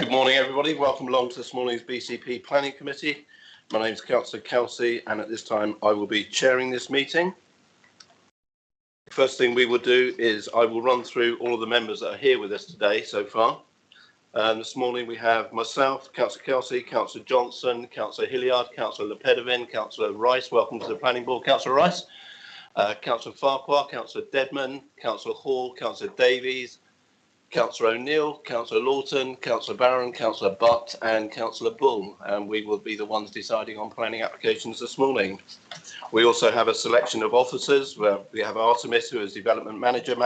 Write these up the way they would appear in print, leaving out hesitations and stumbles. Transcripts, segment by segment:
Good morning, everybody. Welcome along to this morning's BCP Planning Committee. My name is Councillor Kelsey, and at this time I will be chairing this meeting. The first thing we will do is I will run through all of the members that are here with us today so far. This morning we have myself, Councillor Kelsey, Councillor Johnson, Councillor Hilliard, Councillor Lopez, Councillor Rice. Welcome to the Planning Board, Councillor Rice. Councillor Farquhar, Councillor Dedman, Councillor Hall, Councillor Davies, Councillor O'Neill, Councillor Lawton, Councillor Barron, Councillor Butt and Councillor Bull, and we will be the ones deciding on planning applications this morning. We also have a selection of officers. Where we have Artemis, who is Development Management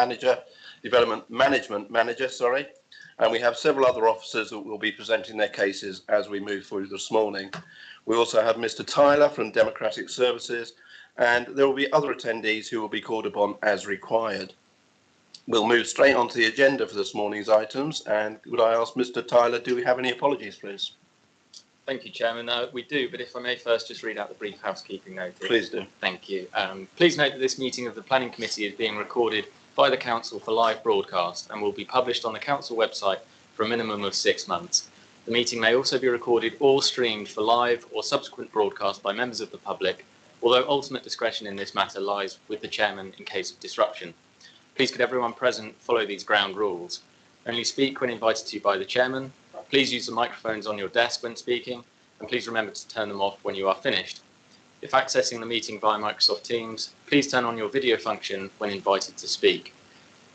Manager, and we have several other officers that will be presenting their cases as we move through this morning. We also have Mr. Tyler from Democratic Services, and there will be other attendees who will be called upon as required. We'll move straight on to the agenda for this morning's items, and would I ask Mr. Tyler, do we have any apologies, please? Thank you, Chairman. We do, but if I may first just read out the brief housekeeping note. Please do. Thank you. Please note that this meeting of the Planning Committee is being recorded by the Council for live broadcast and will be published on the Council website for a minimum of 6 months. The meeting may also be recorded or streamed for live or subsequent broadcast by members of the public, although ultimate discretion in this matter lies with the Chairman in case of disruption. Please could everyone present follow these ground rules. Only speak when invited to by the Chairman. Please use the microphones on your desk when speaking, and please remember to turn them off when you are finished. If accessing the meeting via Microsoft Teams, please turn on your video function when invited to speak.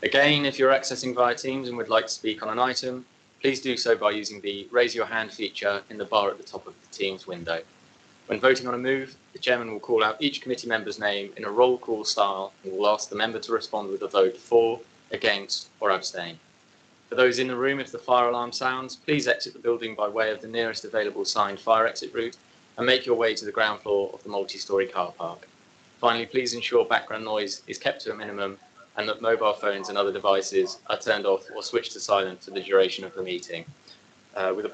Again, if you're accessing via Teams and would like to speak on an item, please do so by using the raise your hand feature in the bar at the top of the Teams window. When voting on a move, the Chairman will call out each committee member's name in a roll call style and will ask the member to respond with a vote for, against or abstain. For those in the room, if the fire alarm sounds, please exit the building by way of the nearest available signed fire exit route and make your way to the ground floor of the multi-storey car park. Finally, please ensure background noise is kept to a minimum and that mobile phones and other devices are turned off or switched to silent for the duration of the meeting. With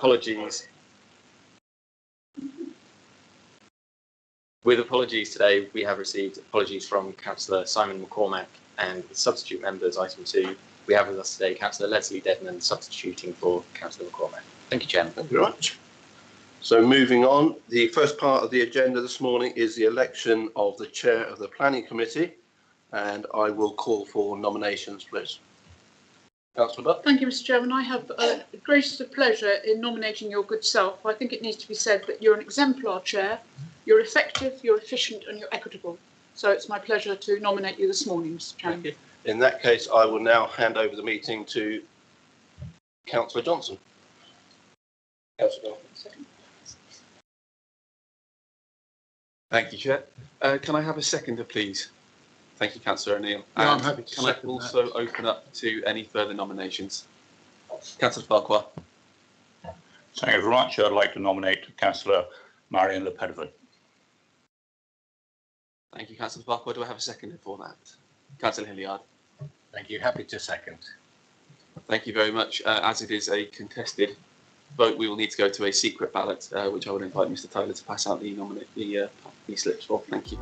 apologies today, we have received apologies from Councillor Simon McCormack, and substitute members, item 2, we have with us today Councillor Leslie Dedman substituting for Councillor McCormack. Thank you, Chairman. Thank you very much. So moving on, the first part of the agenda this morning is the election of the Chair of the Planning Committee, and I will call for nominations, please. Councillor Butt. Thank you, Mr. Chairman. I have the greatest of pleasure in nominating your good self. I think it needs to be said that you're an exemplar chair, you're effective, you're efficient and you're equitable. So it's my pleasure to nominate you this morning, Mr. Chairman. Thank you. In that case, I will now hand over the meeting to Councillor Johnson. Councillor Johnson. Thank you, Chair. Can I have a seconder, please? Thank you, Councillor O'Neill. Yeah, I'm happy to Can I second also open up to any further nominations? Councillor Farquhar. Thank you very much. I'd like to nominate Councillor Marion Lopez. Thank you, Councillor Farquhar. Do I have a seconder for that? Councillor Hilliard. Thank you. Happy to second. Thank you very much. As it is a contested vote, we will need to go to a secret ballot, which I would invite Mr. Tyler to pass out the slips for. Thank you.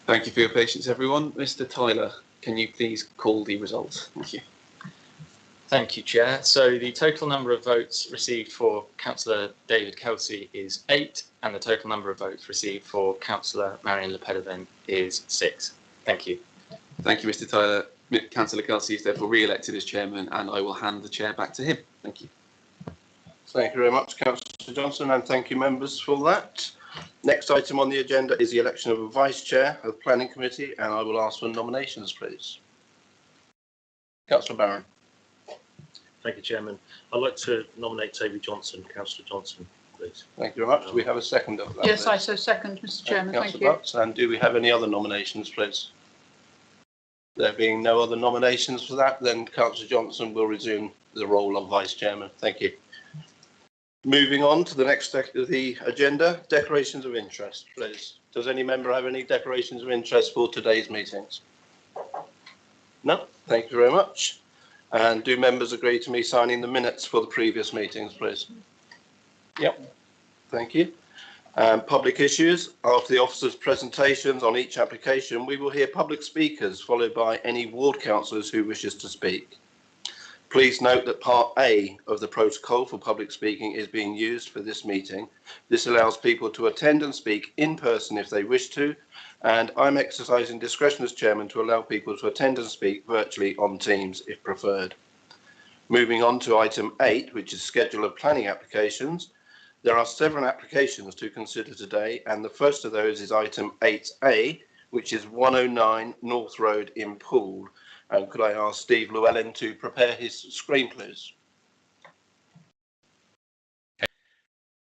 Thank you for your patience, everyone. Mr. Tyler, can you please call the results? Thank you. Thank you, Chair. So the total number of votes received for Councillor David Kelsey is 8, and the total number of votes received for Councillor Marion Lopez is 6. Thank you. Thank you, Mr. Tyler. Councillor Kelsey is therefore re-elected as chairman, and I will hand the chair back to him. Thank you. Thank you very much, Councillor Johnson, and thank you, members, for that. Next item on the agenda is the election of a vice chair of the Planning Committee, and I will ask for nominations, please. Councillor Barron. Thank you, Chairman. I'd like to nominate Toby Johnson, Councillor Johnson, please. Thank you very much. Do we have a second of that? Yes, please? I so second, Mr. Chairman. Thank Councillor you. Butts, and do we have any other nominations, please? There being no other nominations for that, then Councillor Johnson will resume the role of vice chairman. Thank you. Moving on to the next of the agenda, declarations of interest, please. Does any member have any declarations of interest for today's meetings? No? Thank you very much. And do members agree to me signing the minutes for the previous meetings, please? Yep. Thank you. Public issues. After the officers' presentations on each application, we will hear public speakers followed by any ward councillors who wishes to speak. Please note that Part A of the protocol for public speaking is being used for this meeting. This allows people to attend and speak in person if they wish to, and I'm exercising discretion as chairman to allow people to attend and speak virtually on Teams if preferred. Moving on to item 8, which is schedule of planning applications. There are 7 applications to consider today, and the first of those is item 8A, which is 109 North Road in Poole. And could I ask Steve Llewellyn to prepare his screen, please?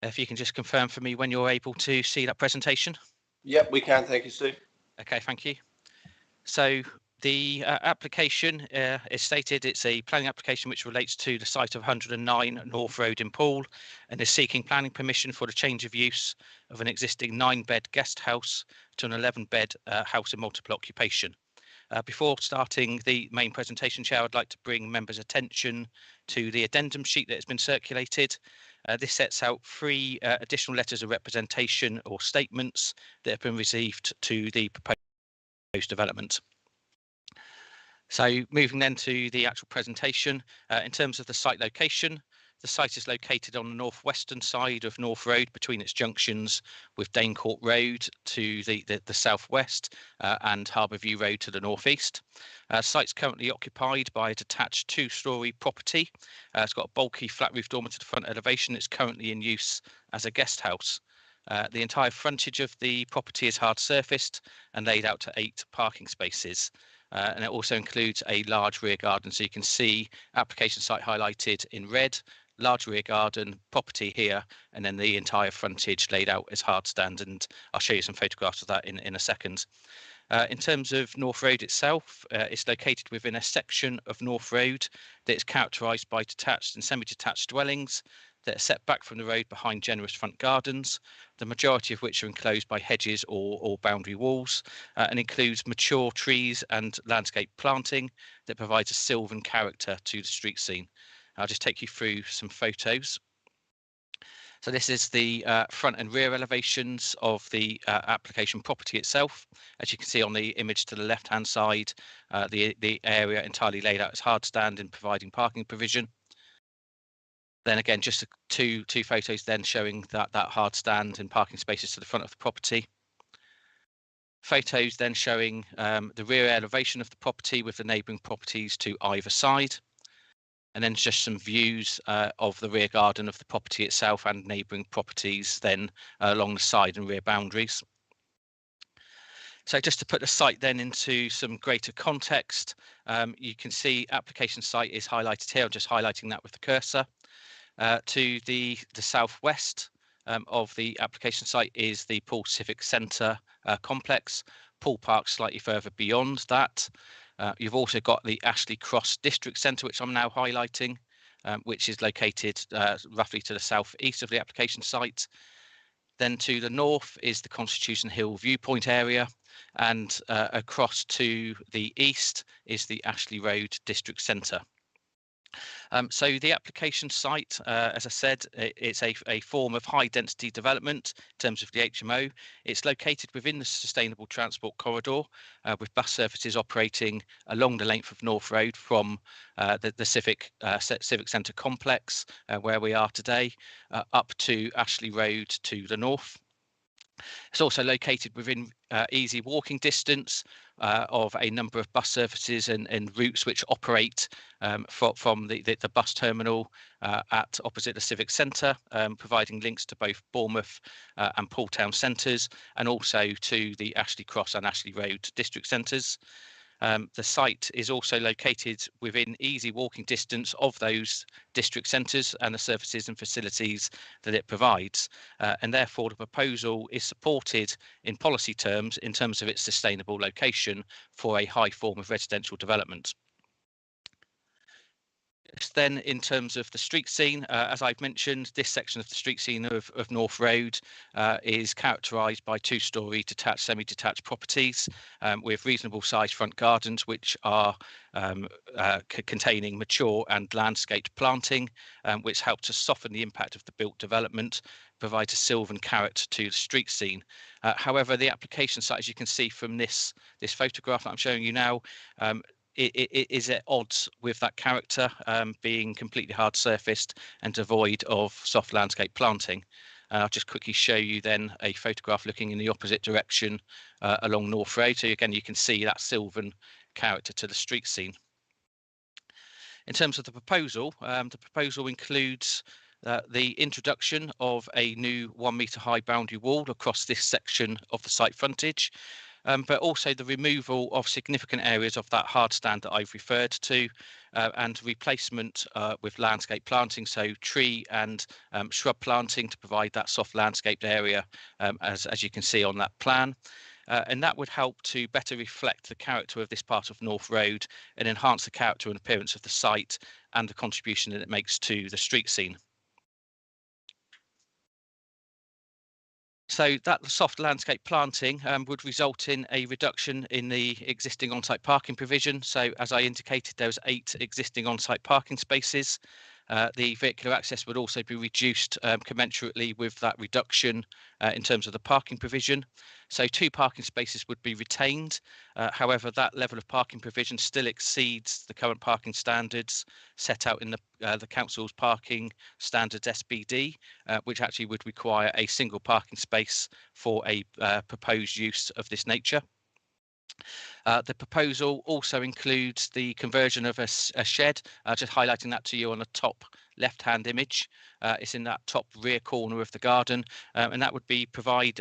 If you can just confirm for me when you're able to see that presentation. Yep, we can. Thank you, Steve. Okay, thank you. So the application is stated it's a planning application which relates to the site of 109 North Road in Poole and is seeking planning permission for the change of use of an existing 9-bed guest house to an 11-bed house in multiple occupation. Before starting the main presentation, Chair, I'd like to bring members' attention to the addendum sheet that has been circulated. This sets out 3 additional letters of representation or statements that have been received to the proposed development. So moving then to the actual presentation, in terms of the site location, the site is located on the northwestern side of North Road between its junctions with Dane Court Road to the southwest and Harbour View Road to the northeast. Site's currently occupied by a detached 2-storey property. It's got a bulky flat roof dormer to the front elevation. It's currently in use as a guest house. The entire frontage of the property is hard surfaced and laid out to 8 parking spaces. And it also includes a large rear garden. So you can see application site highlighted in red, large rear garden, property here, and then the entire frontage laid out as hard stand. And I'll show you some photographs of that in a second. In terms of North Road itself, it's located within a section of North Road that is characterised by detached and semi-detached dwellings that are set back from the road behind generous front gardens, the majority of which are enclosed by hedges or boundary walls, and includes mature trees and landscape planting that provides a sylvan character to the street scene. I'll just take you through some photos. So this is the front and rear elevations of the application property itself. As you can see on the image to the left-hand side, the area entirely laid out as hard stand in providing parking provision. Then again, just two photos then showing that hard stand and parking spaces to the front of the property. Photos then showing the rear elevation of the property with the neighbouring properties to either side. And then just some views of the rear garden of the property itself and neighbouring properties then along the side and rear boundaries. So just to put the site then into some greater context, you can see application site is highlighted here. I'm just highlighting that with the cursor. To the southwest of the application site is the Poole Civic Centre complex, Poole Park slightly further beyond that. You've also got the Ashley Cross District Centre, which I'm now highlighting, which is located roughly to the southeast of the application site. Then to the north is the Constitution Hill viewpoint area, and across to the east is the Ashley Road District Centre. So the application site, as I said, it's a form of high density development in terms of the HMO. It's located within the sustainable transport corridor, with bus services operating along the length of North Road from the Civic Centre complex, where we are today, up to Ashley Road to the north. It's also located within easy walking distance of a number of bus services and routes which operate from the bus terminal at opposite the Civic Centre, providing links to both Bournemouth and Poole Town centres, and also to the Ashley Cross and Ashley Road district centres. The site is also located within easy walking distance of those district centres and the services and facilities that it provides, and therefore the proposal is supported in policy terms in terms of its sustainable location for a high form of residential development. Then, in terms of the street scene, as I've mentioned, this section of the street scene of North Road is characterised by two-storey detached, semi-detached properties with reasonable sized front gardens, which are containing mature and landscaped planting, which help to soften the impact of the built development, provide a sylvan character to the street scene. However, the application site, as you can see from this photograph that I'm showing you now, it is at odds with that character, being completely hard surfaced and devoid of soft landscape planting. I'll just quickly show you then a photograph looking in the opposite direction along North Road. So again, you can see that sylvan character to the street scene. In terms of the proposal includes the introduction of a new 1 metre high boundary wall across this section of the site frontage, but also the removal of significant areas of that hard stand that I've referred to, and replacement with landscape planting, so tree and shrub planting to provide that soft landscaped area, as you can see on that plan. And that would help to better reflect the character of this part of North Road and enhance the character and appearance of the site and the contribution that it makes to the street scene. So that soft landscape planting would result in a reduction in the existing on-site parking provision. So as I indicated, there's 8 existing on-site parking spaces. The vehicular access would also be reduced commensurately with that reduction in terms of the parking provision. So 2 parking spaces would be retained. However, that level of parking provision still exceeds the current parking standards set out in the council's parking standards SBD, which actually would require a single parking space for a proposed use of this nature. The proposal also includes the conversion of a shed, just highlighting that to you on the top left-hand image. It's in that top rear corner of the garden, and that would provide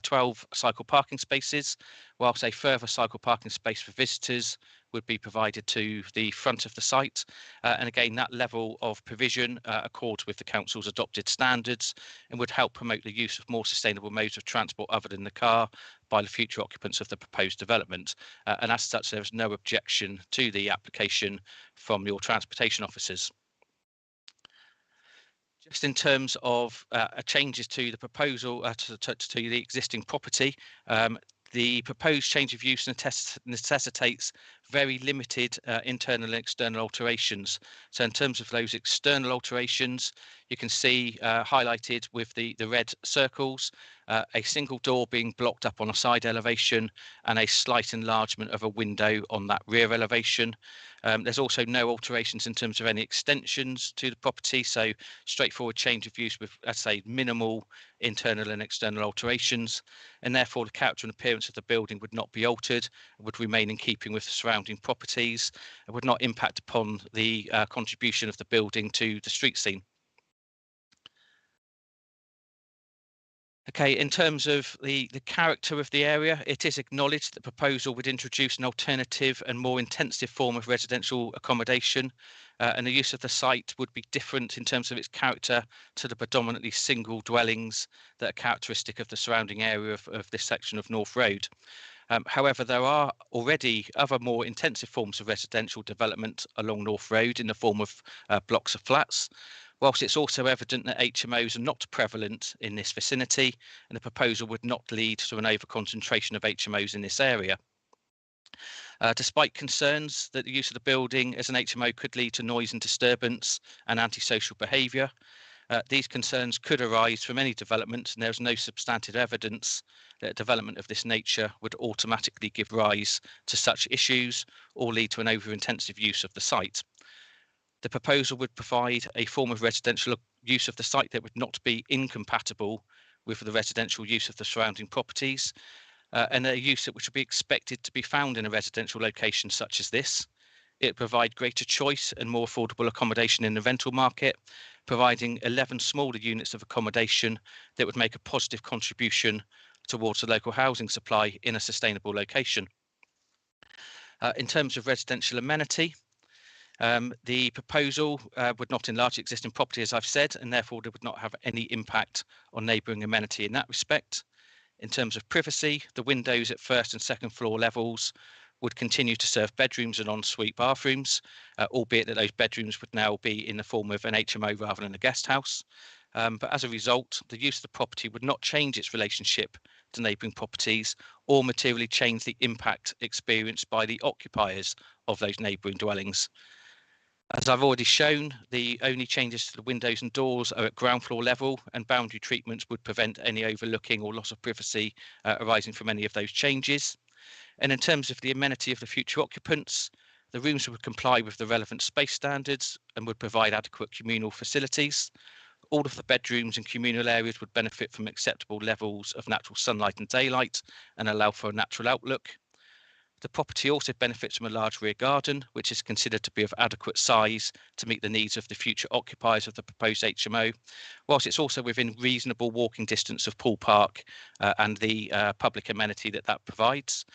12 cycle parking spaces, whilst a further cycle parking space for visitors would be provided to the front of the site. And again, that level of provision accords with the council's adopted standards and would help promote the use of more sustainable modes of transport other than the car by the future occupants of the proposed development. And as such, there is no objection to the application from your transportation officers. Just in terms of changes to the proposal to the existing property, the proposed change of use necessitates very limited internal and external alterations. So in terms of those external alterations, you can see highlighted with the red circles, a single door being blocked up on a side elevation and a slight enlargement of a window on that rear elevation. There's also no alterations in terms of any extensions to the property, so straightforward change of use with, I'd say, minimal internal and external alterations, and therefore the character and appearance of the building would not be altered, would remain in keeping with the surrounding properties, and would not impact upon the contribution of the building to the street scene. Okay, in terms of the character of the area, it is acknowledged that the proposal would introduce an alternative and more intensive form of residential accommodation, and the use of the site would be different in terms of its character to the predominantly single dwellings that are characteristic of the surrounding area of this section of North Road. However, there are already other more intensive forms of residential development along North Road in the form of blocks of flats, whilst it's also evident that HMOs are not prevalent in this vicinity, and the proposal would not lead to an over-concentration of HMOs in this area. Despite concerns that the use of the building as an HMO could lead to noise and disturbance and antisocial behaviour, these concerns could arise from any development, and there is no substantive evidence that a development of this nature would automatically give rise to such issues or lead to an over-intensive use of the site. The proposal would provide a form of residential use of the site that would not be incompatible with the residential use of the surrounding properties, and a use that which would be expected to be found in a residential location such as this. It would provide greater choice and more affordable accommodation in the rental market, providing 11 smaller units of accommodation that would make a positive contribution towards the local housing supply in a sustainable location. In terms of residential amenity, the proposal would not enlarge existing property, as I've said, and therefore it would not have any impact on neighbouring amenity in that respect. In terms of privacy, the windows at first and second floor levels would continue to serve bedrooms and ensuite bathrooms, albeit that those bedrooms would now be in the form of an HMO rather than a guest house. But as a result, the use of the property would not change its relationship to neighbouring properties or materially change the impact experienced by the occupiers of those neighbouring dwellings. As I've already shown, the only changes to the windows and doors are at ground floor level, and boundary treatments would prevent any overlooking or loss of privacy arising from any of those changes. And in terms of the amenity of the future occupants, the rooms would comply with the relevant space standards and would provide adequate communal facilities. All of the bedrooms and communal areas would benefit from acceptable levels of natural sunlight and daylight and allow for a natural outlook. The property also benefits from a large rear garden, which is considered to be of adequate size to meet the needs of the future occupiers of the proposed HMO, whilst it's also within reasonable walking distance of Poole Park and the public amenity that that provides.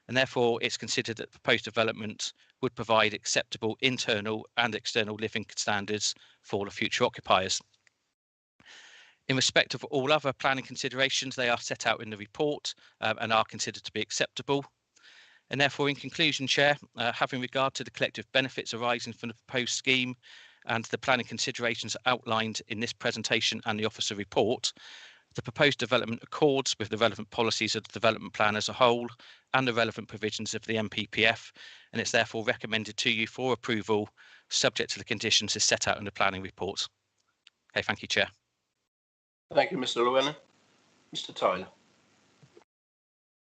And therefore, it's considered that the proposed development would provide acceptable internal and external living standards for the future occupiers. In respect of all other planning considerations, they are set out in the report and are considered to be acceptable. And therefore, in conclusion, Chair, having regard to the collective benefits arising from the proposed scheme and the planning considerations outlined in this presentation and the officer report, the proposed development accords with the relevant policies of the development plan as a whole and the relevant provisions of the MPPF, and it's therefore recommended to you for approval, subject to the conditions as set out in the planning report. Okay, thank you, Chair. Thank you, Mr. Llewellyn. Mr. Tyler.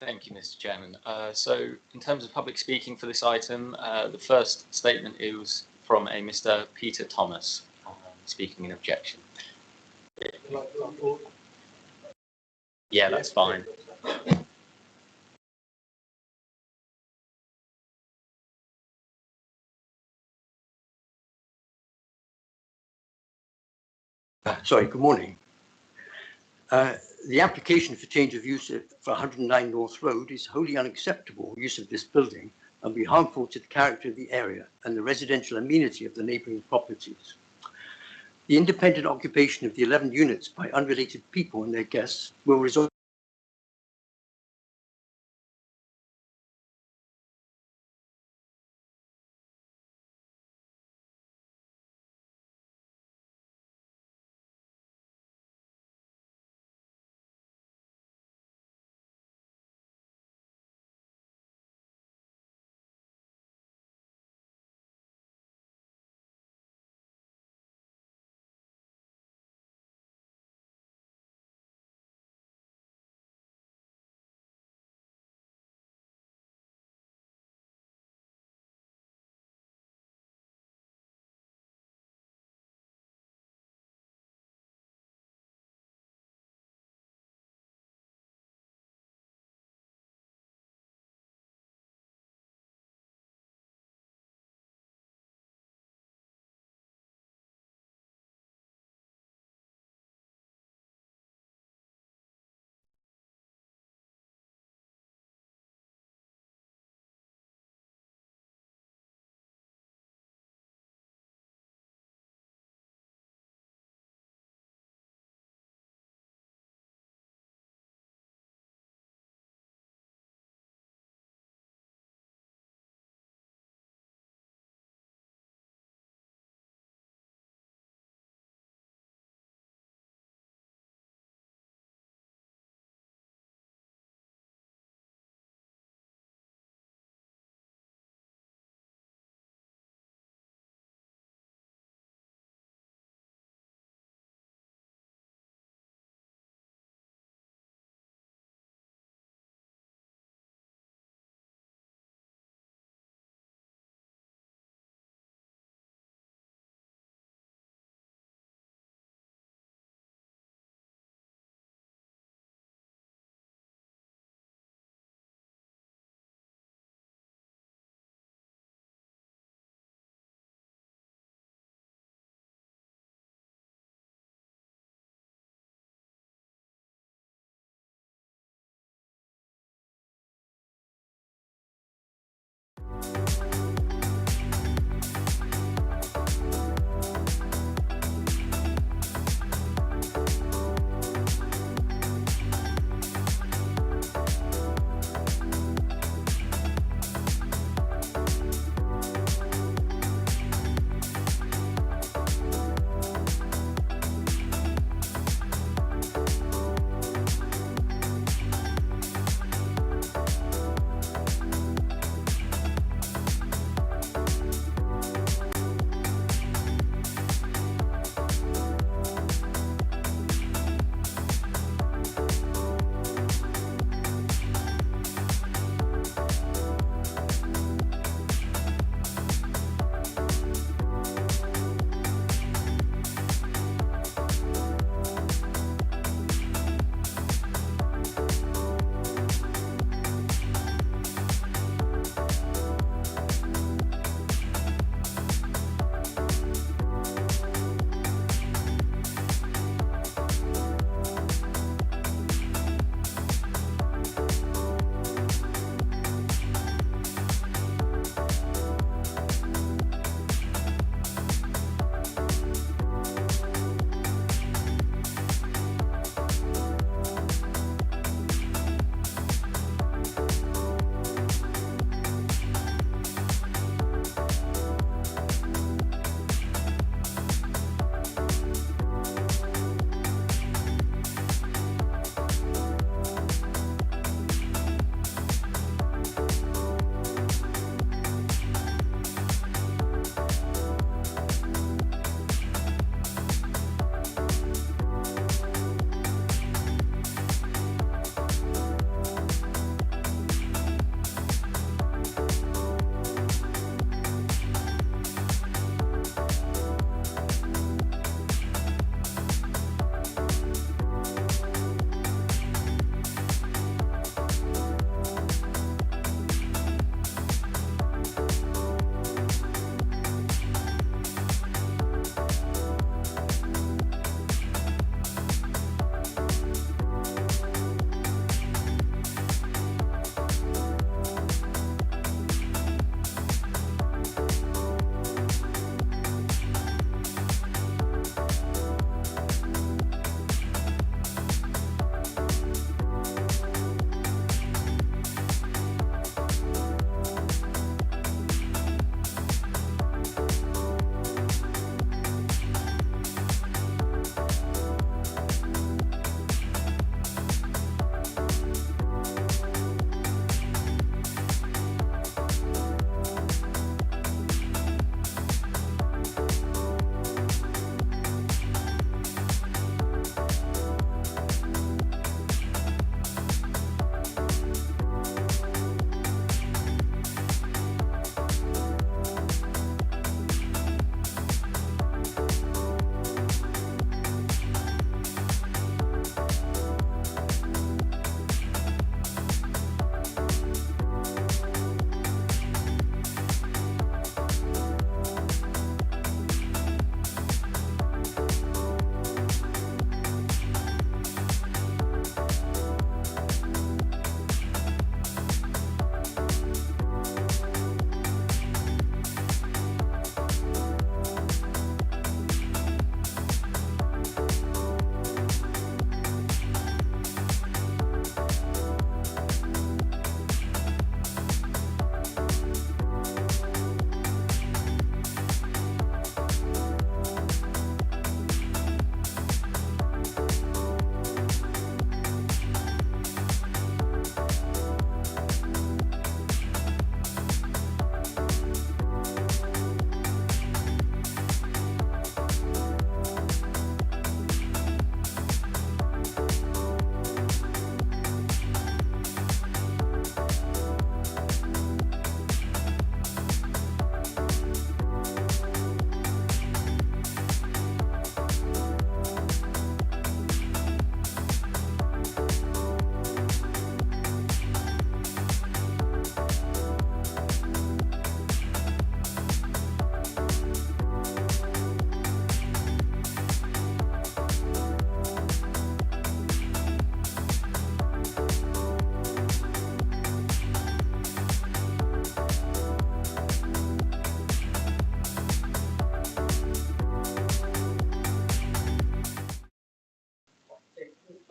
Thank you, Mr. Chairman. So in terms of public speaking for this item, the first statement is from a Mr. Peter Thomas, speaking in objection. Yeah, that's fine. Sorry, good morning. The application for change of use for 109 North Road is wholly unacceptable use of this building and be harmful to the character of the area and the residential amenity of the neighbouring properties. The independent occupation of the 11 units by unrelated people and their guests will result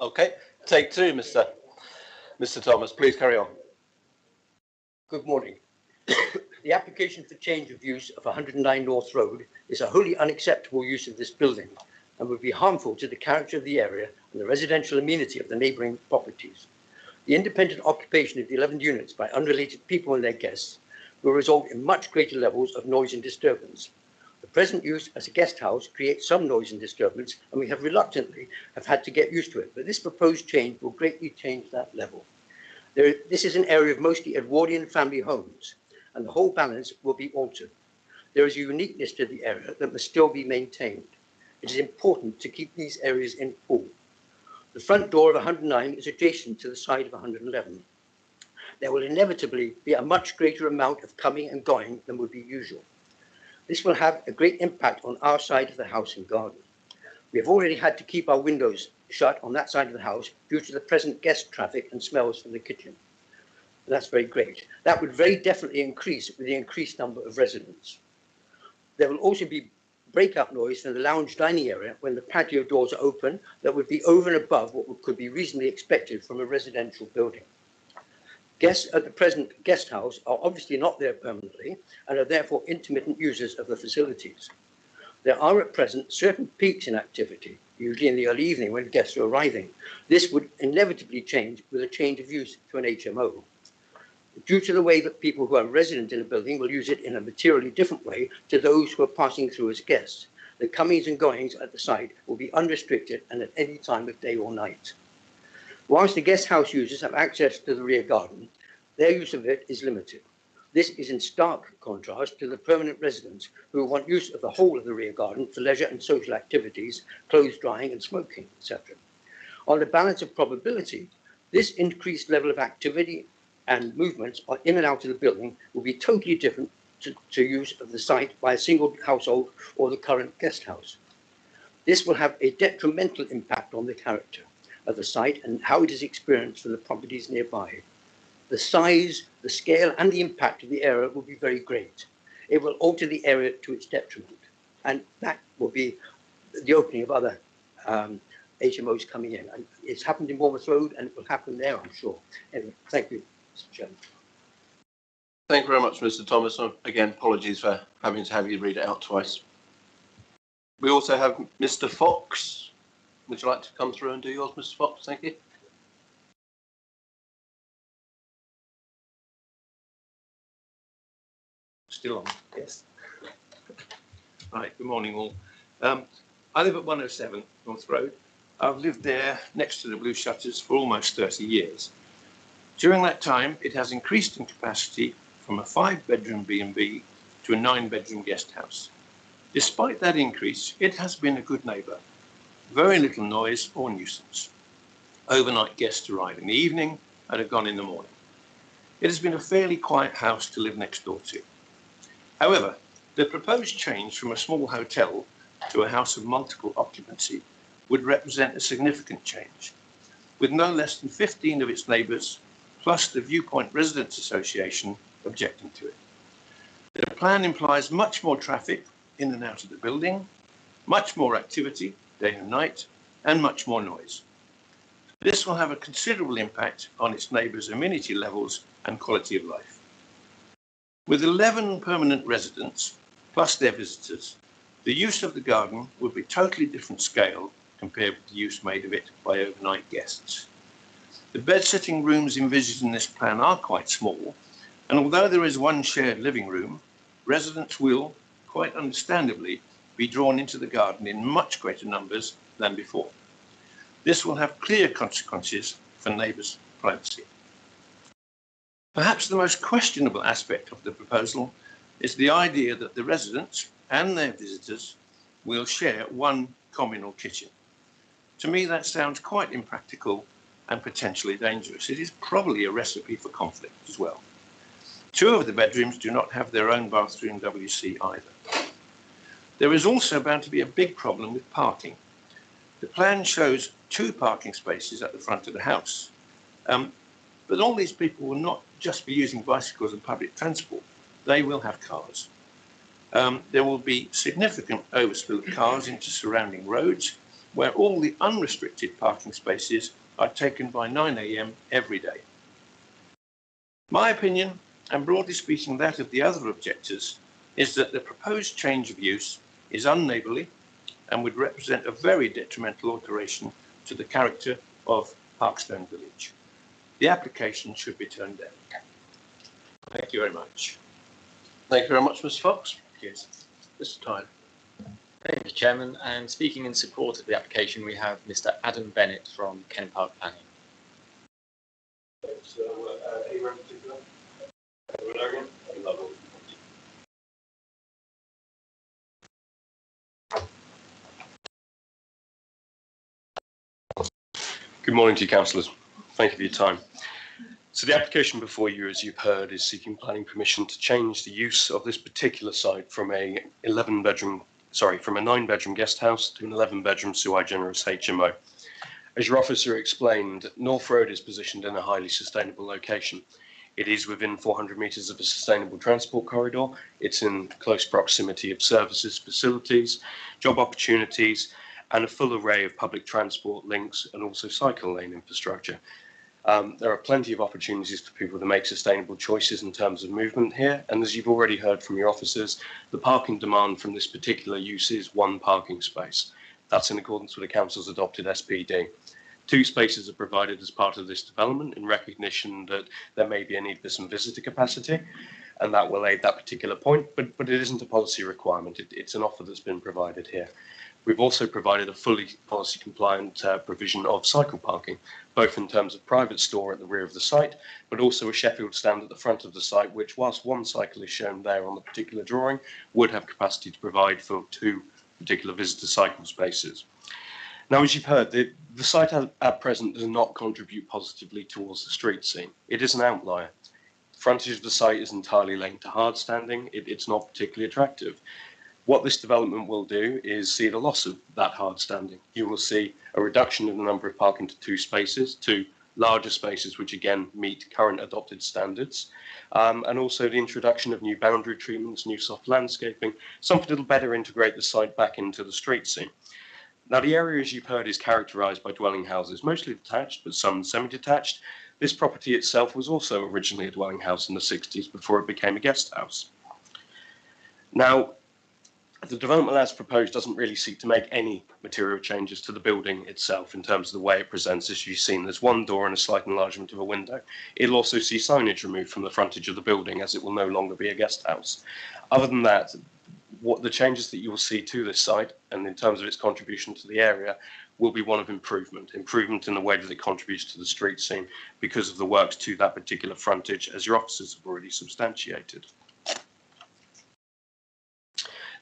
Okay, take two, Mr. Thomas. Please carry on. Good morning. The application for change of use of 109 North Road is a wholly unacceptable use of this building and would be harmful to the character of the area and the residential amenity of the neighbouring properties. The independent occupation of the 11 units by unrelated people and their guests will result in much greater levels of noise and disturbance. The present use as a guest house creates some noise and disturbance, and we have reluctantly had to get used to it, but this proposed change will greatly change that level. This is an area of mostly Edwardian family homes, and the whole balance will be altered. There is a uniqueness to the area that must still be maintained. It is important to keep these areas in full. The front door of 109 is adjacent to the side of 111. There will inevitably be a much greater amount of coming and going than would be usual. This will have a great impact on our side of the house and garden. We have already had to keep our windows shut on that side of the house due to the present guest traffic and smells from the kitchen. That's very great. That would very definitely increase with the increased number of residents. There will also be breakout noise from the lounge dining area when the patio doors are open that would be over and above what could be reasonably expected from a residential building. Guests at the present guest house are obviously not there permanently and are therefore intermittent users of the facilities. There are at present certain peaks in activity, usually in the early evening when guests are arriving. This would inevitably change with a change of use to an HMO. Due to the way that people who are resident in a building will use it in a materially different way to those who are passing through as guests, the comings and goings at the site will be unrestricted and at any time of day or night. Whilst the guest house users have access to the rear garden, their use of it is limited. This is in stark contrast to the permanent residents who want use of the whole of the rear garden for leisure and social activities, clothes drying and smoking, etc. On the balance of probability, this increased level of activity and movements in and out of the building will be totally different to use of the site by a single household or the current guest house. This will have a detrimental impact on the character of the site and how it is experienced for the properties nearby. The size, the scale and the impact of the area will be very great. It will alter the area to its detriment, and that will be the opening of other HMOs coming in. And it's happened in Bournemouth Road and it will happen there, I'm sure. Anyway, thank you, Mr. Chairman. Thank you very much, Mr. Thomas. Again, apologies for having to have you read it out twice. We also have Mr. Fox. Would you like to come through and do yours, Mr. Fox? Thank you. Still on, yes. Right, good morning all. I live at 107 North Road. I've lived there next to the Blue Shutters for almost 30 years. During that time, it has increased in capacity from a 5-bedroom B&B to a 9-bedroom guest house. Despite that increase, it has been a good neighbour. Very little noise or nuisance. Overnight guests arrive in the evening and are gone in the morning. It has been a fairly quiet house to live next door to. However, the proposed change from a small hotel to a house of multiple occupancy would represent a significant change, with no less than 15 of its neighbours, plus the Viewpoint Residents Association, objecting to it. The plan implies much more traffic in and out of the building, much more activity, day and night, and much more noise. This will have a considerable impact on its neighbours' amenity levels and quality of life. With 11 permanent residents, plus their visitors, the use of the garden would be totally different scale compared with the use made of it by overnight guests. The bed-sitting rooms envisaged in this plan are quite small, and although there is one shared living room, residents will, quite understandably, be drawn into the garden in much greater numbers than before. This will have clear consequences for neighbours' privacy. Perhaps the most questionable aspect of the proposal is the idea that the residents and their visitors will share one communal kitchen. To me, that sounds quite impractical and potentially dangerous. It is probably a recipe for conflict as well. 2 of the bedrooms do not have their own bathroom WC either. There is also bound to be a big problem with parking. The plan shows 2 parking spaces at the front of the house. But all these people will not just be using bicycles and public transport. They will have cars. There will be significant overspill of cars into surrounding roads, where all the unrestricted parking spaces are taken by 9 a.m. every day. My opinion, and broadly speaking that of the other objectors, is that the proposed change of use is unneighbourly and would represent a very detrimental alteration to the character of Parkstone Village. The application should be turned down. Thank you very much. Thank you very much, Mr. Fox. Cheers. Mr. Tyler. Thank you, Chairman. And speaking in support of the application, we have Mr. Adam Bennett from Kent Park Planning. Good morning to you, councillors. Thank you for your time. So the application before you, as you've heard, is seeking planning permission to change the use of this particular site from a 9-bedroom guest house to an 11-bedroom sui generis HMO. As your officer explained, North Road is positioned in a highly sustainable location. It is within 400 metres of a sustainable transport corridor. It's in close proximity of services, facilities, job opportunities, and a full array of public transport links and also cycle lane infrastructure. There are plenty of opportunities for people to make sustainable choices in terms of movement here. And as you've already heard from your officers, the parking demand from this particular use is 1 parking space. That's in accordance with the council's adopted SPD. 2 spaces are provided as part of this development in recognition that there may be a need for some visitor capacity, and that will aid that particular point, but it isn't a policy requirement. It's an offer that's been provided here. We've also provided a fully policy compliant provision of cycle parking, both in terms of private store at the rear of the site, but also a Sheffield stand at the front of the site, which, whilst 1 cycle is shown there on the particular drawing, would have capacity to provide for 2 particular visitor cycle spaces. Now, as you've heard, the site at present does not contribute positively towards the street scene. It is an outlier. The frontage of the site is entirely linked to hard standing. It's not particularly attractive. What this development will do is see the loss of that hard standing. You will see a reduction in the number of parking to 2 spaces, 2 larger spaces, which again meet current adopted standards, and also the introduction of new boundary treatments, new soft landscaping, something that will better integrate the site back into the street scene. Now, the area, as you've heard, is characterised by dwelling houses, mostly detached, but some semi-detached. This property itself was also originally a dwelling house in the 60s before it became a guest house. Now, the development as proposed doesn't really seek to make any material changes to the building itself in terms of the way it presents. As you've seen, there's 1 door and a slight enlargement of a window. It'll also see signage removed from the frontage of the building, as it will no longer be a guest house. Other than that, what the changes that you will see to this site, and in terms of its contribution to the area, will be one of improvement in the way that it contributes to the street scene because of the works to that particular frontage, as your officers have already substantiated.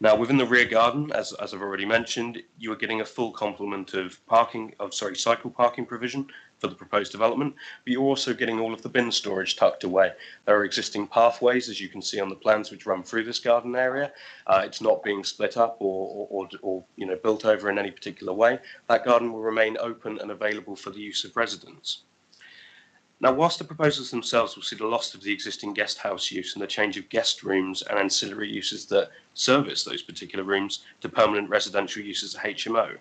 Now, within the rear garden, as I've already mentioned, you are getting a full complement of cycle parking provision for the proposed development, but you're also getting all of the bin storage tucked away. There are existing pathways, as you can see on the plans, which run through this garden area. It's not being split up or built over in any particular way. That garden will remain open and available for the use of residents. Now, whilst the proposals themselves will see the loss of the existing guest house use and the change of guest rooms and ancillary uses that service those particular rooms to permanent residential use as a HMO,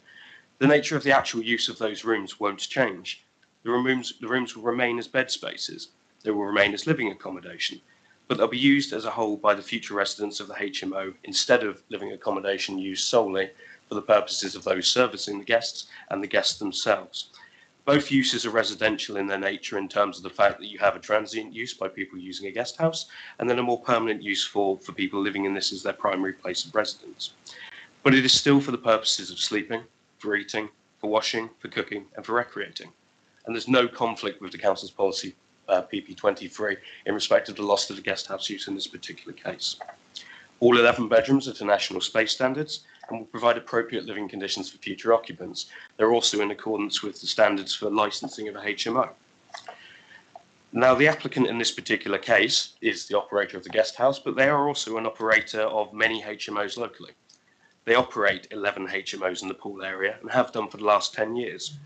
the nature of the actual use of those rooms won't change. The rooms will remain as bed spaces. They will remain as living accommodation, but they'll be used as a whole by the future residents of the HMO instead of living accommodation used solely for the purposes of those servicing the guests and the guests themselves. Both uses are residential in their nature in terms of the fact that you have a transient use by people using a guest house, and then a more permanent use for people living in this as their primary place of residence. But it is still for the purposes of sleeping, for eating, for washing, for cooking, and for recreating. And there's no conflict with the council's policy PP23 in respect of the loss of the guest house use in this particular case. All 11 bedrooms are to national space standards and will provide appropriate living conditions for future occupants. They're also in accordance with the standards for licensing of a HMO. Now, the applicant in this particular case is the operator of the guest house, but they are also an operator of many HMOs locally. They operate 11 HMOs in the pool area and have done for the last 10 years.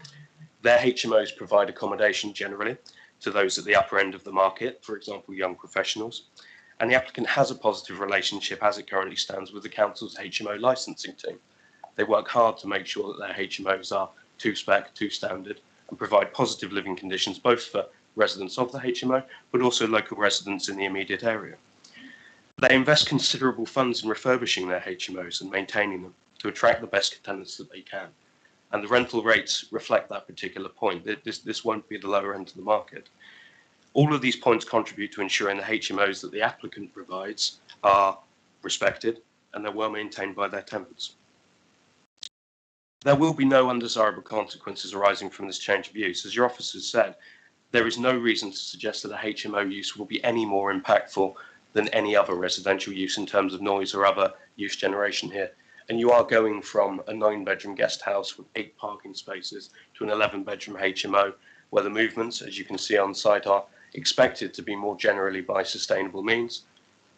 Their HMOs provide accommodation generally to those at the upper end of the market, for example, young professionals. And the applicant has a positive relationship as it currently stands with the council's HMO licensing team. They work hard to make sure that their HMOs are to spec, to standard, and provide positive living conditions both for residents of the HMO, but also local residents in the immediate area. They invest considerable funds in refurbishing their HMOs and maintaining them to attract the best tenants that they can. And the rental rates reflect that particular point. This won't be the lower end of the market. All of these points contribute to ensuring the HMOs that the applicant provides are respected and they're well maintained by their tenants. There will be no undesirable consequences arising from this change of use. As your officers said, there is no reason to suggest that a HMO use will be any more impactful than any other residential use in terms of noise or other use generation here. And you are going from a 9-bedroom guest house with 8 parking spaces to an 11-bedroom HMO, where the movements, as you can see on site, are expected to be more generally by sustainable means.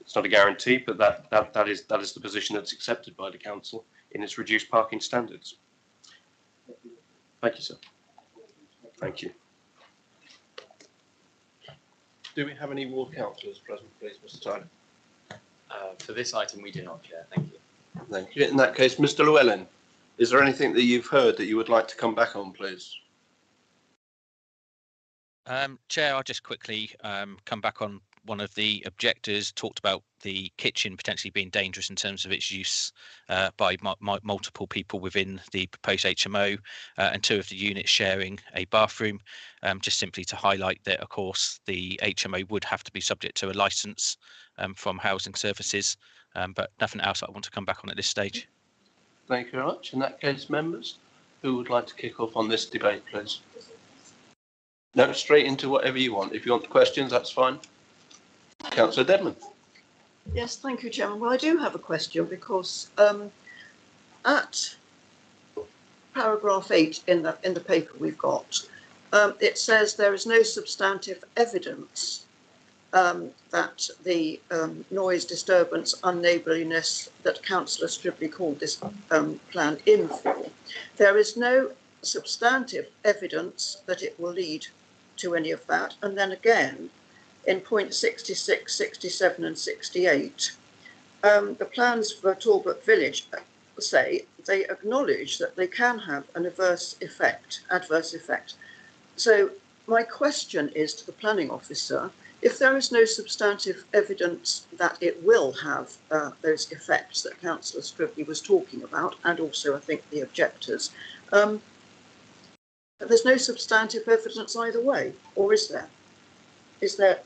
It's not a guarantee, but that is the position that's accepted by the council in its reduced parking standards. Thank you, sir. Thank you. Do we have any more councillors present, please, Mr. Tyler? For this item, we do not, Chair. Thank you. Thank you. In that case, Mr. Llewellyn, is there anything that you've heard that you would like to come back on, please? Chair, I'll just quickly come back on one of the objectors, talked about the kitchen potentially being dangerous in terms of its use by multiple people within the proposed HMO, and 2 of the units sharing a bathroom. Just simply to highlight that, of course, the HMO would have to be subject to a licence from Housing Services, but nothing else I want to come back on at this stage. Thank you very much. In that case, members, who would like to kick off on this debate, please? No, straight into whatever you want. If you want questions, that's fine. Councillor Dedman. Yes, thank you, Chairman. Well, I do have a question because at paragraph 8 in the paper we've got, it says there is no substantive evidence that the noise disturbance unneighbourliness that Councillor Stribley called this plan in for, there is no substantive evidence that it will lead to any of that. And then again, in point 66, 67 and 68, the plans for Talbot Village say they acknowledge that they can have an adverse effect. So my question is to the planning officer, if there is no substantive evidence that it will have those effects that Councillor Stribley was talking about, and also I think the objectors, there's no substantive evidence either way, or is there? Is there,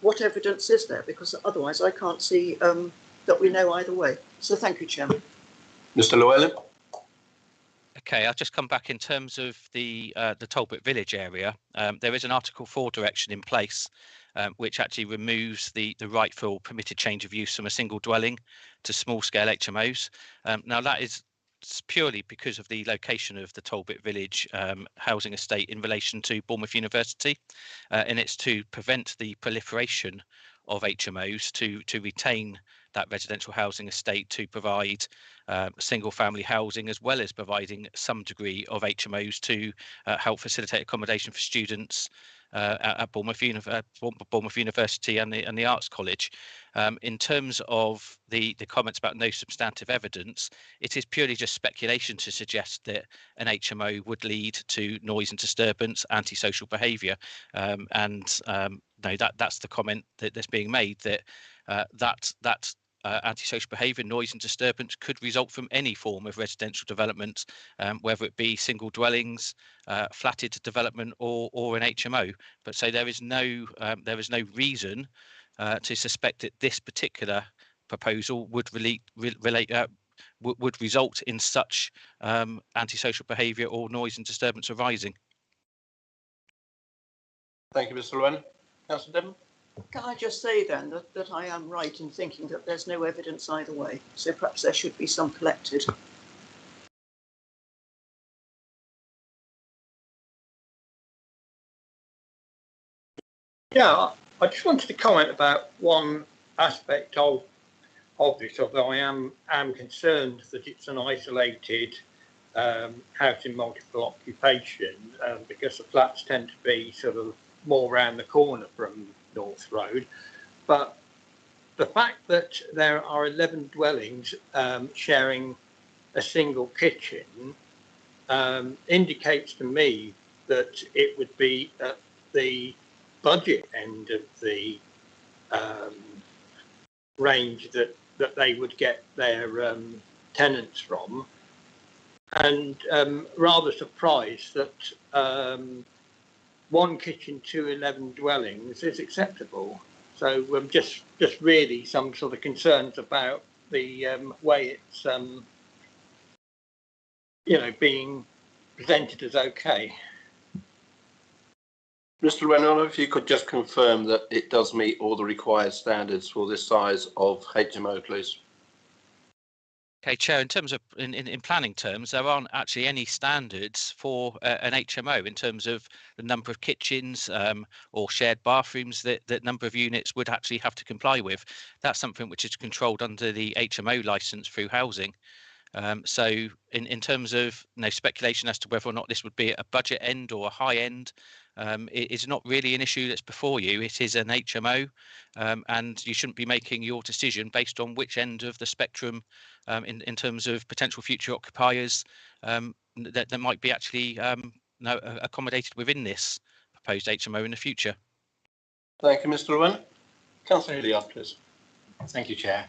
what evidence is there? Because otherwise I can't see that we know either way. So thank you, Chairman. Mr. Llewellyn. Okay, I'll just come back in terms of the Talbot Village area. There is an Article 4 direction in place, which actually removes the right for permitted change of use from a single dwelling to small-scale HMOs. Now, that is purely because of the location of the Talbot Village housing estate in relation to Bournemouth University, and it's to prevent the proliferation of HMOs to retain that residential housing estate to provide single family housing, as well as providing some degree of HMOs to help facilitate accommodation for students at Bournemouth University and the Arts College. In terms of the comments about no substantive evidence, it is purely just speculation to suggest that an HMO would lead to noise and disturbance, antisocial behaviour, no, that's the comment that's being made, that that antisocial behaviour, noise and disturbance could result from any form of residential development, whether it be single dwellings, flatted development, or an HMO. But so there is no reason to suspect that this particular proposal would would result in such antisocial behaviour or noise and disturbance arising. Thank you, Mr. Llewellyn. Councillor Devon. Can I just say then that I am right in thinking that there's no evidence either way, so perhaps there should be some collected. Yeah, I just wanted to comment about one aspect of this, although I am concerned that it's an isolated house in multiple occupation, because the flats tend to be sort of more round the corner from North Road. But the fact that there are 11 dwellings sharing a single kitchen indicates to me that it would be at the budget end of the range that they would get their tenants from, and rather surprised that one kitchen to 11 dwellings is acceptable. So just really some sort of concerns about the way it's being presented as okay. Mr. Reynolds, if you could just confirm that it does meet all the required standards for this size of HMO, please. Okay, Chair, in terms of in planning terms, there aren't actually any standards for an HMO in terms of the number of kitchens or shared bathrooms that number of units would actually have to comply with. That's something which is controlled under the HMO licence through housing. So in terms of speculation as to whether or not this would be at a budget end or a high end, it is not really an issue that's before you. It is an HMO, and you shouldn't be making your decision based on which end of the spectrum in terms of potential future occupiers that might be actually accommodated within this proposed HMO in the future. Thank you, Mr. Llewellyn. Councillor Hilliard, please. Thank you, Chair.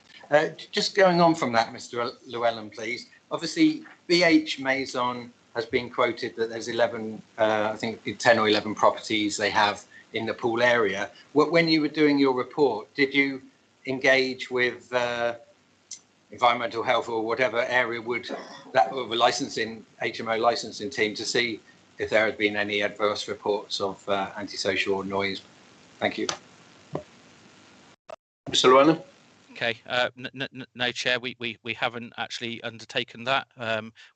Just going on from that, Mr. Llewellyn, please. Obviously, BH Maison has been quoted that there's 11, I think 10 or 11 properties they have in the pool area. When you were doing your report, did you engage with environmental health or whatever area would that of a licensing HMO licensing team to see if there had been any adverse reports of antisocial or noise? Thank you. Mr. Llewellyn. Okay, no, Chair, we haven't actually undertaken that.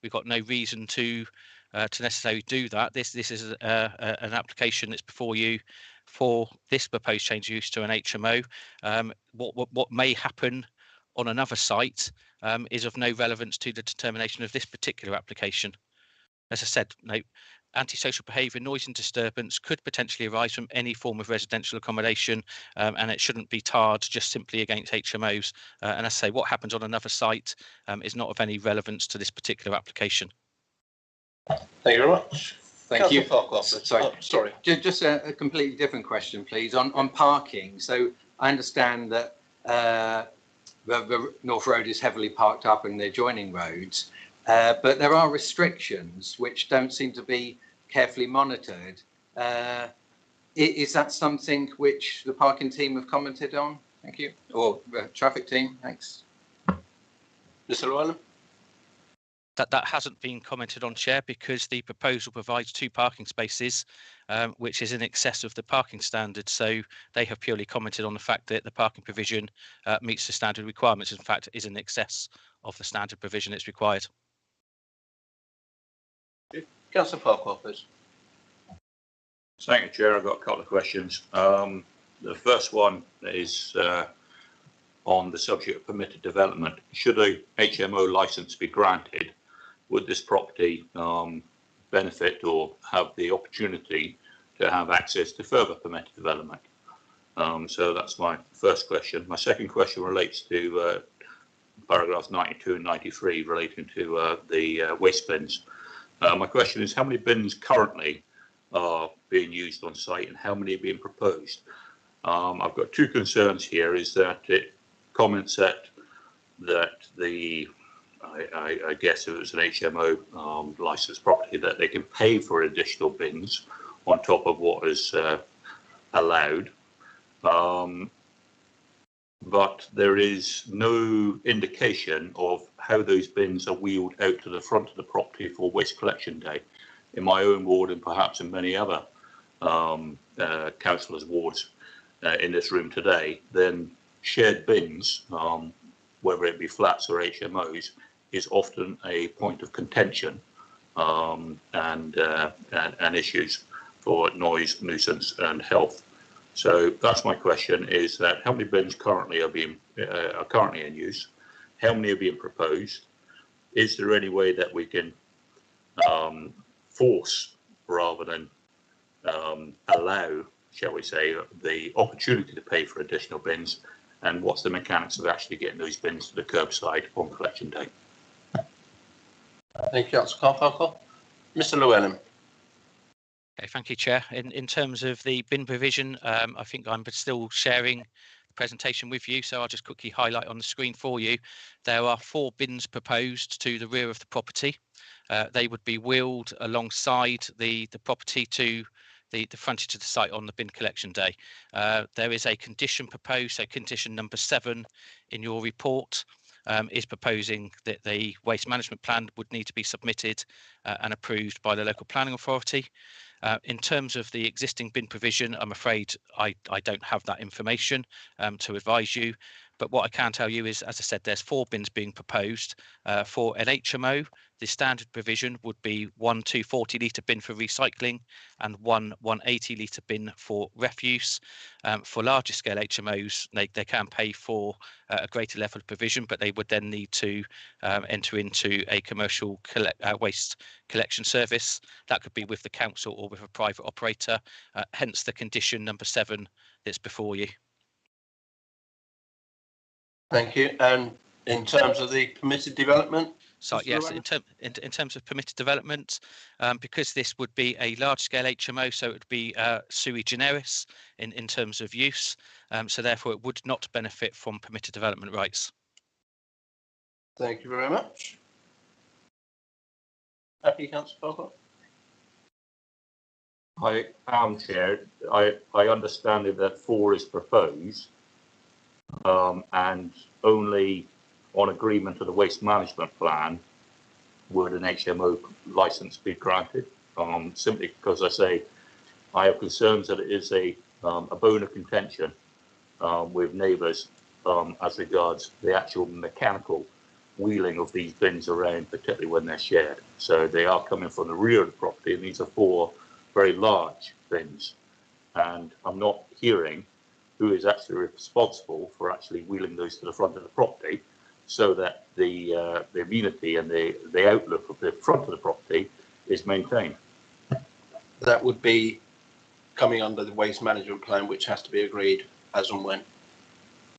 We've got no reason to necessarily do that. This is an application that's before you for this proposed change of use to an HMO. What may happen on another site is of no relevance to the determination of this particular application. As I said, antisocial behaviour, noise and disturbance could potentially arise from any form of residential accommodation, and it shouldn't be tarred just simply against HMOs. And as I say, what happens on another site is not of any relevance to this particular application. Thank you very much. Thank you. Sorry. Just a completely different question, please, on parking. So I understand that the North Road is heavily parked up and the adjoining roads, but there are restrictions which don't seem to be carefully monitored. Is that something which the parking team have commented on? Thank you. Or traffic team? Thanks. Mr. Llewellyn. That hasn't been commented on, Chair, because the proposal provides 2 parking spaces, which is in excess of the parking standard. So they have purely commented on the fact that the parking provision meets the standard requirements. In fact, is in excess of the standard provision that's required. Councillor Farquhar, please. Thank you, Chair. I've got a couple of questions. The first one is on the subject of permitted development. Should a HMO licence be granted, would this property benefit or have the opportunity to have access to further permitted development? So that's my first question. My second question relates to paragraphs 92 and 93 relating to the waste bins. My question is, how many bins currently are being used on site and how many are being proposed? I've got 2 concerns here. Is that it comments that the I guess if it was an HMO licensed property, that they can pay for additional bins on top of what is allowed. But there is no indication of how those bins are wheeled out to the front of the property for waste collection day. In my own ward and perhaps in many other councillors' wards in this room today, then shared bins, whether it be flats or HMOs, is often a point of contention and issues for noise, nuisance and health. So that's my question, is that how many bins currently are currently in use? How many are being proposed? Is there any way that we can force rather than allow, shall we say, the opportunity to pay for additional bins? And what's the mechanics of actually getting those bins to the curbside on collection day? Thank you, Councillor Carmichael. Mr. Llewellyn. Okay, thank you, Chair. In terms of the bin provision, I think I'm still sharing the presentation with you, so I'll just quickly highlight on the screen for you. There are 4 bins proposed to the rear of the property. They would be wheeled alongside the property to the frontage of the site on the bin collection day. There is a condition proposed, so condition number 7 in your report is proposing that the waste management plan would need to be submitted and approved by the local planning authority. In terms of the existing bin provision, I'm afraid I don't have that information to advise you. But what I can tell you is, as I said, there's 4 bins being proposed. For an HMO, the standard provision would be 1 240 litre bin for recycling and 1 180 litre bin for refuse. For larger scale HMOs, they can pay for a greater level of provision, but they would then need to enter into a commercial waste collection service. That could be with the council or with a private operator, hence the condition number 7 that's before you. Thank you. And in terms of the permitted development? So yes, in terms of permitted development, because this would be a large-scale HMO, so it would be sui generis in terms of use, so therefore it would not benefit from permitted development rights. Thank you very much. Happy, Councillor Falconer? I am, Chair. I understand that 4 is proposed, and only on agreement of the waste management plan would an HMO licence be granted. Simply because I have concerns that it is a bone of contention with neighbours as regards the actual mechanical wheeling of these bins around, particularly when they're shared. So they are coming from the rear of the property, and these are 4 very large bins. And I'm not hearing who is actually responsible for actually wheeling those to the front of the property, so that the amenity and the outlook of the front of the property is maintained. That would be coming under the waste management plan, which has to be agreed as and when.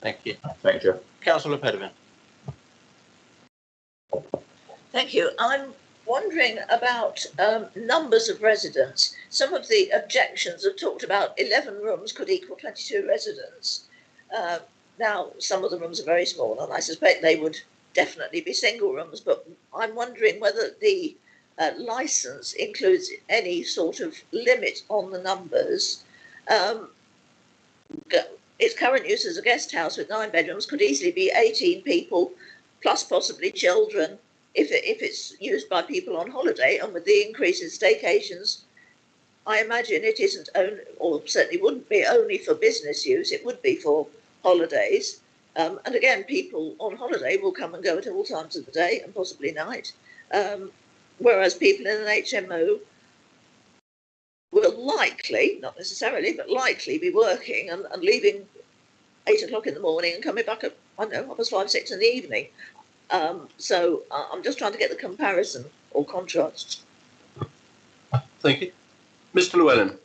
Thank you. Thank you. Councillor Pedevin. Thank you. I'm wondering about numbers of residents. Some of the objections have talked about 11 rooms could equal 22 residents. Now, some of the rooms are very small, and I suspect they would definitely be single rooms, but I'm wondering whether the licence includes any sort of limit on the numbers. Its current use as a guest house with 9 bedrooms could easily be 18 people, plus possibly children, if it's used by people on holiday. And with the increase in staycations, I imagine it isn't only, or certainly wouldn't be only for business use, it would be for holidays. And again, people on holiday will come and go at all times of the day and possibly night, whereas people in an HMO will likely, not necessarily, but likely be working and leaving 8 o'clock in the morning and coming back at, I don't know, 5:30, 6 in the evening. So I'm just trying to get the comparison or contrast. Thank you. Mr. Llewellyn.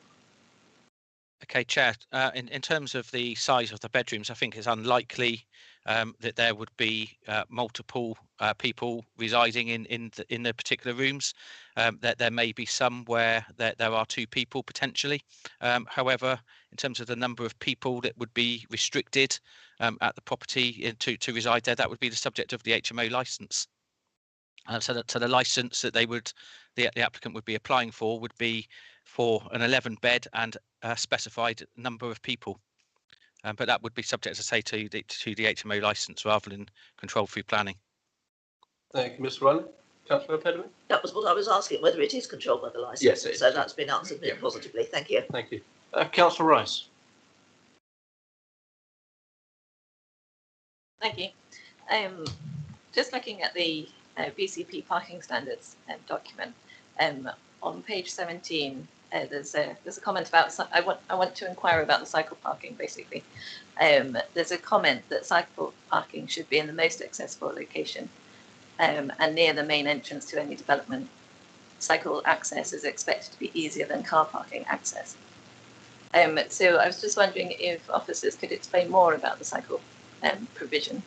Okay, Chair, in terms of the size of the bedrooms, I think it's unlikely that there would be multiple people residing in the particular rooms. That there may be some where there are 2 people potentially. However, in terms of the number of people that would be restricted at the property to reside there, that would be the subject of the HMO licence. So the licence that the applicant would be applying for would be for an 11-bed and a specified number of people. But that would be subject, as I say, to the HMO licence rather than controlled through planning. Thank you, Mr. Llewellyn. Councillor Pedevin. That was what I was asking, whether it is controlled by the licence. Yes, it is. So that's been answered positively. Thank you. Thank you. Councillor Rice. Thank you. Just looking at the BCP parking standards document, on page 17, there's a comment about I want to inquire about the cycle parking. Basically, there's a comment that cycle parking should be in the most accessible location and near the main entrance to any development. Cycle access is expected to be easier than car parking access. So I was just wondering if officers could explain more about the cycle provision.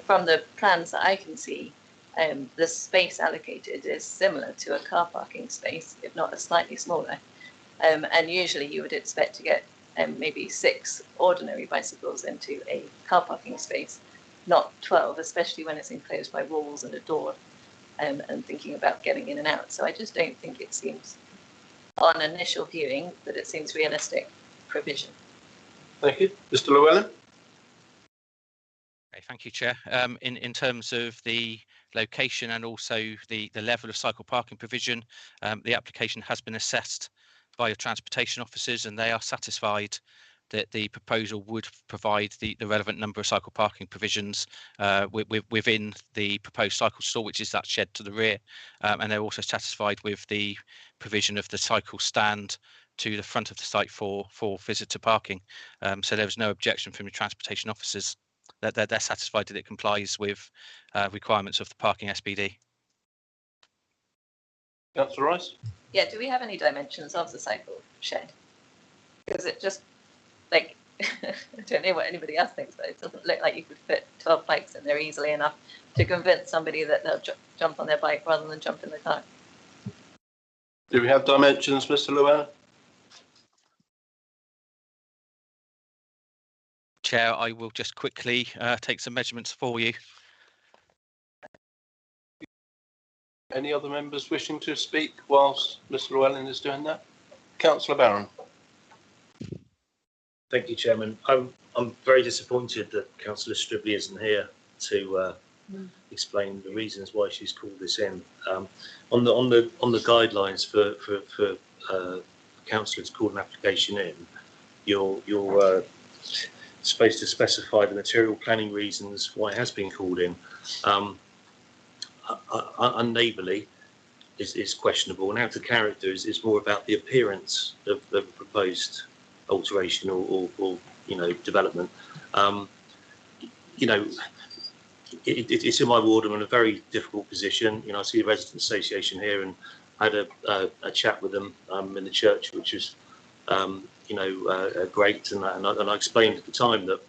From the plans that I can see, the space allocated is similar to a car parking space, if not a slightly smaller. And usually you would expect to get maybe 6 ordinary bicycles into a car parking space, not 12, especially when it's enclosed by walls and a door, and thinking about getting in and out. So I just don't think it seems, on initial viewing, that it seems realistic provision. Thank you. Mr. Llewellyn? Okay, thank you, Chair. In terms of the location and also the level of cycle parking provision, the application has been assessed by your transportation officers, and they are satisfied that the proposal would provide the relevant number of cycle parking provisions within the proposed cycle store, which is that shed to the rear. And they're also satisfied with the provision of the cycle stand to the front of the site for visitor parking. So there was no objection from the transportation officers. They're satisfied that it complies with requirements of the parking SPD. Councillor Rice? Yeah, do we have any dimensions of the cycle shed? Because it just, like, I don't know what anybody else thinks, but it doesn't look like you could fit 12 bikes in there easily enough to convince somebody that they'll jump on their bike rather than jump in the car. Do we have dimensions, Mr. Llewellyn? Chair, I will just quickly take some measurements for you. Any other members wishing to speak whilst Mr. Llewellyn is doing that? Councillor Barron. Thank you, Chairman. I'm very disappointed that Councillor Stribley isn't here to explain the reasons why she's called this in. On the guidelines for councillor to call an application in, you're supposed to specify the material planning reasons why it has been called in. Unneighbourly is questionable, and out of character is more about the appearance of the proposed alteration or development. It's in my ward. I'm in a very difficult position. I see the resident association here, and I had a chat with them in the church, which was great, and I explained at the time that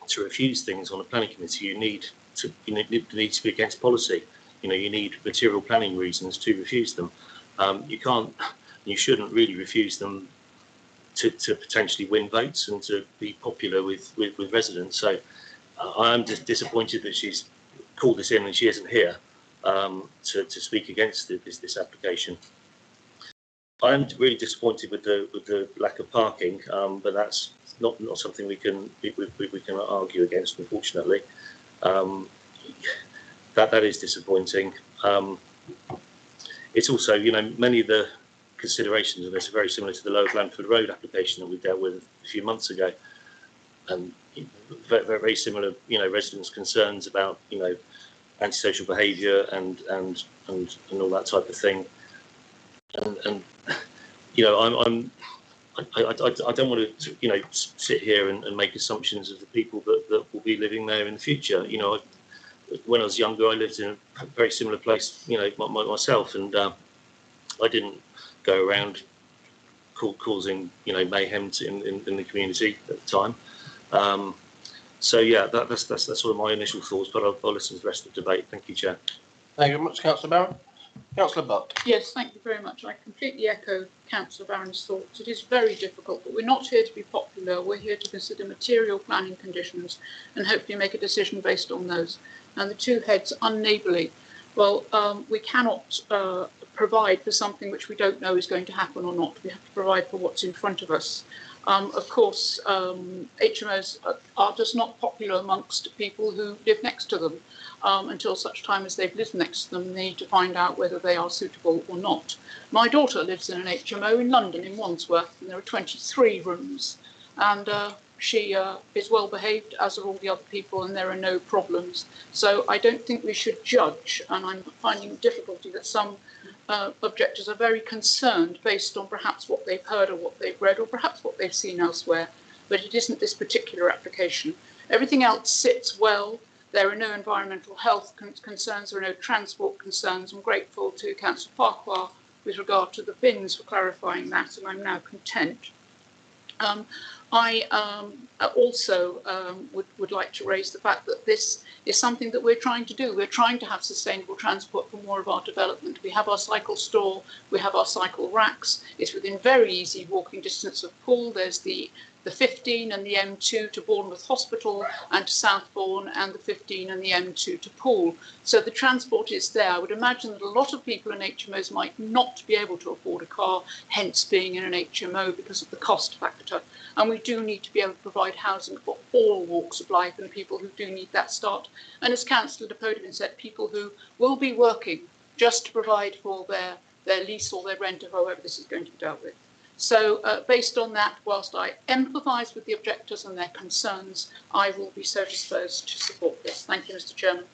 to refuse things on a planning committee, you need to be against policy. You need material planning reasons to refuse them. You shouldn't really refuse them to potentially win votes and to be popular with residents. So I'm just disappointed that she's called this in and she isn't here to speak against this application. I'm really disappointed with the lack of parking, but that's not something we can argue against, unfortunately. That is disappointing. It's also, many of the considerations of this are very similar to the Lower Blanford Road application that we dealt with a few months ago, and very, very similar, residents' concerns about, antisocial behaviour and all that type of thing. And I don't want to, sit here and make assumptions of the people that will be living there in the future. When I was younger, I lived in a very similar place, myself, and I didn't go around causing, mayhem in the community at the time. So yeah, that's sort of my initial thoughts, but I'll listen to the rest of the debate. Thank you, Chair. Thank you very much, Councillor Barron. Councillor Butt. Yes, thank you very much. I completely echo Councillor Barron's thoughts. It is very difficult, but we're not here to be popular. We're here to consider material planning conditions and hopefully make a decision based on those. And the two heads, unneighbourly. Well, we cannot provide for something which we don't know is going to happen or not. We have to provide for what's in front of us. Of course, HMOs are just not popular amongst people who live next to them. Until such time as they've lived next to them, they need to find out whether they are suitable or not. My daughter lives in an HMO in London, in Wandsworth, and there are 23 rooms. And she is well behaved, as are all the other people, and there are no problems. So I don't think we should judge, and I'm finding difficulty that some objectors are very concerned based on perhaps what they've heard or what they've read or perhaps what they've seen elsewhere, but it isn't this particular application. Everything else sits well. There are no environmental health concerns, there are no transport concerns. I'm grateful to Councillor Farquhar with regard to the bins for clarifying that, and I'm now content. I also would like to raise the fact that this is something that we're trying to do. We're trying to have sustainable transport for more of our development. We have our cycle store, we have our cycle racks. It's within very easy walking distance of Poole. There's the 15 and the M2 to Bournemouth Hospital and to Southbourne, and the 15 and the M2 to Poole. So the transport is there. I would imagine that a lot of people in HMOs might not be able to afford a car, hence being in an HMO because of the cost factor. And we do need to be able to provide housing for all walks of life and people who do need that start. And as Councillor Lopez said, people who will be working just to provide for their lease or their rent or however this is going to be dealt with. So based on that, whilst I empathise with the objectors and their concerns, I will be so disposed to support this. Thank you, Mr. Chairman.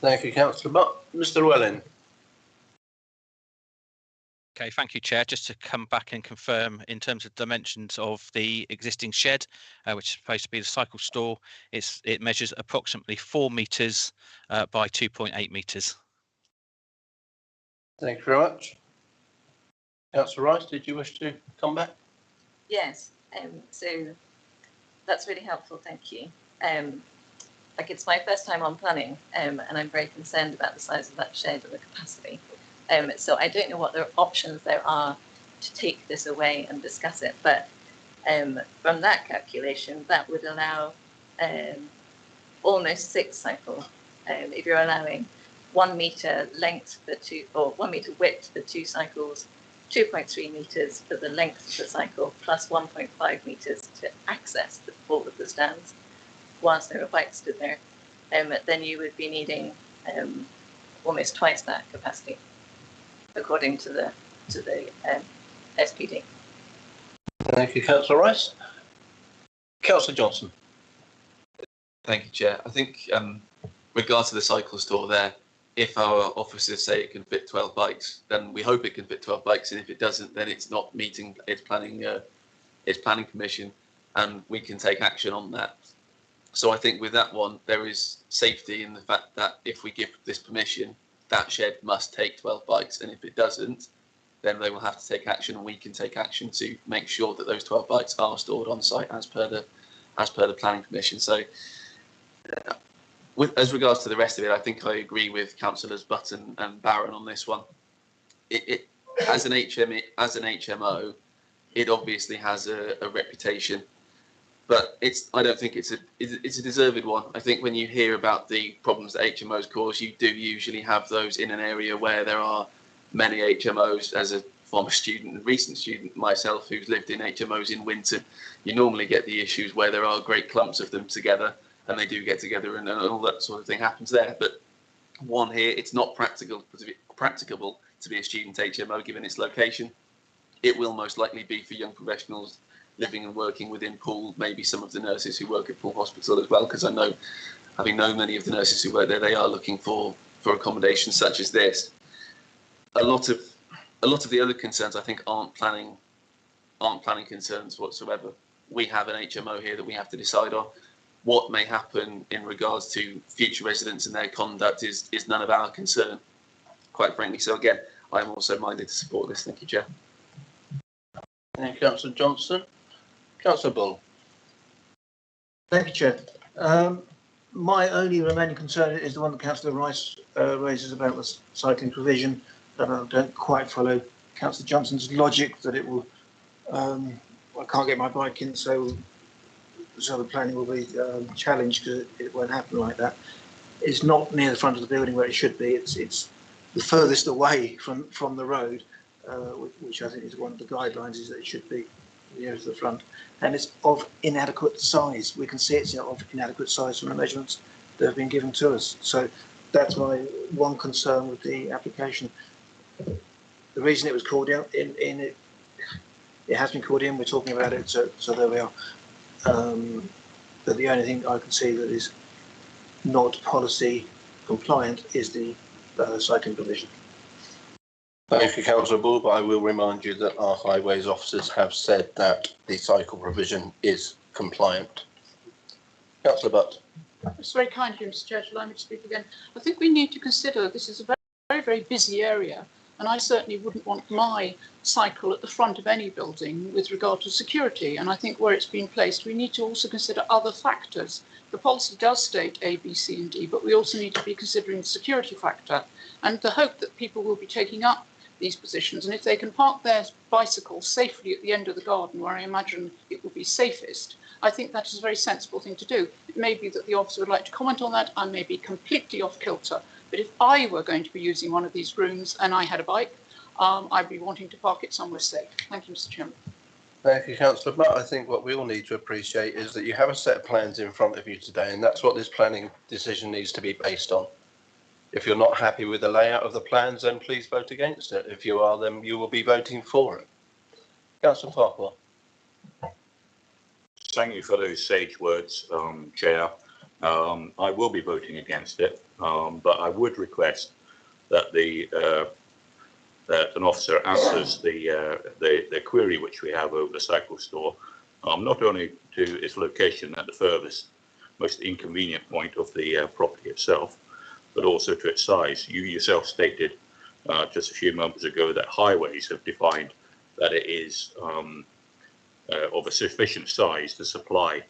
Thank you, Councillor Butt. Mr. Llewellyn. Okay, thank you, Chair. Just to come back and confirm in terms of dimensions of the existing shed, which is supposed to be the cycle store, it measures approximately 4 metres by 2.8 metres. Thank you very much. Councillor Rice, did you wish to come back? Yes, so that's really helpful, thank you. Like, it's my first time on planning, and I'm very concerned about the size of that shed and the capacity. So I don't know what the options there are to take this away and discuss it, but from that calculation, that would allow almost 6 cycles. If you're allowing 1 metre length for 2, or 1 metre width for 2 cycles, 2.3 metres for the length of the cycle, plus 1.5 metres to access all of the stands whilst there were bikes stood there, then you would be needing almost twice that capacity, according to the SPD. Thank you, Councillor Rice. Councillor Johnson. Thank you, Chair. I think regards to the cycle store there, if our officers say it can fit 12 bikes, then we hope it can fit 12 bikes, and if it doesn't, then it's not meeting its planning permission, and we can take action on that. So I think with that one, there is safety in the fact that if we give this permission, that shed must take 12 bikes, and if it doesn't, then they will have to take action, and we can take action to make sure that those 12 bikes are stored on site as per the planning permission. So as regards to the rest of it, I think I agree with Councillors Button and Barron on this one. As an HMO, it obviously has a reputation, but I don't think it's a deserved one. I think when you hear about the problems that HMOs cause, you do usually have those in an area where there are many HMOs. As a former student, a recent student myself, who's lived in HMOs in Winton, you normally get the issues where there are great clumps of them together, and they do get together, and all that sort of thing happens there. But one here, it's not practicable to be a student HMO given its location. It will most likely be for young professionals living and working within Poole, maybe some of the nurses who work at Poole Hospital as well, because I know, having known many of the nurses who work there, they are looking for accommodation such as this. A lot of the other concerns, I think, aren't planning concerns whatsoever. We have an HMO here that we have to decide on. What may happen in regards to future residents and their conduct is none of our concern, quite frankly. So again, I'm also minded to support this. Thank you, Chair. Thank you, Councillor Johnson. Councillor Bull. Thank you, Chair. My only remaining concern is the one that Councillor Rice raises about the cycling provision. That I don't quite follow Councillor Johnson's logic that it will. I can't get my bike in, so the planning will be challenged because it won't happen like that. It's not near the front of the building where it should be. It's the furthest away from the road, which I think is one of the guidelines, is that it should be near to the front, and it's of inadequate size. We can see it's of inadequate size from the measurements that have been given to us. So that's my one concern with the application. The reason it was called out it has been called in. We're talking about it, so there we are. But the only thing I can see that is not policy compliant is the cycling provision. Thank you, Councillor Bull, but I will remind you that our highways officers have said that the cycle provision is compliant. Councillor Butt. It's very kind of you, Mr. Chair, to allow me to speak again. I think we need to consider this is a very, very busy area, And I certainly wouldn't want my cycle at the front of any building with regard to security. And I think where it's been placed, we need to also consider other factors. The policy does state A, B, C, and D, but we also need to be considering the security factor and the hope that people will be taking up these positions. And if they can park their bicycles safely at the end of the garden, where I imagine it will be safest, I think that is a very sensible thing to do. It may be that the officer would like to comment on that. I may be completely off kilter. But if I were going to be using one of these rooms and I had a bike, I'd be wanting to park it somewhere safe. Thank you, Mr. Chairman. Thank you, Councillor. But I think what we all need to appreciate is that you have a set of plans in front of you today, and that's what this planning decision needs to be based on. If you're not happy with the layout of the plans, then please vote against it. If you are, then you will be voting for it. Councillor Farquhar. Thank you for those sage words, Chair. I will be voting against it, but I would request that that an officer answers the query which we have over the cycle store, not only to its location at the furthest, most inconvenient point of the property itself, but also to its size. You yourself stated just a few moments ago that highways have defined that it is of a sufficient size to supply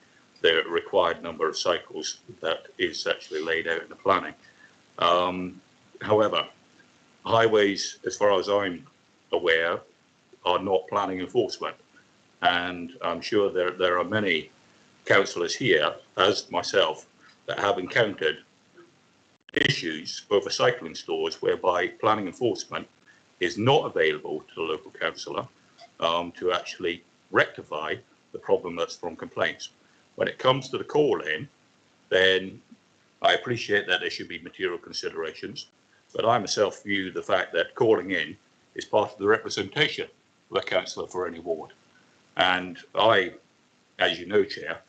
the required number of cycles that is actually laid out in the planning. However, highways, as far as I'm aware, are not planning enforcement. And I'm sure there are many councillors here, as myself, that have encountered issues over cycling stores whereby planning enforcement is not available to the local councillor to actually rectify the problem that's from complaints. When it comes to the call-in, then I appreciate that there should be material considerations, but I myself view the fact that calling in is part of the representation of a councillor for any ward. And I, as you know, Chair,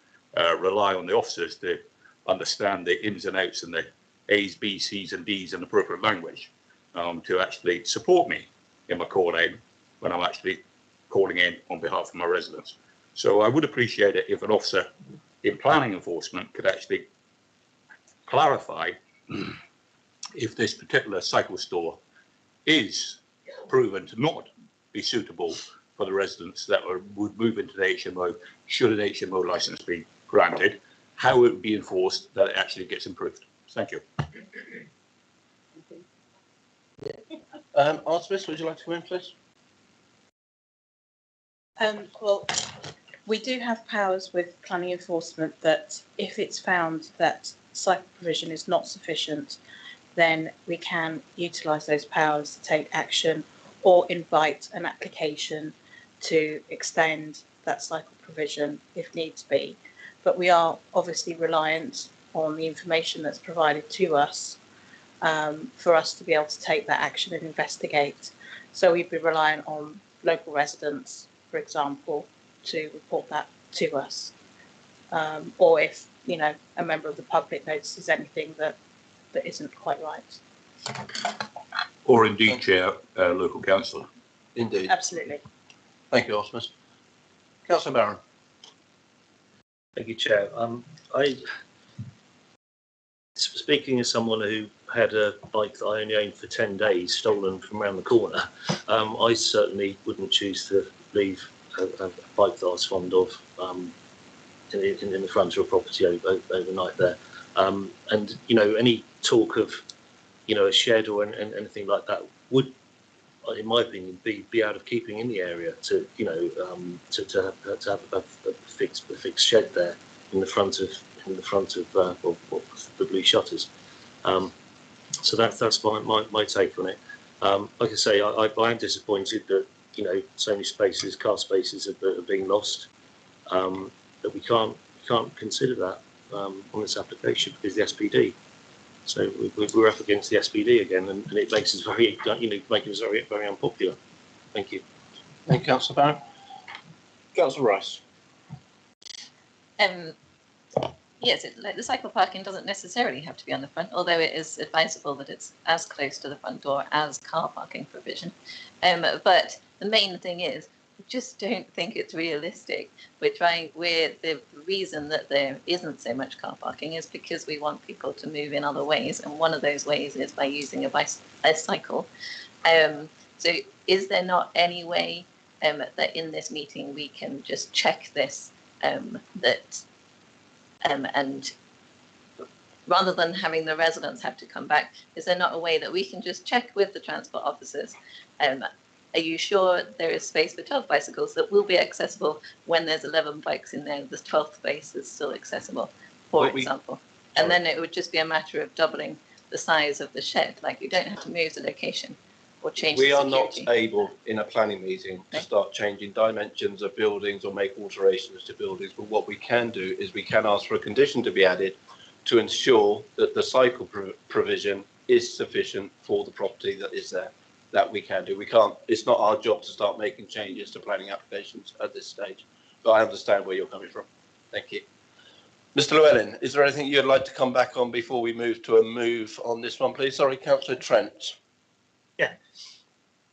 rely on the officers to understand the ins and outs and the A's, B's, C's and D's in appropriate language to actually support me in my call-in when I'm actually calling in on behalf of my residents. So I would appreciate it if an officer in planning enforcement could actually clarify if this particular cycle store is proven to not be suitable for the residents that would move into the HMO should an HMO license be granted, how it would be enforced that it actually gets improved. Thank you. Artemis, would you like to come in, please? Well, we do have powers with planning enforcement that if it's found that cycle provision is not sufficient, then we can utilise those powers to take action or invite an application to extend that cycle provision if needs be. But we are obviously reliant on the information that's provided to us for us to be able to take that action and investigate. So we'd be reliant on local residents, for example, to report that to us. Or if, you know, a member of the public notices anything that isn't quite right. Or indeed, Chair, local councillor. Indeed. Absolutely. Thank you, Artemis. Councillor Marion. Thank you, Chair. Speaking as someone who had a bike that I only owned for 10 days stolen from around the corner, I certainly wouldn't choose to leave a bike that I was fond of in the front of a property overnight there. And, you know, any talk of, you know, a shed or anything like that would, in my opinion, be out of keeping in the area to, you know, to have a fixed shed there in the front of the blue shutters. So that's my take on it. Like I say, I am disappointed that, you know, so many spaces, car spaces are being lost, that we can't consider that on this application because the SPD. So we're up against the SPD again, and it makes us very, you know, making us very unpopular. Thank you. Thank you, Councillor Barrett. Councillor Rice. Yes, the cycle parking doesn't necessarily have to be on the front, although it is advisable that it's as close to the front door as car parking provision. But the main thing is, I just don't think it's realistic. The reason that there isn't so much car parking is because we want people to move in other ways, and one of those ways is by using a cycle. So is there not any way that in this meeting we can just check this, and rather than having the residents have to come back, is there not a way that we can just check with the transport officers? Are you sure there is space for 12 bicycles that will be accessible when there's 11 bikes in there? The 12th space is still accessible, for example. And then it would just be a matter of doubling the size of the shed. Like, you don't have to move the location or change the security. We are not able in a planning meeting to start changing dimensions of buildings or make alterations to buildings. But what we can do is we can ask for a condition to be added to ensure that the cycle provision is sufficient for the property that is there. That we can do. We can't, it's not our job to start making changes to planning applications at this stage. But I understand where you're coming from. Thank you. Mr. Llewellyn, is there anything you'd like to come back on before we move to a move on this one, please? Sorry, Councillor Trent. Yeah.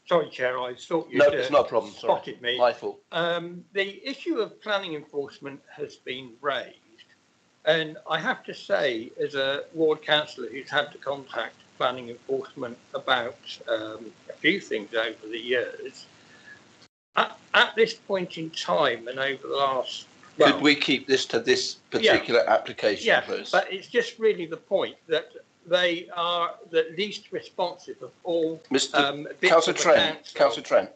Sorry, Chair, I thought you it's not a problem. Spotted me. My fault. The issue of planning enforcement has been raised. And I have to say, as a ward councillor who's had to contact planning enforcement about a few things over the years, at this point in time and over the last... Well, could we keep this to this particular application, please? But it's just really the point that they are the least responsive of all... Councillor Trent,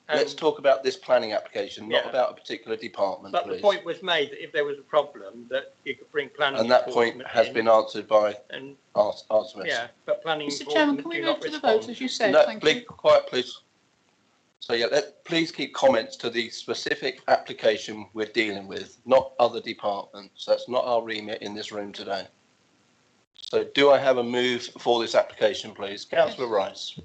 let's talk about this planning application, not about a particular department, but please. The point was made that if there was a problem, that you could bring planning and that point has been answered by Artemis. Yeah, but planning Mr. Chairman, can we move to the vote, as you said? No, Thank please, you. quiet, please. So yeah, please keep comments to the specific application we're dealing with, not other departments. That's not our remit in this room today. So do I have a move for this application, please? Councillor Rice.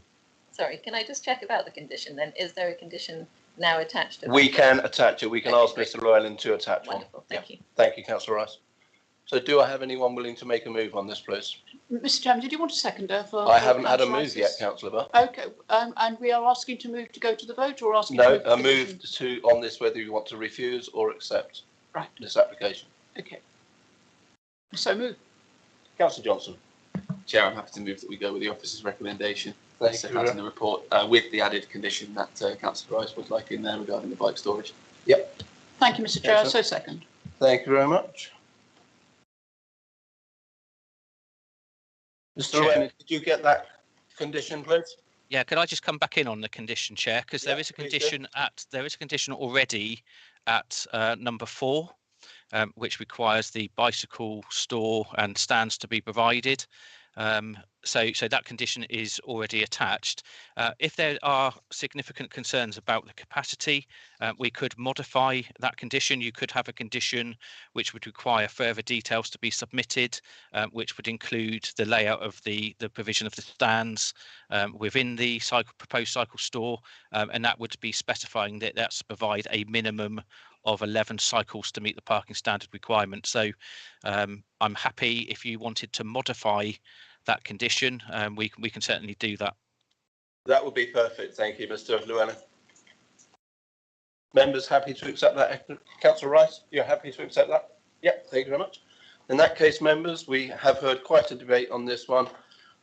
Sorry, can I just check about the condition then? Is there a condition now attached to it? We can attach it. We can ask Mr. Llewellyn to attach one. Wonderful, thank you. Thank you, Councillor Rice. So do I have anyone willing to make a move on this, please? Mr. Chairman, did you want a seconder for? I haven't had a move yet, Councillor Butt. Okay, and we are asking to move to go to the vote, or asking? No, a move to on this whether you want to refuse or accept this application. Okay. So move. Councillor Johnson. Chair, I'm happy to move that we go with the officer's recommendation. Thank set you. out in the report, with the added condition that Councillor Rice would like in there regarding the bike storage. Yep. Thank you, Mr. Chair. So second. Thank you very much. Mr. Llewellyn, did you get that condition, please? Yeah, could I just come back in on the condition, Chair? Because there is a condition already at number 4, which requires the bicycle store and stands to be provided. So that condition is already attached. If there are significant concerns about the capacity, we could modify that condition. You could have a condition which would require further details to be submitted, which would include the layout of the provision of the stands within the proposed cycle store, and that would be specifying that that's to provide a minimum of 11 cycles to meet the parking standard requirement. So I'm happy if you wanted to modify that condition, we can certainly do that. That would be perfect. Thank you, Mr. Llewellyn. Members happy to accept that? Councillor Rice, you're happy to accept that? Yep, thank you very much. In that case, members, we have heard quite a debate on this one.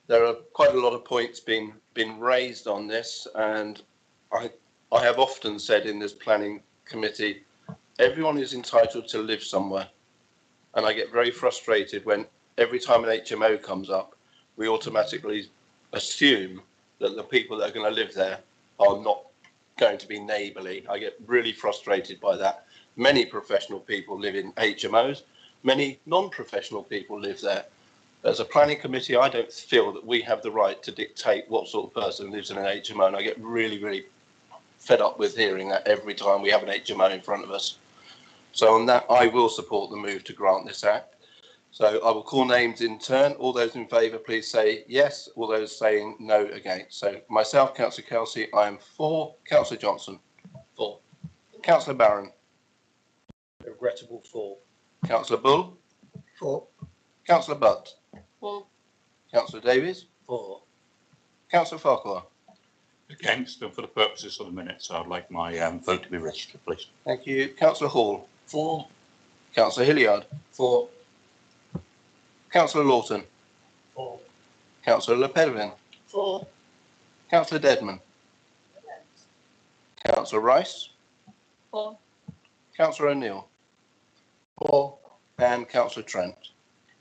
There are quite a lot of points been raised on this, and I have often said in this planning committee, everyone is entitled to live somewhere. And I get very frustrated when every time an HMO comes up, we automatically assume that the people that are going to live there are not going to be neighbourly. I get really frustrated by that. Many professional people live in HMOs. Many non-professional people live there. As a planning committee, I don't feel that we have the right to dictate what sort of person lives in an HMO, and I get really, really fed up with hearing that every time we have an HMO in front of us. So on that, I will support the move to grant this act. So I will call names in turn. All those in favour, please say yes. All those saying no against. So myself, Councillor Kelsey, I am for. Councillor Johnson. For. Councillor Barron. Regrettable for. Councillor Bull. For. Councillor Butt. For. Councillor Davies. For. Councillor Farquhar. Against, and for the purposes of the minutes, I'd like my vote to be registered, please. Thank you. Councillor Hall. For. Councillor Hilliard. For. Councillor Lawton. For. Councillor Lopez. For. Councillor Dedman. Councillor Rice, For. Councillor O'Neill, For. and Councillor Trent.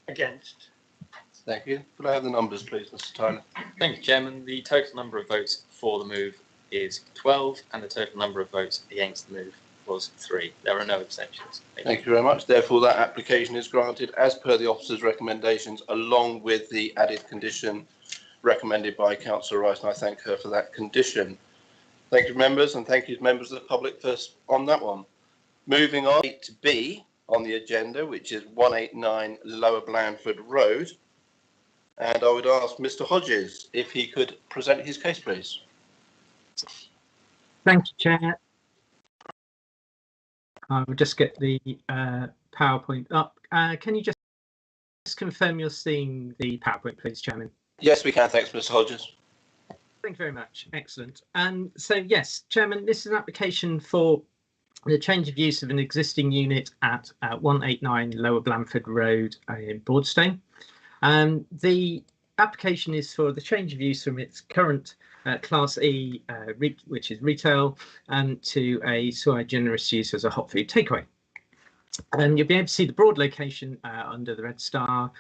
Against. Thank you. Could I have the numbers, please, Mr. Tyler? Thank you, Chairman. The total number of votes for the move is 12, and the total number of votes against the move was 3. There are no abstentions. Thank you very much. Therefore, that application is granted as per the officer's recommendations, along with the added condition recommended by Councillor Rice, and I thank her for that condition. Thank you, members, and thank you to members of the public on that one. Moving on to B on the agenda, which is 189 Lower Blanford Road. And I would ask Mr. Hodges if he could present his case, please. Thank you, Chair. I will just get the PowerPoint up. Can you just confirm you're seeing the PowerPoint, please, Chairman? Yes, we can. Thanks, Mr. Hodges. Thank you very much. Excellent. So, yes, Chairman, this is an application for the change of use of an existing unit at 189 Lower Blanford Road in Broadstone. The application is for the change of use from its current Class E, which is retail, to a sui generis use as a hot food takeaway. You'll be able to see the broad location under the red star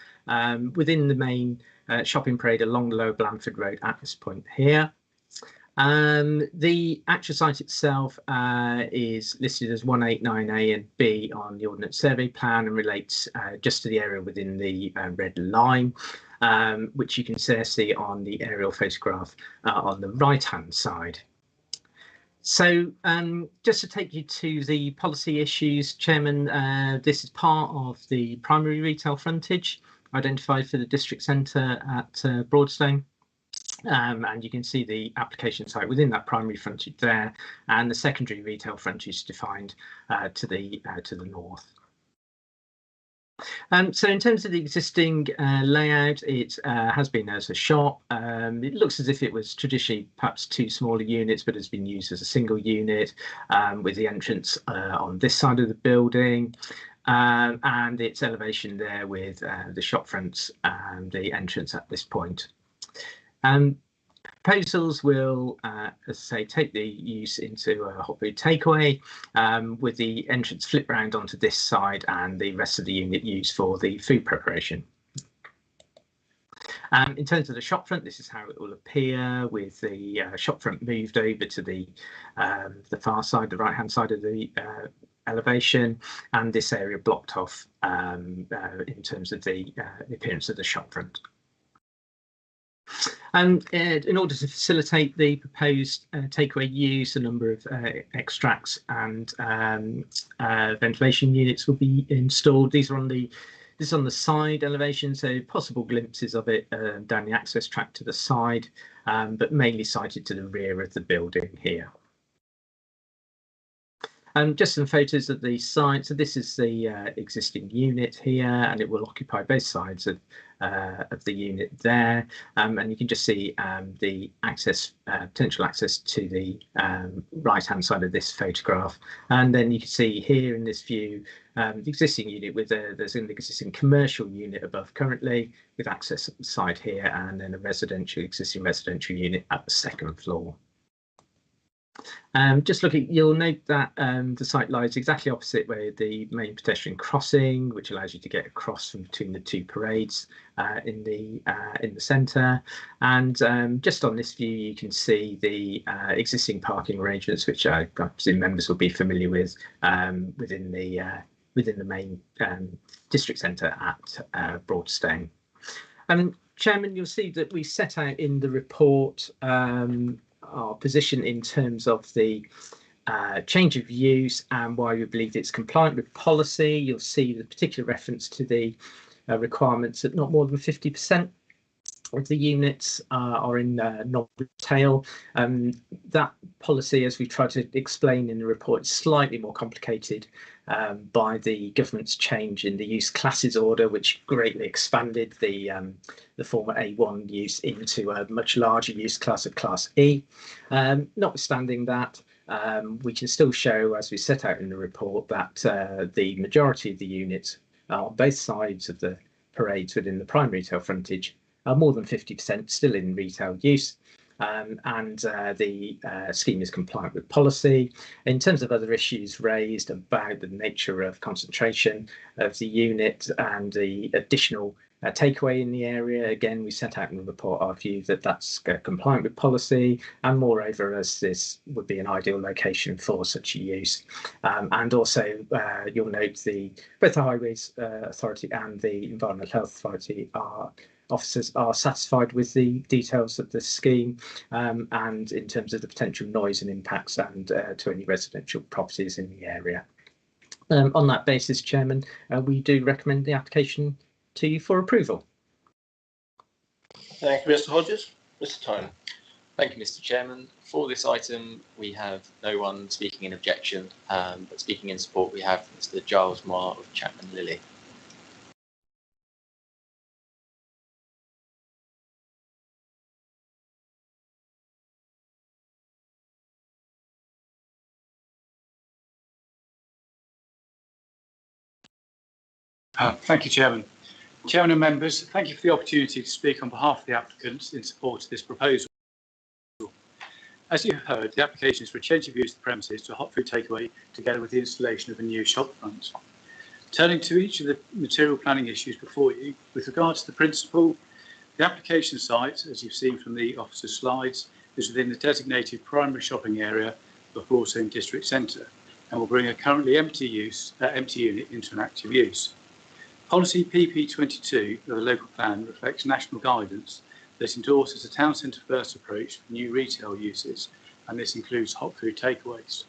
within the main shopping parade along the Lower Blanford Road at this point here. The actual site itself is listed as 189A and B on the Ordnance Survey Plan and relates just to the area within the red line, which you can see on the aerial photograph on the right-hand side. So just to take you to the policy issues, Chairman, this is part of the primary retail frontage identified for the district centre at Broadstone. And you can see the application site within that primary frontage there, and the secondary retail frontage defined to the north. So in terms of the existing layout, it has been as a shop. It looks as if it was traditionally perhaps 2 smaller units, but has been used as a single unit with the entrance on this side of the building. And its elevation there with the shop fronts and the entrance at this point. Proposals will, as I say, take the use into a hot food takeaway with the entrance flip round onto this side and the rest of the unit used for the food preparation. In terms of the shop front, this is how it will appear with the shop front moved over to the far side, the right-hand side of the elevation, and this area blocked off in terms of the appearance of the shop front. And in order to facilitate the proposed takeaway use, a number of extracts and ventilation units will be installed. This is on the side elevation, so possible glimpses of it down the access track to the side, but mainly sited to the rear of the building here. Just some photos of the site. So this is the existing unit here, and it will occupy both sides of the unit there. And you can just see the access, potential access to the right-hand side of this photograph. And then you can see here in this view the existing unit with there's an existing commercial unit above currently with access at the side here, and then a existing residential unit at the second floor. Just looking, you'll note that the site lies exactly opposite where the main pedestrian crossing, which allows you to get across from between the 2 parades in the centre. And just on this view, you can see the existing parking arrangements, which I presume members will be familiar with within the main district centre at Broadstone. Chairman, you'll see that we set out in the report our position in terms of the change of use and why we believe it's compliant with policy. You'll see the particular reference to the requirements that not more than 50% of the units are in non-retail. That policy, as we try to explain in the report, is slightly more complicated by the government's change in the use classes order, which greatly expanded the former A1 use into a much larger use class of Class E. Notwithstanding that, we can still show, as we set out in the report, that the majority of the units on both sides of the parades within the prime retail frontage are more than 50% still in retail use, and the scheme is compliant with policy. In terms of other issues raised about the nature of concentration of the unit and the additional takeaway in the area, again, we set out in the report our view that that's compliant with policy, and moreover, as this would be an ideal location for such a use. And also, you'll note both the Highways Authority and the Environmental Health Authority officers are satisfied with the details of the scheme, and in terms of the potential noise and impacts and to any residential properties in the area. On that basis, Chairman, we do recommend the application to you for approval. Thank you, Mr. Hodges. Mr. Tynan. Thank you, Mr. Chairman. For this item, we have no one speaking in objection, but speaking in support, we have Mr. Giles Moore of Chapman Lilly. Thank you, Chairman. Chairman and members, thank you for the opportunity to speak on behalf of the applicants in support of this proposal. As you have heard, the application is for a change of use of the premises to a hot food takeaway together with the installation of a new shopfront. Turning to each of the material planning issues before you, with regard to the principle, the application site, as you've seen from the officer's slides, is within the designated primary shopping area of Broadstone District Centre and will bring a currently empty unit into an active use. Policy PP22 of the local plan reflects national guidance that endorses a town centre first approach for new retail uses, and this includes hot food takeaways.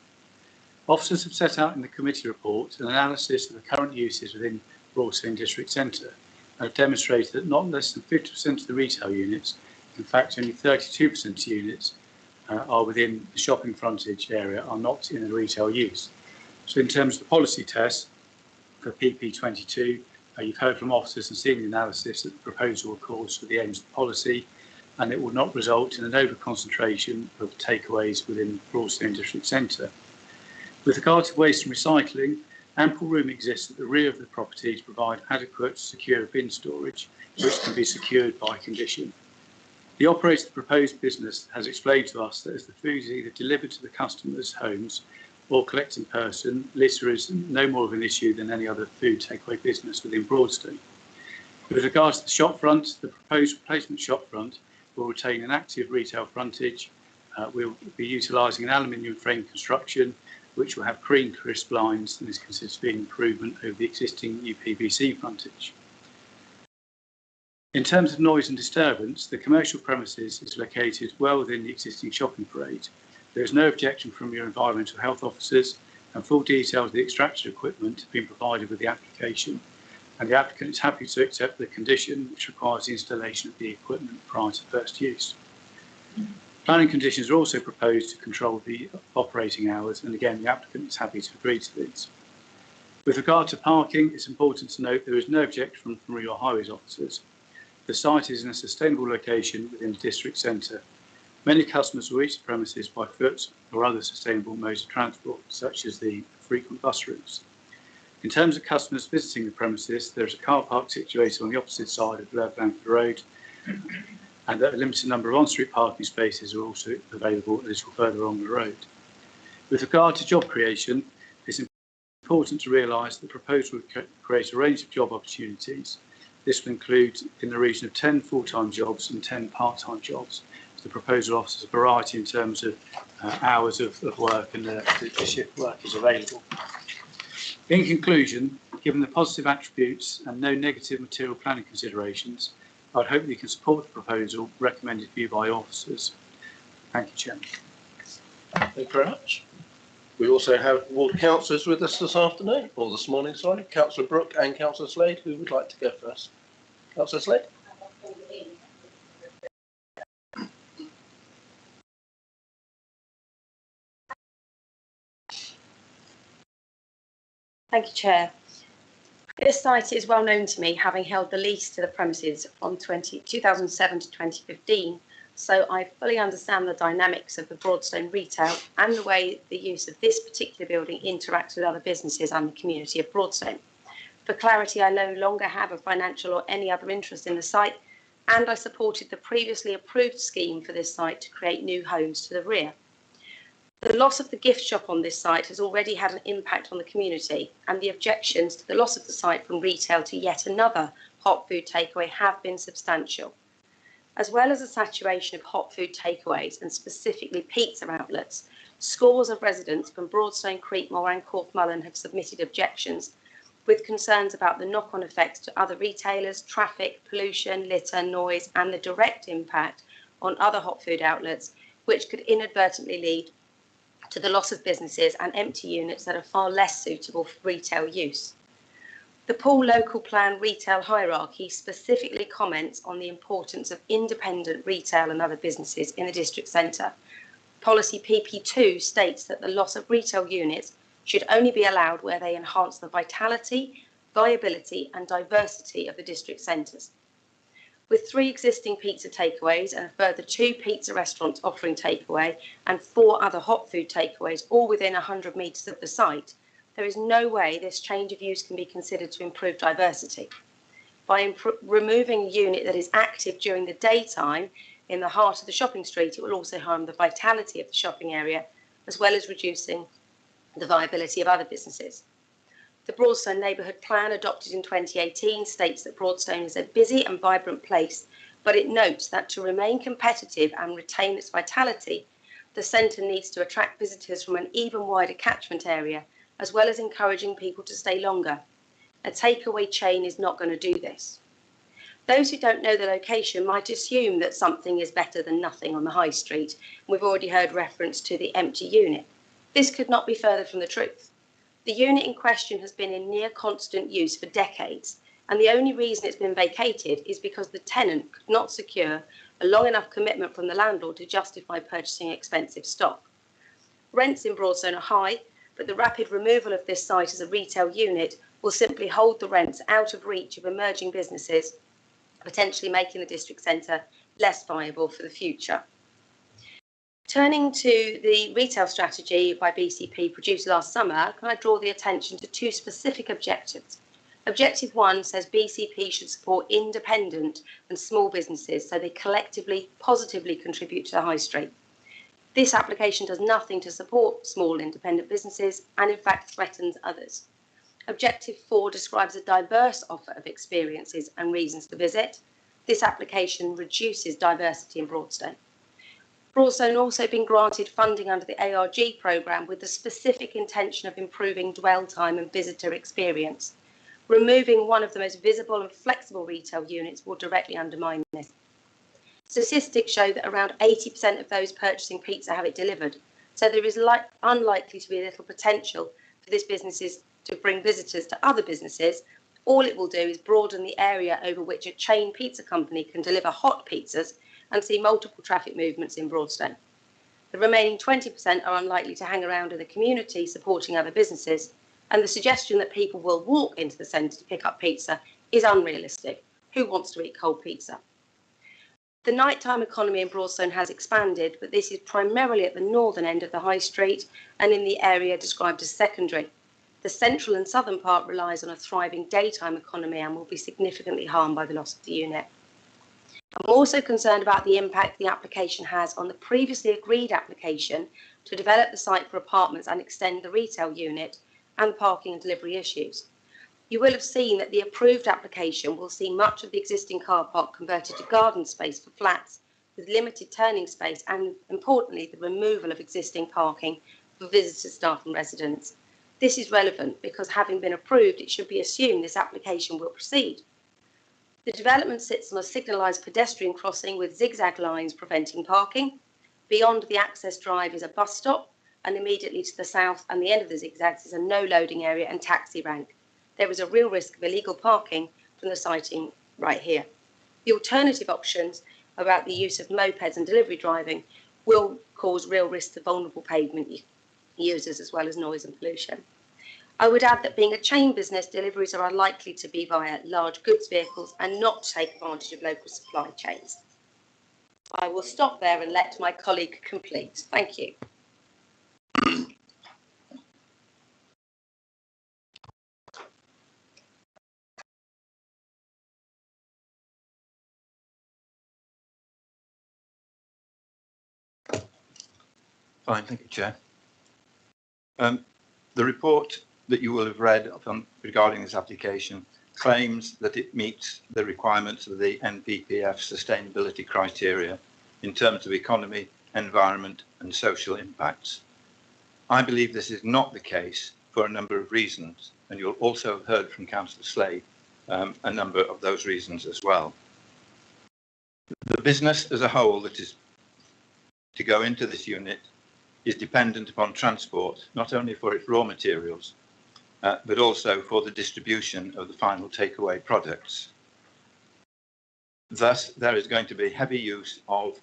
Officers have set out in the committee report an analysis of the current uses within Broadstone District Centre and have demonstrated that not less than 50% of the retail units, in fact only 32% of units are within the shopping frontage area, are not in a retail use. So in terms of the policy test for PP22, you've heard from officers and seen the analysis that the proposal accords for the aims of the policy, and it will not result in an over-concentration of takeaways within Broadstone District Centre. With regard to waste and recycling, ample room exists at the rear of the property to provide adequate, secure bin storage, which can be secured by condition. The operator of the proposed business has explained to us that as the food is either delivered to the customers' homes or collect in person, litter is no more of an issue than any other food takeaway business within Broadstone. With regards to the shopfront, the proposed replacement shopfront will retain an active retail frontage. We'll be utilising an aluminium frame construction, which will have cream crisp lines, and this considers being an improvement over the existing UPVC frontage. In terms of noise and disturbance, the commercial premises is located well within the existing shopping parade. There is no objection from your environmental health officers, and full details of the extraction equipment have been provided with the application, and the applicant is happy to accept the condition which requires the installation of the equipment prior to first use. Planning conditions are also proposed to control the operating hours, and again the applicant is happy to agree to these. With regard to parking, it's important to note there is no objection from your highways officers. The site is in a sustainable location within the district centre. Many customers will reach the premises by foot or other sustainable modes of transport, such as the frequent bus routes. In terms of customers visiting the premises, there is a car park situated on the opposite side of Blanford Road, and that a limited number of on-street parking spaces are also available a little further on the road. With regard to job creation, it's important to realise that the proposal will create a range of job opportunities. This will include in the region of 10 full-time jobs and 10 part-time jobs. The proposal offers a variety in terms of hours of work and the shift work is available. In conclusion, given the positive attributes and no negative material planning considerations, I would hope that you can support the proposal recommended for you by officers. Thank you, Chairman. Thank you very much. We also have ward councillors with us this afternoon, or this morning, sorry. Councillor Brooke and Councillor Slade. Who would like to go first? Councillor Slade. Thank you, Chair. This site is well known to me, having held the lease to the premises from 2007 to 2015, so I fully understand the dynamics of the Broadstone retail and the way the use of this particular building interacts with other businesses and the community of Broadstone. For clarity, I no longer have a financial or any other interest in the site, and I supported the previously approved scheme for this site to create new homes to the rear. The loss of the gift shop on this site has already had an impact on the community, and the objections to the loss of the site from retail to yet another hot food takeaway have been substantial. As well as the saturation of hot food takeaways and specifically pizza outlets, scores of residents from Broadstone, Creekmore and Corfmullen have submitted objections with concerns about the knock-on effects to other retailers, traffic, pollution, litter, noise and the direct impact on other hot food outlets, which could inadvertently lead to the loss of businesses and empty units that are far less suitable for retail use. The Poole Local Plan retail hierarchy specifically comments on the importance of independent retail and other businesses in the district centre. Policy PP2 states that the loss of retail units should only be allowed where they enhance the vitality, viability and diversity of the district centres. With 3 existing pizza takeaways and a further 2 pizza restaurants offering takeaway and 4 other hot food takeaways all within 100 metres of the site, there is no way this change of use can be considered to improve diversity. By removing a unit that is active during the daytime in the heart of the shopping street, it will also harm the vitality of the shopping area, as well as reducing the viability of other businesses. The Broadstone Neighbourhood Plan, adopted in 2018, states that Broadstone is a busy and vibrant place, but it notes that to remain competitive and retain its vitality, the centre needs to attract visitors from an even wider catchment area, as well as encouraging people to stay longer. A takeaway chain is not going to do this. Those who don't know the location might assume that something is better than nothing on the high street. We've already heard reference to the empty unit. This could not be further from the truth. The unit in question has been in near constant use for decades, and the only reason it's been vacated is because the tenant could not secure a long enough commitment from the landlord to justify purchasing expensive stock. Rents in Broadstone are high, but the rapid removal of this site as a retail unit will simply hold the rents out of reach of emerging businesses, potentially making the district centre less viable for the future. Turning to the retail strategy by BCP produced last summer, can I draw the attention to 2 specific objectives? Objective 1 says BCP should support independent and small businesses so they collectively positively contribute to the high street. This application does nothing to support small independent businesses and in fact threatens others. Objective 4 describes a diverse offer of experiences and reasons to visit. This application reduces diversity in Broadstone. Broadstone also been granted funding under the ARG programme with the specific intention of improving dwell time and visitor experience. Removing one of the most visible and flexible retail units will directly undermine this. Statistics show that around 80% of those purchasing pizza have it delivered, so there is unlikely to be little potential for this business to bring visitors to other businesses. All it will do is broaden the area over which a chain pizza company can deliver hot pizzas and see multiple traffic movements in Broadstone. The remaining 20% are unlikely to hang around in the community supporting other businesses, and the suggestion that people will walk into the centre to pick up pizza is unrealistic. Who wants to eat cold pizza? The nighttime economy in Broadstone has expanded, but this is primarily at the northern end of the high street and in the area described as secondary. The central and southern part relies on a thriving daytime economy and will be significantly harmed by the loss of the unit. I'm also concerned about the impact the application has on the previously agreed application to develop the site for apartments and extend the retail unit and the parking and delivery issues. You will have seen that the approved application will see much of the existing car park converted to garden space for flats with limited turning space and, importantly, the removal of existing parking for visitors, staff and residents. This is relevant because, having been approved, it should be assumed this application will proceed. The development sits on a signalised pedestrian crossing with zigzag lines preventing parking. Beyond the access drive is a bus stop, and immediately to the south and the end of the zigzags is a no loading area and taxi rank. There is a real risk of illegal parking from the siting right here. The alternative options about the use of mopeds and delivery driving will cause real risk to vulnerable pavement users as well as noise and pollution. I would add that being a chain business, deliveries are unlikely to be via large goods vehicles and not take advantage of local supply chains. I will stop there and let my colleague complete. Thank you. Fine, thank you, Chair. The report that you will have read regarding this application claims that it meets the requirements of the NPPF sustainability criteria in terms of economy, environment and social impacts. I believe this is not the case for a number of reasons, and you'll also have heard from Councillor Slade a number of those reasons as well. The business as a whole that is to go into this unit is dependent upon transport, not only for its raw materials, but also for the distribution of the final takeaway products. Thus, there is going to be heavy use of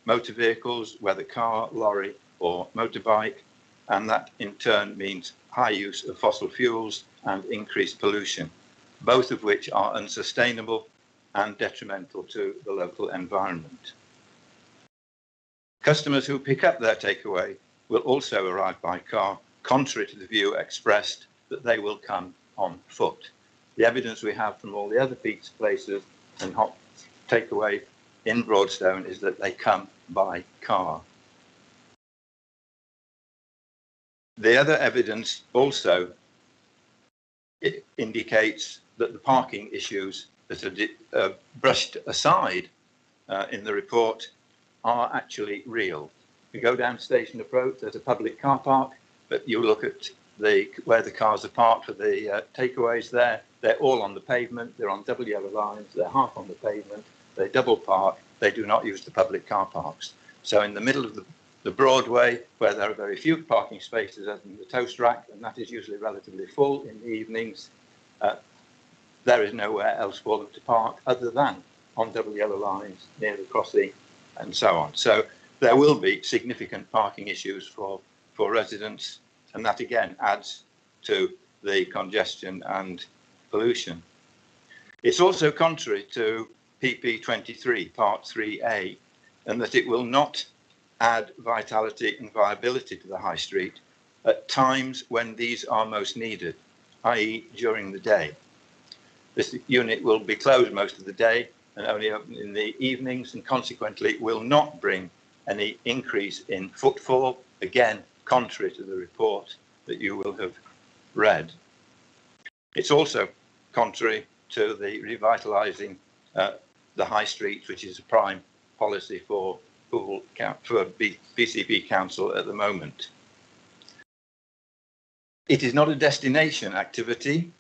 motor vehicles, whether car, lorry or motorbike, and that in turn means high use of fossil fuels and increased pollution, both of which are unsustainable and detrimental to the local environment. Customers who pick up their takeaway will also arrive by car, contrary to the view expressed that they will come on foot. The evidence we have from all the other pizza places and hot takeaway in Broadstone is that they come by car. The other evidence also indicates that the parking issues that are brushed aside in the report are actually real. You go down Station Approach, there's a public car park, but you look at where the cars are parked for the takeaways there, they're all on the pavement, they're on double yellow lines, they're half on the pavement, they double park, they do not use the public car parks. So in the middle of the Broadway, where there are very few parking spaces other than the toast rack, and that is usually relatively full in the evenings, there is nowhere else for them to park other than on double yellow lines near the crossing and so on. So there will be significant parking issues for residents, and that again adds to the congestion and pollution. It's also contrary to PP 23 Part 3A, and that it will not add vitality and viability to the high street at times when these are most needed, i.e. during the day. This unit will be closed most of the day and only open in the evenings, and consequently will not bring any increase in footfall, again contrary to the report that you will have read. It's also contrary to the revitalising the high streets, which is a prime policy for BCP Council at the moment. It is not a destination activity,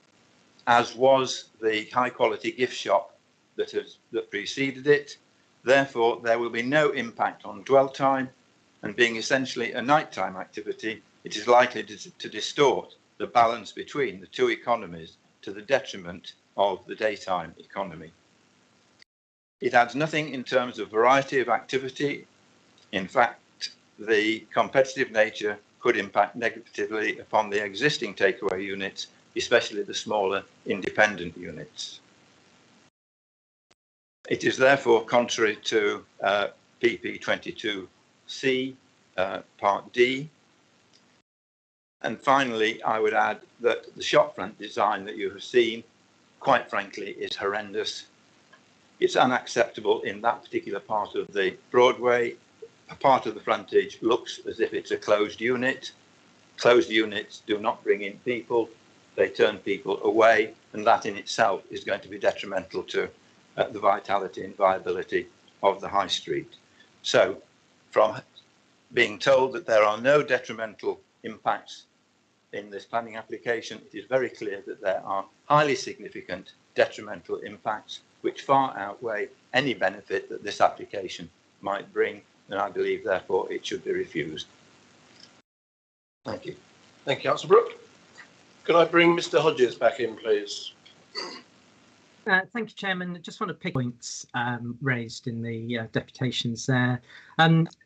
as was the high quality gift shop that preceded it. Therefore, there will be no impact on dwell time, and being essentially a nighttime activity, it is likely to distort the balance between the two economies to the detriment of the daytime economy. It adds nothing in terms of variety of activity. In fact, the competitive nature could impact negatively upon the existing takeaway units, especially the smaller independent units. It is therefore contrary to PP 22C, Part D. And finally, I would add that the shopfront design that you have seen, quite frankly, is horrendous. It's unacceptable in that particular part of the Broadway. A part of the frontage looks as if it's a closed unit. Closed units do not bring in people, they turn people away, and that in itself is going to be detrimental to the vitality and viability of the high street. So from being told that there are no detrimental impacts in this planning application, it is very clear that there are highly significant detrimental impacts which far outweigh any benefit that this application might bring, and I believe therefore it should be refused. Thank you. Thank you, Councillor Brooke. Could I bring Mr. Hodges back in, please? Thank you, Chairman. I just want to pick points raised in the deputations there.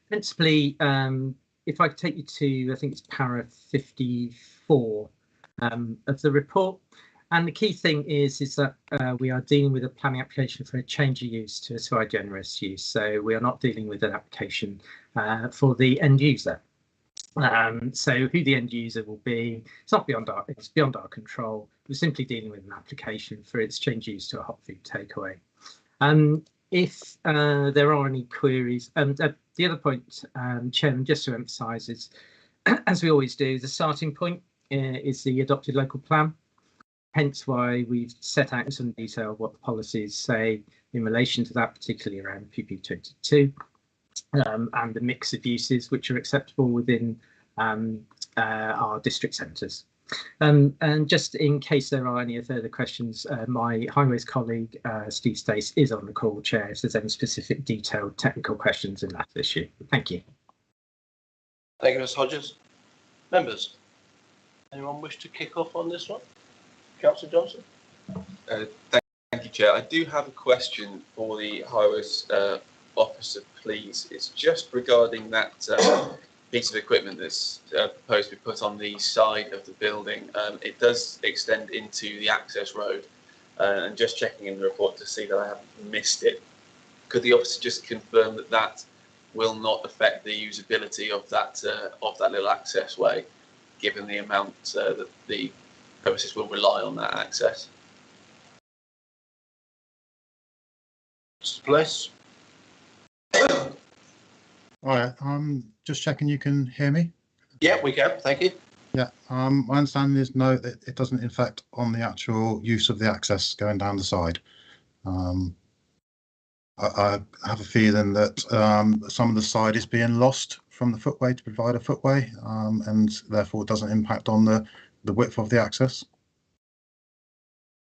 Principally, if I could take you to, I think it's para 54 of the report. And the key thing is that we are dealing with a planning application for a change of use to a sui generis use. So we are not dealing with an application for the end user. So who the end user will be, it's beyond our control. We're simply dealing with an application for its change use to a hot food takeaway. If there are any queries, the other point, Chairman, just to emphasise is, as we always do, the starting point is the adopted local plan. Hence why we've set out in some detail what the policies say in relation to that, particularly around PP22 and the mix of uses which are acceptable within our district centres. And just in case there are any further questions, my highways colleague, Steve Stace, is on the call, Chair, if there's any specific detailed technical questions in that issue. Thank you. Thank you, Ms Hodges. Members, anyone wish to kick off on this one? Councillor Johnson? Thank you, Chair. I do have a question for the Highways Officer, please. It's just regarding that piece of equipment that's proposed to be put on the side of the building. It does extend into the access road, and just checking in the report to see that I haven't missed it. Could the officer just confirm that that will not affect the usability of that little access way, given the amount that the premises will rely on that access? Mr. Place? All right, just checking you can hear me. Yeah, we can. Thank you. Yeah, my understanding is no, that it doesn't affect on the actual use of the access going down the side. I have a feeling that some of the side is being lost from the footway to provide a footway, and therefore it doesn't impact on the width of the access.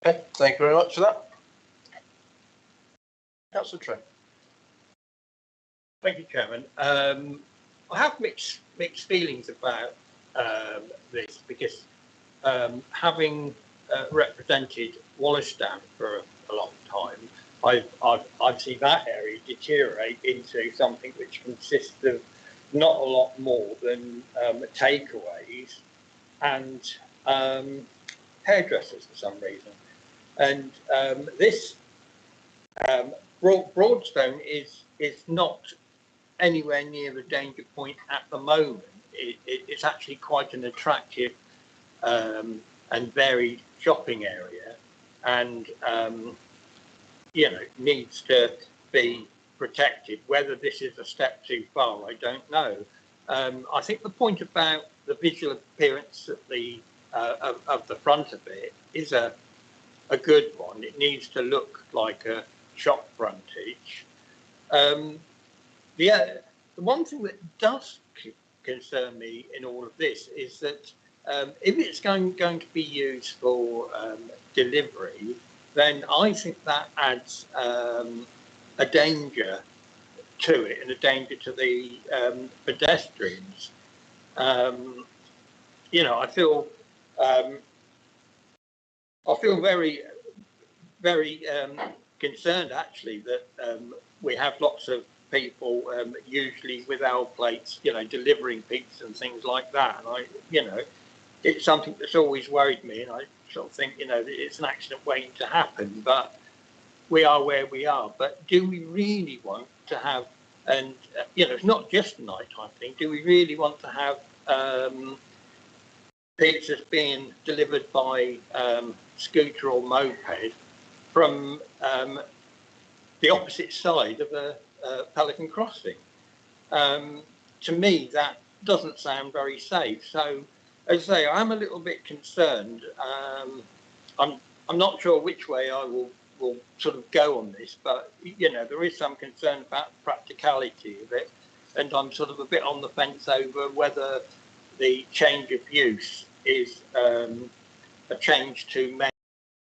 Okay, thank you very much for that. Councillor Trent. Thank you, Chairman. I have mixed feelings about this because having represented Wallasdown for a long time, I've seen that area deteriorate into something which consists of not a lot more than takeaways and hairdressers for some reason. And this Broadstone is not anywhere near the danger point at the moment. It's actually quite an attractive and varied shopping area, and you know, needs to be protected. Whether this is a step too far, I don't know. I think the point about the visual appearance at the of the front of it is a good one. It needs to look like a shop frontage. The one thing that does concern me in all of this is that if it's going to be used for delivery, then I think that adds a danger to it and a danger to the pedestrians. You know, I feel very, very concerned actually that we have lots of people usually with our plates, you know, delivering pizza and things like that. And you know, it's something that's always worried me, and I sort of think, you know, it's an accident waiting to happen, but we are where we are. But do we really want to have, and you know, it's not just a nighttime thing, do we really want to have pizzas being delivered by scooter or moped from the opposite side of a Pelican Crossing? To me, that doesn't sound very safe. So, as I say, I'm a little bit concerned. I'm not sure which way I will sort of go on this, but you know, there is some concern about the practicality of it, and I'm sort of a bit on the fence over whether the change of use is a change to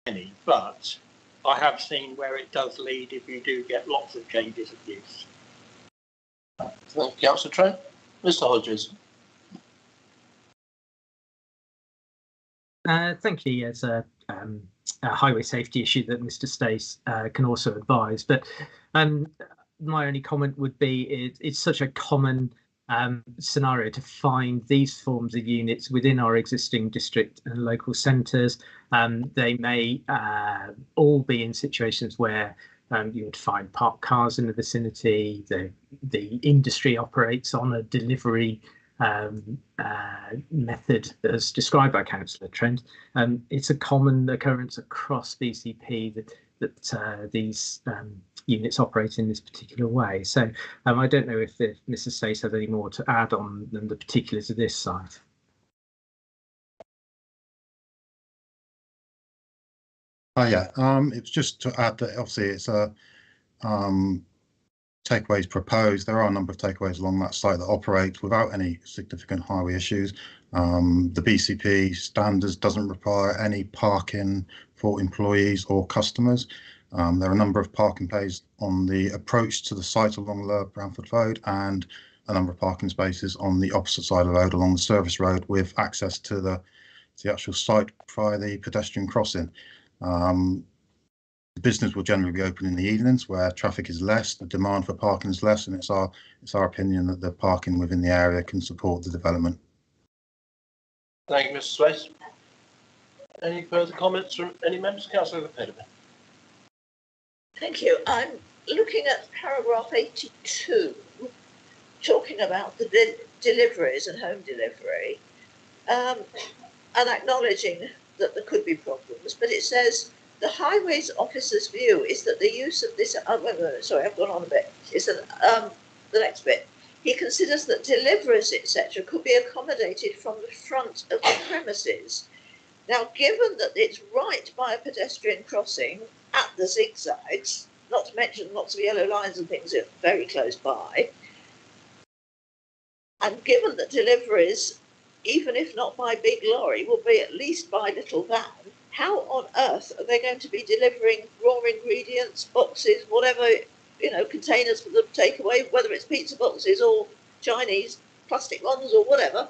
many, but I have seen where it does lead if you do get lots of changes of use. Thank you, Councillor Trent. Mr. Hodges. Thank you. It's a highway safety issue that Mr. Stace can also advise, but my only comment would be it's such a common scenario to find these forms of units within our existing district and local centres. They may all be in situations where you would find parked cars in the vicinity. The industry operates on a delivery method as described by Councillor Trent. It's a common occurrence across BCP that these units operate in this particular way. So I don't know if Mr. Stace has any more to add on than the particulars of this site. Yeah, it's just to add that obviously it's a takeaways proposed. There are a number of takeaways along that site that operate without any significant highway issues. The BCP standards doesn't require any parking for employees or customers. There are a number of parking bays on the approach to the site along the Blanford Road and a number of parking spaces on the opposite side of the road along the service road with access to the actual site via the pedestrian crossing. The business will generally be open in the evenings where traffic is less, the demand for parking is less, and it's our opinion that the parking within the area can support the development. Thank you, Mr. Space. Any further comments from any members? Councillor Lopez. Thank you. I'm looking at paragraph 82, talking about the deliveries and home delivery, and acknowledging that there could be problems, but it says the highways officer's view is that the use of this, sorry, I've gone on a bit, is that the next bit, he considers that deliveries, etc., could be accommodated from the front of the premises. Now, given that it's right by a pedestrian crossing at the zigzags, not to mention lots of yellow lines and things are very close by, and given that deliveries, even if not by big lorry, will be at least by little van, how on earth are they going to be delivering raw ingredients, boxes, whatever, containers for the takeaway, whether it's pizza boxes or Chinese plastic ones or whatever?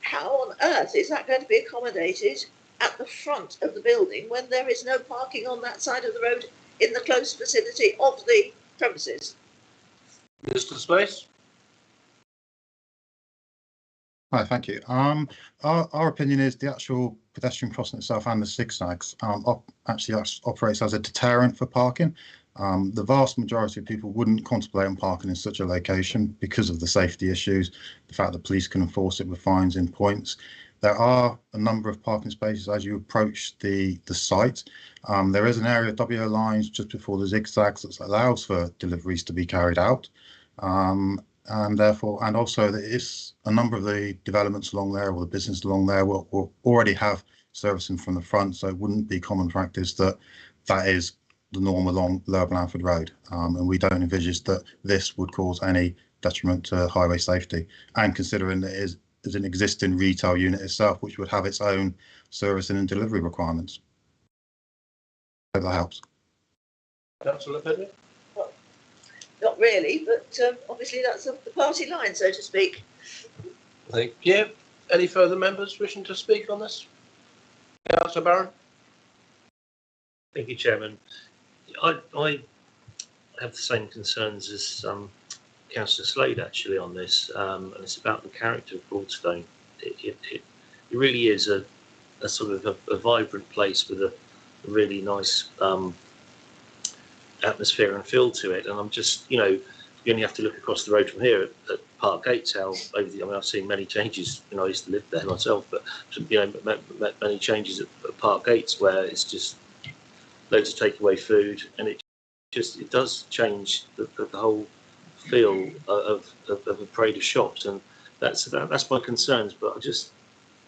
How on earth is that going to be accommodated at the front of the building when there is no parking on that side of the road in the close vicinity of the premises? Mr. Space. Hi, thank you. Our opinion is the actual pedestrian crossing itself and the zigzags actually operates as a deterrent for parking. The vast majority of people wouldn't contemplate on parking in such a location because of the safety issues, the fact that police can enforce it with fines in points. There are a number of parking spaces as you approach the site. There is an area of WO lines just before the zigzags that allows for deliveries to be carried out. And also there is a number of the developments along there or the business along there will already have servicing from the front, so it wouldn't be common practice that is the norm along Lower Blanford Road, and we don't envisage that this would cause any detriment to highway safety, and considering that it is an existing retail unit itself which would have its own servicing and delivery requirements. Hope that helps. Councillor Lopez. Not really, but obviously that's the party line, so to speak. Thank you. Any further members wishing to speak on this? Councillor Barron. Thank you, Chairman. I have the same concerns as Councillor Slade actually on this, and it's about the character of Broadstone. It really is a sort of a vibrant place with a really nice atmosphere and feel to it, and I'm just, you only have to look across the road from here at Park Gates how I've seen many changes. I used to live there myself, but many changes at Park Gates where it's just loads of takeaway food, and it does change the whole feel of a parade of shops, and that's my concerns. But I just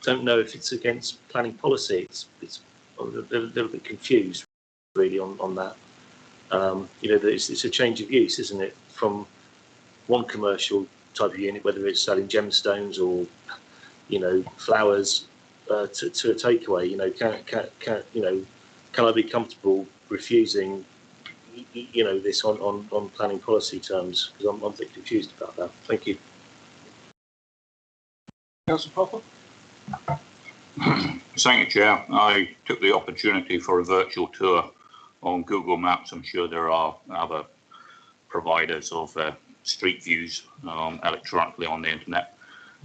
don't know if it's against planning policy. I'm a little bit confused really on that. It's a change of use, isn't it, from one commercial type of unit, whether it's selling gemstones or flowers, to a takeaway. Can I be comfortable refusing this on planning policy terms? Because I'm a bit confused about that. Thank you. Councillor Popper. Thank you, Chair. I took the opportunity for a virtual tour on Google Maps. I'm sure there are other providers of street views electronically on the internet.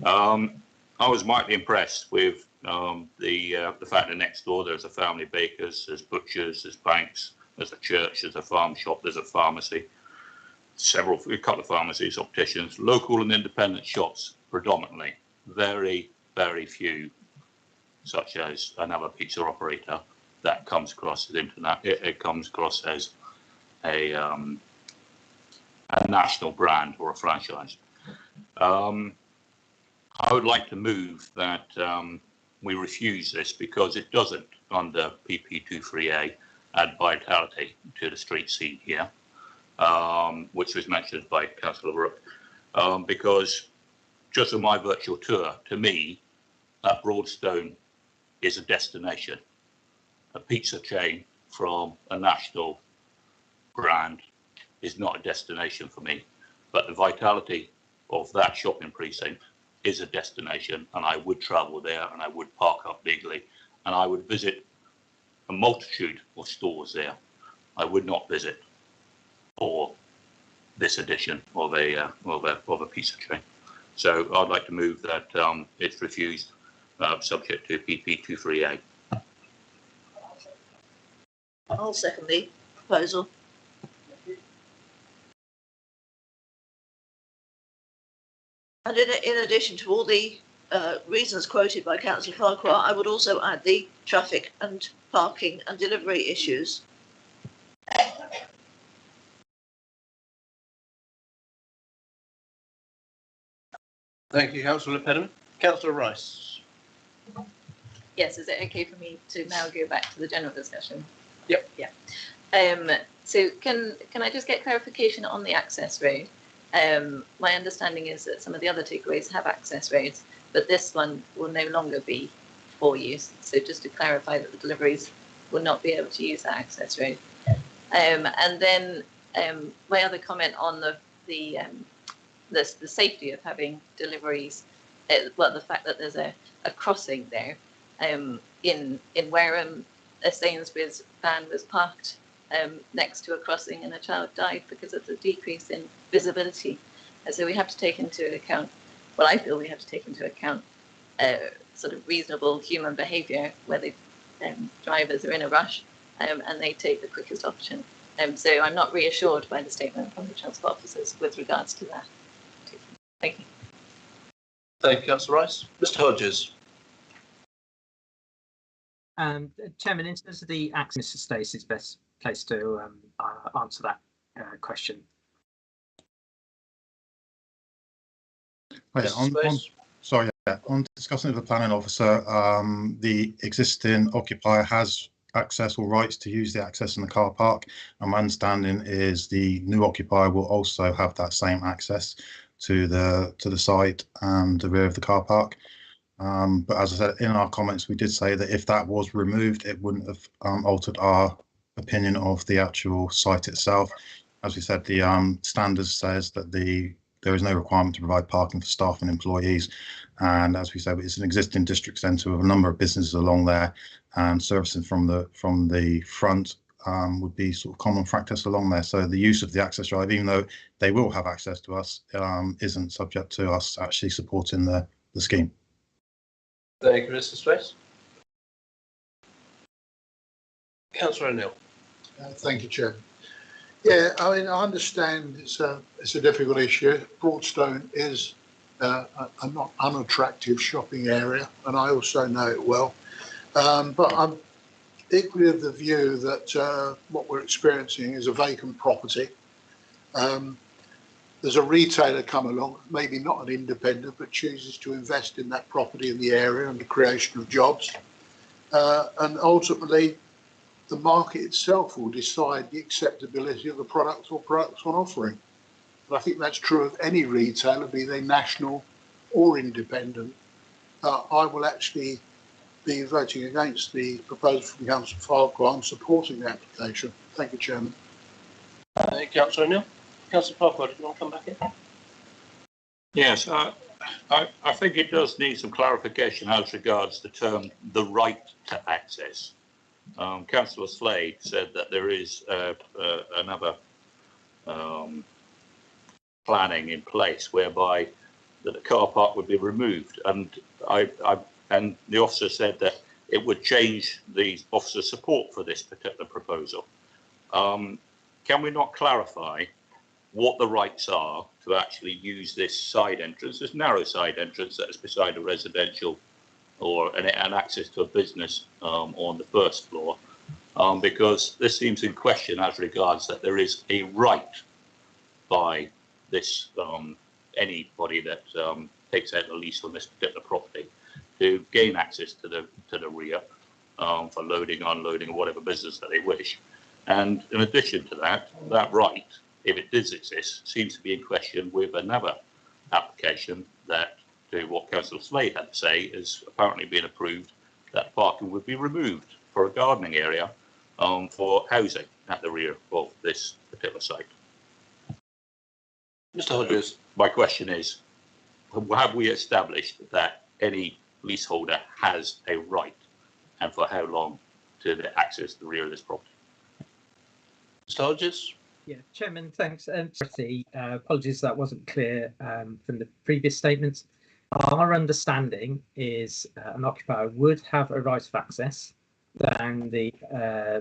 I was mightily impressed with the fact that next door there's a family bakers, there's butchers, there's banks, there's a church, there's a farm shop, there's a pharmacy, a couple of pharmacies, opticians, local and independent shops predominantly. Very, very few, such as another pizza operator that comes across as internet. It comes across as a national brand or a franchise. I would like to move that we refuse this because it doesn't, under PP23A, add vitality to the street scene here, which was mentioned by Councillor Rook, because just on my virtual tour, to me, that Broadstone is a destination. A pizza chain from a national brand is not a destination for me, but the vitality of that shopping precinct is a destination, and I would travel there and I would park up legally and I would visit a multitude of stores there. I would not visit for this edition of a pizza chain. So I'd like to move that it's refused, subject to PP23A. I'll second the proposal. And in addition to all the reasons quoted by Councillor Farquhar, I would also add the traffic and parking and delivery issues. Thank you, Councillor Pedderman. Councillor Rice. Yes, is it okay for me to now go back to the general discussion? Yep. Yeah. So can I just get clarification on the access road? My understanding is that some of the other takeaways have access roads, but this one will no longer be for use. So just to clarify that the deliveries will not be able to use that access road. And then my other comment on the safety of having deliveries, well, the fact that there's a crossing there. In Wareham, a Sainsbury's van was parked next to a crossing and a child died because of the decrease in visibility. And so we have to take into account, well, I feel we have to take into account sort of reasonable human behaviour where the drivers are in a rush and they take the quickest option. So I'm not reassured by the statement from the transport officers with regards to that. Thank you. Thank you, Councillor Rice. Mr. Hodges. Chairman, in terms of the access, Mr. Stacey's best place to answer that question. Oh, yeah, on discussing with the planning officer, the existing occupier has access or rights to use the access in the car park, and my understanding is the new occupier will also have that same access to the site and the rear of the car park. But as I said in our comments, we did say that if that was removed, it wouldn't have altered our opinion of the actual site itself. As we said, the standards says that there is no requirement to provide parking for staff and employees, and as we said, it's an existing district centre with a number of businesses along there, and servicing from the front would be sort of common practice along there. So the use of the access drive, even though they will have access to us, isn't subject to us actually supporting the scheme. Thank you, Mr. Space. Councillor O'Neill. Thank you, Chair. Yeah, I mean, I understand it's a difficult issue. Broadstone is a not unattractive shopping area, and I also know it well. But I'm equally of the view that what we're experiencing is a vacant property. There's a retailer come along, maybe not an independent, but chooses to invest in that property in the area and the creation of jobs. And ultimately, the market itself will decide the acceptability of the products or products on offering. And I think that's true of any retailer, be they national or independent. I will actually be voting against the proposal from Councillor Farquhar and supporting the application. Thank you, Chairman. Thank you, Councillor O'Neill. Councillor Farquhar, do you want to come back in? Yes, I think it does need some clarification as regards the term "the right to access." Councillor Slade said that there is another planning in place whereby that the car park would be removed, and and the officer said that it would change the officer's support for this particular proposal. Can we not clarify what the rights are to actually use this side entrance, this narrow side entrance that is beside a residential or an access to a business on the first floor, because this seems in question as regards that there is a right by this anybody that takes out a lease on this particular property to gain access to the rear for loading, unloading, whatever business that they wish. And in addition to that, that right, if it does exist, seems to be in question with another application that, to what Councillor Slade had to say, has apparently been approved that parking would be removed for a gardening area for housing at the rear of this particular site. Mr. Hodges. My question is, have we established that any leaseholder has a right, and for how long, to access the rear of this property? Mr. Hodges. Yeah, Chairman, thanks. Apologies that wasn't clear from the previous statements. Our understanding is an occupier would have a right of access down the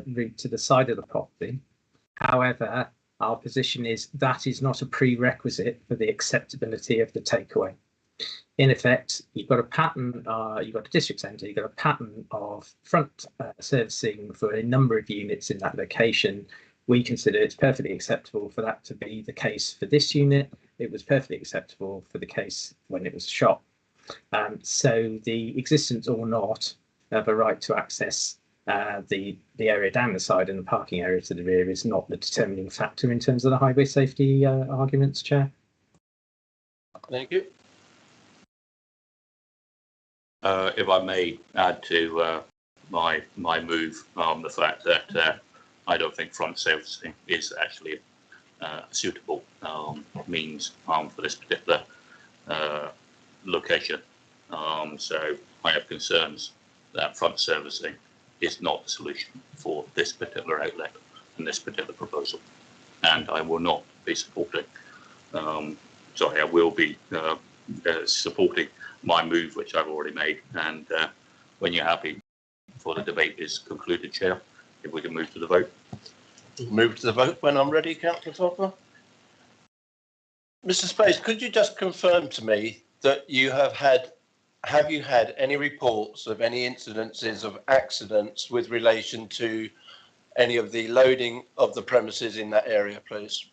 route to the side of the property. However, our position is that is not a prerequisite for the acceptability of the takeaway. In effect, you've got a pattern, you've got a district centre, you've got a pattern of front servicing for a number of units in that location. We consider it's perfectly acceptable for that to be the case for this unit. It was perfectly acceptable for the case when it was a shop. So the existence or not of a right to access the area down the side and the parking area to the rear is not the determining factor in terms of the highway safety arguments, Chair. Thank you. If I may add to my move, the fact that I don't think front servicing is actually a suitable means for this particular location. So I have concerns that front servicing is not the solution for this particular outlet and this particular proposal, and I will not be supporting. I will be supporting my move, which I've already made. And when you're happy, before the debate is concluded, Chair, if we can move to the vote. Move to the vote when I'm ready, Councillor Topper. Mr. Space, could you just confirm to me that you have you had any reports of any incidences of accidents with relation to any of the loading of the premises in that area, please?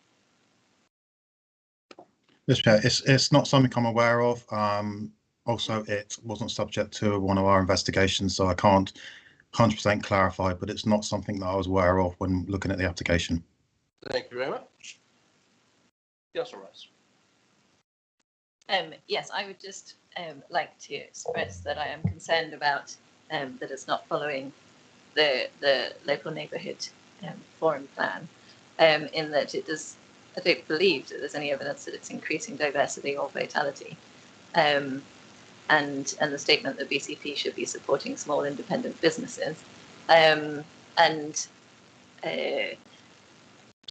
Mr. Chair, it's not something I'm aware of. Also, it wasn't subject to one of our investigations, so I can't 100% clarify, but it's not something that I was aware of when looking at the application. Thank you very much. Yes, all right. Yes, I would just like to express that I am concerned about that it's not following the local neighbourhood forum plan, in that it does. I don't believe that there's any evidence that it's increasing diversity or vitality, and the statement that BCP should be supporting small independent businesses,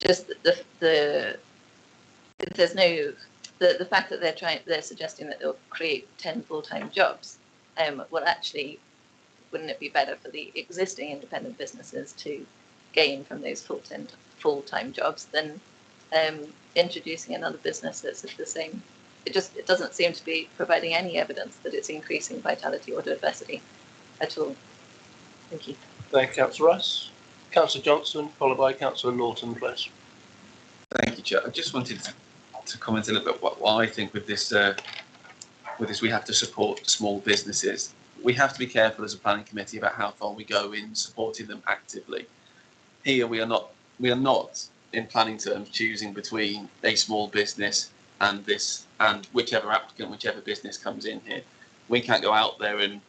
just there's no. The fact that they're suggesting that they'll create 10 full-time jobs, well, actually, wouldn't it be better for the existing independent businesses to gain from those full-time jobs than introducing another business that's the same? It doesn't seem to be providing any evidence that it's increasing vitality or diversity at all. Thank you. Thank you, Councillor Rice. Councillor Johnson, followed by Councillor Norton, please. Thank you, Chair. I just wanted to comment a little bit what I think with this we have to support small businesses. We have to be careful as a planning committee about how far we go in supporting them actively. Here we are not in planning terms choosing between a small business and this and whichever applicant, whichever business comes in here. We can't go out there and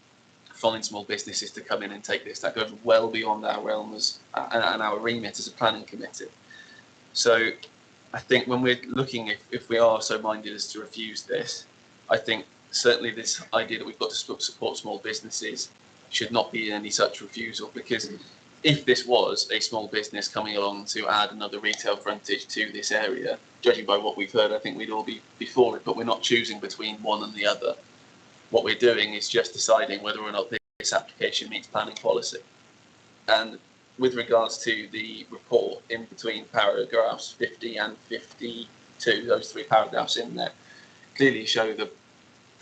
find small businesses to come in and take this. That goes well beyond our realm and our remit as a planning committee. So I think when we're looking, if we are so minded as to refuse this, I think certainly this idea that we've got to support small businesses should not be any such refusal, because if this was a small business coming along to add another retail frontage to this area, judging by what we've heard, I think we'd all be for it, but we're not choosing between one and the other. What we're doing is just deciding whether or not this application meets planning policy. And with regards to the report, in between paragraphs 50 and 52, those three paragraphs in there clearly show the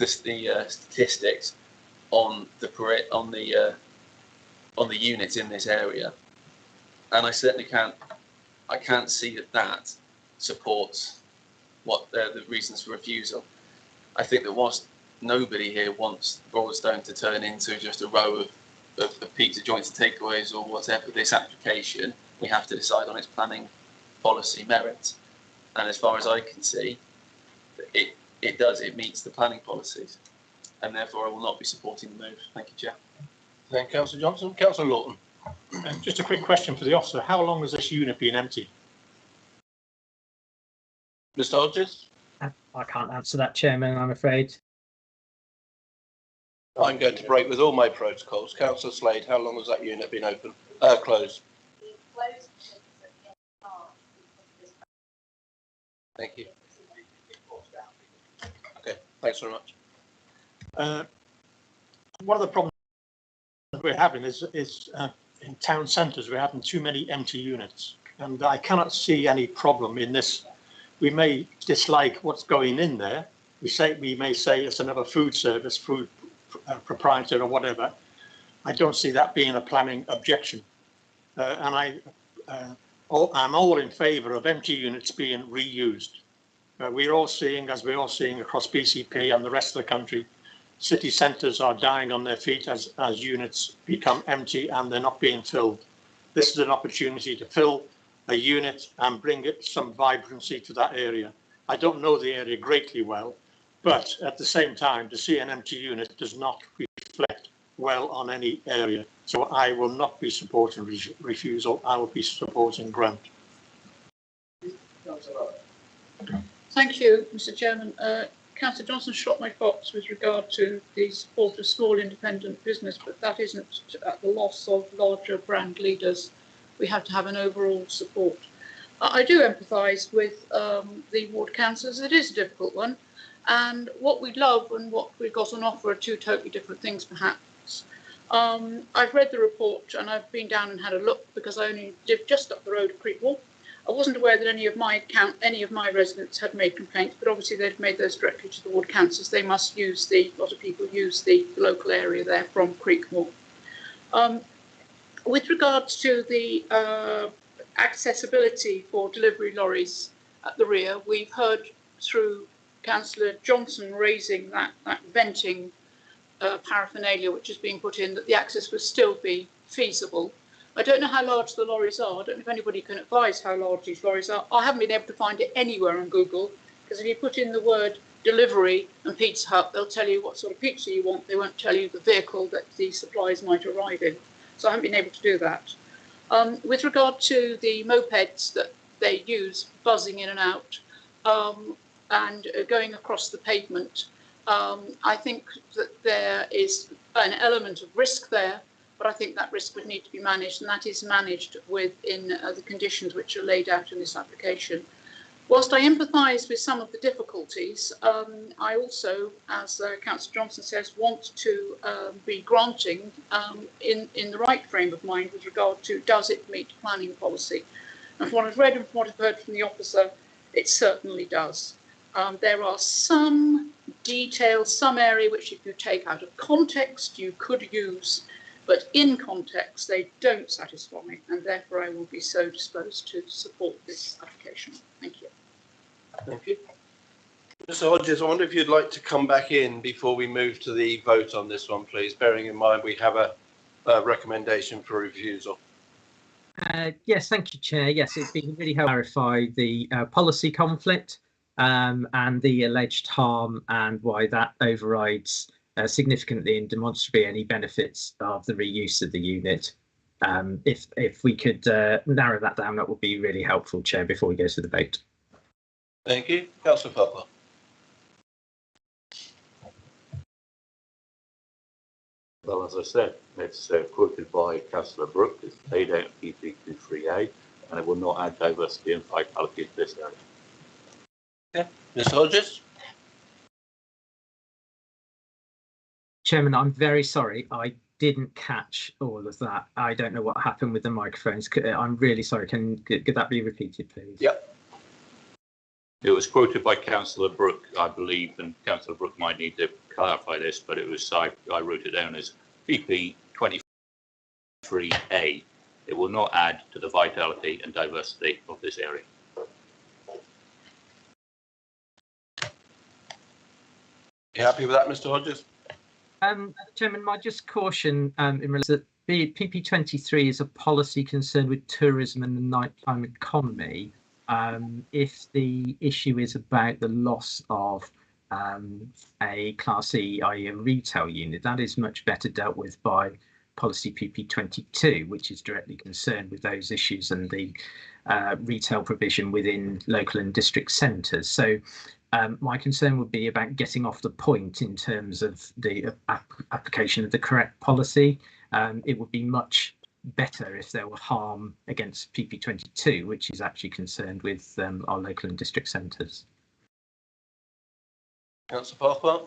statistics on the units in this area. and I certainly can't see that supports what the reasons for refusal. I think that whilst nobody here wants Broadstone to turn into just a row of pizza joints and takeaways or whatever, this application, we have to decide on its planning policy merits. And as far as I can see, it meets the planning policies, and therefore I will not be supporting the move. Thank you, Chair. Thank you, Councillor Johnson. Councillor Lawton. Just a quick question for the officer. How long has this unit been empty? Mr. Hodges? I can't answer that, Chairman, I'm afraid. I'm going to break with all my protocols. Councillor Slade, how long has that unit been open? Closed. Thank you. Okay, thanks very much. One of the problems we're having is in town centres we're having too many empty units, and I cannot see any problem in this. We may dislike what's going in there. We may say it's another food service, food proprietor or whatever. I don't see that being a planning objection, and I'm all in favour of empty units being reused. We're all seeing, as we're all seeing across BCP and the rest of the country, city centres are dying on their feet as units become empty and they're not being filled. This is an opportunity to fill a unit and bring some vibrancy to that area. I don't know the area greatly well, but at the same time, to see an empty unit does not reflect well on any area. So I will not be supporting refusal. I will be supporting grant. Thank you, Mr. Chairman. Councillor Johnson shot my fox with regard to the support of small independent business, but that isn't at the loss of larger brand leaders. We have to have an overall support. I do empathise with the ward councillors. It is a difficult one, and what we love and what we've got on offer are two totally different things, perhaps. I've read the report and I've been down and had a look because I only live just up the road at Creekwell. I wasn't aware that any of my residents had made complaints, but obviously they've made those directly to the ward councillors. They must use a lot of people use the local area there from Creekwell. With regards to the accessibility for delivery lorries at the rear, we've heard through Councillor Johnson raising that venting paraphernalia which is being put in, that the access would still be feasible. I don't know how large the lorries are. I don't know if anybody can advise how large these lorries are. I haven't been able to find it anywhere on Google, because if you put in the word delivery and Pizza Hut, they'll tell you what sort of pizza you want. They won't tell you the vehicle that the supplies might arrive in. So I haven't been able to do that. With regard to the mopeds that they use buzzing in and out and going across the pavement, I think that there is an element of risk there, but I think that risk would need to be managed, and that is managed within the conditions which are laid out in this application. Whilst I empathise with some of the difficulties, I also, as Councillor Johnson says, want to be granting in the right frame of mind with regard to does it meet planning policy. And from what I've read and from what I've heard from the officer, it certainly does. There are some details, some area which if you take out of context you could use, but in context they don't satisfy me, and therefore I will be so disposed to support this application. Thank you. Thank you. Mr. Hodges, I wonder if you'd like to come back in before we move to the vote on this one, please, bearing in mind we have a recommendation for refusal. Yes, thank you, Chair. Yes, it'd be really helpful to clarify the policy conflict and the alleged harm and why that overrides significantly and demonstrably any benefits of the reuse of the unit. If we could narrow that down, that would be really helpful, Chair, before we go to the vote. Thank you. Councillor Butler. Well, as I said, it's quoted by Councillor Brooke. It's laid out in PP23A, and it will not add diversity and vitality to this area. Okay. Mr. Hodges. Chairman, I'm very sorry. I didn't catch all of that. I don't know what happened with the microphones. I'm really sorry. Could that be repeated, please? Yep. It was quoted by Councillor Brooke, I believe, and Councillor Brooke might need to clarify this, but it was I wrote it down as PP23A It will not add to the vitality and diversity of this area. You happy with that, Mr. Hodges? Chairman, might just caution in relation that PP23 is a policy concerned with tourism and the nighttime economy. If the issue is about the loss of a Class E, i.e. a retail unit, that is much better dealt with by policy PP22, which is directly concerned with those issues and the retail provision within local and district centres. So my concern would be about getting off the point in terms of the application of the correct policy. It would be much better if there were harm against PP22, which is actually concerned with our local and district centres. Councillor Farquhar?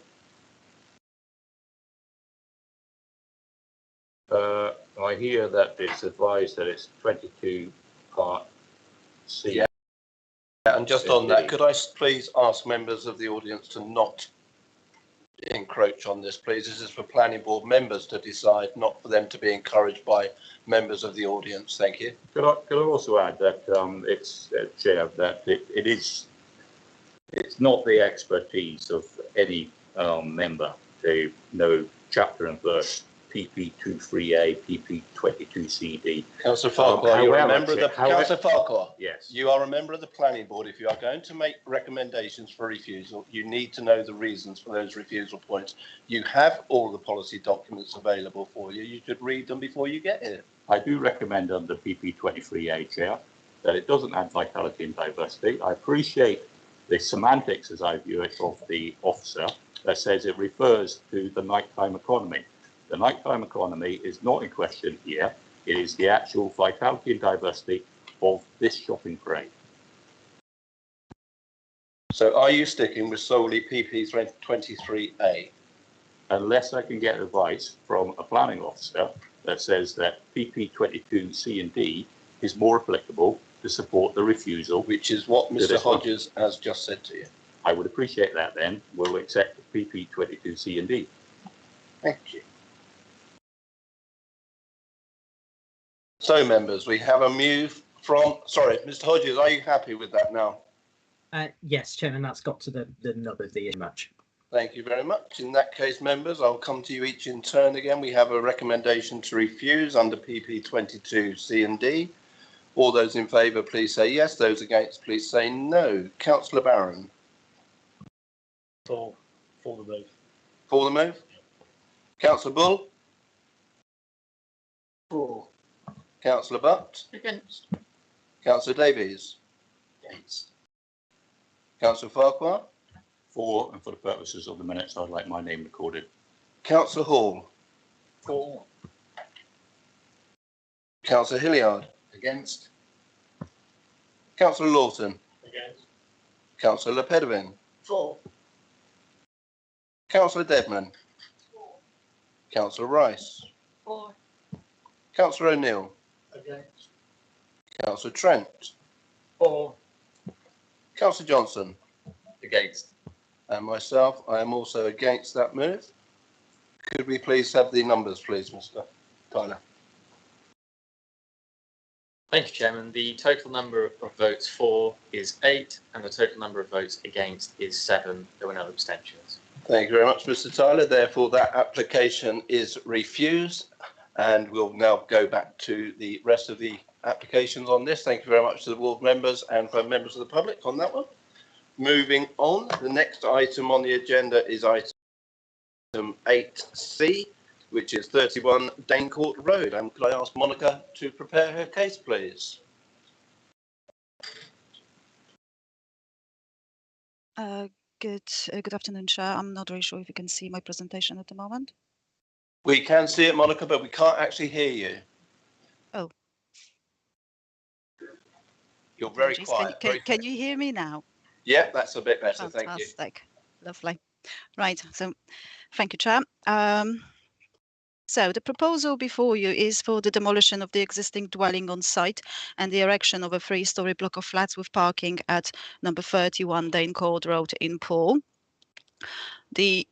I hear that it's advised that it's 22 Part C. Yeah. And just on that, could I please ask members of the audience to not encroach on this, please? This is for planning board members to decide, not for them to be encouraged by members of the audience. Thank you. Could I also add that it's Chair, that it's not the expertise of any member to know chapter and verse PP23A, PP22CD. Councillor Farquhar, you're a member of the Councillor Farquhar. Yes. You are a member of the planning board. If you are going to make recommendations for refusal, you need to know the reasons for those refusal points. You have all the policy documents available for you. You should read them before you get here. I do recommend under PP23A, Chair, that it doesn't add vitality and diversity. I appreciate the semantics, as I view it, of the officer that says it refers to the nighttime economy. The nighttime economy is not in question here. It is the actual vitality and diversity of this shopping parade. So are you sticking with solely PP23A? Unless I can get advice from a planning officer that says that PP22C and D is more applicable to support the refusal. Which is what Mr. Hodges has just said to you. I would appreciate that then. We'll accept PP22C and D. Thank you. So, members, we have a move from, sorry, Mr. Hodges, are you happy with that now? Yes, Chairman, that's got to the nub of the image. Thank you very much. In that case, members, I'll come to you each in turn again. We have a recommendation to refuse under PP22 C and D. All those in favour, please say yes. Those against, please say no. Councillor Barron. For the move. For the move? Councillor Bull? For. Councillor Butt? Against. Councillor Davies? Against. Councillor Farquhar? For, and for the purposes of the minutes, I'd like my name recorded. Councillor Hall? For. Councillor Hilliard? Against. Councillor Lawton? Against. Councillor Lepedevin? For. Councillor Dedman? Councillor Rice? For. Councillor O'Neill? Against. Councillor Trent? For. Councillor Johnson? Against. And myself, I am also against that move. Could we please have the numbers, please, Mr. Tyler? Thank you, Chairman. The total number of votes for is 8 and the total number of votes against is 7. There were no abstentions. Thank you very much, Mr. Tyler. Therefore, that application is refused, and we'll now go back to the rest of the applications on this. Thank you very much to the ward members and for members of the public on that one. Moving on, the next item on the agenda is item 8C, which is 31 Danecourt Road. And could I ask Monica to prepare her case, please? Good afternoon, Chair. I'm not really sure if you can see my presentation at the moment. We can see it, Monica, but we can't actually hear you. Oh. You're very quiet. Can you hear me now? Yeah, that's a bit better. Fantastic. Thank you. Lovely. Right. So, thank you, Chair. So the proposal before you is for the demolition of the existing dwelling on site and the erection of a 3-storey block of flats with parking at number 31 Danecourt Road in Poole. The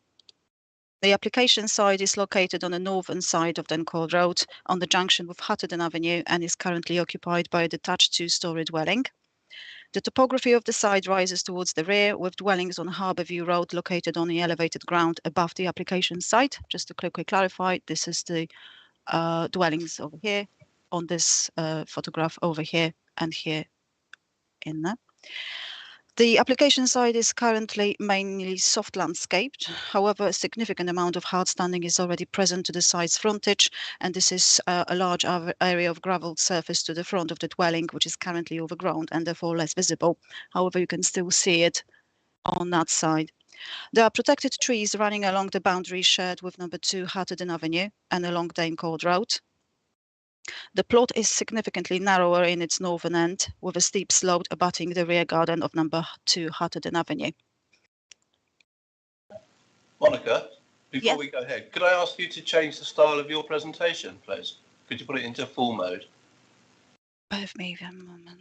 The application site is located on the northern side of Dencourt Road on the junction with Hutterdon Avenue and is currently occupied by a detached two-storey dwelling. The topography of the site rises towards the rear with dwellings on Harbourview Road located on the elevated ground above the application site. Just to quickly clarify, this is the dwellings over here on this photograph over here and here in there. The application site is currently mainly soft landscaped. However, a significant amount of hard standing is already present to the site's frontage, and this is a large area of gravelled surface to the front of the dwelling, which is currently overgrown and therefore less visible. However, you can still see it on that side. There are protected trees running along the boundary shared with number 2 Hutterdon Avenue and along Dane Court Road. The plot is significantly narrower in its northern end, with a steep slope abutting the rear garden of number 2 Hutterdon Avenue. Monica, before we go ahead, could I ask you to change the style of your presentation, please? Could you put it into full mode? Bear with me one moment.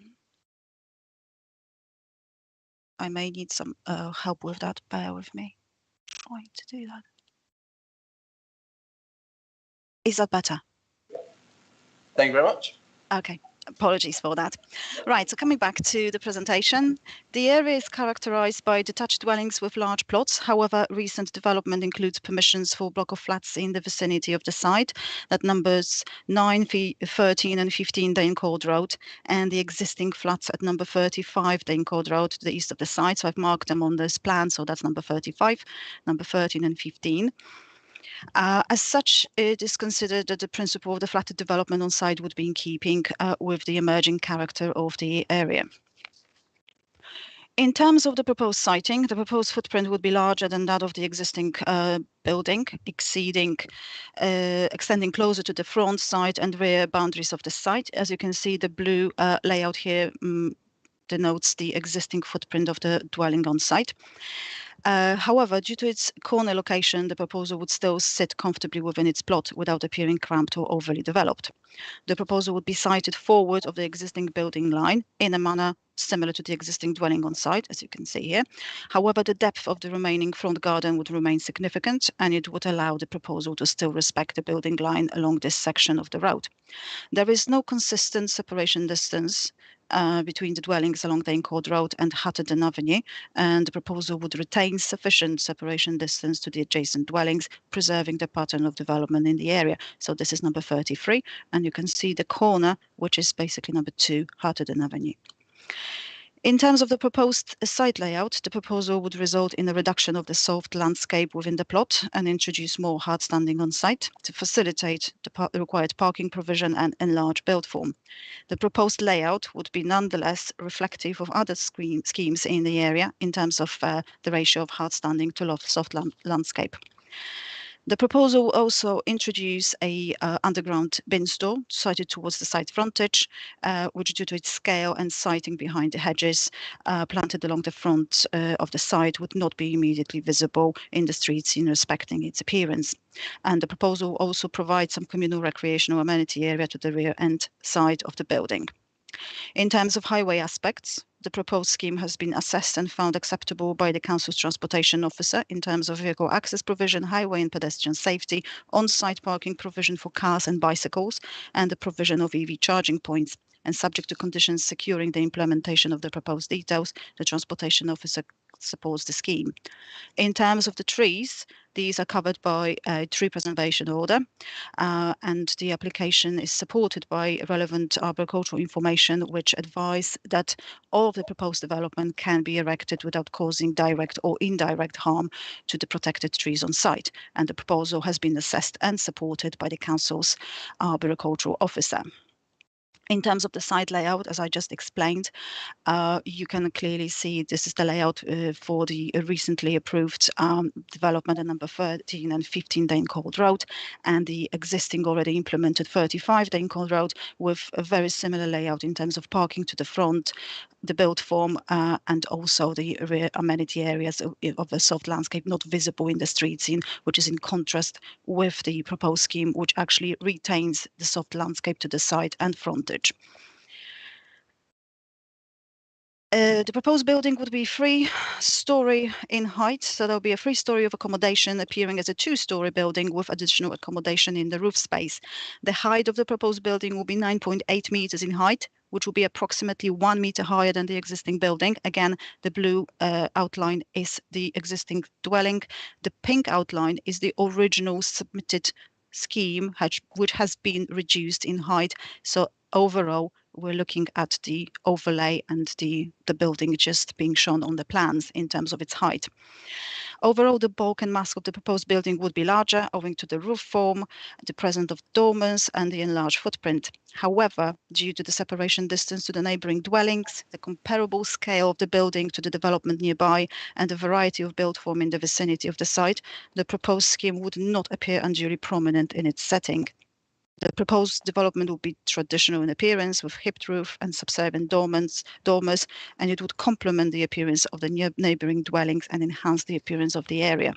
I may need some help with that. Bear with me. Trying to do that. Is that better? Thank you very much. Okay, apologies for that. Right, so coming back to the presentation, the area is characterized by detached dwellings with large plots. However, recent development includes permissions for a block of flats in the vicinity of the site that numbers 9, 13 and 15 Dane Court Road, and the existing flats at number 35 Dane Court Road to the east of the site. So I've marked them on this plan, so that's number 35, number 13 and 15. As such, it is considered that the principle of the flatted development on site would be in keeping with the emerging character of the area. In terms of the proposed siting, the proposed footprint would be larger than that of the existing building, extending closer to the front side and rear boundaries of the site. As you can see, the blue layout here denotes the existing footprint of the dwelling on site. However, due to its corner location, the proposal would still sit comfortably within its plot without appearing cramped or overly developed. The proposal would be sited forward of the existing building line in a manner similar to the existing dwelling on site, as you can see here. However, the depth of the remaining front garden would remain significant, and it would allow the proposal to still respect the building line along this section of the road. There is no consistent separation distance between the dwellings along Dane Court Road and Hutterdon Avenue, and the proposal would retain sufficient separation distance to the adjacent dwellings, preserving the pattern of development in the area. So this is number 33, and you can see the corner, which is basically number 2 Hutterdon Avenue. In terms of the proposed site layout, the proposal would result in a reduction of the soft landscape within the plot and introduce more hard standing on site to facilitate the required parking provision and enlarge build form. The proposed layout would be nonetheless reflective of other schemes in the area in terms of the ratio of hard standing to soft landscape. The proposal will also introduce a underground bin store sited towards the site frontage, which due to its scale and siting behind the hedges planted along the front of the site would not be immediately visible in the street scene, respecting its appearance. And the proposal also provides some communal recreational amenity area to the rear end side of the building. In terms of highway aspects, the proposed scheme has been assessed and found acceptable by the Council's Transportation Officer in terms of vehicle access provision, highway and pedestrian safety, on-site parking provision for cars and bicycles, and the provision of EV charging points. And subject to conditions securing the implementation of the proposed details, the Transportation Officer supports the scheme. In terms of the trees, these are covered by a tree preservation order, and the application is supported by relevant arboricultural information which advise that all of the proposed development can be erected without causing direct or indirect harm to the protected trees on site. And the proposal has been assessed and supported by the Council's arboricultural officer. In terms of the site layout, as I just explained, you can clearly see this is the layout for the recently approved development at number 13 and 15 Dane Court Road, and the existing already implemented 35 Dane Court Road, with a very similar layout in terms of parking to the front, the build form, and also the rear amenity areas of the soft landscape not visible in the street scene, which is in contrast with the proposed scheme, which actually retains the soft landscape to the side and frontage. The proposed building would be 3-storey in height, so there'll be a 3-storey of accommodation appearing as a 2-storey building with additional accommodation in the roof space. The height of the proposed building will be 9.8 meters in height, which will be approximately 1 meter higher than the existing building. Again, the blue outline is the existing dwelling. The pink outline is the original submitted scheme, which has been reduced in height. So overall, we're looking at the overlay and the building just being shown on the plans in terms of its height. Overall, the bulk and mass of the proposed building would be larger owing to the roof form, the presence of dormers and the enlarged footprint. However, due to the separation distance to the neighbouring dwellings, the comparable scale of the building to the development nearby and the variety of build form in the vicinity of the site, the proposed scheme would not appear unduly prominent in its setting. The proposed development will be traditional in appearance with hipped roof and subservient dormers, and it would complement the appearance of the neighbouring dwellings and enhance the appearance of the area.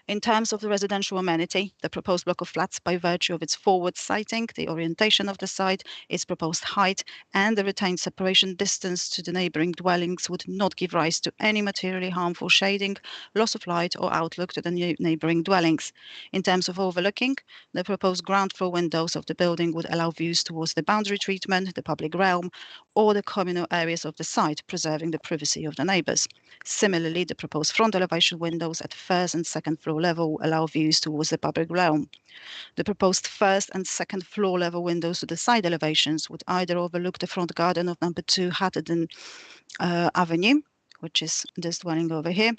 In terms of the residential amenity, the proposed block of flats, by virtue of its forward siting, the orientation of the site, its proposed height, and the retained separation distance to the neighbouring dwellings, would not give rise to any materially harmful shading, loss of light, or outlook to the neighbouring dwellings. In terms of overlooking, the proposed ground floor windows of the building would allow views towards the boundary treatment, the public realm, or the communal areas of the site, preserving the privacy of the neighbours. Similarly, the proposed front elevation windows at first and second floor level allow views towards the public realm. The proposed first and second floor level windows to the side elevations would either overlook the front garden of number 2 Hatterden Avenue, which is this dwelling over here,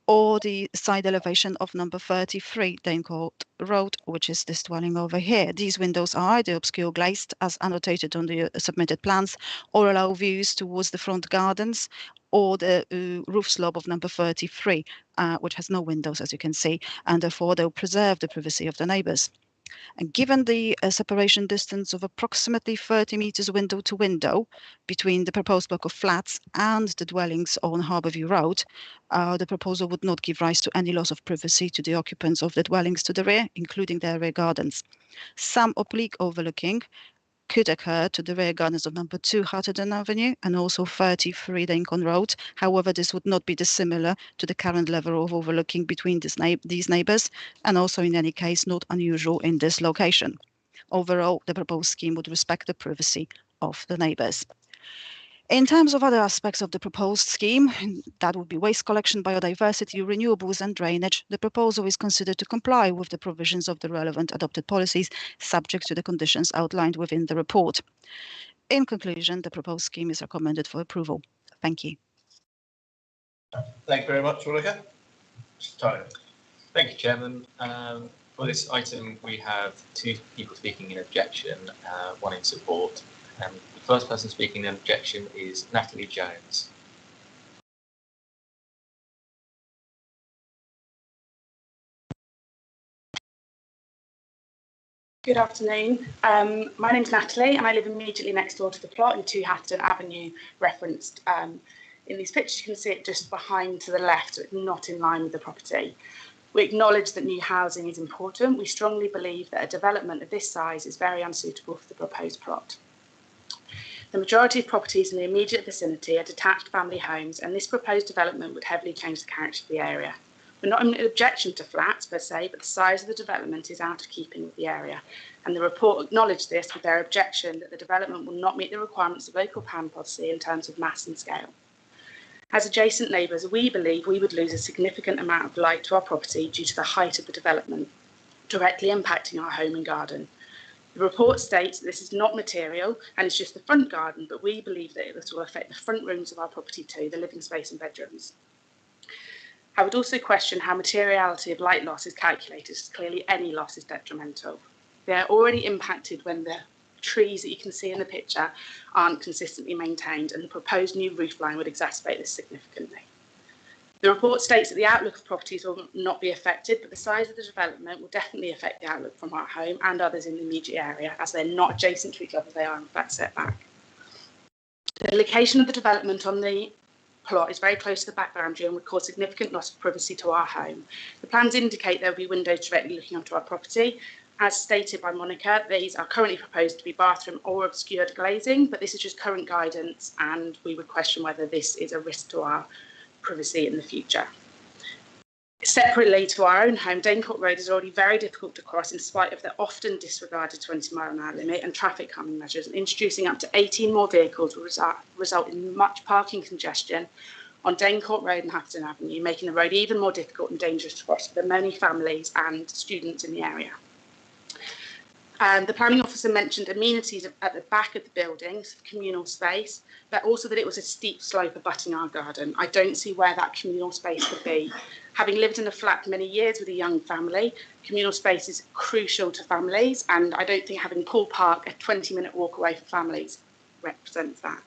or the side elevation of number 33 Danecourt Road, which is this dwelling over here. These windows are either obscure glazed, as annotated on the submitted plans, or allow views towards the front gardens, or the roof slope of number 33, which has no windows, as you can see, and therefore they'll preserve the privacy of the neighbours. And given the separation distance of approximately 30 metres window to window between the proposed block of flats and the dwellings on Harbourview Road, the proposal would not give rise to any loss of privacy to the occupants of the dwellings to the rear, including their rear gardens. Some oblique overlooking could occur to the rear gardens of number 2 Hatterden Avenue and also 33 Danecourt Road. However, this would not be dissimilar to the current level of overlooking between these neighbours, and also in any case not unusual in this location. Overall, the proposed scheme would respect the privacy of the neighbours. In terms of other aspects of the proposed scheme, that would be waste collection, biodiversity, renewables and drainage, the proposal is considered to comply with the provisions of the relevant adopted policies, subject to the conditions outlined within the report. In conclusion, the proposed scheme is recommended for approval. Thank you. Thank you very much, Ulrika. Mr. Tyler. Thank you, Chairman. For this item, we have 2 people speaking in objection, 1 in support. The first person speaking in objection is Natalie Jones. Good afternoon. My name's Natalie and I live immediately next door to the plot in 2 Hatton Avenue referenced. In these pictures you can see it just behind to the left, so it's not in line with the property. We acknowledge that new housing is important. We strongly believe that a development of this size is very unsuitable for the proposed plot. The majority of properties in the immediate vicinity are detached family homes, and this proposed development would heavily change the character of the area. We're not in objection to flats per se, but the size of the development is out of keeping with the area. And the report acknowledged this with their objection that the development will not meet the requirements of local plan policy in terms of mass and scale. As adjacent neighbours, we believe we would lose a significant amount of light to our property due to the height of the development, directly impacting our home and garden. The report states that this is not material and it's just the front garden, but we believe that this will affect the front rooms of our property too, the living space and bedrooms. I would also question how materiality of light loss is calculated, as clearly any loss is detrimental. They are already impacted when the trees that you can see in the picture aren't consistently maintained, and the proposed new roofline would exacerbate this significantly. The report states that the outlook of properties will not be affected, but the size of the development will definitely affect the outlook from our home and others in the immediate area, as they're not adjacent to each other, they are in fact set back. The location of the development on the plot is very close to the back boundary and would cause significant loss of privacy to our home. The plans indicate there will be windows directly looking onto our property, As stated by Monica, these are currently proposed to be bathroom or obscured glazing, but this is just current guidance and we would question whether this is a risk to our privacy in the future. Separately to our own home, Danecourt Road is already very difficult to cross in spite of the often disregarded 20-mile-an-hour limit and traffic calming measures, and introducing up to 18 more vehicles will result in much parking congestion on Danecourt Road and Hafton Avenue, making the road even more difficult and dangerous to cross for the many families and students in the area. The planning officer mentioned amenities at the back of the buildings, communal space, but also that it was a steep slope abutting our garden. I don't see where that communal space could be. Having lived in a flat for many years with a young family, communal space is crucial to families, and I don't think having Pool Park, a 20-minute walk away for families, represents that.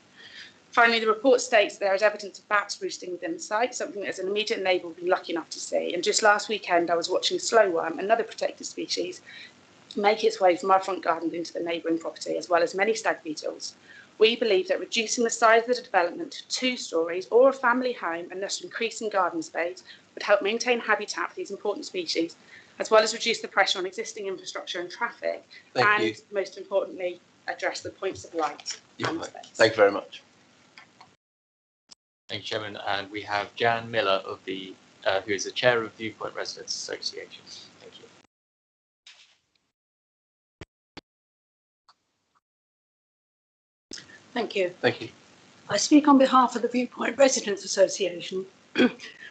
Finally, the report states there is evidence of bats roosting within the site, something that as an immediate neighbour will be lucky enough to see. And just last weekend, I was watching slowworm, another protected species, make its way from our front garden into the neighbouring property, as well as many stag beetles. We believe that reducing the size of the development to 2 stories or a family home and thus increasing garden space would help maintain habitat for these important species, as well as reduce the pressure on existing infrastructure and traffic, most importantly, address the points of light. Thank you very much. Thank you, Chairman. And we have Jan Miller of the who is the chair of Viewpoint Residents Association. Thank you. Thank you. Thank you. I speak on behalf of the Viewpoint Residents Association,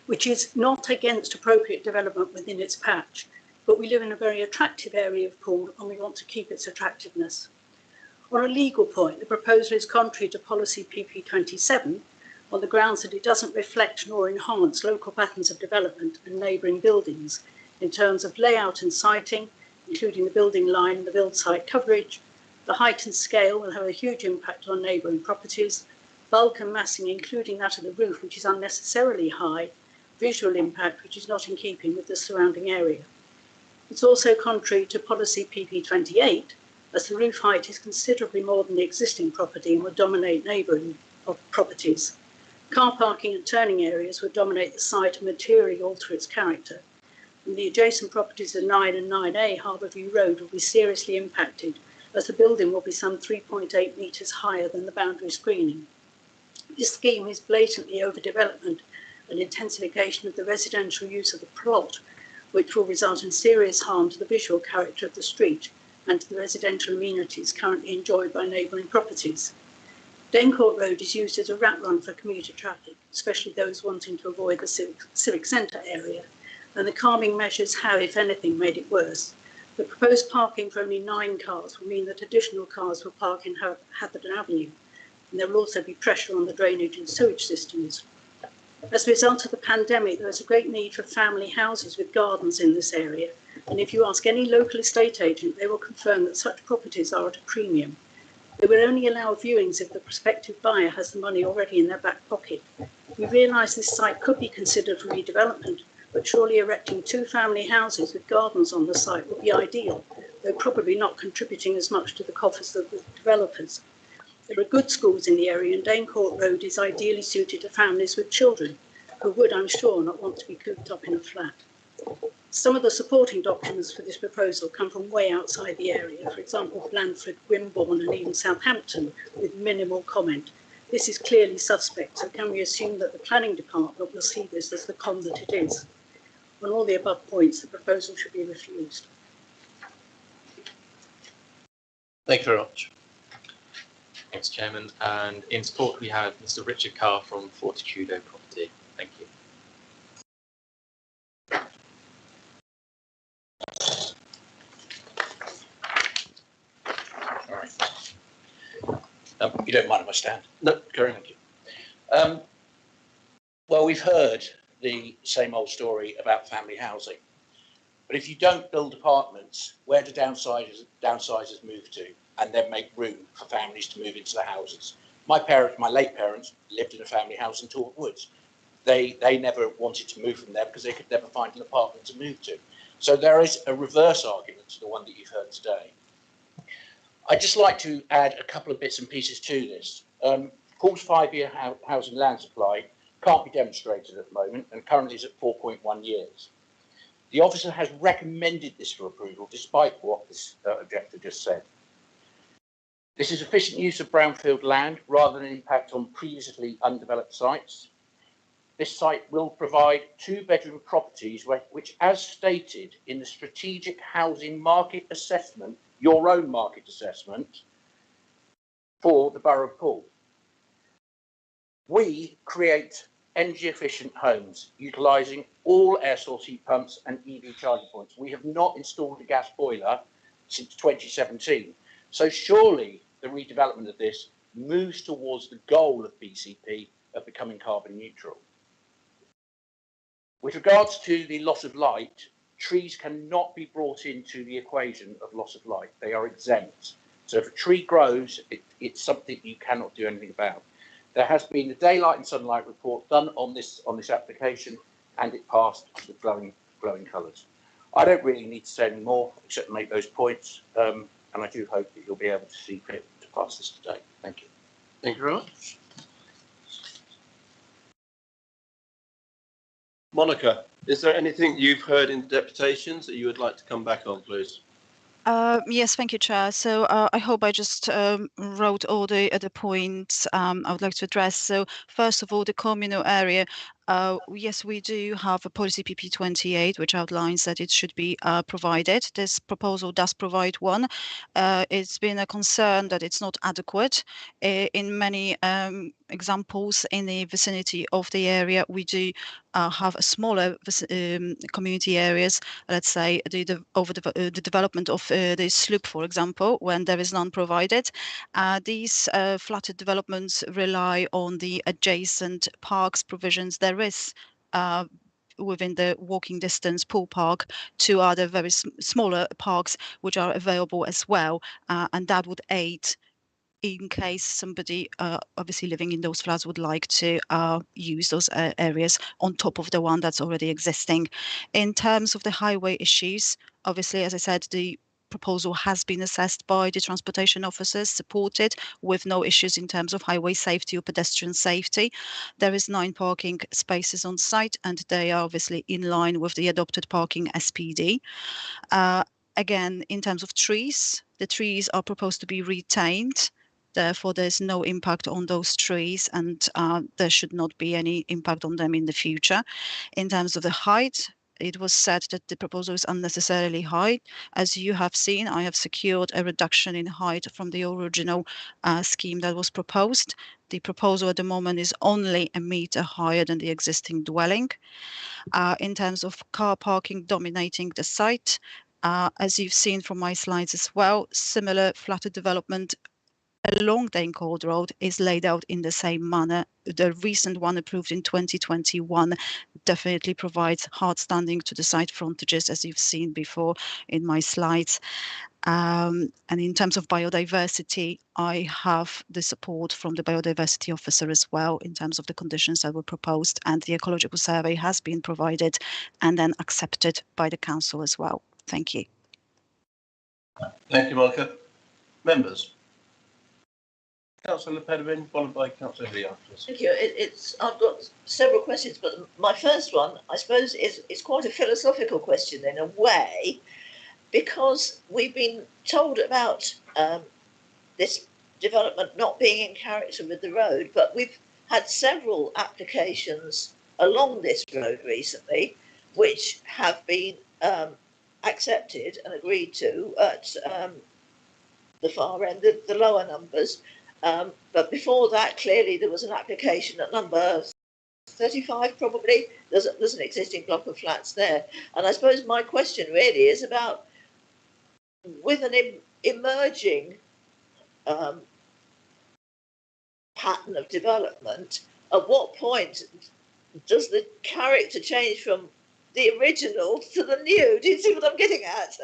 which is not against appropriate development within its patch, but we live in a very attractive area of Poole and we want to keep its attractiveness. On a legal point, the proposal is contrary to policy PP27 on the grounds that it doesn't reflect nor enhance local patterns of development and neighbouring buildings in terms of layout and siting, including the building line and the build site coverage. The height and scale will have a huge impact on neighbouring properties, bulk and massing, including that of the roof, which is unnecessarily high, visual impact, which is not in keeping with the surrounding area. It's also contrary to policy PP28, as the roof height is considerably more than the existing property and will dominate neighbouring properties. Car parking and turning areas will dominate the site and materially alter its character. And the adjacent properties of 9 and 9A Harbourview Road will be seriously impacted, as the building will be some 3.8 metres higher than the boundary screening. This scheme is blatantly overdevelopment and intensification of the residential use of the plot, which will result in serious harm to the visual character of the street and to the residential amenities currently enjoyed by neighbouring properties. Danecourt Road is used as a rat run for commuter traffic, especially those wanting to avoid the civic centre area, and the calming measures have, if anything, made it worse. The proposed parking for only 9 cars will mean that additional cars will park in Hatherton Avenue, and there will also be pressure on the drainage and sewage systems. As a result of the pandemic, there is a great need for family houses with gardens in this area, and if you ask any local estate agent, they will confirm that such properties are at a premium. They will only allow viewings if the prospective buyer has the money already in their back pocket. We realise this site could be considered for redevelopment, but surely erecting 2 family houses with gardens on the site would be ideal, though probably not contributing as much to the coffers of the developers. There are good schools in the area, and Danecourt Road is ideally suited to families with children, who would, I'm sure, not want to be cooped up in a flat. Some of the supporting documents for this proposal come from way outside the area, for example, Blanford, Wimborne and even Southampton, with minimal comment. This is clearly suspect, so can we assume that the planning department will see this as the con that it is? On all the above points, the proposal should be refused. Thank you very much. Thanks, Chairman. And in support, we have Mr. Richard Carr from Fortitudo Property. Thank you. All right. You don't mind if I stand? No, carry on. Well, we've heard the same old story about family housing. But if you don't build apartments, where do downsizers move to and then make room for families to move into the houses? My late parents lived in a family house in Torwood Woods. They never wanted to move from there because they could never find an apartment to move to. So there is a reverse argument to the one that you've heard today. I'd just like to add a couple of bits and pieces to this. Poole's 5-year housing land supply can't be demonstrated at the moment and currently is at 4.1 years. The officer has recommended this for approval, despite what this objector just said. This is efficient use of brownfield land rather than impact on previously undeveloped sites. This site will provide 2-bedroom properties which, as stated in the strategic housing market assessment, your own market assessment for the Borough of Poole. We create energy efficient homes utilising all air source heat pumps and EV charging points. We have not installed a gas boiler since 2017. So surely the redevelopment of this moves towards the goal of BCP of becoming carbon neutral. With regards to the loss of light, trees cannot be brought into the equation of loss of light. They are exempt. So if a tree grows, it's something you cannot do anything about. There has been a daylight and sunlight report done on this application, and it passed with glowing colours. I don't really need to say any more except make those points, and I do hope that you'll be able to see fit to pass this today. Thank you. Thank you very much. Monica, is there anything you've heard in deputations that you would like to come back on, please? Yes, thank you, Chair. So I hope I just wrote all the points I would like to address. So first of all, the communal area. Yes, we do have a policy PP 28, which outlines that it should be provided. This proposal does provide one. It's been a concern that it's not adequate. In many examples in the vicinity of the area, we do have a smaller community areas, let's say the development of the sloop, for example, when there is none provided. These flatted developments rely on the adjacent parks provisions. There is within the walking distance Poole Park 2 other very smaller parks which are available as well, and that would aid in case somebody obviously living in those flats would like to use those areas on top of the one that's already existing. In terms of the highway issues, obviously, as I said, the proposal has been assessed by the transportation officers, supported with no issues in terms of highway safety or pedestrian safety. There is 9 parking spaces on site, and they are obviously in line with the adopted parking SPD. Again, in terms of trees, the trees are proposed to be retained. Therefore, there's no impact on those trees, and there should not be any impact on them in the future. In terms of the height, it was said that the proposal is unnecessarily high. As you have seen, I have secured a reduction in height from the original scheme that was proposed. The proposal at the moment is only 1 metre higher than the existing dwelling. In terms of car parking dominating the site, as you've seen from my slides as well, similar flatted development along Dane Cold Road is laid out in the same manner. The recent one approved in 2021 definitely provides hard standing to the site frontages, as you've seen before in my slides. And in terms of biodiversity, I have the support from the biodiversity officer as well in terms of the conditions that were proposed, and the ecological survey has been provided and then accepted by the council as well. Thank you. Thank you, Monica. Members. Councillor Pedestrian, followed by Councillor Lee afterwards. Thank you. I've got several questions, but my first one, I suppose, is quite a philosophical question in a way, because we've been told about this development not being in character with the road, but we've had several applications along this road recently, which have been accepted and agreed to at the far end, the lower numbers. But before that, clearly there was an application at number 35, probably. There's an existing block of flats there. And I suppose my question really is about, with an emerging pattern of development, at what point does the character change from the original to the new? Do you see what I'm getting at?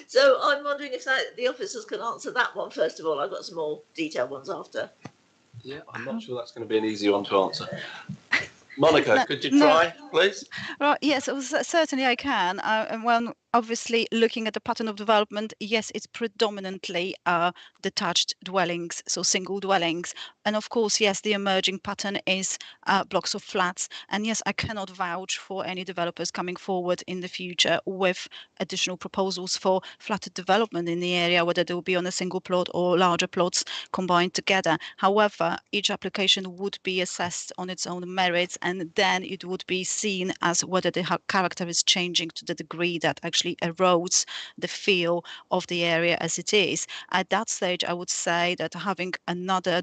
So I'm wondering if the officers can answer that one first of all. I've got some more detailed ones after. Yeah, I'm not sure that's going to be an easy one to answer. Monica, could you try, please? Right, yes, certainly I can. And when obviously, looking at the pattern of development, yes, it's predominantly detached dwellings, so single dwellings. And of course, yes, the emerging pattern is blocks of flats. And yes, I cannot vouch for any developers coming forward in the future with additional proposals for flatted development in the area, whether they will be on a single plot or larger plots combined together. However, each application would be assessed on its own merits, and then it would be seen as whether the character is changing to the degree that actually erodes the feel of the area as it is. At that stage, I would say that having another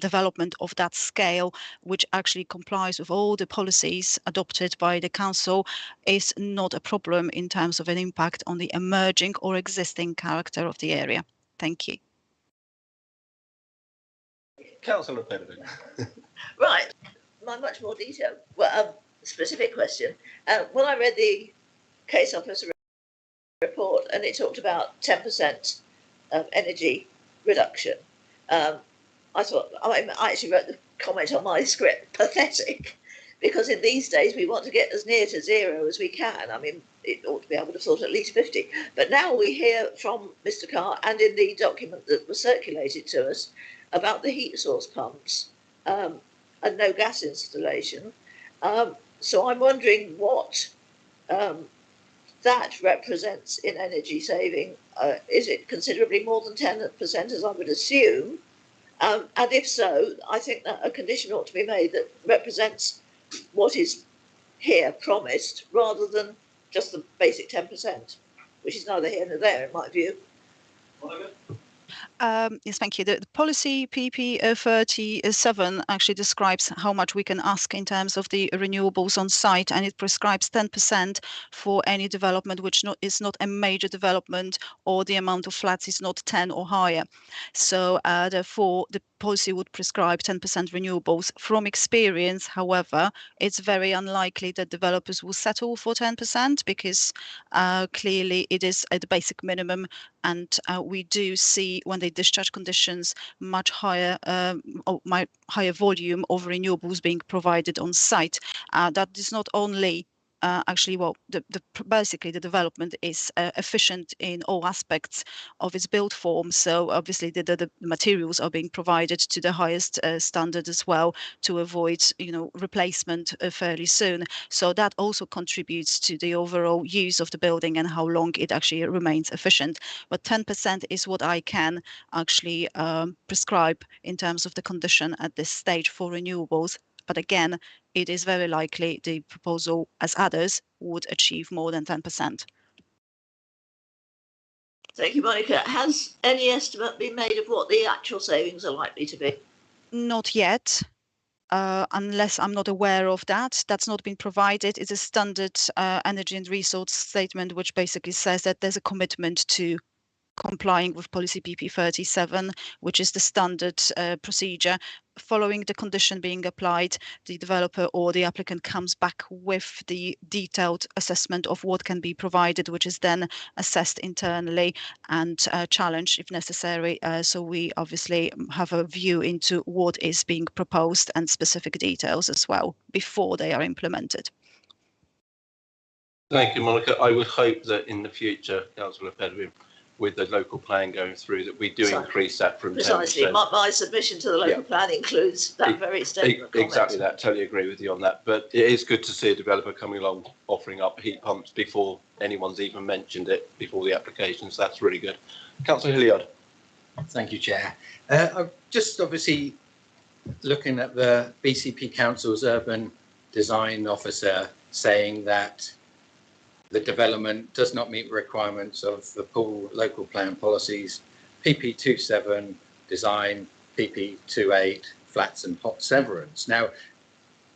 development of that scale, which actually complies with all the policies adopted by the council, is not a problem in terms of an impact on the emerging or existing character of the area. Thank you. Councillor Pedestrian. Right, my much more detailed, specific question. When I read the case officer report and it talked about 10% energy reduction, I thought, I actually wrote the comment on my script, pathetic, because in these days we want to get as near to zero as we can. I mean, it ought to be able to thought at least 50. But now we hear from Mr. Carr and in the document that was circulated to us about the heat source pumps and no gas installation. So I'm wondering what that represents in energy saving. Is it considerably more than 10%, as I would assume? And if so, I think that a condition ought to be made that represents what is here promised rather than just the basic 10%, which is neither here nor there in my view. Yes, thank you. The policy PP 37 actually describes how much we can ask in terms of the renewables on site, and it prescribes 10% for any development which is not a major development or the amount of flats is not 10 or higher. So therefore, the policy would prescribe 10% renewables. From experience, however, it's very unlikely that developers will settle for 10% because clearly it is at the basic minimum, and we do see when they discharge conditions much higher higher volume of renewables being provided on site. That is not only actually, well, basically the development is efficient in all aspects of its build form. So obviously the materials are being provided to the highest standard as well to avoid, replacement fairly soon. So that also contributes to the overall use of the building and how long it actually remains efficient. But 10% is what I can actually prescribe in terms of the condition at this stage for renewables. But again, it is very likely the proposal, as others, would achieve more than 10%. Thank you, Monica. Has any estimate been made of what the actual savings are likely to be? Not yet. Unless I'm not aware of that. That's not been provided. It's a standard energy and resource statement, which basically says that there's a commitment to complying with policy PP 37, which is the standard procedure. Following the condition being applied, the developer or the applicant comes back with the detailed assessment of what can be provided, which is then assessed internally and challenged if necessary. So we obviously have a view into what is being proposed and specific details as well before they are implemented. Thank you, Monica. I would hope that in the future, Councillor Pedestrian, with the local plan going through, that we do increase that from 10%. Precisely. My submission to the local plan includes that very statement. Exactly that. Totally agree with you on that. But it is good to see a developer coming along offering up heat pumps before anyone's even mentioned it, before the applications. That's really good. Councillor Hilliard. Thank you, Chair. I'm just obviously looking at the BCP Council's urban design officer saying that the development does not meet requirements of the pool local plan policies, PP 27 design, PP 28 flats and hot severance. Now,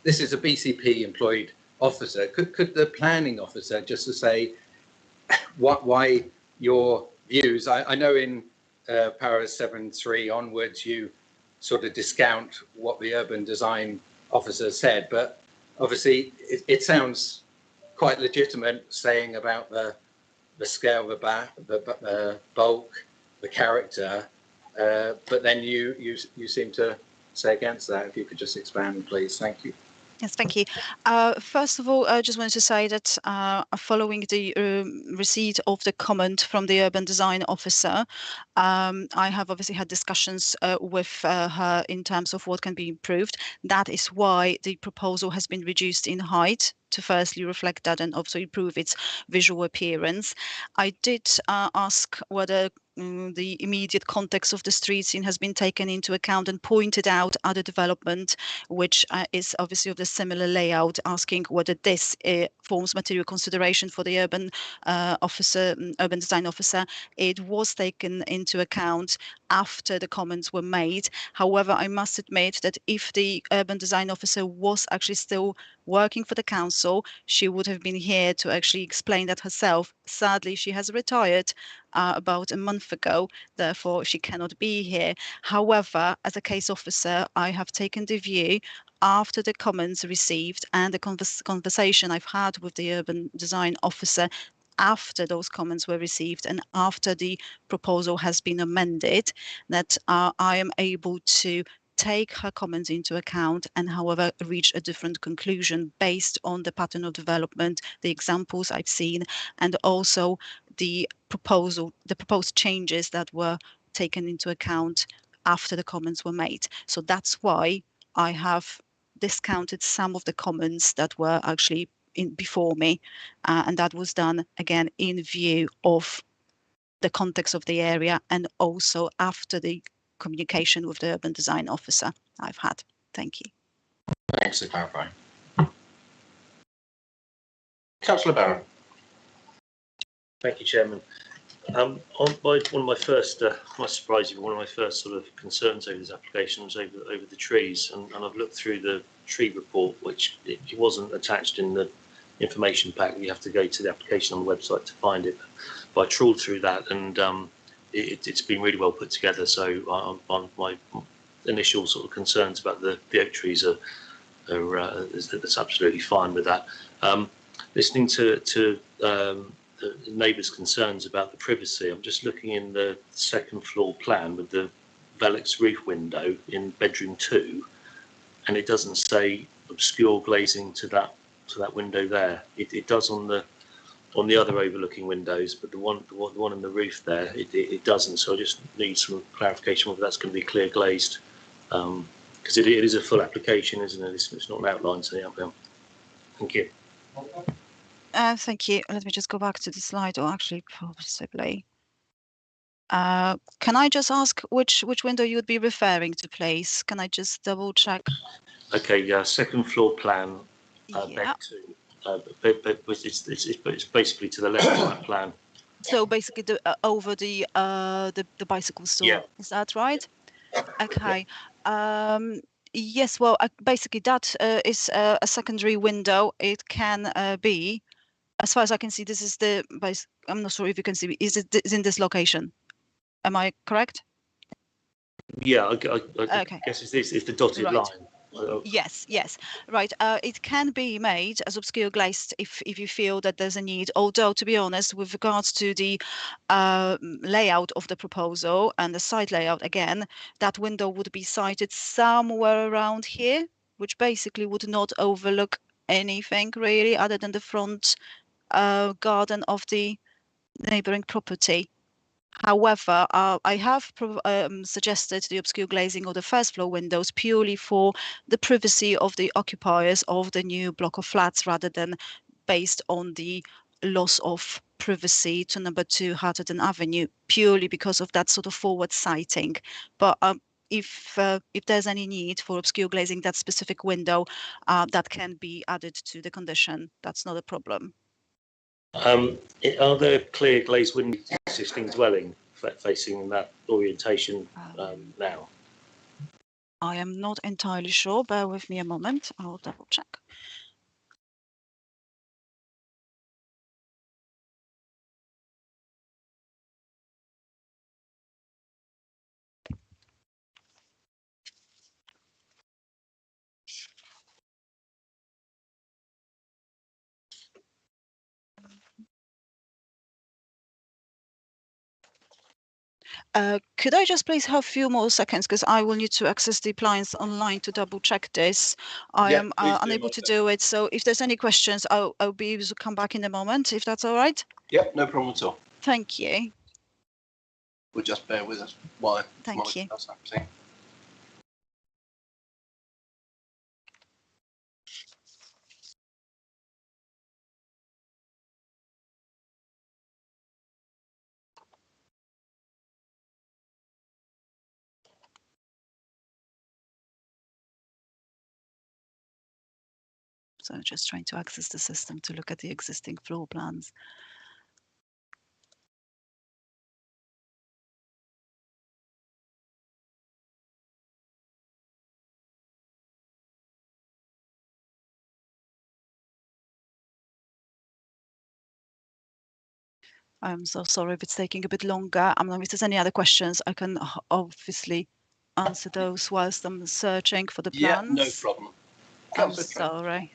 this is a BCP employed officer. Could the planning officer just to say why your views? I know in para 7.3 onwards you sort of discount what the urban design officer said, but obviously it sounds quite legitimate saying about the scale, the bulk, the character, but then you seem to say against that. If you could just expand, please. Thank you. Yes, thank you. First of all, I just wanted to say that following the receipt of the comment from the urban design officer, I have obviously had discussions with her in terms of what can be improved. That is why the proposal has been reduced in height to firstly reflect that and also improve its visual appearance. I did ask whether the immediate context of the street scene has been taken into account and pointed out other development which is obviously of the similar layout, asking whether this forms material consideration for the urban urban design officer. It was taken into account after the comments were made. However, I must admit that if the urban design officer was actually still working for the council, she would have been here to actually explain that herself. Sadly, she has retired about a month ago, therefore she cannot be here. However, as a case officer, I have taken the view after the comments received and the conversation I've had with the urban design officer after those comments were received and after the proposal has been amended, that I am able to take her comments into account and however reach a different conclusion based on the pattern of development, the examples I've seen, and also the proposed changes that were taken into account after the comments were made. So that's why I have discounted some of the comments that were actually before me, and that was done again in view of the context of the area and also after the communication with the urban design officer I've had. Thank you. Thanks for clarifying. Councillor Barron. Thank you, Chairman. One of my first, might surprise you, one of my first sort of concerns over this application was over the trees, and I've looked through the tree report, which it wasn't attached in the information pack. You have to go to the application on the website to find it. But I trawled through that, and it's been really well put together. So my initial sort of concerns about the oak trees that's absolutely fine with that. Listening to the neighbours' concerns about the privacy, I'm just looking in the second floor plan with the Velux roof window in bedroom 2, and it doesn't say obscure glazing to that window there. It does on the other overlooking windows, but the one in the roof there, it doesn't. So I just need some clarification whether that's going to be clear glazed, because it is a full application, isn't it? It's not an outline to the outbound. Thank you. Thank you. Let me just go back to the slide, or actually possibly. Can I just ask which window you would be referring to, please? Can I just double check? Okay, second floor plan, bed 2. But it's basically to the left of that plan. So basically, over the bicycle store. Yeah. Is that right? Okay. Yes. Well, basically that is a secondary window. It can be, as far as I can see, this is the. I'm not sure if you can see. Is in this location? Am I correct? Yeah. I Okay. guess it's the dotted Right. line. Yes, right. It can be made as obscure glazed if you feel that there's a need. Although, to be honest, with regards to the layout of the proposal and the site layout, again, that window would be sited somewhere around here, which basically would not overlook anything really other than the front garden of the neighbouring property. However, I have suggested the obscure glazing of the first floor windows purely for the privacy of the occupiers of the new block of flats rather than based on the loss of privacy to number 2 Hatterton Avenue, purely because of that sort of forward sighting. But if there's any need for obscure glazing that specific window, that can be added to the condition. That's not a problem. Are there clear glazed windows in the existing dwelling facing that orientation now? I am not entirely sure. Bear with me a moment. I'll double check. Could I just please have a few more seconds because I will need to access the plans online to double check this. I am unable to do it. So if there's any questions, I'll be able to come back in a moment, if that's all right. Yep, no problem at all. Thank you. We'll just bear with us while Thank you. that's happening. So I'm just trying to access the system to look at the existing floor plans. I'm so sorry if it's taking a bit longer. If there's any other questions, I can obviously answer those whilst I'm searching for the plans. Yeah, no problem. I'm sorry.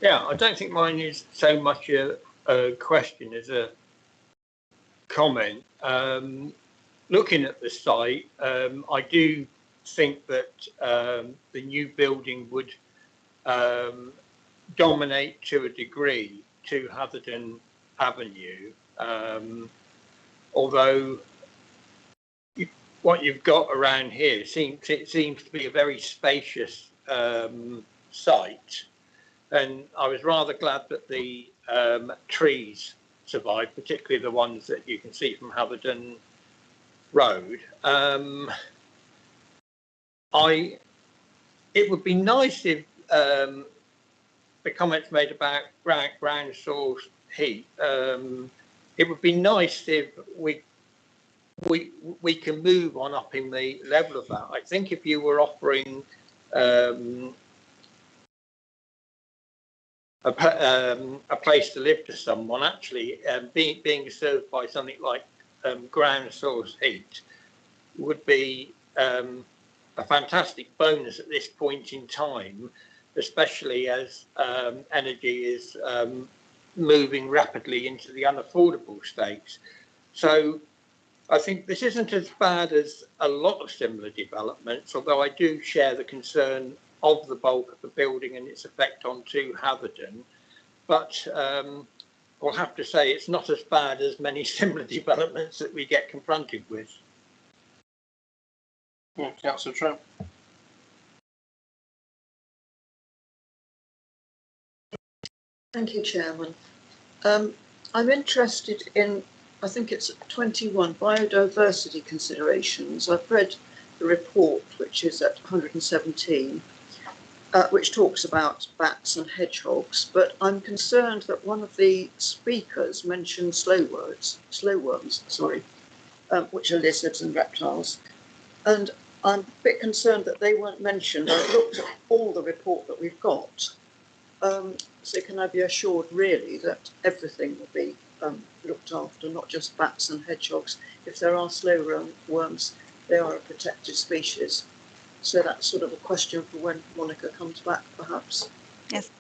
Yeah, I don't think mine is so much a question as a comment. Looking at the site, I do think that the new building would dominate to a degree to Hatherden Avenue, although what you've got around here seems to be a very spacious site, and I was rather glad that the trees survived, particularly the ones that you can see from Hatherden Road. It would be nice if the comments made about ground source heat. It would be nice if we can move on up in the level of that. I think if you were offering a place to live to someone, actually being served by something like ground source heat would be a fantastic bonus at this point in time, especially as energy is moving rapidly into the unaffordable states. So I think this isn't as bad as a lot of similar developments, although I do share the concern of the bulk of the building and its effect on Hatherden. But I'll have to say it's not as bad as many similar developments that we get confronted with. Yeah, Councillor Trump. Thank you, Chairman. I'm interested in, I think it's 21, biodiversity considerations. I've read the report, which is at 117, which talks about bats and hedgehogs, but I'm concerned that one of the speakers mentioned slowworms, which are lizards and reptiles. And I'm a bit concerned that they weren't mentioned. I've looked at all the report that we've got. So can I be assured really that everything will be looked after, not just bats and hedgehogs? If there are slow worms, they are a protected species. So that's sort of a question for when Monica comes back, perhaps. Yes,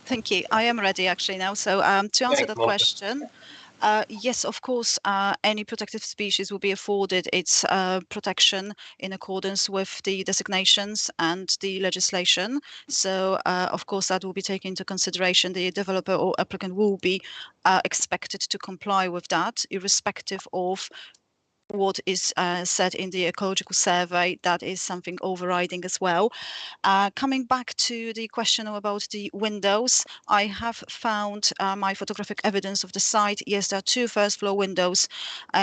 thank you. I am ready actually now. So to answer that question, yes, of course, any protected species will be afforded its protection in accordance with the designations and the legislation. So, of course, that will be taken into consideration. The developer or applicant will be expected to comply with that, irrespective of what is said in the ecological survey. That is something overriding as well. Coming back to the question about the windows, I have found my photographic evidence of the site. Yes, there are 2 first floor windows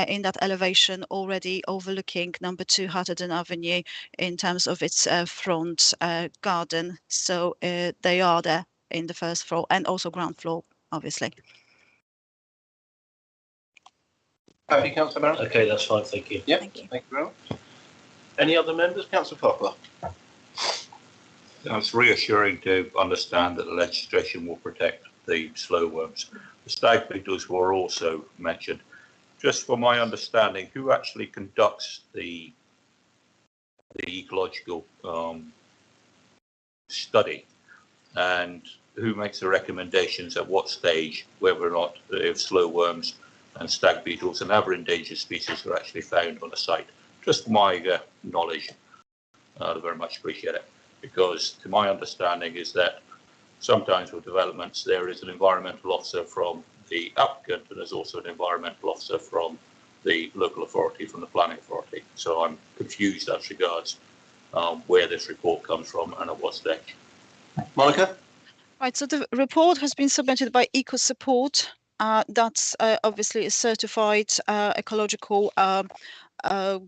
in that elevation already overlooking number 2 Hatherden Avenue in terms of its front garden. So they are there in the first floor and also ground floor, obviously. Happy, Councillor Marion? Okay, that's fine, thank you. Yep, thank you very much. Any other members? Councillor Popper. It's reassuring to understand that the legislation will protect the slow worms. The stag beetles were also mentioned. Just for my understanding, who actually conducts the ecological study, and who makes the recommendations at what stage, whether or not if slow worms and stag beetles and other endangered species are actually found on the site. Just my knowledge, I very much appreciate it, because to my understanding is that sometimes with developments there is an environmental officer from the applicant and there's also an environmental officer from the local authority, from the planning authority. So I'm confused as regards where this report comes from and at what stage. Monica? Right, so the report has been submitted by Eco Support. That's obviously a certified ecological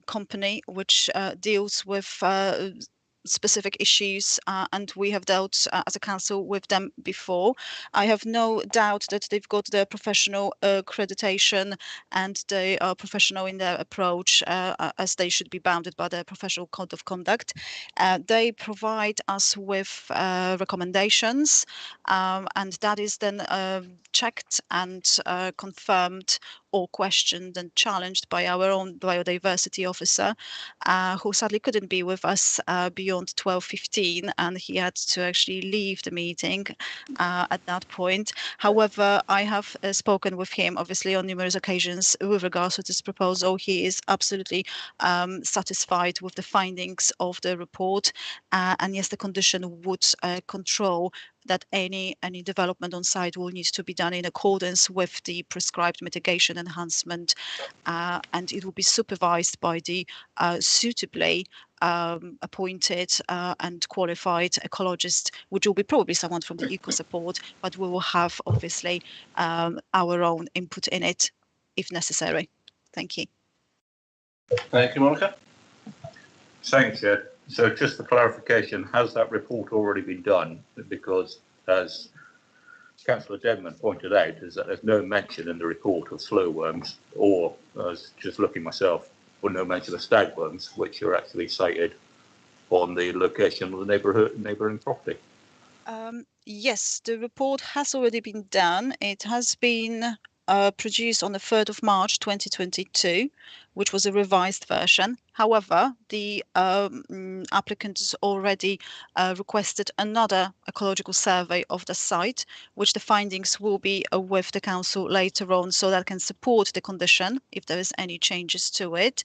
company which deals with specific issues, and we have dealt as a council with them before. I have no doubt that they've got their professional accreditation and they are professional in their approach, as they should be bounded by their professional code of conduct. They provide us with recommendations, and that is then checked and confirmed or questioned and challenged by our own biodiversity officer, who sadly couldn't be with us beyond 12:15, and he had to actually leave the meeting at that point. However, I have spoken with him obviously on numerous occasions with regards to this proposal. He is absolutely satisfied with the findings of the report, and yes, the condition would control that any development on site will need to be done in accordance with the prescribed mitigation enhancement, and it will be supervised by the suitably appointed and qualified ecologist, which will be probably someone from the Eco Support, but we will have obviously our own input in it if necessary. Thank you. Thank you, Monica. Thanks, Ed. So just for clarification, has that report already been done? Because as Councillor Denman pointed out, is that there's no mention in the report of slow worms, or as just looking myself, or no mention of stagworms, which are actually cited on the location of the neighbouring property. Yes, the report has already been done. It has been produced on the 3rd of March 2022, which was a revised version. However, the applicant has already requested another ecological survey of the site, which the findings will be with the council later on, so that can support the condition if there is any changes to it.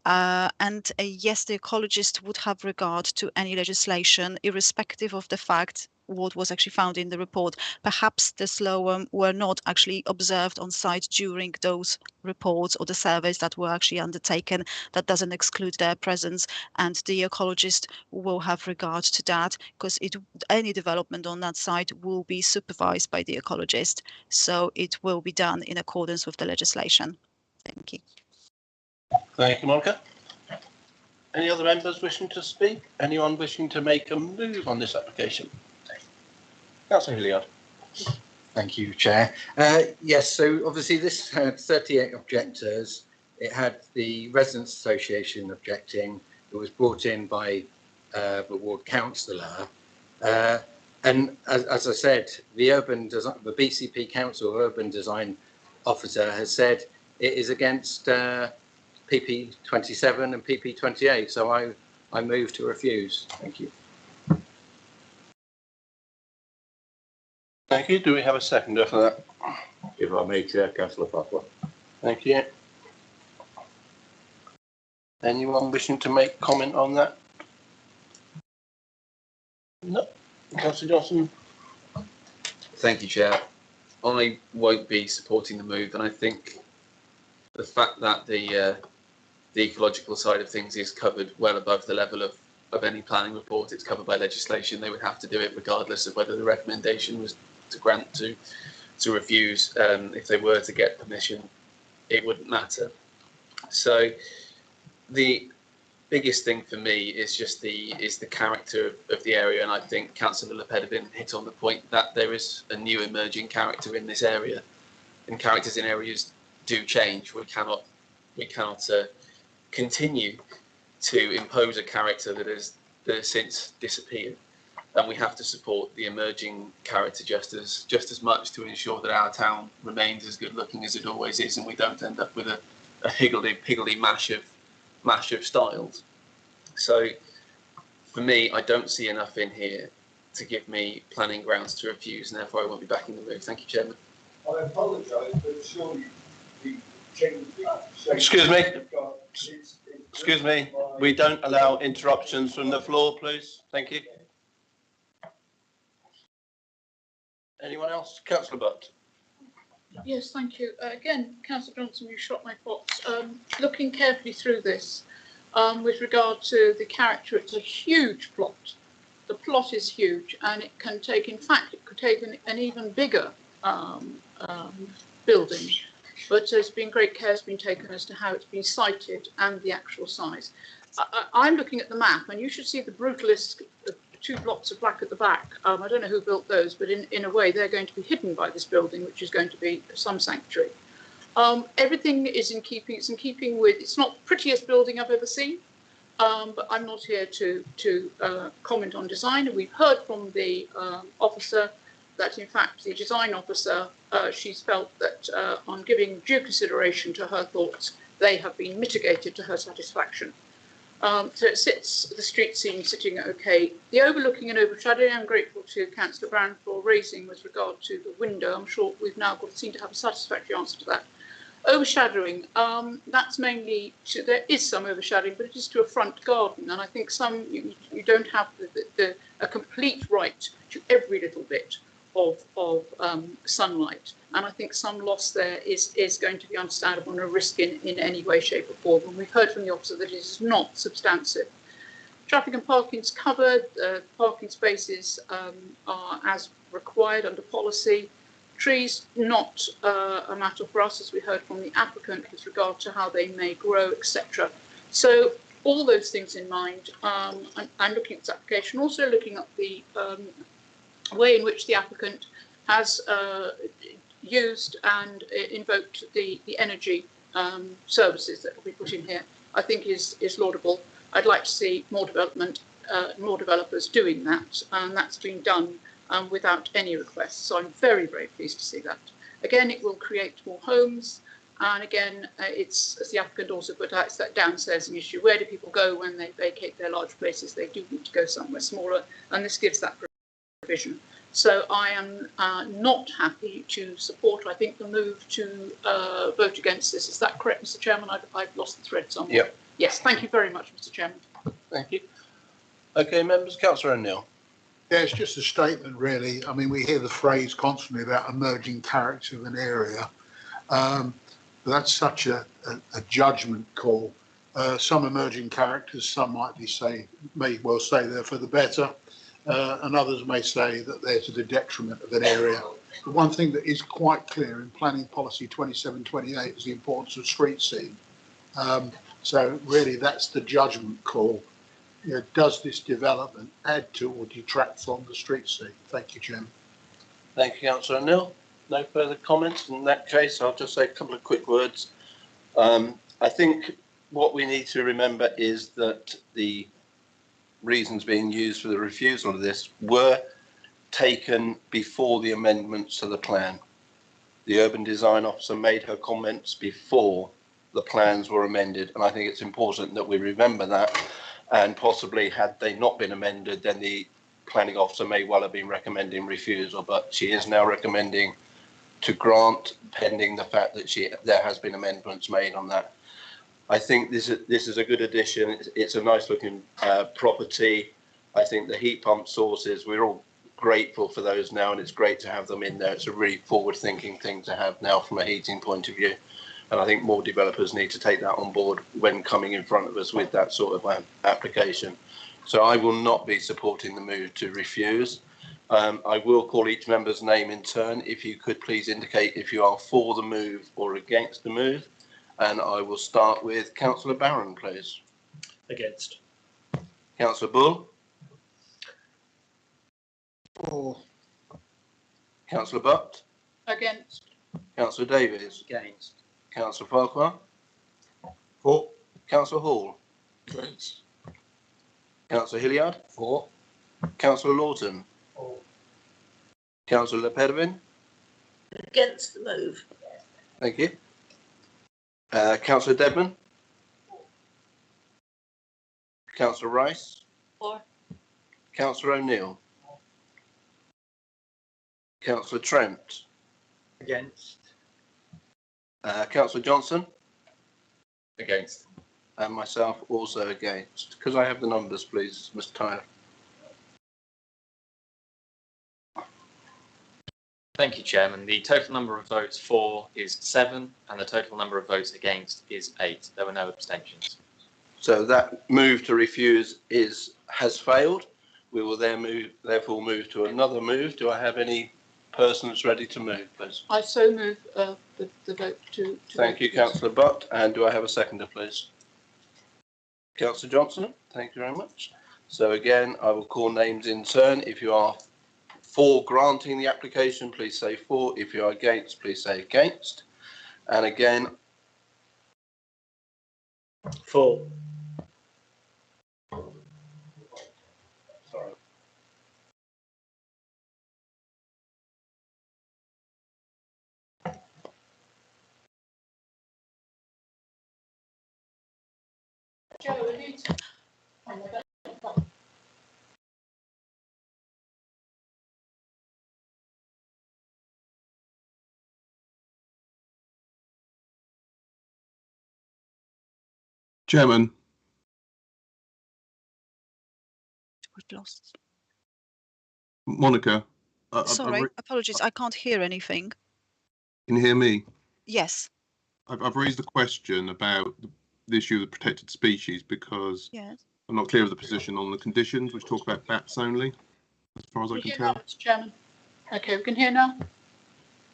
And yes, the ecologist would have regard to any legislation, irrespective of the fact what was actually found in the report. Perhaps the slow were not actually observed on site during those reports or the surveys that were actually undertaken. That doesn't exclude their presence, and the ecologist will have regard to that, because any development on that site will be supervised by the ecologist. So it will be done in accordance with the legislation. Thank you. Thank you, Monica. Any other members wishing to speak? Anyone wishing to make a move on this application? Councillor Hilliard. Thank you, Chair. Yes, so obviously this had 38 objectors. It had the Residents Association objecting. It was brought in by the ward councillor. And as I said, the BCP Council Urban Design Officer has said it is against PP 27 and PP 28. So I move to refuse. Thank you. Thank you. Do we have a seconder for that? If I may, Chair, Councillor Butler. Thank you. Anyone wishing to make comment on that? No. Councillor Johnson. Thank you, Chair. I won't be supporting the move, and I think the fact that the ecological side of things is covered well above the level of any planning report. It's covered by legislation. They would have to do it regardless of whether the recommendation was to grant, to refuse. If they were to get permission, it wouldn't matter. So the biggest thing for me is just the character of the area, and I think Councillor Lopez hit on the point that there is a new emerging character in this area, and characters in areas do change. We cannot continue to impose a character that has since disappeared, and we have to support the emerging character just as much to ensure that our town remains as good looking as it always is, and we don't end up with a higgledy mash of styles. So for me, I don't see enough in here to give me planning grounds to refuse, and therefore I won't be backing the move. Thank you, Chairman. I apologise, but surely Excuse me. Excuse me. We don't allow interruptions from the floor, please. Thank you. Anyone else? Councillor Butt. Yes, thank you. Again, Councillor Johnson, you shot my fox. Looking carefully through this, with regard to the character, it's a huge plot. The plot is huge, and it can take, in fact, it could take an even bigger building. But there's been great care has been taken as to how it's been sited and the actual size. I'm looking at the map, and you should see the brutalist 2 blocks of black at the back. I don't know who built those, but in a way they're going to be hidden by this building, which is going to be some sanctuary. Everything is in keeping. It's in keeping with. It's not the prettiest building I've ever seen, but I'm not here to comment on design. And we've heard from the officer that, in fact, the design officer, she's felt that on giving due consideration to her thoughts, they have been mitigated to her satisfaction. So it sits, the street scene sitting okay. The overlooking and overshadowing, I'm grateful to Councillor Brown for raising with regard to the window. I'm sure we've now seem to have a satisfactory answer to that. Overshadowing, that's mainly, there is some overshadowing, but it is to a front garden. And I think you don't have a complete right to every little bit of sunlight. And I think some loss there is going to be understandable and a risk in any way, shape or form. And we've heard from the officer that it is not substantive. Traffic and parking is covered. Parking spaces are as required under policy. Trees, not a matter for us, as we heard from the applicant with regard to how they may grow, etc. So all those things in mind, I'm looking at this application, also looking at the way in which the applicant has used and invoked the energy services that will be put in here, I think is laudable. I'd like to see more development, more developers doing that, and that's been done without any requests. So I'm very, very pleased to see that. Again, it will create more homes, and again, it's, as the applicant also put out, it's that downsizing issue. Where do people go when they vacate their large places? They do need to go somewhere smaller, and this gives that provision. So I am not happy to support, I think, the move to vote against this. Is that correct, Mr. Chairman? I've lost the thread somewhere. Yep. Yes, thank you very much, Mr. Chairman. Thank you. Okay, members, Councillor O'Neill. Yeah, it's just a statement, really. I mean, we hear the phrase constantly about emerging character of an area. But that's such a judgment call. Some emerging characters, some may well say they're for the better. And others may say that they're to the detriment of an area. The one thing that is quite clear in Planning Policy 2728 is the importance of street scene. So really that's the judgment call. You know, does this development add to or detract from the street scene? Thank you, Chairman. Thank you, Councillor O'Neill. No further comments. In that case, I'll just say a couple of quick words. I think what we need to remember is that the reasons being used for the refusal of this were taken before the amendments to the plan. The urban design officer made her comments before the plans were amended, and I think it's important that we remember that. And possibly had they not been amended, then the planning officer may well have been recommending refusal, but she is now recommending to grant, pending the fact that there has been amendments made on that. I think this is a good addition. It's a nice looking property. I think the heat pump sources, we're all grateful for those now, and it's great to have them in there. It's a really forward thinking thing to have now from a heating point of view. And I think more developers need to take that on board when coming in front of us with that sort of application. So I will not be supporting the move to refuse. I will call each member's name in turn. If you could please indicate if you are for the move or against the move. And I will start with Councillor Barron, please. Against. Councillor Bull. For. Councillor Butt. Against. Councillor Davies. Against. Councillor Farquhar. For. Councillor Hall. Against. Councillor Hilliard. For. Councillor Lawton. For. Councillor Lepedevin. Against the move. Thank you. Councillor Dedman. Councillor Rice. For. Councillor O'Neill. Councillor Trent. Against. Councillor Johnson? Against. And myself also against. Could I have the numbers, please, Mr. Tyler? Thank you, Chairman. The total number of votes for is 7 and the total number of votes against is 8. There were no abstentions. So that move to refuse has failed. We will therefore move to another move. Do I have any person that's ready to move, please? I so move the vote to Thank you, Councillor Butt. And do I have a seconder, please? Councillor Johnson, thank you very much. So again, I will call names in turn. If you are for granting the application, please say for. If you are against, please say against. And again, for. Sorry. Chairman. We've lost. Monica. Sorry, apologies. I can't hear anything. Can you hear me? Yes. I've raised a question about the issue of the protected species because yes. I'm not clear of the position on the conditions, which talk about bats only, as far as I can tell. Mr. Chairman. Okay, we can hear now.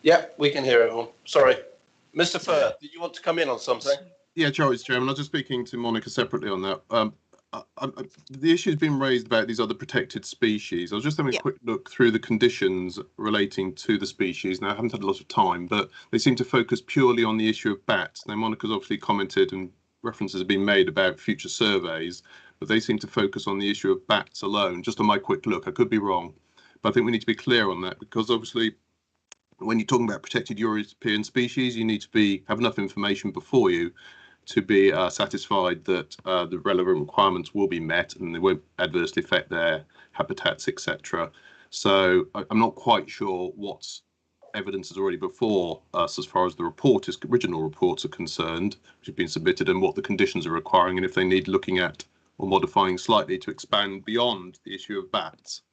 Yeah, we can hear everyone. Sorry. Mr. Furr, did you want to come in on something? Yeah, Charles, Chairman. I was just speaking to Monica separately on that. The issue has been raised about these other protected species. I was just having a quick look through the conditions relating to the species. Now, I haven't had a lot of time, but they seem to focus purely on the issue of bats. Now, Monica's obviously commented and references have been made about future surveys, but they seem to focus on the issue of bats alone, just on my quick look. I could be wrong, but I think we need to be clear on that because obviously when you're talking about protected European species, you need to have enough information before you to be satisfied that the relevant requirements will be met and they won't adversely affect their habitats, etc. So I'm not quite sure what evidence is already before us as far as the original reports are concerned, which have been submitted, and what the conditions are requiring, and if they need looking at or modifying slightly to expand beyond the issue of bats.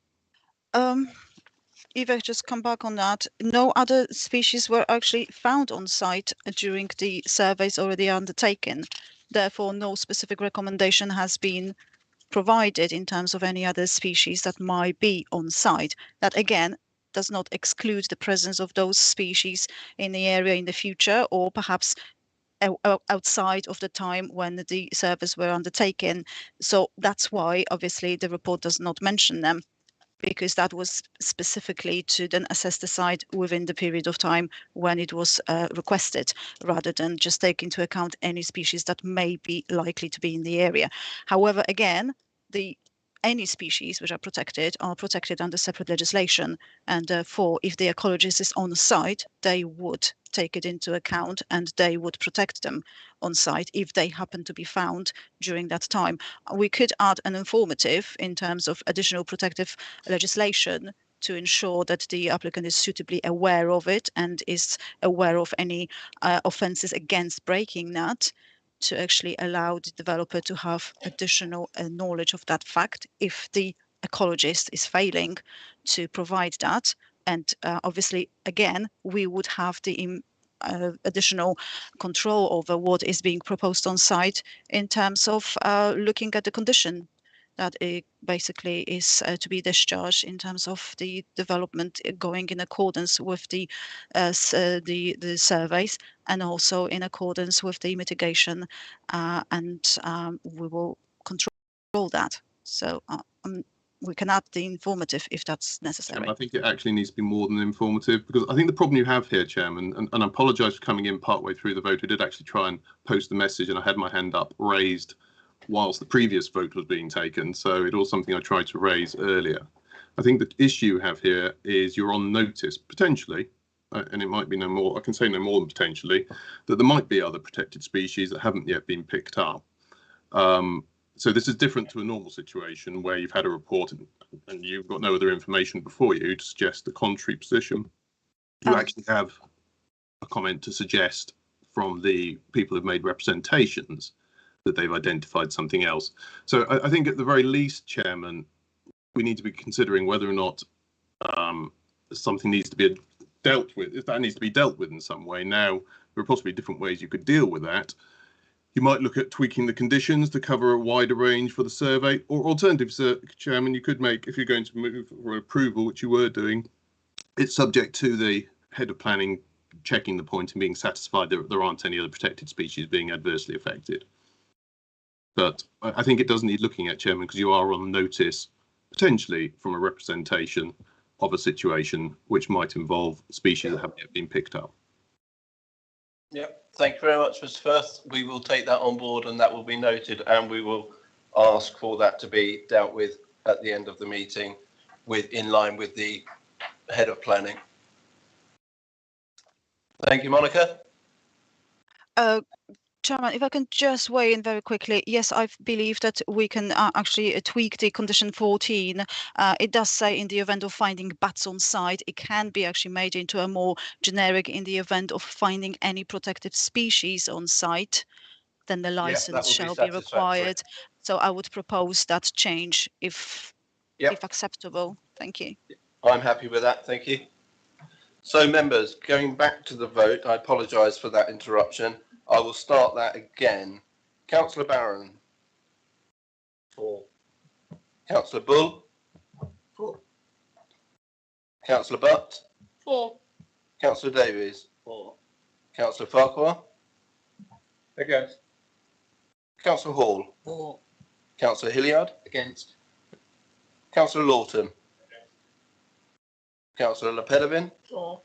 If I just come back on that, no other species were actually found on site during the surveys already undertaken. Therefore, no specific recommendation has been provided in terms of any other species that might be on site. That again does not exclude the presence of those species in the area in the future, or perhaps outside of the time when the surveys were undertaken. So that's why obviously the report does not mention them, because that was specifically to then assess the site within the period of time when it was requested, rather than just take into account any species that may be likely to be in the area. However, again, any species which are protected under separate legislation, and therefore, if the ecologist is on site, they would take it into account and they would protect them on site if they happen to be found during that time. We could add an informative in terms of additional protective legislation to ensure that the applicant is suitably aware of it and is aware of any offences against breaking that, to actually allow the developer to have additional knowledge of that fact if the ecologist is failing to provide that. And obviously, again, we would have the additional control over what is being proposed on site in terms of looking at the condition that it basically is to be discharged in terms of the development going in accordance with the surveys, and also in accordance with the mitigation, and we will control that. So we can add the informative if that's necessary. I think it actually needs to be more than informative, because I think the problem you have here, Chairman, and I apologise for coming in partway through the vote. I did actually try and post the message and I had my hand up raised whilst the previous vote was being taken. So it was something I tried to raise earlier. I think the issue you have here is you're on notice, potentially, and it might be no more, I can say no more than potentially, that there might be other protected species that haven't yet been picked up. So this is different to a normal situation where you've had a report and you've got no other information before you to suggest the contrary position. You actually have a comment to suggest from the people who've made representations that they've identified something else. So I think at the very least, Chairman, we need to be considering whether or not something needs to be dealt with, if that needs to be dealt with in some way. Now, there are possibly different ways you could deal with that. You might look at tweaking the conditions to cover a wider range for the survey, or alternative, Chairman, you could make, if you're going to move for approval, which you were doing, it's subject to the head of planning checking the point and being satisfied that there aren't any other protected species being adversely affected. But I think it does need looking at, Chairman, because you are on notice, potentially from a representation of a situation which might involve species that haven't yet been picked up. Yep, thank you very much, Mr. Firth. We will take that on board and that will be noted, and we will ask for that to be dealt with at the end of the meeting in line with the head of planning. Thank you, Monica. Chairman, if I can just weigh in very quickly. Yes, I believe that we can actually tweak the condition 14. It does say in the event of finding bats on site, it can be actually made into a more generic in the event of finding any protected species on site, then the license shall be required. So I would propose that change if acceptable. Thank you. I'm happy with that. Thank you. So members, going back to the vote, I apologise for that interruption. I will start that again. Councillor Barron. 4. Councillor Bull. 4. Councillor Butt. 4. Councillor Davies. 4. Councillor Farquhar. Against. Councillor Hall. 4. Councillor Hilliard. Against. Councillor Lawton. Councillor Lepedevin. 4.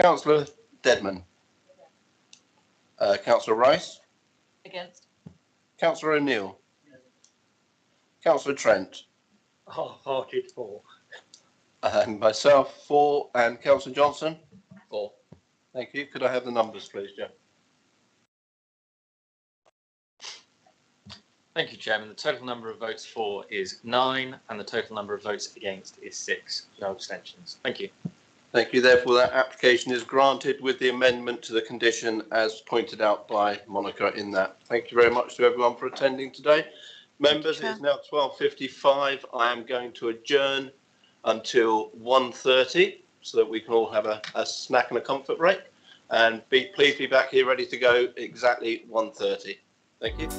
Councillor Deadman. Councillor Rice. Against. Councillor O'Neill. Councillor Trent. Half-hearted 4. And myself 4. And Councillor Johnson. 4. Thank you. Could I have the numbers, please, Joe? Thank you, Chairman. The total number of votes for is 9 and the total number of votes against is 6. No abstentions. Thank you. Thank you. Therefore, that application is granted with the amendment to the condition as pointed out by Monica in that. Thank you very much to everyone for attending today. Members, it is now 12:55. I am going to adjourn until 1:30 so that we can all have a snack and a comfort break. And please be back here ready to go exactly 1:30. Thank you.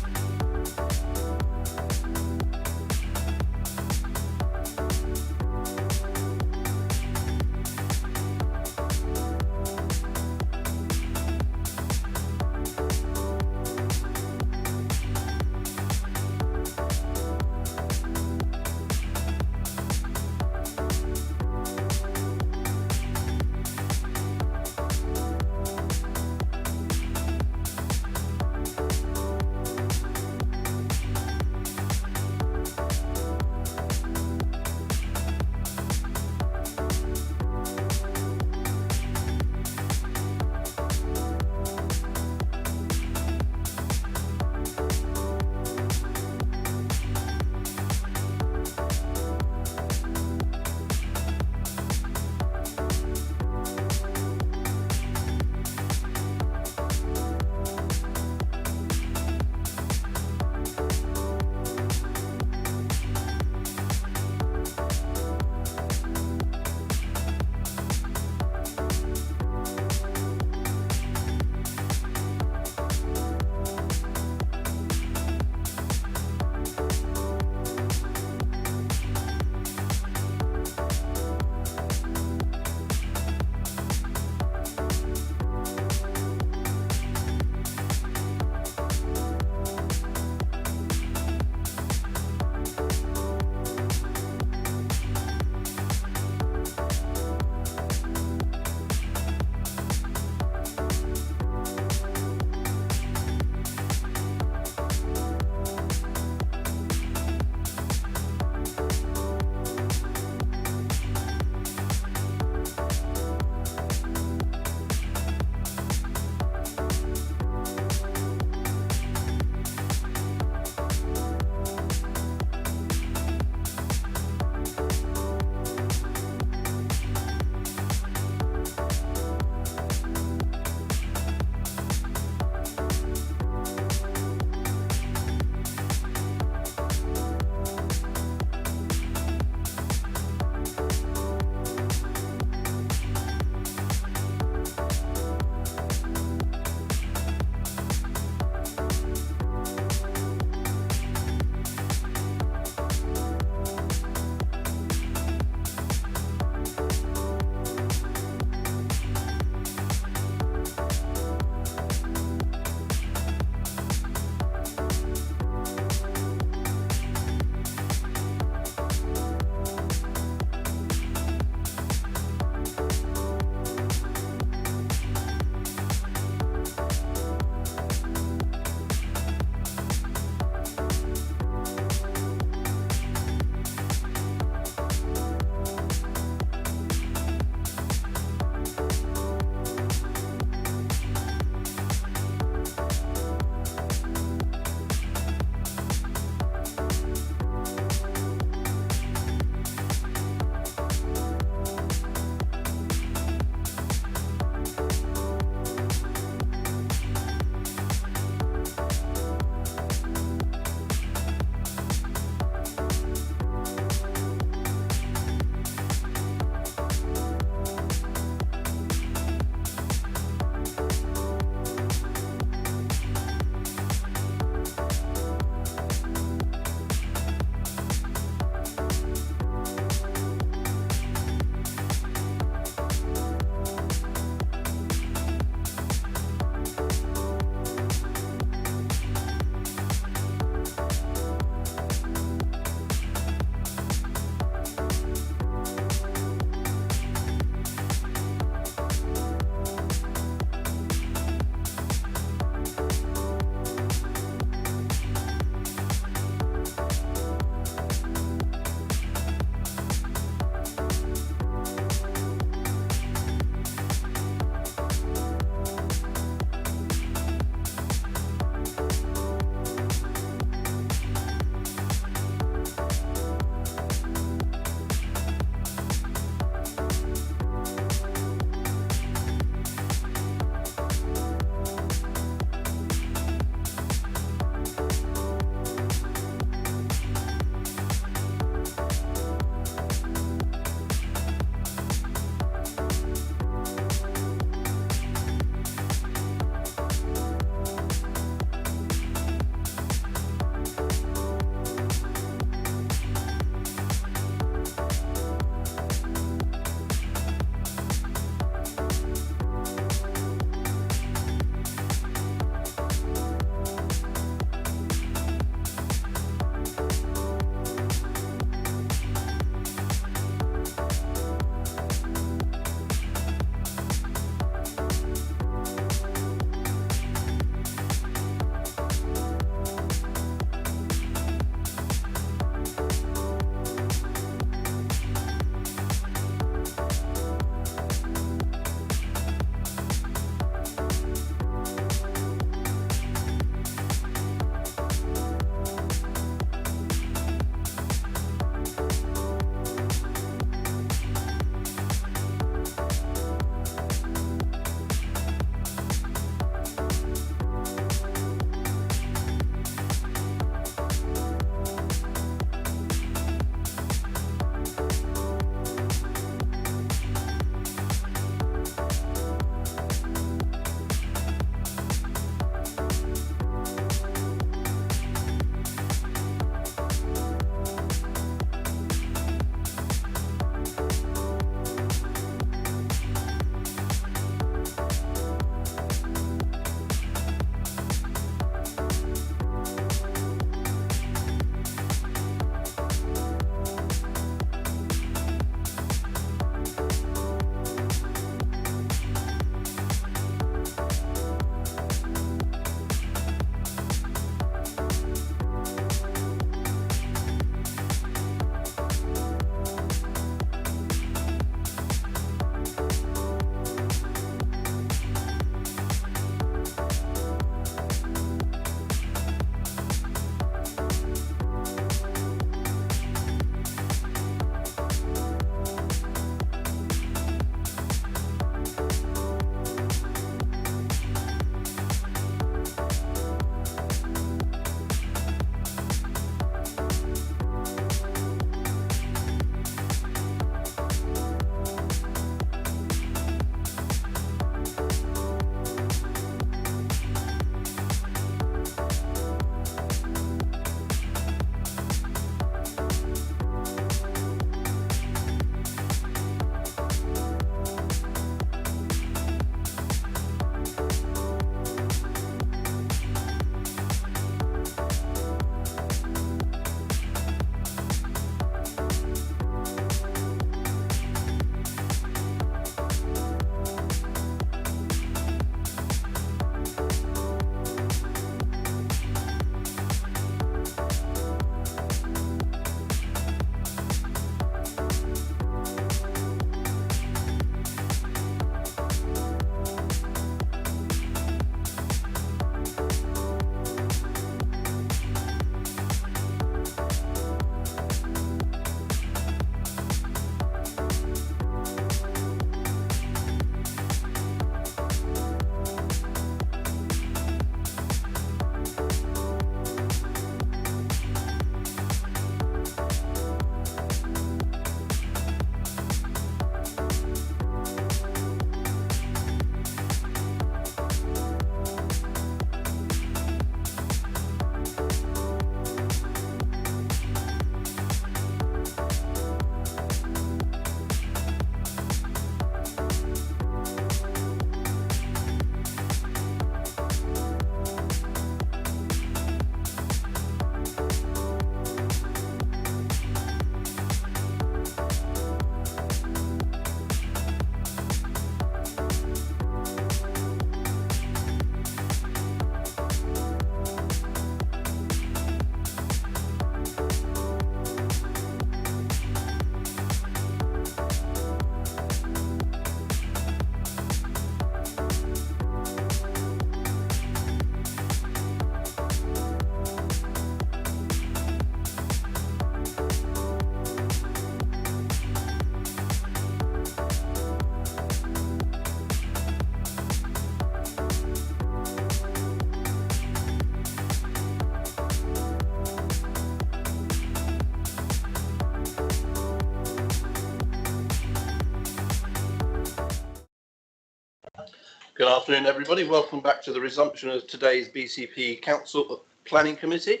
Good afternoon, everybody. Welcome back to the resumption of today's BCP Council Planning Committee.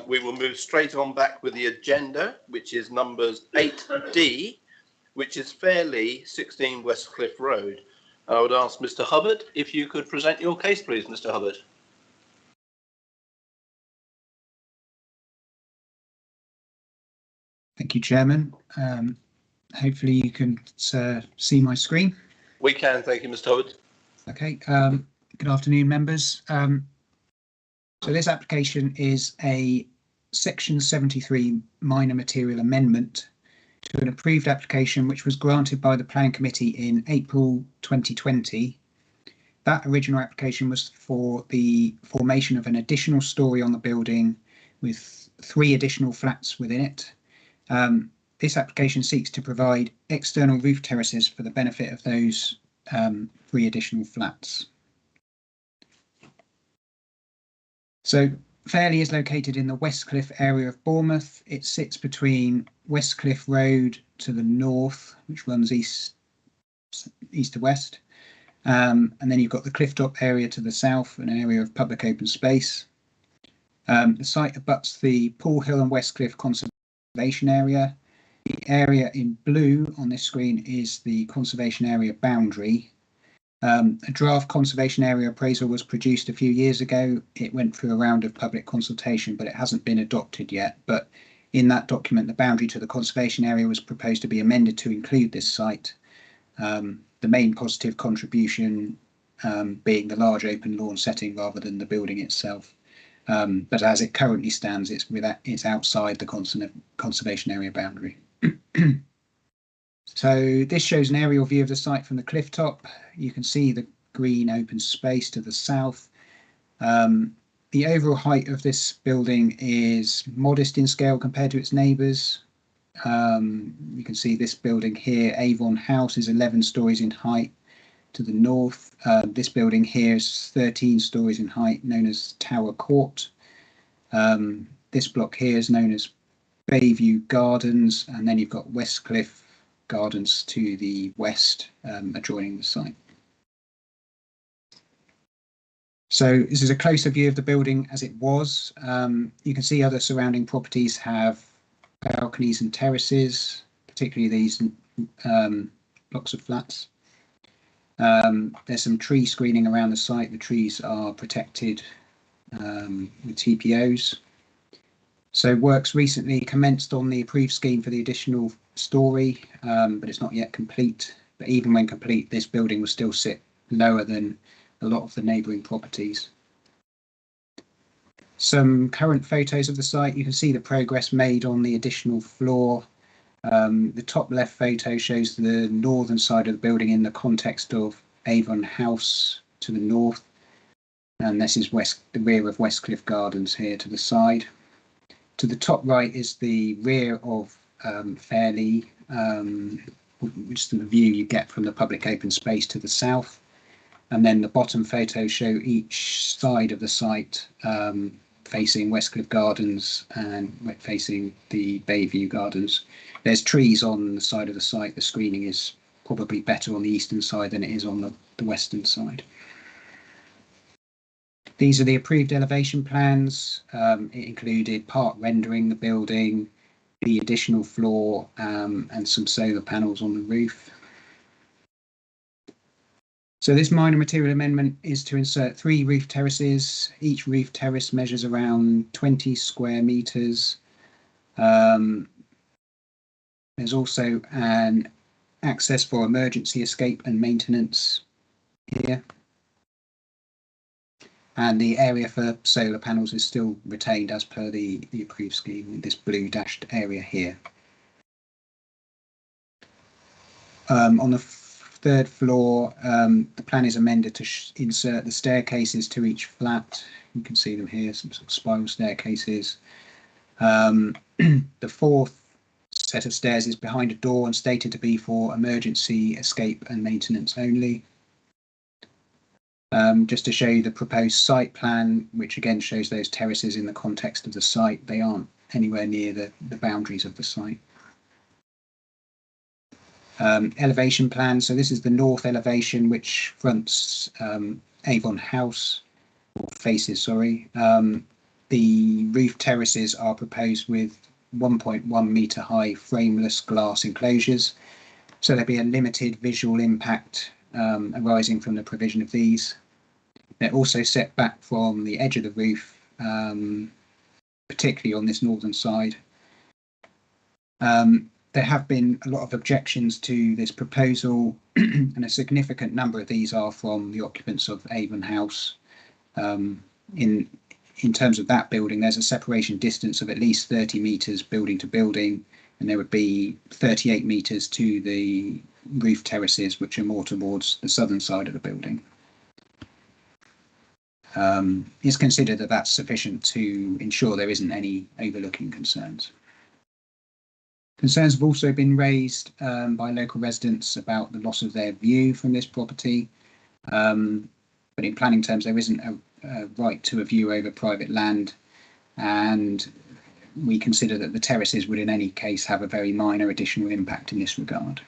We will move straight on back with the agenda, which is numbers 8D, which is Fairley 16 Westcliff Road. I would ask Mr. Hubbard if you could present your case, please, Mr. Hubbard. Thank you, Chairman. Hopefully you can see my screen. We can, thank you, Mr. Hubbard. Okay, good afternoon, members. So this application is a Section 73 minor material amendment to an approved application which was granted by the Planning Committee in April 2020. That original application was for the formation of an additional storey on the building with 3 additional flats within it. This application seeks to provide external roof terraces for the benefit of those 3 additional flats. So Fairley is located in the Westcliff area of Bournemouth. It sits between Westcliff Road to the north, which runs east to west, and then you've got the Clifftop area to the south, an area of public open space. The site abuts the Pool Hill and Westcliff conservation area. The area in blue on this screen is the conservation area boundary. A draft conservation area appraisal was produced a few years ago. It went through a round of public consultation, but it hasn't been adopted yet. But in that document, the boundary to the conservation area was proposed to be amended to include this site. The main positive contribution being the large open lawn setting rather than the building itself. But as it currently stands, it's outside the conservation area boundary. So this shows an aerial view of the site from the cliff top. You can see the green open space to the south. The overall height of this building is modest in scale compared to its neighbours. You can see this building here, Avon House, is 11 stories in height to the north. This building here is 13 stories in height, known as Tower Court. This block here is known as Bayview Gardens, and then you've got Westcliff Gardens to the west, adjoining the site. So this is a closer view of the building as it was. You can see other surrounding properties have balconies and terraces, particularly these blocks of flats. There's some tree screening around the site. The trees are protected with TPOs. So works recently commenced on the approved scheme for the additional storey, but it's not yet complete. But even when complete, this building will still sit lower than a lot of the neighbouring properties. Some current photos of the site. You can see the progress made on the additional floor. The top left photo shows the northern side of the building in the context of Avon House to the north. And this is the rear of Westcliff Gardens here to the side. To the top right is the rear of Fairley, which is the view you get from the public open space to the south. And then the bottom photos show each side of the site facing Westcliff Gardens and facing the Bayview Gardens. There's trees on the side of the site. The screening is probably better on the eastern side than it is on the western side. These are the approved elevation plans. It included part rendering the building, the additional floor, and some solar panels on the roof. So this minor material amendment is to insert 3 roof terraces. Each roof terrace measures around 20 square metres. There's also an access for emergency escape and maintenance here. And the area for solar panels is still retained as per the approved scheme, in this blue dashed area here. On the 3rd floor, the plan is amended to insert the staircases to each flat. You can see them here, some sort of spiral staircases. The 4th set of stairs is behind a door and stated to be for emergency escape and maintenance only. Just to show you the proposed site plan, which again shows those terraces in the context of the site. They aren't anywhere near the boundaries of the site. Elevation plan. So this is the north elevation, which fronts Avon House, or faces, sorry. The roof terraces are proposed with 1.1 metre high frameless glass enclosures. So there'll be a limited visual impact arising from the provision of these. They're also set back from the edge of the roof, particularly on this northern side. There have been a lot of objections to this proposal, and a significant number of these are from the occupants of Avon House. In terms of that building, there's a separation distance of at least 30 metres building to building, and there would be 38 metres to the roof terraces, which are more towards the southern side of the building. It's considered that that's sufficient to ensure there isn't any overlooking concerns. Concerns have also been raised by local residents about the loss of their view from this property. But in planning terms, there isn't a right to a view over private land, and we consider that the terraces would in any case have a very minor additional impact in this regard.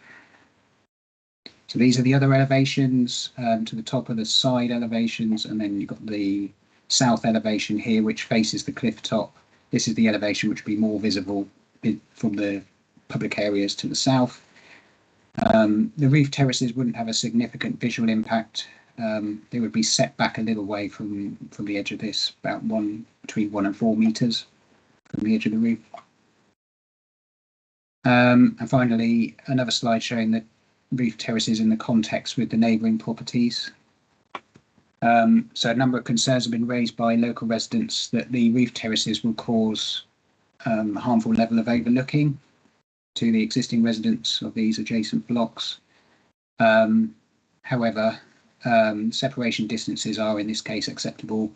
So these are the other elevations to the top of the side elevations, and then you've got the south elevation here, which faces the cliff top. This is the elevation which would be more visible from the public areas to the south. The roof terraces wouldn't have a significant visual impact. They would be set back a little way from the edge of this, about between 1 and 4 metres from the edge of the roof. And finally, another slide showing the roof terraces in the context with the neighbouring properties. So a number of concerns have been raised by local residents that the roof terraces will cause a harmful level of overlooking to the existing residents of these adjacent blocks. However, separation distances are in this case acceptable.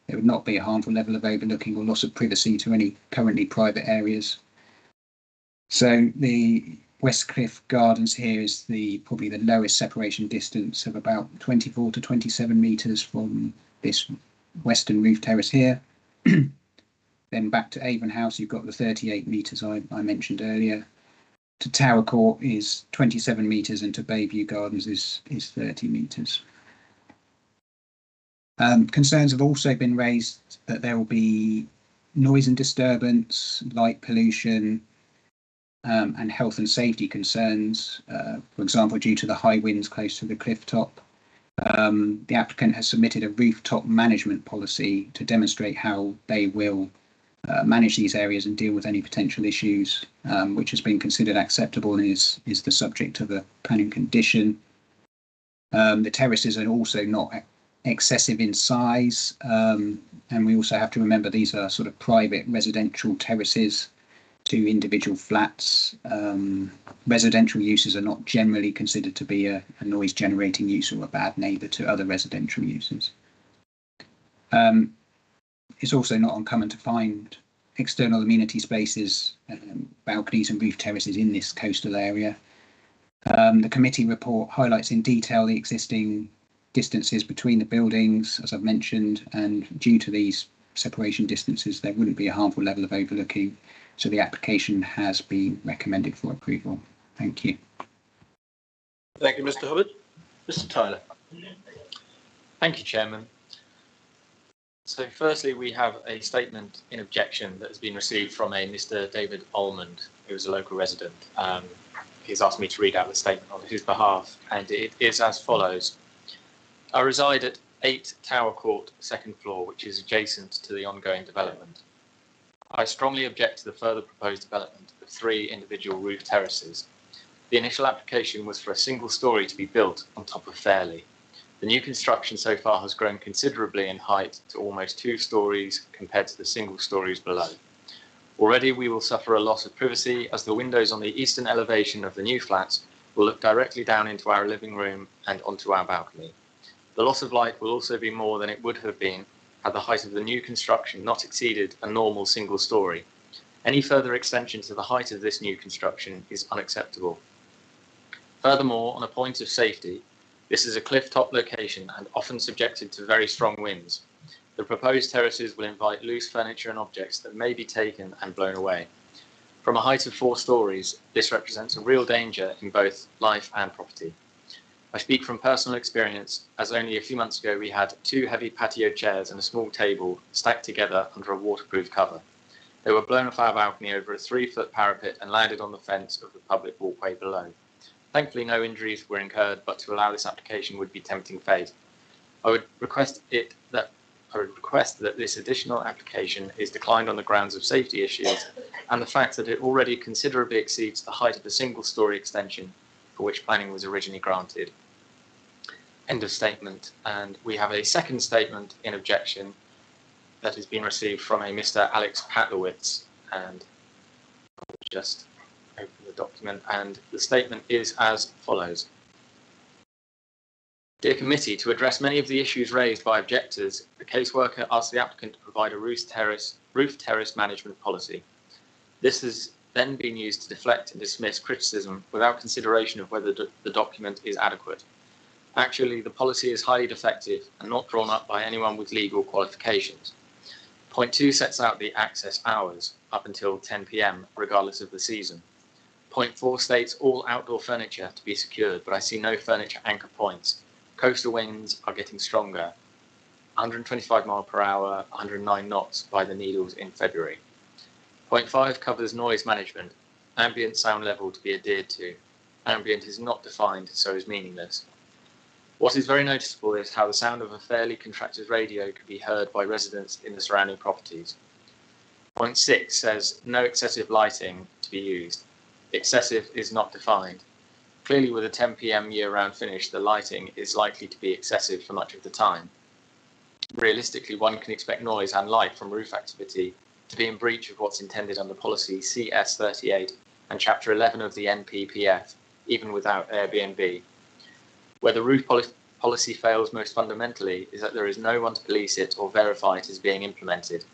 There would not be a harmful level of overlooking or loss of privacy to any currently private areas. So the Westcliff Gardens here is probably the lowest separation distance of about 24 to 27 metres from this western roof terrace here. Then back to Avon House, you've got the 38 metres I mentioned earlier. To Tower Court is 27 metres, and to Bayview Gardens is 30 metres. Concerns have also been raised that there will be noise and disturbance, light pollution, and health and safety concerns, for example, due to the high winds close to the cliff top. The applicant has submitted a rooftop management policy to demonstrate how they will manage these areas and deal with any potential issues, which has been considered acceptable and is the subject of a planning condition. The terraces are also not excessive in size, and we also have to remember these are sort of private residential terraces to individual flats. Residential uses are not generally considered to be a noise generating use or a bad neighbour to other residential uses. It's also not uncommon to find external amenity spaces, balconies and roof terraces in this coastal area. The committee report highlights in detail the existing distances between the buildings, as I've mentioned, and due to these separation distances, there wouldn't be a harmful level of overlooking. So the application has been recommended for approval. Thank you. Thank you, Mr. Hubbard. Mr. Tyler. Thank you, Chairman. So firstly, we have a statement in objection that has been received from a Mr. David Almond, who is a local resident. He's asked me to read out the statement on his behalf, and it is as follows. I reside at 8 Tower Court, second floor, which is adjacent to the ongoing development. I strongly object to the further proposed development of 3 individual roof terraces. The initial application was for a single storey to be built on top of Fairley. The new construction so far has grown considerably in height to almost 2 storeys compared to the single storeys below. Already we will suffer a loss of privacy as the windows on the eastern elevation of the new flats will look directly down into our living room and onto our balcony. The loss of light will also be more than it would have been had the height of the new construction not exceeded a normal single storey. Any further extension to the height of this new construction is unacceptable. Furthermore, on a point of safety, this is a cliff-top location and often subjected to very strong winds. The proposed terraces will invite loose furniture and objects that may be taken and blown away. From a height of 4 stories, this represents a real danger in both life and property. I speak from personal experience, as only a few months ago we had 2 heavy patio chairs and a small table stacked together under a waterproof cover. They were blown off our balcony over a 3-foot parapet and landed on the fence of the public walkway below. Thankfully, no injuries were incurred, but to allow this application would be tempting fate. I would request that this additional application is declined on the grounds of safety issues and the fact that it already considerably exceeds the height of a single-storey extension for which planning was originally granted. End of statement. And we have a second statement in objection that has been received from a Mr. Alex Patlowitz, and I'll just open the document, and the statement is as follows. Dear Committee, to address many of the issues raised by objectors, the caseworker asked the applicant to provide a roof terrace management policy. This has then been used to deflect and dismiss criticism without consideration of whether the document is adequate. Actually, the policy is highly defective and not drawn up by anyone with legal qualifications. Point 2 sets out the access hours up until 10 p.m. regardless of the season. Point 4 states all outdoor furniture to be secured, but I see no furniture anchor points. Coastal winds are getting stronger, 125 mile per hour, 109 knots by the Needles in February. Point 5 covers noise management, ambient sound level to be adhered to. Ambient is not defined, so is meaningless. What is very noticeable is how the sound of a fairly contracted radio could be heard by residents in the surrounding properties. Point 6 says no excessive lighting to be used. Excessive is not defined. Clearly, with a 10 p.m. year-round finish, the lighting is likely to be excessive for much of the time. Realistically, one can expect noise and light from roof activity to be in breach of what's intended under policy CS38 and Chapter 11 of the NPPF, even without Airbnb. Where the roof policy fails most fundamentally is that there is no one to police it or verify it is being implemented.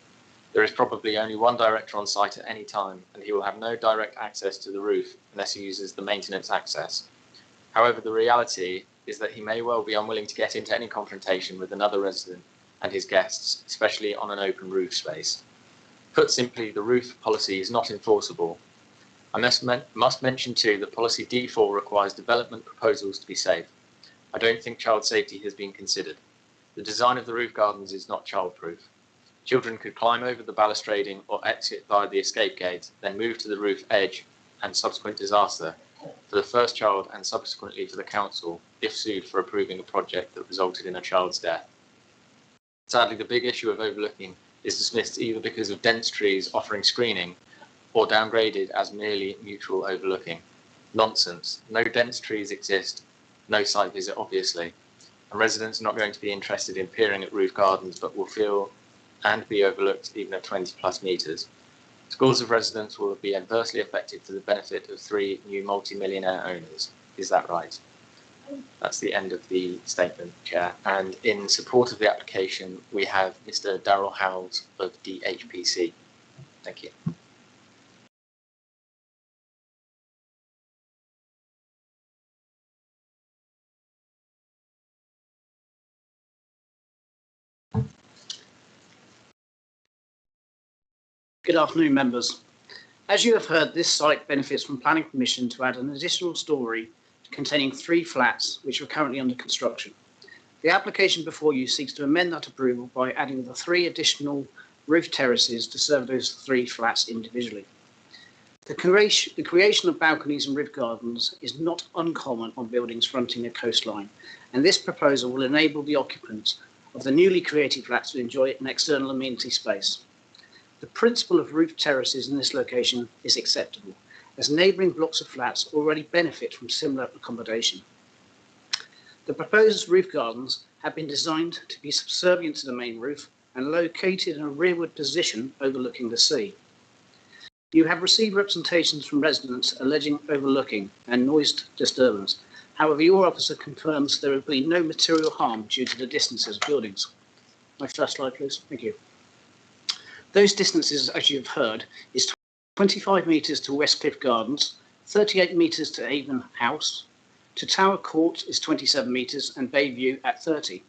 There is probably only one director on site at any time, and he will have no direct access to the roof unless he uses the maintenance access. However, the reality is that he may well be unwilling to get into any confrontation with another resident and his guests, especially on an open roof space. Put simply, the roof policy is not enforceable. I must mention too that policy D4 requires development proposals to be safe. I don't think child safety has been considered. The design of the roof gardens is not childproof. Children could climb over the balustrading or exit via the escape gate, then move to the roof edge, and subsequent disaster for the first child and subsequently for the council if sued for approving a project that resulted in a child's death. Sadly, the big issue of overlooking is dismissed either because of dense trees offering screening or downgraded as merely mutual overlooking. Nonsense. No dense trees exist, no site visit obviously, and residents are not going to be interested in peering at roof gardens but will feel and be overlooked even at 20 plus metres. Scores of residents will be adversely affected for the benefit of 3 new multi-millionaire owners. Is that right? That's the end of the statement, Chair. And in support of the application, we have Mr. Darrell Howells of DHPC. Thank you. Good afternoon, members. As you have heard, this site benefits from planning permission to add an additional storey containing 3 flats which are currently under construction. The application before you seeks to amend that approval by adding the 3 additional roof terraces to serve those 3 flats individually. The creation of balconies and roof gardens is not uncommon on buildings fronting a coastline, and this proposal will enable the occupants of the newly created flats to enjoy an external amenity space. The principle of roof terraces in this location is acceptable, as neighbouring blocks of flats already benefit from similar accommodation. The proposed roof gardens have been designed to be subservient to the main roof and located in a rearward position overlooking the sea. You have received representations from residents alleging overlooking and noise disturbance. However, your officer confirms there will be no material harm due to the distances of buildings. My first slide, please. Thank you. Those distances, as you've heard, is 25 metres to Westcliff Gardens, 38 metres to Avon House, to Tower Court is 27 metres and Bayview at 30.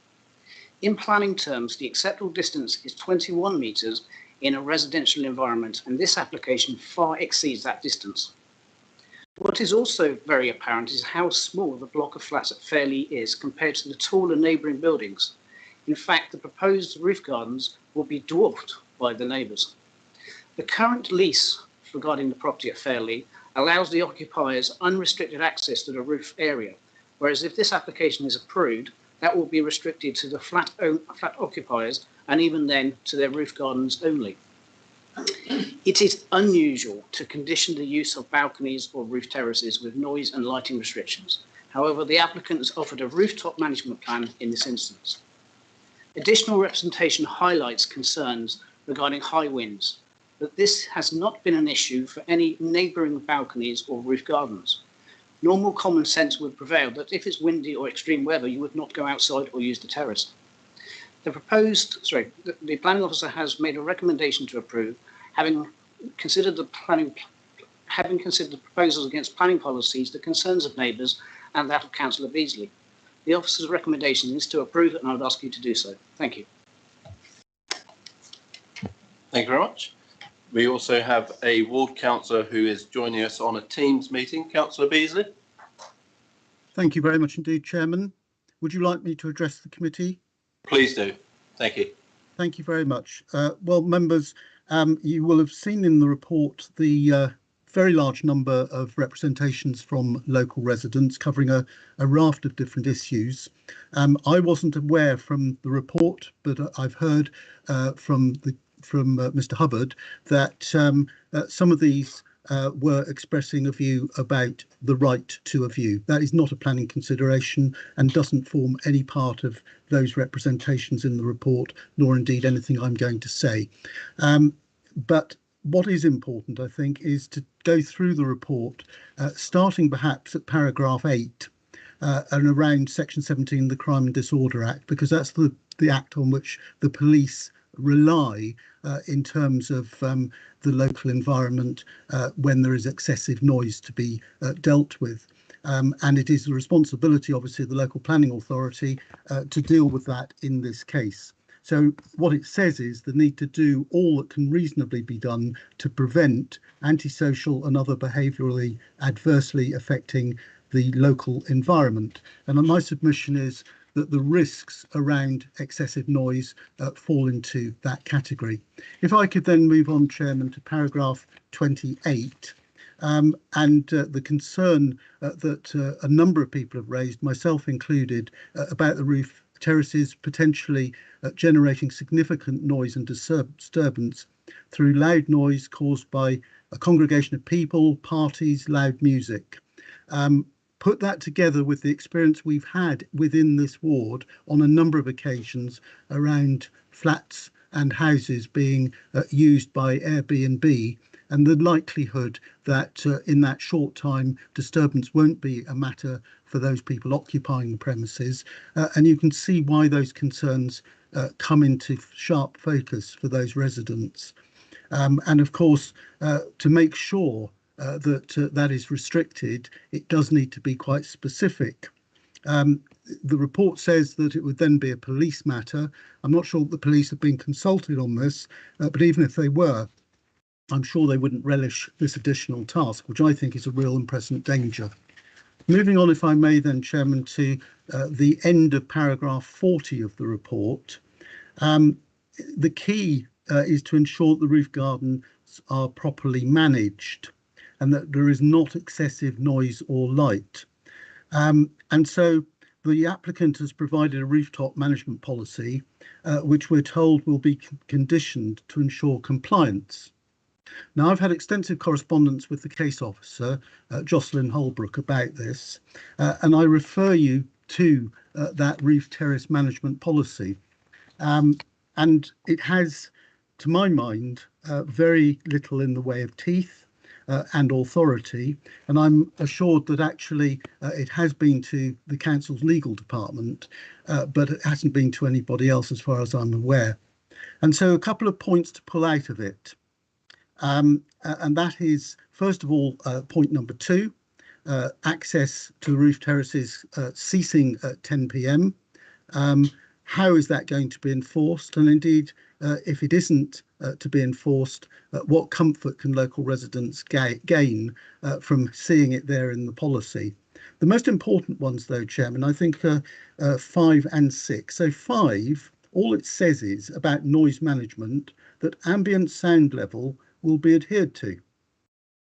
In planning terms, the acceptable distance is 21 metres in a residential environment, and this application far exceeds that distance. What is also very apparent is how small the block of flats at Fairley is compared to the taller neighbouring buildings. In fact, the proposed roof gardens will be dwarfed by the neighbours. The current lease regarding the property at Fairley allows the occupiers unrestricted access to the roof area, whereas if this application is approved, that will be restricted to the flat occupiers, and even then to their roof gardens only. It is unusual to condition the use of balconies or roof terraces with noise and lighting restrictions. However, the applicant has offered a rooftop management plan in this instance. Additional representation highlights concerns regarding high winds, but this has not been an issue for any neighbouring balconies or roof gardens. Normal common sense would prevail that if it's windy or extreme weather, you would not go outside or use the terrace. The planning officer has made a recommendation to approve, having considered the proposals against planning policies, the concerns of neighbours, and that of Councillor Beasley. The officer's recommendation is to approve it, and I would ask you to do so. Thank you. Thank you very much. We also have a ward councillor who is joining us on a Teams meeting. Councillor Beasley. Thank you very much indeed, Chairman. Would you like me to address the committee? Please do. Thank you. Thank you very much. Well, members, you will have seen in the report the very large number of representations from local residents covering a raft of different issues. I wasn't aware from the report, but I've heard from Mr. Hubbard that some of these were expressing a view about the right to a view. That is not a planning consideration and doesn't form any part of those representations in the report, nor indeed anything I'm going to say. But what is important, I think, is to go through the report, starting perhaps at paragraph 8 and around section 17 of the Crime and Disorder Act, because that's the act on which the police rely in terms of the local environment when there is excessive noise to be dealt with. And it is the responsibility, obviously, of the local planning authority to deal with that in this case. So what it says is the need to do all that can reasonably be done to prevent antisocial and other behaviourally adversely affecting the local environment. And my submission is that the risks around excessive noise fall into that category. If I could then move on, Chairman, to paragraph 28, and the concern that a number of people have raised, myself included, about the roof terraces potentially generating significant noise and disturbance through loud noise caused by a congregation of people, parties, loud music. Put that together with the experience we've had within this ward on a number of occasions around flats and houses being used by Airbnb, and the likelihood that in that short time disturbance won't be a matter for those people occupying the premises. And you can see why those concerns come into sharp focus for those residents. And of course, to make sure that that is restricted, it does need to be quite specific. The report says that it would then be a police matter. I'm not sure that the police have been consulted on this, but even if they were, I'm sure they wouldn't relish this additional task, which I think is a real and present danger. Moving on, if I may then, Chairman, to the end of paragraph 40 of the report. The key is to ensure that the roof gardens are properly managed and that there is not excessive noise or light. And so the applicant has provided a rooftop management policy, which we're told will be conditioned to ensure compliance. Now, I've had extensive correspondence with the case officer, Jocelyn Holbrook, about this, and I refer you to that roof terrace management policy. And it has, to my mind, very little in the way of teeth and authority, and I'm assured that actually it has been to the council's legal department, but it hasn't been to anybody else as far as I'm aware. And so a couple of points to pull out of it. And that is, first of all, point number 2, access to roof terraces ceasing at 10 p.m. how is that going to be enforced? And indeed, if it isn't to be enforced, what comfort can local residents gain from seeing it there in the policy? The most important ones, though, Chairman, I think are 5 and 6. So 5, all it says is about noise management, that ambient sound level will be adhered to.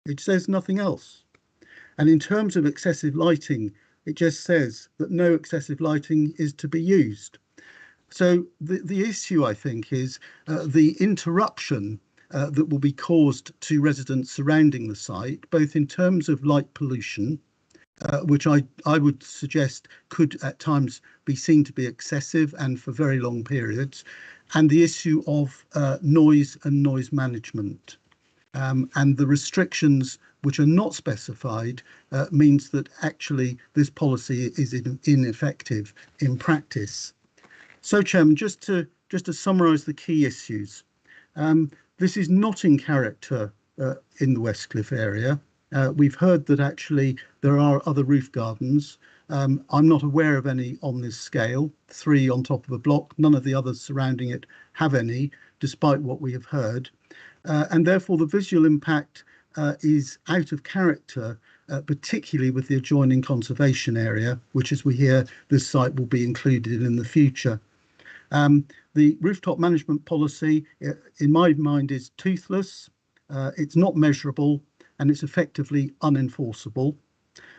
It says nothing else. And in terms of excessive lighting, it just says that no excessive lighting is to be used. So the issue, I think, is the interruption that will be caused to residents surrounding the site, both in terms of light pollution, which I would suggest could at times be seen to be excessive and for very long periods, and the issue of noise and noise management. And the restrictions which are not specified means that actually this policy is ineffective in practice. So, Chairman, just to summarise the key issues, this is not in character in the Westcliff area. We've heard that actually there are other roof gardens. I'm not aware of any on this scale, 3 on top of a block. None of the others surrounding it have any, despite what we have heard. And therefore the visual impact is out of character, particularly with the adjoining conservation area, which, as we hear, this site will be included in the future. The rooftop management policy, in my mind, is toothless. It's not measurable, and it's effectively unenforceable.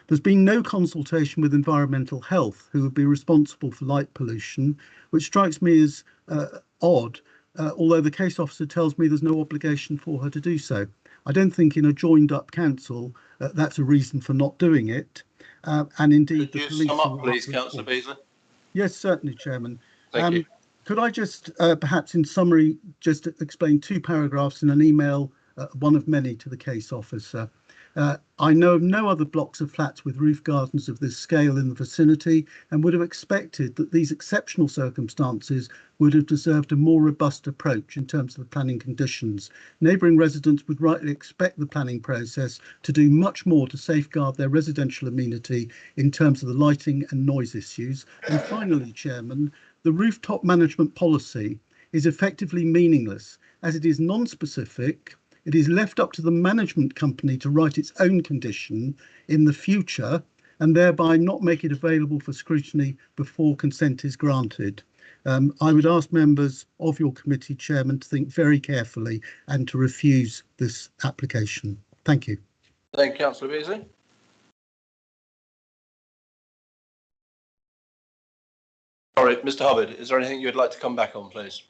There's been no consultation with environmental health, who would be responsible for light pollution, which strikes me as odd, although the case officer tells me there's no obligation for her to do so. I don't think in a joined up council that's a reason for not doing it. And indeed, could you sum up, please, Councillor Beasley? Yes, certainly, Chairman. Thank you. Could I just perhaps in summary just explain 2 paragraphs in an email, one of many, to the case officer. I know of no other blocks of flats with roof gardens of this scale in the vicinity, and would have expected that these exceptional circumstances would have deserved a more robust approach in terms of the planning conditions. Neighbouring residents would rightly expect the planning process to do much more to safeguard their residential amenity in terms of the lighting and noise issues. And finally, Chairman, the rooftop management policy is effectively meaningless as it is non-specific. It is left up to the management company to write its own condition in the future and thereby not make it available for scrutiny before consent is granted. I would ask members of your committee, Chairman, to think very carefully and to refuse this application. Thank you. Thank you, Councillor Beasley. Sorry, Mr. Hubbard, is there anything you'd like to come back on, please?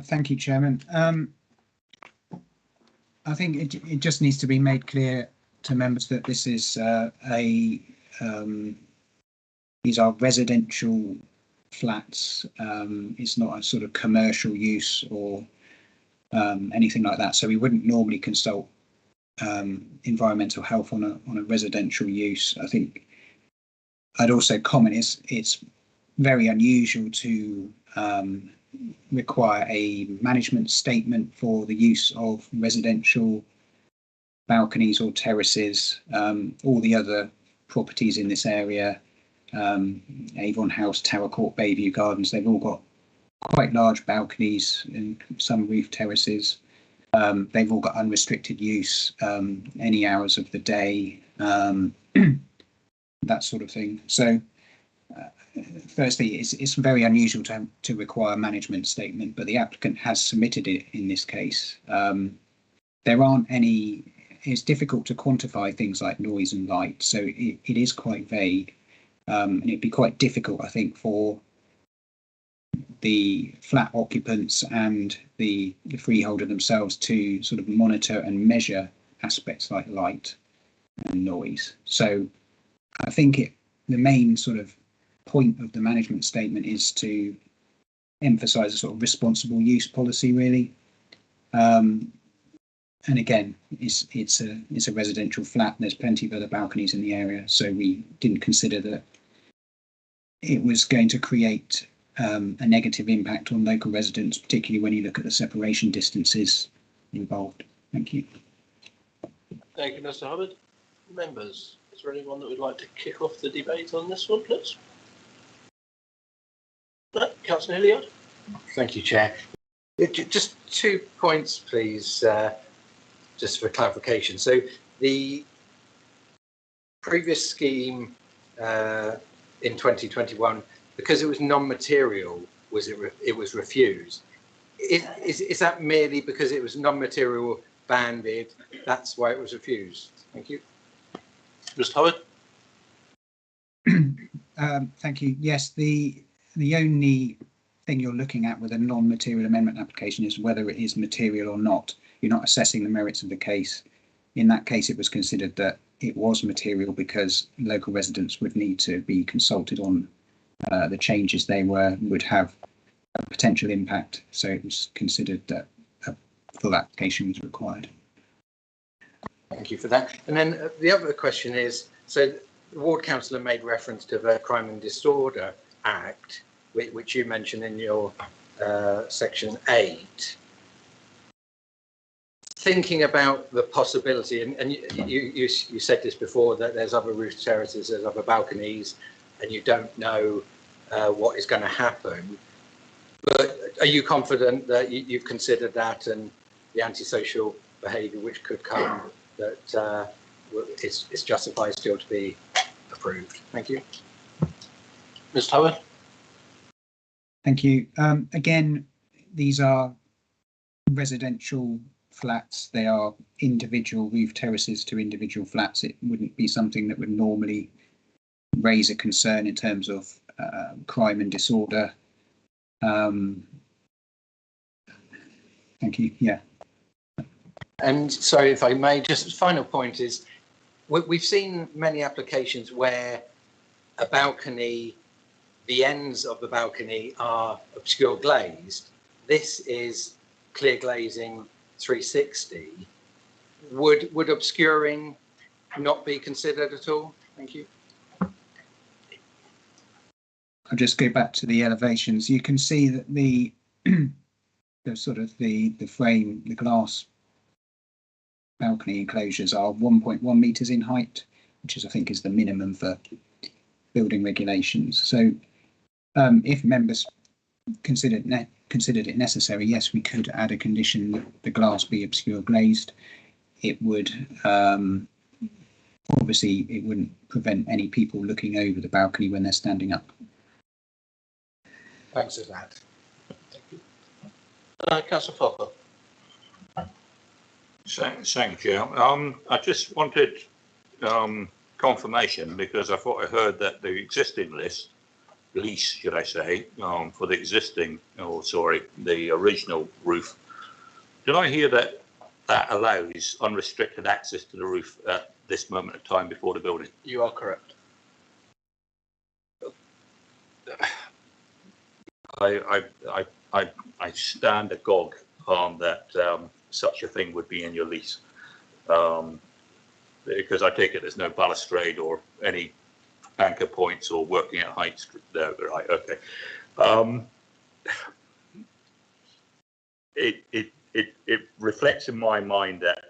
Thank you, Chairman. I think it just needs to be made clear to members that this is these are residential flats. It's not a sort of commercial use or anything like that. So we wouldn't normally consult environmental health on a residential use. I think I'd also comment it's very unusual to require a management statement for the use of residential balconies or terraces. All the other properties in this area, Avon House, Tower Court, Bayview Gardens, they've all got quite large balconies and some roof terraces. They've all got unrestricted use, any hours of the day, that sort of thing. So firstly, it's very unusual to require a management statement, but the applicant has submitted it in this case. There aren't any, it's difficult to quantify things like noise and light, so it is quite vague. And it'd be quite difficult, I think, for the flat occupants and the freeholder themselves to sort of monitor and measure aspects like light and noise. So I think the main sort of point of the management statement is to emphasize a sort of responsible use policy, really. And again, it's a residential flat. There's plenty of other balconies in the area, so we didn't consider that it was going to create a negative impact on local residents, particularly when you look at the separation distances involved. Thank you. Thank you, Mr. Hubbard. Members, is there anyone that would like to kick off the debate on this one, please? Councillor Hilliard? Thank you, Chair. Just 2 points, please, just for clarification. So the previous scheme in 2021, because it was non-material, it was refused. Is that merely because it was non-material banded? That's why it was refused. Thank you. Mr. Howard? Thank you. Yes, the only thing you're looking at with a non-material amendment application is whether it is material or not. You're not assessing the merits of the case. In that case, it was considered that it was material because local residents would need to be consulted on the changes they would have a potential impact. So it was considered that a full application was required. Thank you for that. And then the other question is, so the ward councillor made reference to the Crime and Disorder Act, which you mentioned in your section 8. Thinking about the possibility, and you said this before, that there's other roof terraces, there's other balconies, and you don't know what is going to happen. But are you confident that you've considered that and the antisocial behaviour which could come, that it's justified still to be approved? Thank you. Mr. Howard? Thank you. Again, these are residential flats. They are individual roof terraces to individual flats. It wouldn't be something that would normally raise a concern in terms of crime and disorder. Thank you. Yeah. And sorry, if I may, just final point is, we've seen many applications where a balcony, the ends of the balcony are obscure glazed. This is clear glazing 360. Would obscuring not be considered at all? Thank you. I'll just go back to the elevations. You can see that the sort of the frame, the glass balcony enclosures are 1.1 metres in height, which is, I think, is the minimum for building regulations. So if members considered it necessary, yes, we could add a condition that the glass be obscure glazed. It would obviously, it wouldn't prevent any people looking over the balcony when they're standing up. Thanks for that. Thank you. Councillor Popper. Thank you, Chair. I just wanted confirmation, because I thought I heard that the existing lease, should I say, for the existing, the original roof, did I hear that allows unrestricted access to the roof at this moment of time before the building? You are correct. I stand agog on that such a thing would be in your lease, because I take it there's no balustrade or any anchor points or working at heights there, right? Okay. It reflects in my mind that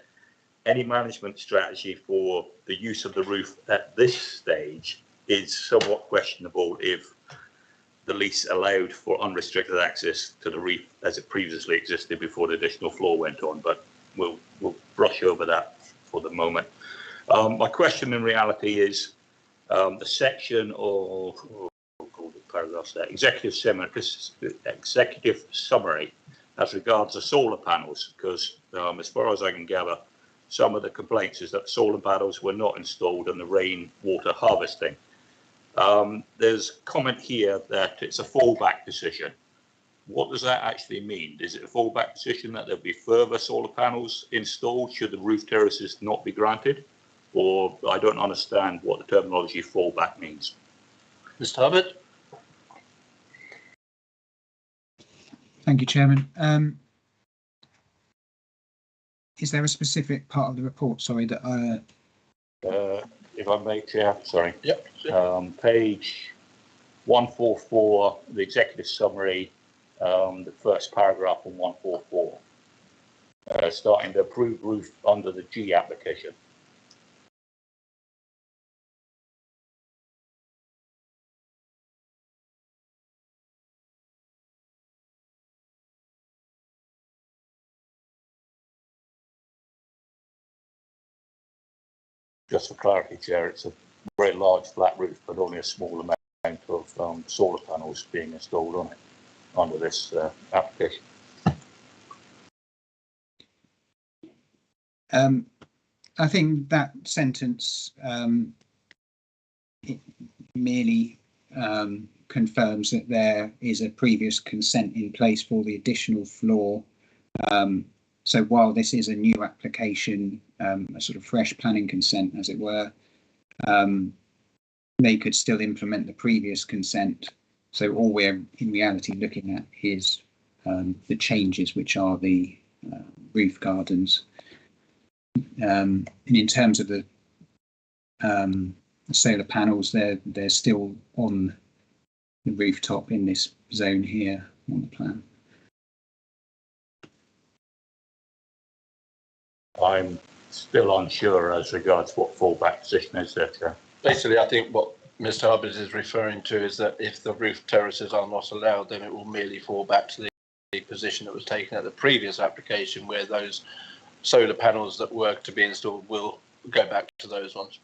any management strategy for the use of the roof at this stage is somewhat questionable if the lease allowed for unrestricted access to the roof as it previously existed before the additional floor went on, but we'll brush over that for the moment. My question in reality is the section of paragraphs there, executive summary as regards the solar panels, because as far as I can gather, some of the complaints is that solar panels were not installed in the rainwater harvesting. There's comment here that it's a fallback position. What does that actually mean? Is it a fallback position that there'll be further solar panels installed should the roof terraces not be granted? Or I don't understand what the terminology fallback means. Mr. Hubbard? Thank you, Chairman. Is there a specific part of the report, sorry, that if I may, Chair, sorry. Yep. Page 144, the executive summary, the first paragraph on 144, starting the approved roof under the G application. Just for clarity, Chair, it's a very large flat roof, but only a small amount of solar panels being installed on it under this application. I think that sentence it merely confirms that there is a previous consent in place for the additional floor. So while this is a new application, a sort of fresh planning consent, as it were, they could still implement the previous consent. So all we're in reality looking at is the changes, which are the roof gardens. And in terms of the solar panels, they're still on the rooftop in this zone here on the plan. I'm still unsure as regards what fallback position is there, Chair. Basically, I think what Mr. Hubbard is referring to is that if the roof terraces are not allowed, then it will merely fall back to the position that was taken at the previous application, where those solar panels that were to be installed will go back to those ones.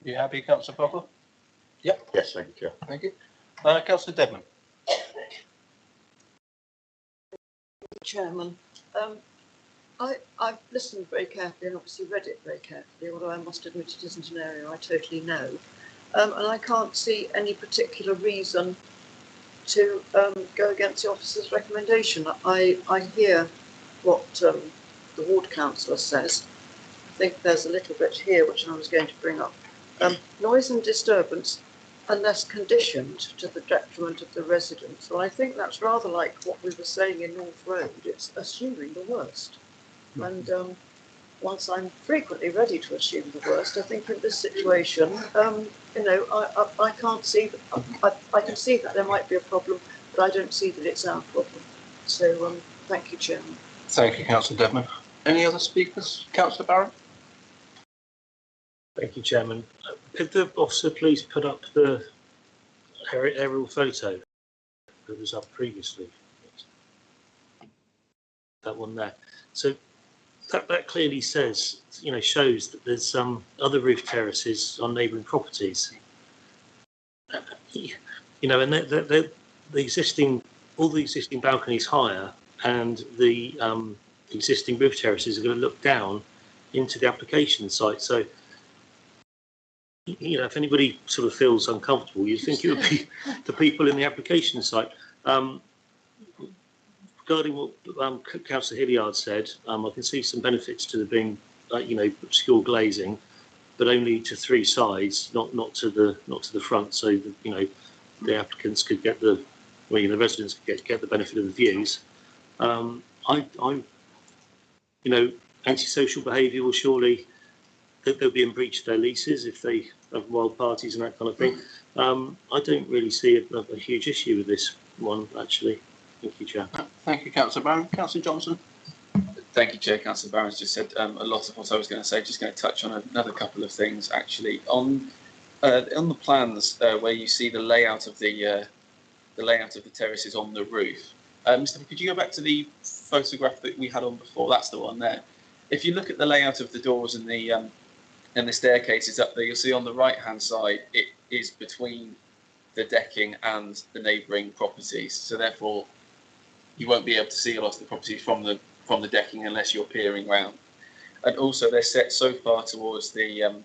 You happy, Councillor Popper? Yep. Yes, thank you, Chair. Thank you. Councillor Dedman. Chairman, I've listened very carefully and obviously read it very carefully, although I must admit it isn't an area I totally know. And I can't see any particular reason to go against the officer's recommendation. I hear what the ward councillor says. I think there's a little bit here which I was going to bring up. Noise and disturbance, unless conditioned to the detriment of the residents. So I think that's rather like what we were saying in North Road. It's assuming the worst. And once I'm frequently ready to assume the worst, I think in this situation, you know, I can't see, I can see that there might be a problem, but I don't see that it's our problem. So thank you, Chairman. Thank you, Councillor Dedman. Any other speakers? Councillor Barron? Thank you, Chairman. Could the officer please put up the aerial photo that was up previously? That one there. So that clearly says, you know, shows that there's some other roof terraces on neighbouring properties. You know, and the existing, all the existing balconies higher, and the existing roof terraces are going to look down into the application site. So, you know, if anybody sort of feels uncomfortable, you'd think it would be the people in the application site. Regarding what Councillor Hilliard said, I can see some benefits to there being, you know, obscure glazing, but only to three sides, not to the front. So that, you know, the applicants could get the, well, you know, residents could get the benefit of the views. I'm, you know, antisocial behaviour will surely, they'll be in breach of their leases if they have wild parties and that kind of thing. I don't really see a huge issue with this one, actually. Thank you, Chair. Thank you, Councillor Barron. Councillor Johnson. Thank you, Chair. Councillor Barron's just said a lot of what I was going to say. Just going to touch on another couple of things, actually. On the plans where you see the layout of the terraces on the roof. Mr. Could you go back to the photograph that we had on before? That's the one there. If you look at the layout of the doors and the staircases up there, you'll see on the right-hand side it is between the decking and the neighbouring properties. So therefore, you won't be able to see a lot of the properties from the decking unless you're peering round. And also, they're set so far towards the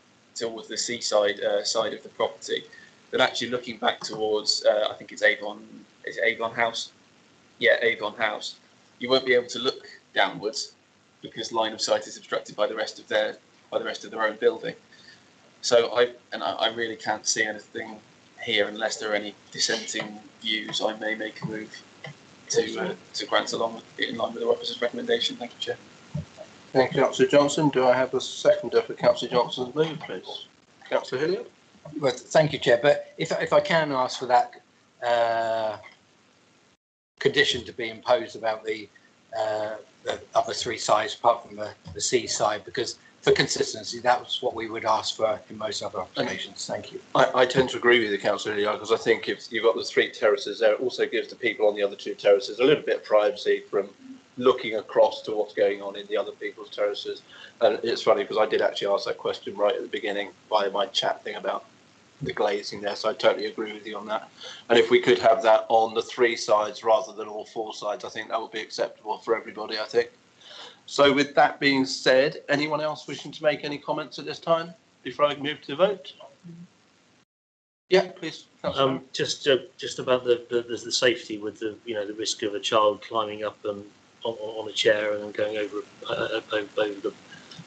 seaside side of the property that actually looking back towards, I think it's Avon. Is it Avon House? Yeah, Avon House. You won't be able to look downwards because line of sight is obstructed by the rest of their own building. So I really can't see anything here unless there are any dissenting views. I may make a move to grant along in line with the officer's recommendation. Thank you, Chair. Thank you, Councillor Johnson. Do I have a seconder for Councillor Johnson's move, please? Councillor Hilliard. Well, thank you, Chair. But if I can ask for that condition to be imposed about the other three sides apart from the sea side, because for consistency, that was what we would ask for in most other applications. Thank you. I tend to agree with you, Councillor Hilliard, because I think if you've got the three terraces there, it also gives the people on the other two terraces a little bit of privacy from looking across to what's going on in the other people's terraces. And it's funny because I did actually ask that question right at the beginning via my chat thing about the glazing there, so I totally agree with you on that. And if we could have that on the 3 sides rather than all 4 sides, I think that would be acceptable for everybody, I think. So with that being said, anyone else wishing to make any comments at this time before I move to the vote? Yeah, please. Just about the safety with the the risk of a child climbing up and on a chair and then going over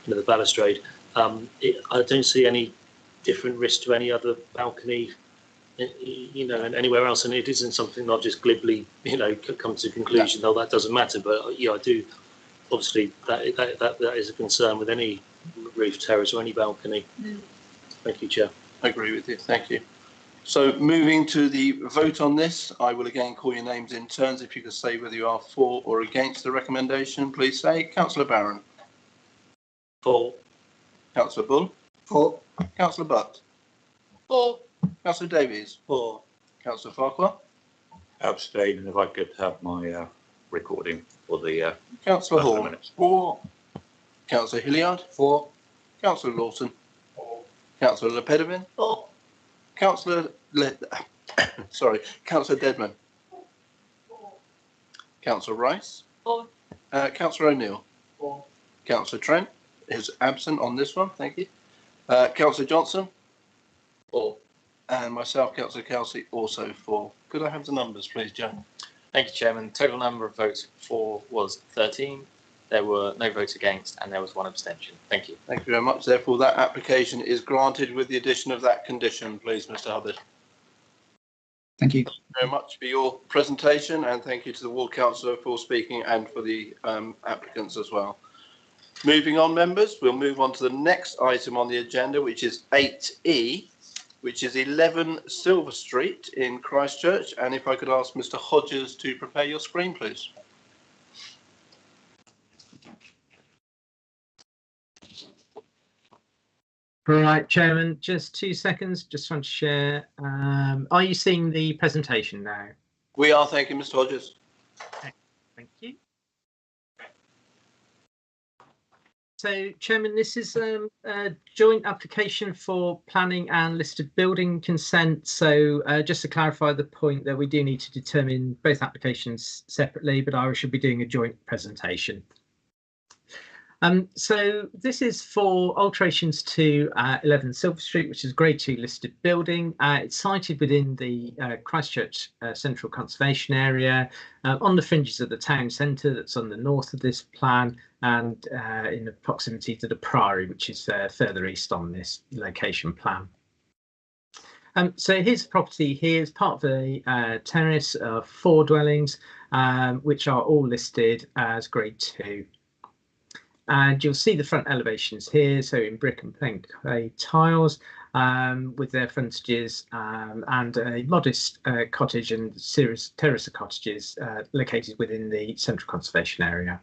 the balustrade. I don't see any different risk to any other balcony, and anywhere else, and it isn't something I've just glibly come to the conclusion. No, that doesn't matter. But I do. Obviously, that is a concern with any roof terrace or any balcony. Thank you, Chair. I agree with you. Thank you. So moving to the vote on this, I will again call your names in turns. If you could say whether you are for or against the recommendation, please say. Councillor Barron. For. Councillor Bull. For. Councillor Butt. For. Councillor Davies. For. Councillor Farquhar. Abstain, and if I could have my recording for the Councillor Hall. minutes. For. Councillor Hilliard. For. Councillor Lawson. For. Councillor Lepedevin. For. Councillor Councillor Deadman. For. Councillor Rice. For. Councillor O'Neill. For. Councillor Trent is absent on this one. Thank you. Councillor Johnson. For. And myself, Councillor Kelsey, also for. Could I have the numbers, please, Joe? Thank you, Chairman. Total number of votes for was 13. There were no votes against and there was 1 abstention. Thank you. Thank you very much. Therefore, that application is granted with the addition of that condition, please, Mr. Hubbard. Thank you. Thank you very much for your presentation, and thank you to the ward councillor for speaking and for the applicants as well. Moving on, members, we'll move on to the next item on the agenda, which is 8E, which is 11 Silver Street in Christchurch. And if I could ask Mr. Hodges to prepare your screen, please. Right, Chairman, just 2 seconds. Just want to share. Are you seeing the presentation now? We are, thank you, Mr. Hodges. Thank you. So, Chairman, this is a joint application for planning and listed building consent. So, just to clarify the point that we do need to determine both applications separately, but I should be doing a joint presentation. So this is for alterations to 11 Silver Street, which is a Grade 2 listed building. It's sited within the Christchurch Central Conservation Area, on the fringes of the town centre that's on the north of this plan, and in proximity to the Priory, which is further east on this location plan. So here's the property here as part of a terrace of 4 dwellings, which are all listed as Grade 2. And you'll see the front elevations here, so in brick and plain clay tiles, with their frontages, and a modest cottage and terrace of cottages located within the Central Conservation Area.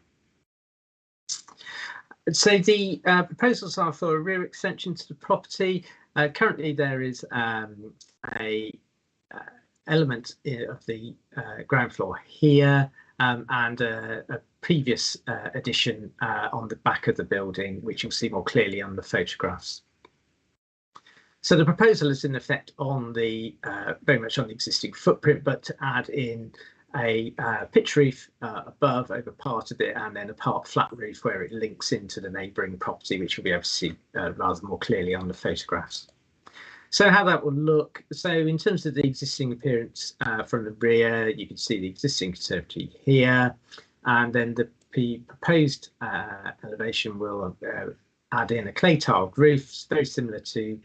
So the proposals are for a rear extension to the property. Currently there is a element of the ground floor here, and a previous addition on the back of the building, which you'll see more clearly on the photographs. So the proposal is in effect on the very much on the existing footprint, but to add in a pitch roof above over part of it, and then a part flat roof where it links into the neighbouring property, which you'll be able to see rather more clearly on the photographs. So how that will look, so in terms of the existing appearance from the rear, you can see the existing conservatory here, and then the proposed elevation will add in a clay tiled roof, very similar to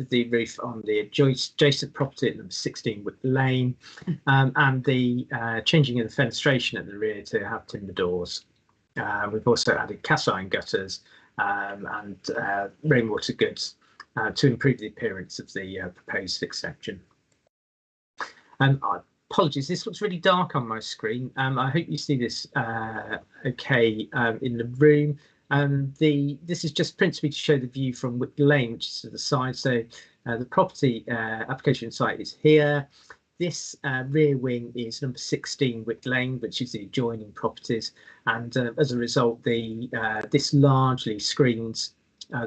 the roof on the adjacent property at number 16 Wood Lane, and the changing of the fenestration at the rear to have timber doors. We've also added cast iron gutters and rainwater goods to improve the appearance of the proposed extension. Apologies, this looks really dark on my screen. I hope you see this okay in the room. This is just principally to show the view from Wood Lane, which is to the side. So the property application site is here. This rear wing is number 16 Wick Lane, which is the adjoining properties, and as a result, this largely screens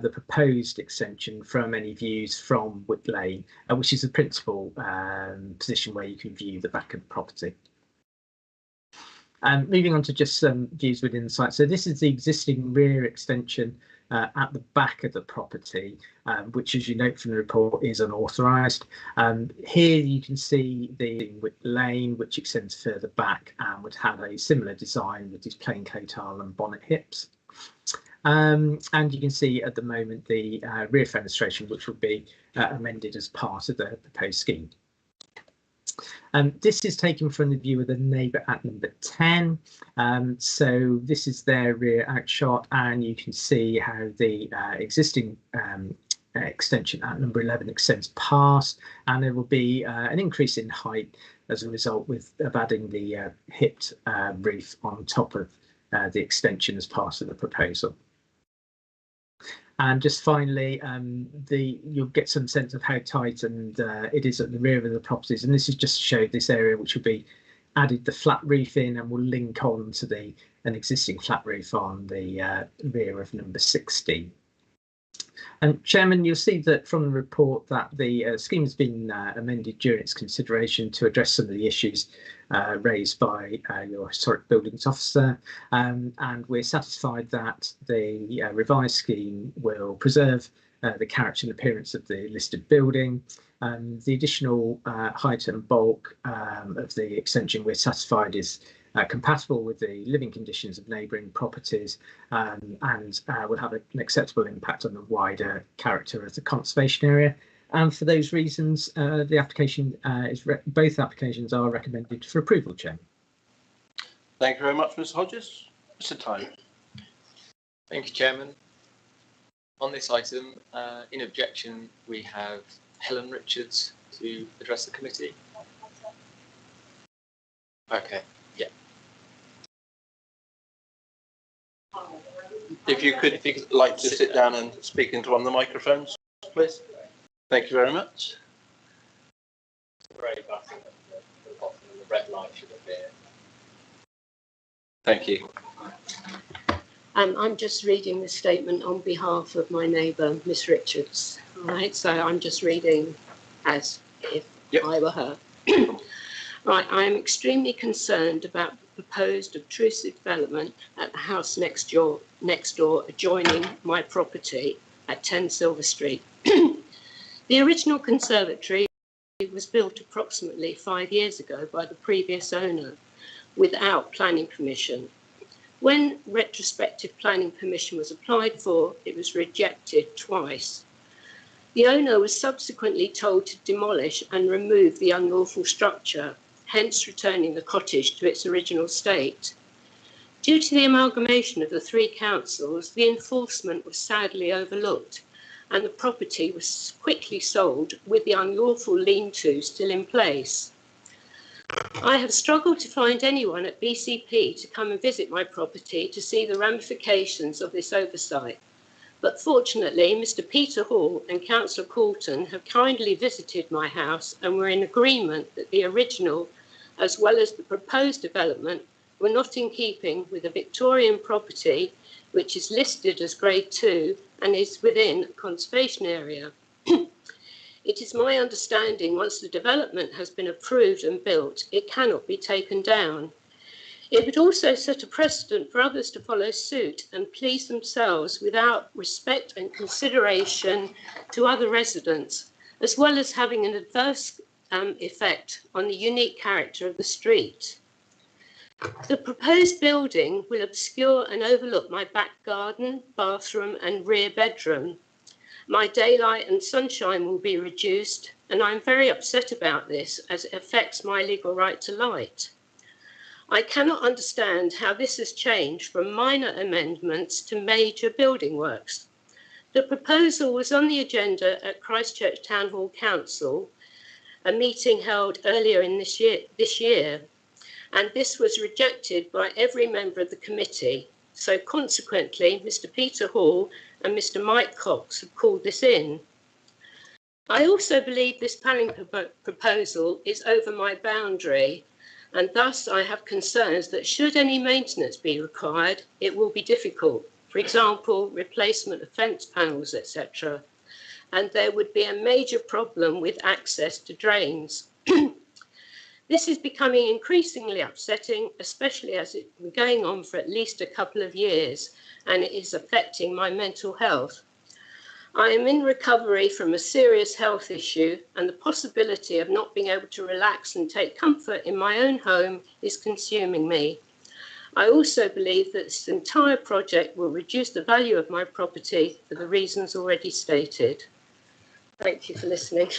the proposed extension from any views from Wick Lane, which is the principal position where you can view the back of the property. Moving on to just some views within the site. So this is the existing rear extension at the back of the property, which, as you note from the report, is unauthorised. Here you can see the Wick Lane, which extends further back and would have a similar design with these plain coat tile and bonnet hips. And you can see at the moment the rear fenestration, which will be amended as part of the proposed scheme. This is taken from the view of the neighbour at number 10. So this is their rear outshot, and you can see how the existing extension at number 11 extends past, and there will be an increase in height as a result of adding the hipped roof on top of the extension as part of the proposal. And just finally, you'll get some sense of how tight and it is at the rear of the properties. And this is just to show this area which will be added the flat roof in and will link on to an existing flat roof on the rear of number 16. And Chairman, you'll see that from the report that the scheme has been amended during its consideration to address some of the issues raised by your Historic Buildings Officer, and we're satisfied that the revised scheme will preserve the character and appearance of the listed building. The additional height and bulk of the extension, we're satisfied, is compatible with the living conditions of neighbouring properties, and will have an acceptable impact on the wider character of the conservation area. And for those reasons, the application both applications are recommended for approval, Chairman. Thank you very much, Mr. Hodges. Mr. Tyne. Thank you, Chairman. On this item, in objection, we have Helen Richards to address the committee. Okay. Yeah. If you could like to sit down and speak into one of the microphones, please. Thank you very much. Grey button at the bottom of the red light should appear. Thank you. I'm just reading the statement on behalf of my neighbour, Miss Richards. All right, so I'm just reading as if I were her. Right, I am extremely concerned about the proposed obtrusive development at the house next door adjoining my property at 10 Silver Street. The original conservatory was built approximately 5 years ago by the previous owner without planning permission. When retrospective planning permission was applied for, it was rejected twice. The owner was subsequently told to demolish and remove the unlawful structure, hence returning the cottage to its original state. Due to the amalgamation of the three councils, the enforcement was sadly overlooked, and the property was quickly sold with the unlawful lean-to still in place. I have struggled to find anyone at BCP to come and visit my property to see the ramifications of this oversight. But fortunately, Mr. Peter Hall and Councillor Coulton have kindly visited my house and were in agreement that the original, as well as the proposed development, were not in keeping with a Victorian property which is listed as Grade 2 and is within a conservation area. It is my understanding once the development has been approved and built, it cannot be taken down. It would also set a precedent for others to follow suit and please themselves without respect and consideration to other residents, as well as having an adverse effect on the unique character of the street. The proposed building will obscure and overlook my back garden, bathroom and rear bedroom. My daylight and sunshine will be reduced, and I'm very upset about this as it affects my legal right to light. I cannot understand how this has changed from minor amendments to major building works. The proposal was on the agenda at Christchurch Town Hall Council, a meeting held earlier in this year, and this was rejected by every member of the committee. So consequently, Mr. Peter Hall and Mr. Mike Cox have called this in. I also believe this planning proposal is over my boundary, and thus I have concerns that should any maintenance be required, it will be difficult. For example, replacement of fence panels, etc. And there would be a major problem with access to drains. This is becoming increasingly upsetting, especially as it's been going on for at least a couple of years, and it is affecting my mental health. I am in recovery from a serious health issue, and the possibility of not being able to relax and take comfort in my own home is consuming me. I also believe that this entire project will reduce the value of my property for the reasons already stated. Thank you for listening.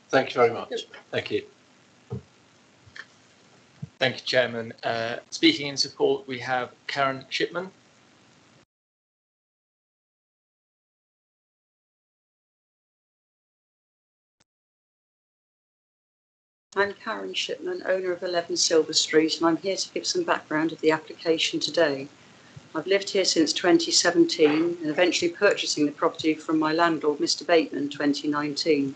Thank you very much. Thank you. Thank you, Chairman. Speaking in support, we have Karen Shipman. I'm Karen Shipman, owner of 11 Silver Street, and I'm here to give some background of the application today. I've lived here since 2017 and eventually purchasing the property from my landlord, Mr. Bateman, in 2019.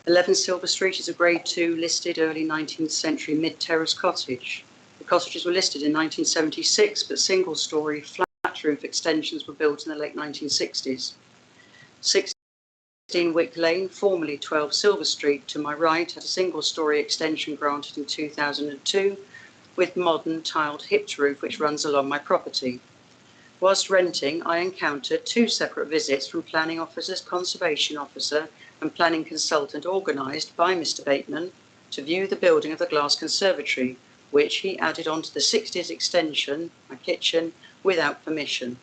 11 Silver Street is a Grade 2 listed early 19th century mid-terrace cottage. The cottages were listed in 1976, but single-storey flat roof extensions were built in the late 1960s. 16 Wick Lane, formerly 12 Silver Street, to my right, had a single-storey extension granted in 2002 with modern tiled hipped roof which runs along my property. Whilst renting, I encountered 2 separate visits from planning officers, conservation officer and planning consultant organised by Mr. Bateman to view the building of the glass conservatory, which he added onto the 60s extension, my kitchen, without permission.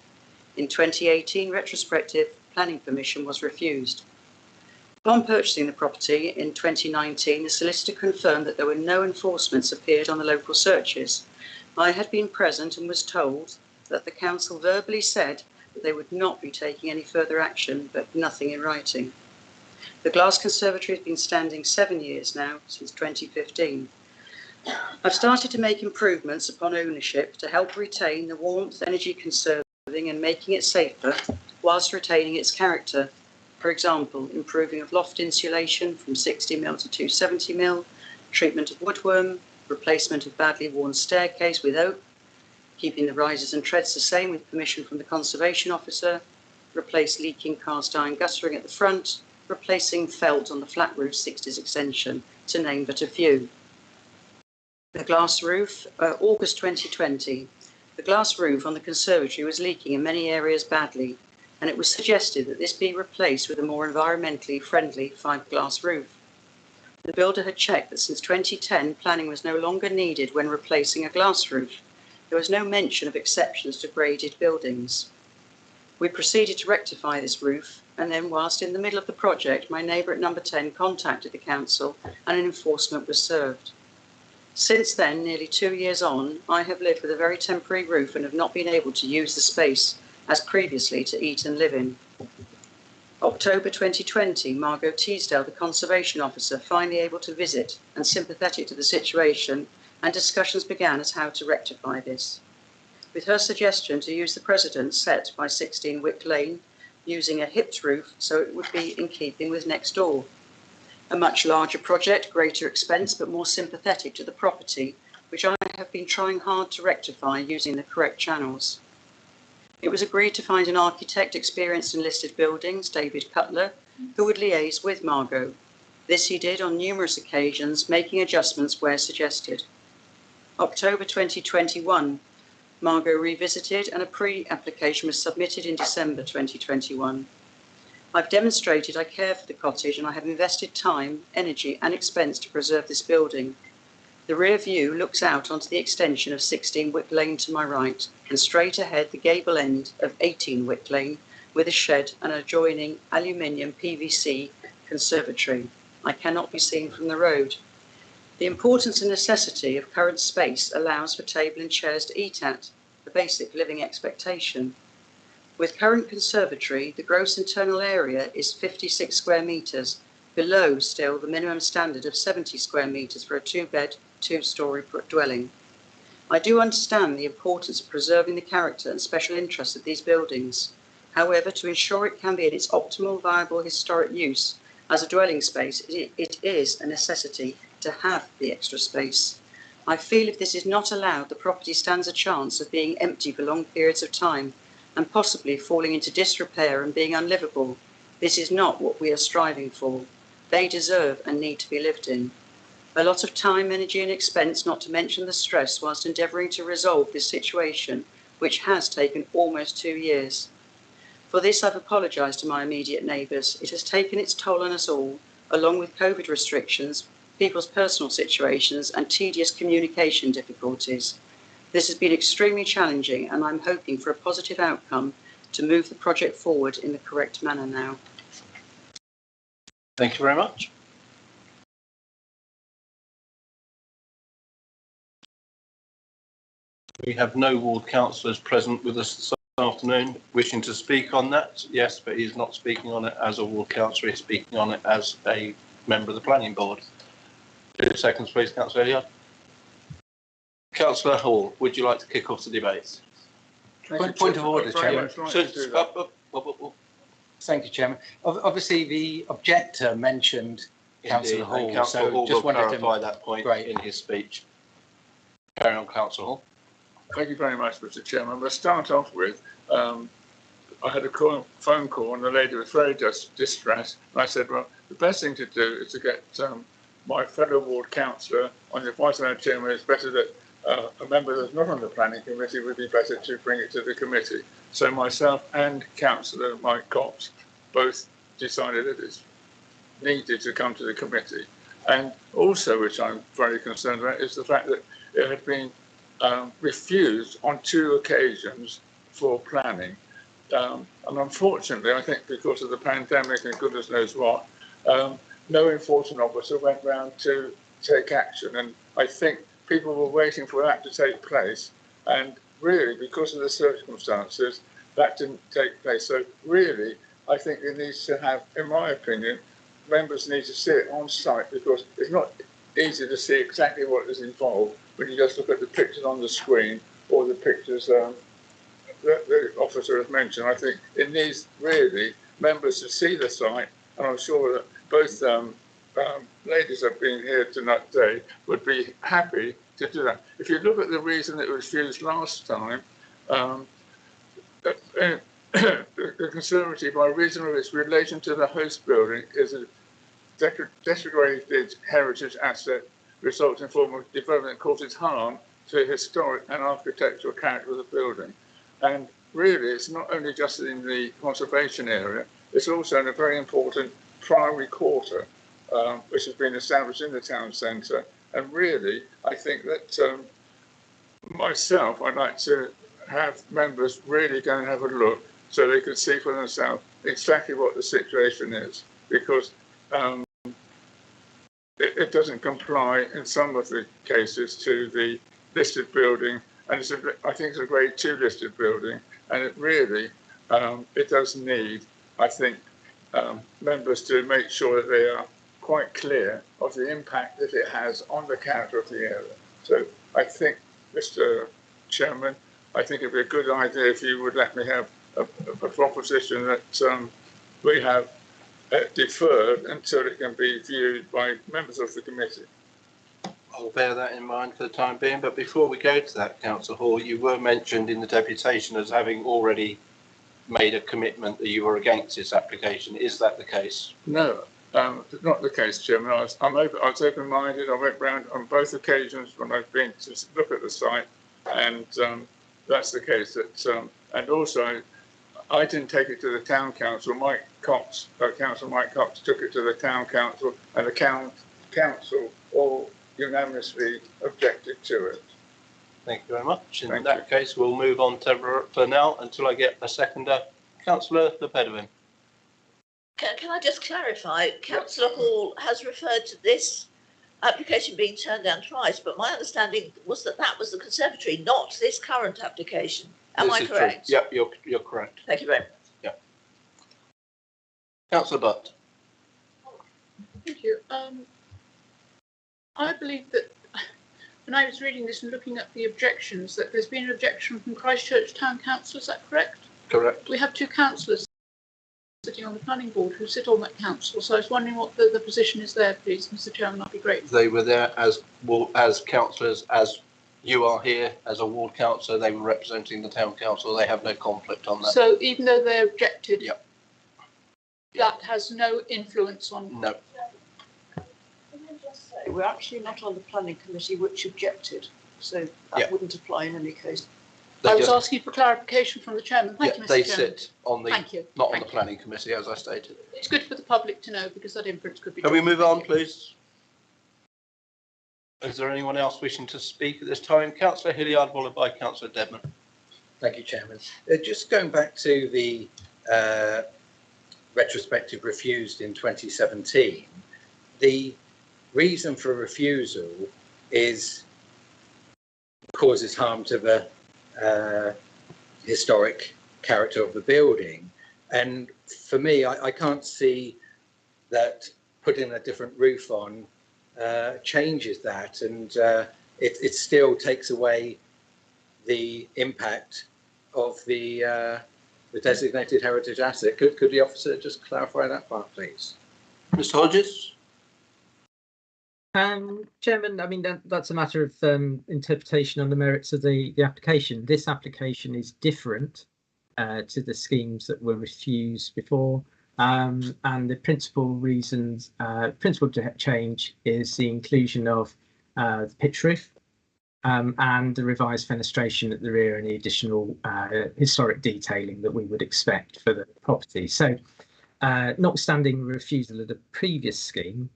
In 2018, retrospective planning permission was refused. Upon purchasing the property in 2019, the solicitor confirmed that there were no enforcements appeared on the local searches. I had been present and was told that the council verbally said that they would not be taking any further action, but nothing in writing. The glass conservatory has been standing 7 years now, since 2015. I've started to make improvements upon ownership to help retain the warmth, energy conserving and making it safer whilst retaining its character. For example, improving of loft insulation from 60mm to 270mm, treatment of woodworm, replacement of badly worn staircase with oak, keeping the risers and treads the same with permission from the conservation officer, replace leaking cast iron guttering at the front, replacing felt on the flat roof 60s extension, to name but a few. The glass roof, August 2020. The glass roof on the conservatory was leaking in many areas badly, and it was suggested that this be replaced with a more environmentally friendly fiberglass roof. The builder had checked that since 2010, planning was no longer needed when replacing a glass roof. There was no mention of exceptions to graded buildings. We proceeded to rectify this roof, and then whilst in the middle of the project, my neighbour at number 10 contacted the council and an enforcement was served. Since then, nearly 2 years on, I have lived with a very temporary roof and have not been able to use the space as previously to eat and live in. October 2020, Margot Teasdale, the conservation officer, finally able to visit and sympathetic to the situation, and discussions began as how to rectify this. With her suggestion to use the precedent set by 16 Wick Lane, using a hipped roof so it would be in keeping with next door. A much larger project, greater expense, but more sympathetic to the property, which I have been trying hard to rectify using the correct channels. It was agreed to find an architect experienced in listed buildings, David Cutler, who would liaise with Margot. This he did on numerous occasions, making adjustments where suggested. October 2021, Margot revisited and a pre-application was submitted in December 2021. I've demonstrated I care for the cottage and I have invested time, energy and expense to preserve this building. The rear view looks out onto the extension of 16 Wick Lane to my right and straight ahead the gable end of 18 Wick Lane with a shed and adjoining aluminium PVC conservatory. I cannot be seen from the road. The importance and necessity of current space allows for table and chairs to eat at, the basic living expectation. With current conservatory, the gross internal area is 56 square metres, below still the minimum standard of 70 square metres for a 2-bed, 2-storey dwelling. I do understand the importance of preserving the character and special interest of these buildings. However, to ensure it can be in its optimal viable historic use as a dwelling space, it is a necessity to have the extra space. I feel if this is not allowed, the property stands a chance of being empty for long periods of time and possibly falling into disrepair and being unlivable. This is not what we are striving for. They deserve and need to be lived in. A lot of time, energy and expense, not to mention the stress, whilst endeavouring to resolve this situation, which has taken almost 2 years. For this, I've apologised to my immediate neighbours. It has taken its toll on us all, along with COVID restrictions, people's personal situations and tedious communication difficulties. This has been extremely challenging and I'm hoping for a positive outcome to move the project forward in the correct manner now. Thank you very much. We have no ward councillors present with us this afternoon wishing to speak on that. Yes, but he's not speaking on it as a ward councillor, he's speaking on it as a member of the planning board. 2 seconds, please, Councillor Elliott. Councillor Hall, would you like to kick off the debate? Point of order, Chairman. Thank you, Chairman. Obviously, the objector mentioned Councillor Hall, Councillor Hall just will wanted to clarify that point in his speech. Carry on, Councillor Hall. Thank you very much, Mr. Chairman. I'm going to start off with, I had a phone call and the lady was very distressed. And I said, well, the best thing to do is to get my fellow ward councillor on the advice of our chairman. It's better that a member that's not on the planning committee would be better to bring it to the committee. So myself and Councillor Mike Cox both decided that it's needed to come to the committee. And also, which I'm very concerned about, is the fact that it had been refused on 2 occasions for planning. And unfortunately, I think because of the pandemic and goodness knows what, no enforcement officer went round to take action. And I think people were waiting for that to take place. And really, because of the circumstances, that didn't take place. So really, I think it needs to have, in my opinion, members need to see it on site, because it's not easy to see exactly what is involved when you just look at the pictures on the screen or the pictures that the officer has mentioned. I think it needs really members to see the site, and I'm sure that both ladies that have been here tonight today would be happy to do that. If you look at the reason it was used last time, the Conservative, by reason of its relation to the host building, is a designated heritage asset resulting in form of development that causes harm to the historic and architectural character of the building. And really, it's not only just in the conservation area, it's also in a very important primary quarter, which has been established in the town centre. And really, I think that myself, I'd like to have members really go and have a look so they can see for themselves exactly what the situation is, because it doesn't comply in some of the cases to the listed building, and I think it's a grade 2 listed building, and it really, it does need, I think, members to make sure that they are quite clear of the impact that it has on the character of the area. So I think, Mr. Chairman, I think it'd be a good idea if you would let me have a proposition that we have deferred until it can be viewed by members of the committee. I'll bear that in mind for the time being, but before we go to that, Councillor Hall, you were mentioned in the deputation as having already made a commitment that you were against this application. Is that the case? No, not the case, Chairman. I was open-minded. I went round on both occasions when I've been to look at the site, and that's the case. That and also, I didn't take it to the town council. Councillor Mike Cox took it to the town council, and the council all unanimously objected to it. Thank you very much. In that case, we'll move on to for now until I get a seconder. Councillor Lopez. Can I just clarify? Councillor Hall has referred to this application being turned down twice, but my understanding was that that was the conservatory, not this current application. Am I correct? Yeah, you're correct. Thank you very much. Yeah. Councillor Butt. Thank you. I believe that when I was reading this and looking at the objections, that there's been an objection from Christchurch Town Council. Is that correct? Correct. We have two councillors sitting on the planning board who sit on that council, so I was wondering what the position is there, please, Mr Chairman, that'd be great. They were there as councillors, as you are here as a ward councillor. They were representing the town council. They have no conflict on that. So even though they objected, yep, that has no influence on... No. We're actually not on the planning committee which objected, so that wouldn't apply in any case. I was asking for clarification from the chairman. Thank you, Mr. They Chairman. sit on the, Thank you. not on the planning committee, as I stated. It's good for the public to know because that inference could be... Can we move on, please? Is there anyone else wishing to speak at this time? Councillor Hilliard, followed by Councillor Dedman. Thank you, Chairman. Just going back to the retrospective refused in 2017, the reason for refusal is causes harm to the historic character of the building. And for me, I can't see that putting a different roof on changes that, and it still takes away the impact of the designated heritage asset. Could the officer just clarify that part, please? Mr. Hodges? Chairman, I mean, that's a matter of interpretation on the merits of the application. This application is different to the schemes that were refused before, and the principal change is the inclusion of the pitch roof and the revised fenestration at the rear and the additional historic detailing that we would expect for the property. So, notwithstanding refusal of the previous scheme,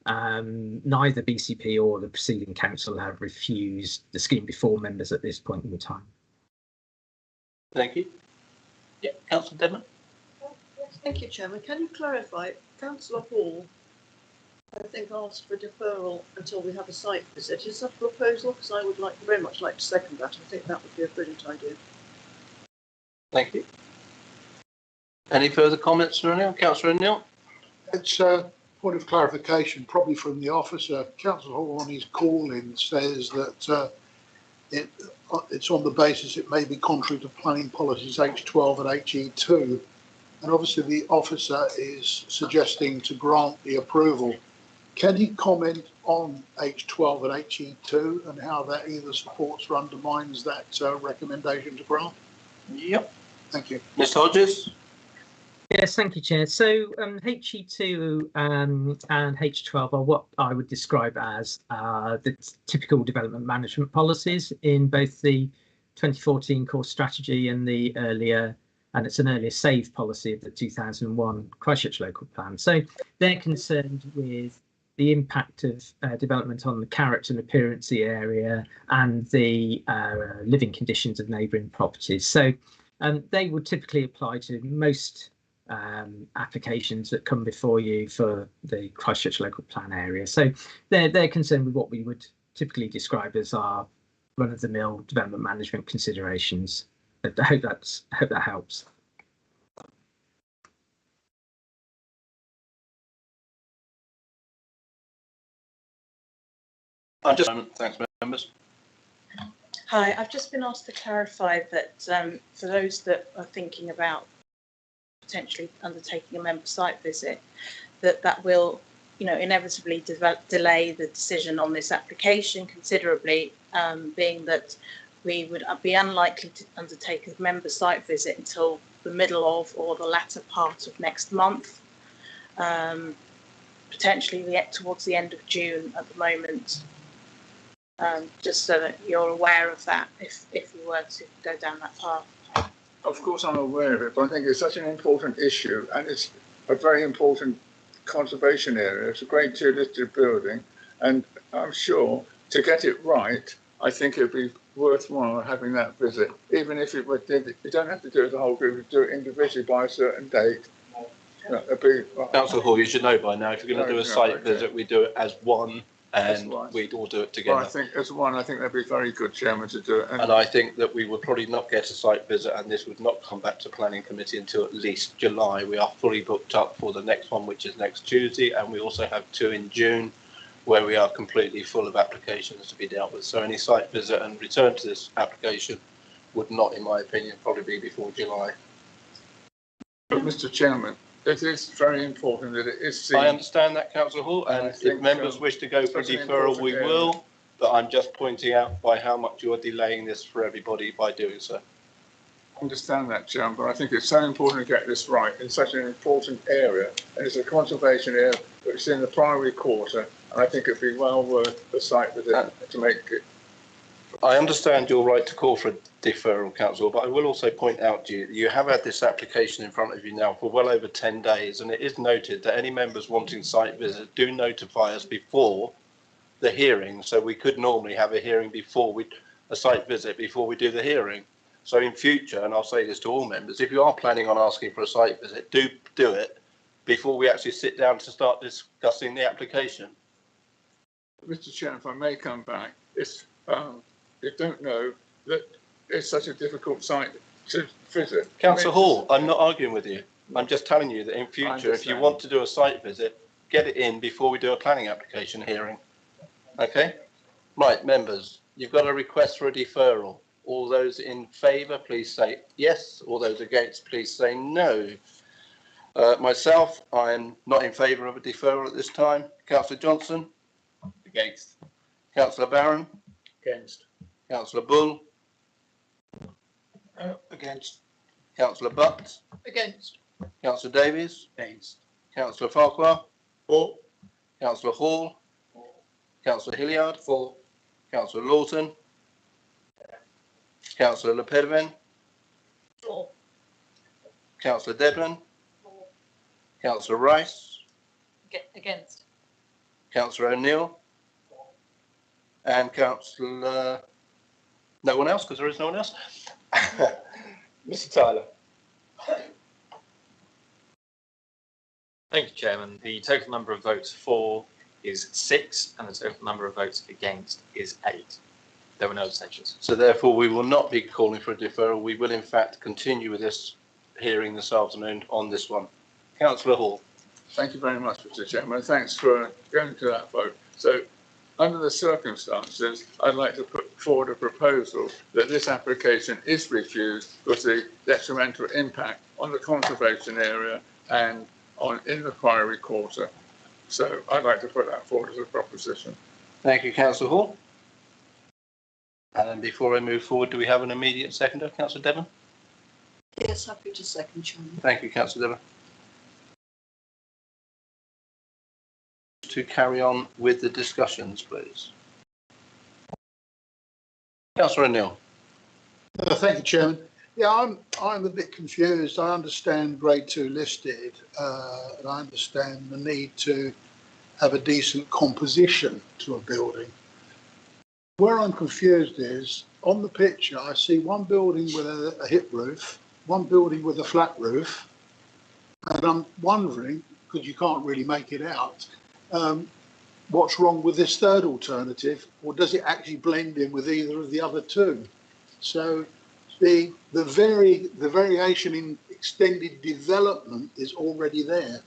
neither BCP or the preceding council have refused the scheme before members at this point in time. Thank you. Yeah, Councillor Dedman. Thank you, Chairman. Can you clarify, Councillor Hall, I think, asked for deferral until we have a site visit. Is that a proposal? Because I would very much like to second that. I think that would be a brilliant idea. Thank you. Any further comments from anyone? Councillor O'Neill? It's point of clarification, probably from the officer. Councillor Hall on his call-in says that it's on the basis it may be contrary to planning policies H12 and HE2, and obviously the officer is suggesting to grant the approval. Can he comment on H12 and HE2 and how that either supports or undermines that recommendation to grant? Yep. Thank you. Mr. Hodges? Yes, thank you, Chair. So HE2 and H12 are what I would describe as the typical development management policies in both the 2014 core strategy and the earlier, and it's an earlier SAVE policy of the 2001 Christchurch local plan. So they're concerned with the impact of development on the character and appearance of the area and the living conditions of neighbouring properties. So they would typically apply to most applications that come before you for the Christchurch local plan area. So they're concerned with what we would typically describe as our run-of-the-mill development management considerations. I hope that helps. Thanks, members. Hi, I've just been asked to clarify that for those that are thinking about potentially undertaking a member site visit, that will, inevitably delay the decision on this application considerably, being that we would be unlikely to undertake a member site visit until the middle of or the latter part of next month, potentially towards the end of June at the moment. Just so that you're aware of that if you were to go down that path. Of course, I'm aware of it, but I think it's such an important issue, and it's a very important conservation area. It's a Grade 2 listed building, and I'm sure to get it right, I think it'd be worthwhile having that visit, even if it were. You don't have to do it as a whole group. You do it individually by a certain date. Councillor Hall, you should know by now, if you're going to do a site visit, we do it as one, and we'd all do it together. Well, I think as one, I think that'd be very good, Chairman, to do it. And I think that we would probably not get a site visit, and this would not come back to planning committee until at least July. We are fully booked up for the next one, which is next Tuesday, and we also have 2 in June, where we are completely full of applications to be dealt with. So any site visit and return to this application would not, in my opinion, probably be before July. But Mr. Chairman, it is very important that it is seen. I understand that, Councillor Hall, and if members wish to go for deferral, we will. But I'm just pointing out by how much you are delaying this for everybody by doing so. I understand that, Chairman, but I think it's so important to get this right in such an important area. And it's a conservation area which is in the primary quarter, and I think it'd be well worth the site visit to make it. I understand your right to call for a deferral, Councillor, but I will also point out to you, you have had this application in front of you now for well over 10 days, and it is noted that any members wanting site visit do notify us before the hearing. So we could normally have a hearing before a site visit before we do the hearing. So in future, and I'll say this to all members, if you are planning on asking for a site visit, do it before we actually sit down to start discussing the application. Mr. Chairman, if I may come back, it's you don't know that it's such a difficult site to visit. Councillor Hall, I'm not arguing with you. I'm just telling you that in future, if you want to do a site visit, get it in before we do a planning application hearing. Okay? Right, members, you've got a request for a deferral. All those in favour, please say yes. All those against, please say no. Myself, I am not in favour of a deferral at this time. Councillor Johnson? Against. Councillor Barron? Against. Councillor Bull? Against. Councillor Butt? Against. Councillor Davies? Against. Councillor Farquhar? For. Councillor Hall? Councillor Hilliard? For. Councillor Lawton? Councillor Lopez? For. Councillor Devlin? Councillor Rice? Against. Councillor O'Neill? And Councillor... No one else, because there is no one else. Mr. Tyler. Thank you, Chairman. The total number of votes for is 6, and the total number of votes against is 8. There were no abstentions. So therefore, we will not be calling for a deferral. We will, in fact, continue with this hearing this afternoon on this one. Councillor Hall. Thank you very much, Mr. Chairman. Thanks for going to that vote. So, under the circumstances, I'd like to put forward a proposal that this application is refused with the detrimental impact on the conservation area and in the priory quarter. So I'd like to put that forward as a proposition. Thank you, Councillor Hall. And then before I move forward, do we have an immediate seconder, Councillor Devon? Yes, happy to second, Chairman. Thank you, Councillor Devon. To carry on with the discussions, please. Councillor O'Neill. Thank you, Chairman. Yeah, I'm a bit confused. I understand Grade 2 listed, and I understand the need to have a decent composition to a building. Where I'm confused is, on the picture, I see one building with a hip roof, one building with a flat roof, and I'm wondering, because you can't really make it out, what's wrong with this third alternative, or does it actually blend in with either of the other two? So the variation in extended development is already there.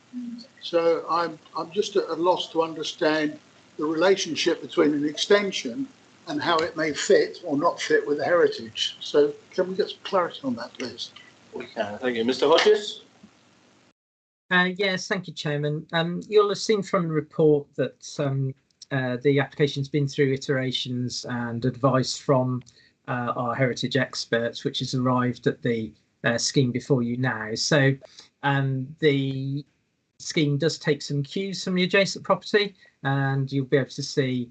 So I'm just at a loss to understand the relationship between an extension and how it may fit or not fit with the heritage. So can we get some clarity on that, please? We can. Thank you. Mr. Hodges? Yes, thank you, Chairman. You'll have seen from the report that the application's been through iterations and advice from our heritage experts, which has arrived at the scheme before you now. So the scheme does take some cues from the adjacent property, and you'll be able to see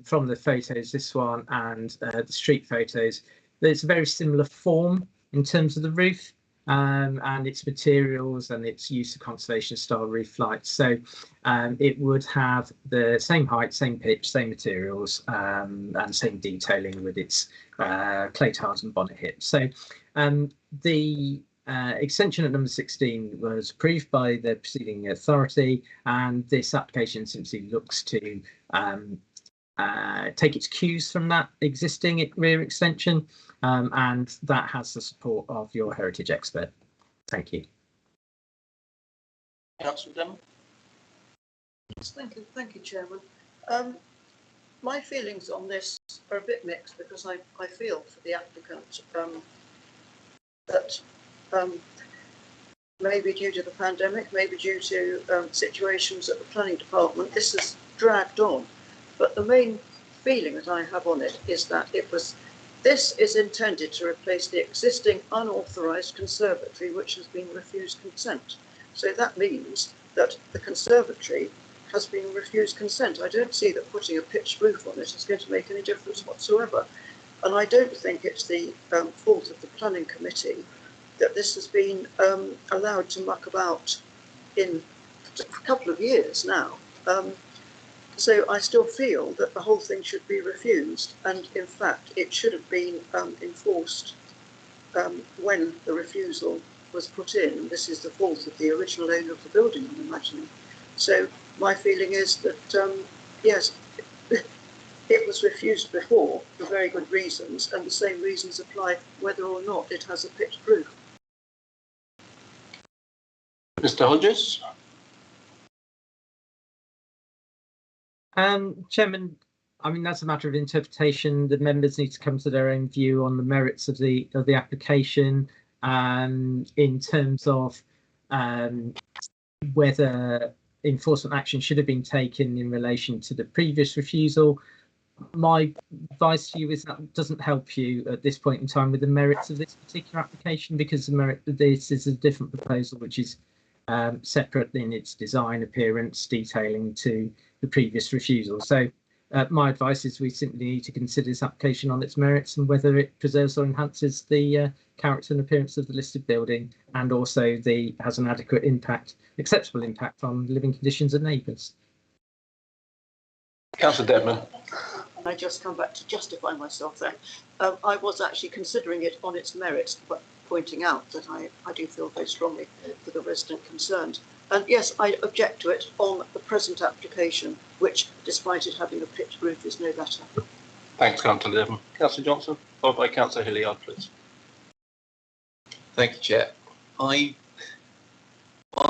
from the photos, this one and the street photos, that it's a very similar form in terms of the roof. And its materials and its use of conservation style roof lights. So it would have the same height, same pitch, same materials, and same detailing with its clay tiles and bonnet hips. So the extension at number 16 was approved by the preceding authority, and this application simply looks to take its cues from that existing rear extension, and that has the support of your heritage expert. Thank you. Councillor Demon. Yes, thank you, Chairman. My feelings on this are a bit mixed, because I feel for the applicant that maybe due to the pandemic, maybe due to situations at the planning department, this has dragged on. But the main feeling that I have on it is that this is intended to replace the existing unauthorised conservatory which has been refused consent. So that means that the conservatory has been refused consent. I don't see that putting a pitched roof on it is going to make any difference whatsoever. And I don't think it's the fault of the planning committee that this has been allowed to muck about in a couple of years now. So I still feel that the whole thing should be refused, and in fact it should have been enforced when the refusal was put in. This is the fault of the original owner of the building, I'm imagining. So my feeling is that yes, it was refused before for very good reasons, and the same reasons apply whether or not it has a pitched roof. Mr. Hodges? Chairman, I mean, that's a matter of interpretation. The members need to come to their own view on the merits of the application, in terms of whether enforcement action should have been taken in relation to the previous refusal. My advice to you is that doesn't help you at this point in time with the merits of this particular application, because the merit of this is a different proposal which is separate in its design, appearance, detailing to the previous refusal. So my advice is we simply need to consider this application on its merits and whether it preserves or enhances the character and appearance of the listed building, and also has an adequate impact, acceptable impact on living conditions of neighbours. Councillor Dedman. I just come back to justify myself there. I was actually considering it on its merits, but pointing out that I do feel very strongly for the resident concerned. And yes, I object to it on the present application, which, despite it having a pitched roof, is no better. Thanks, Councillor Dedman. Councillor Johnson, followed by Councillor Hilliard, please. Thank you, Chair. On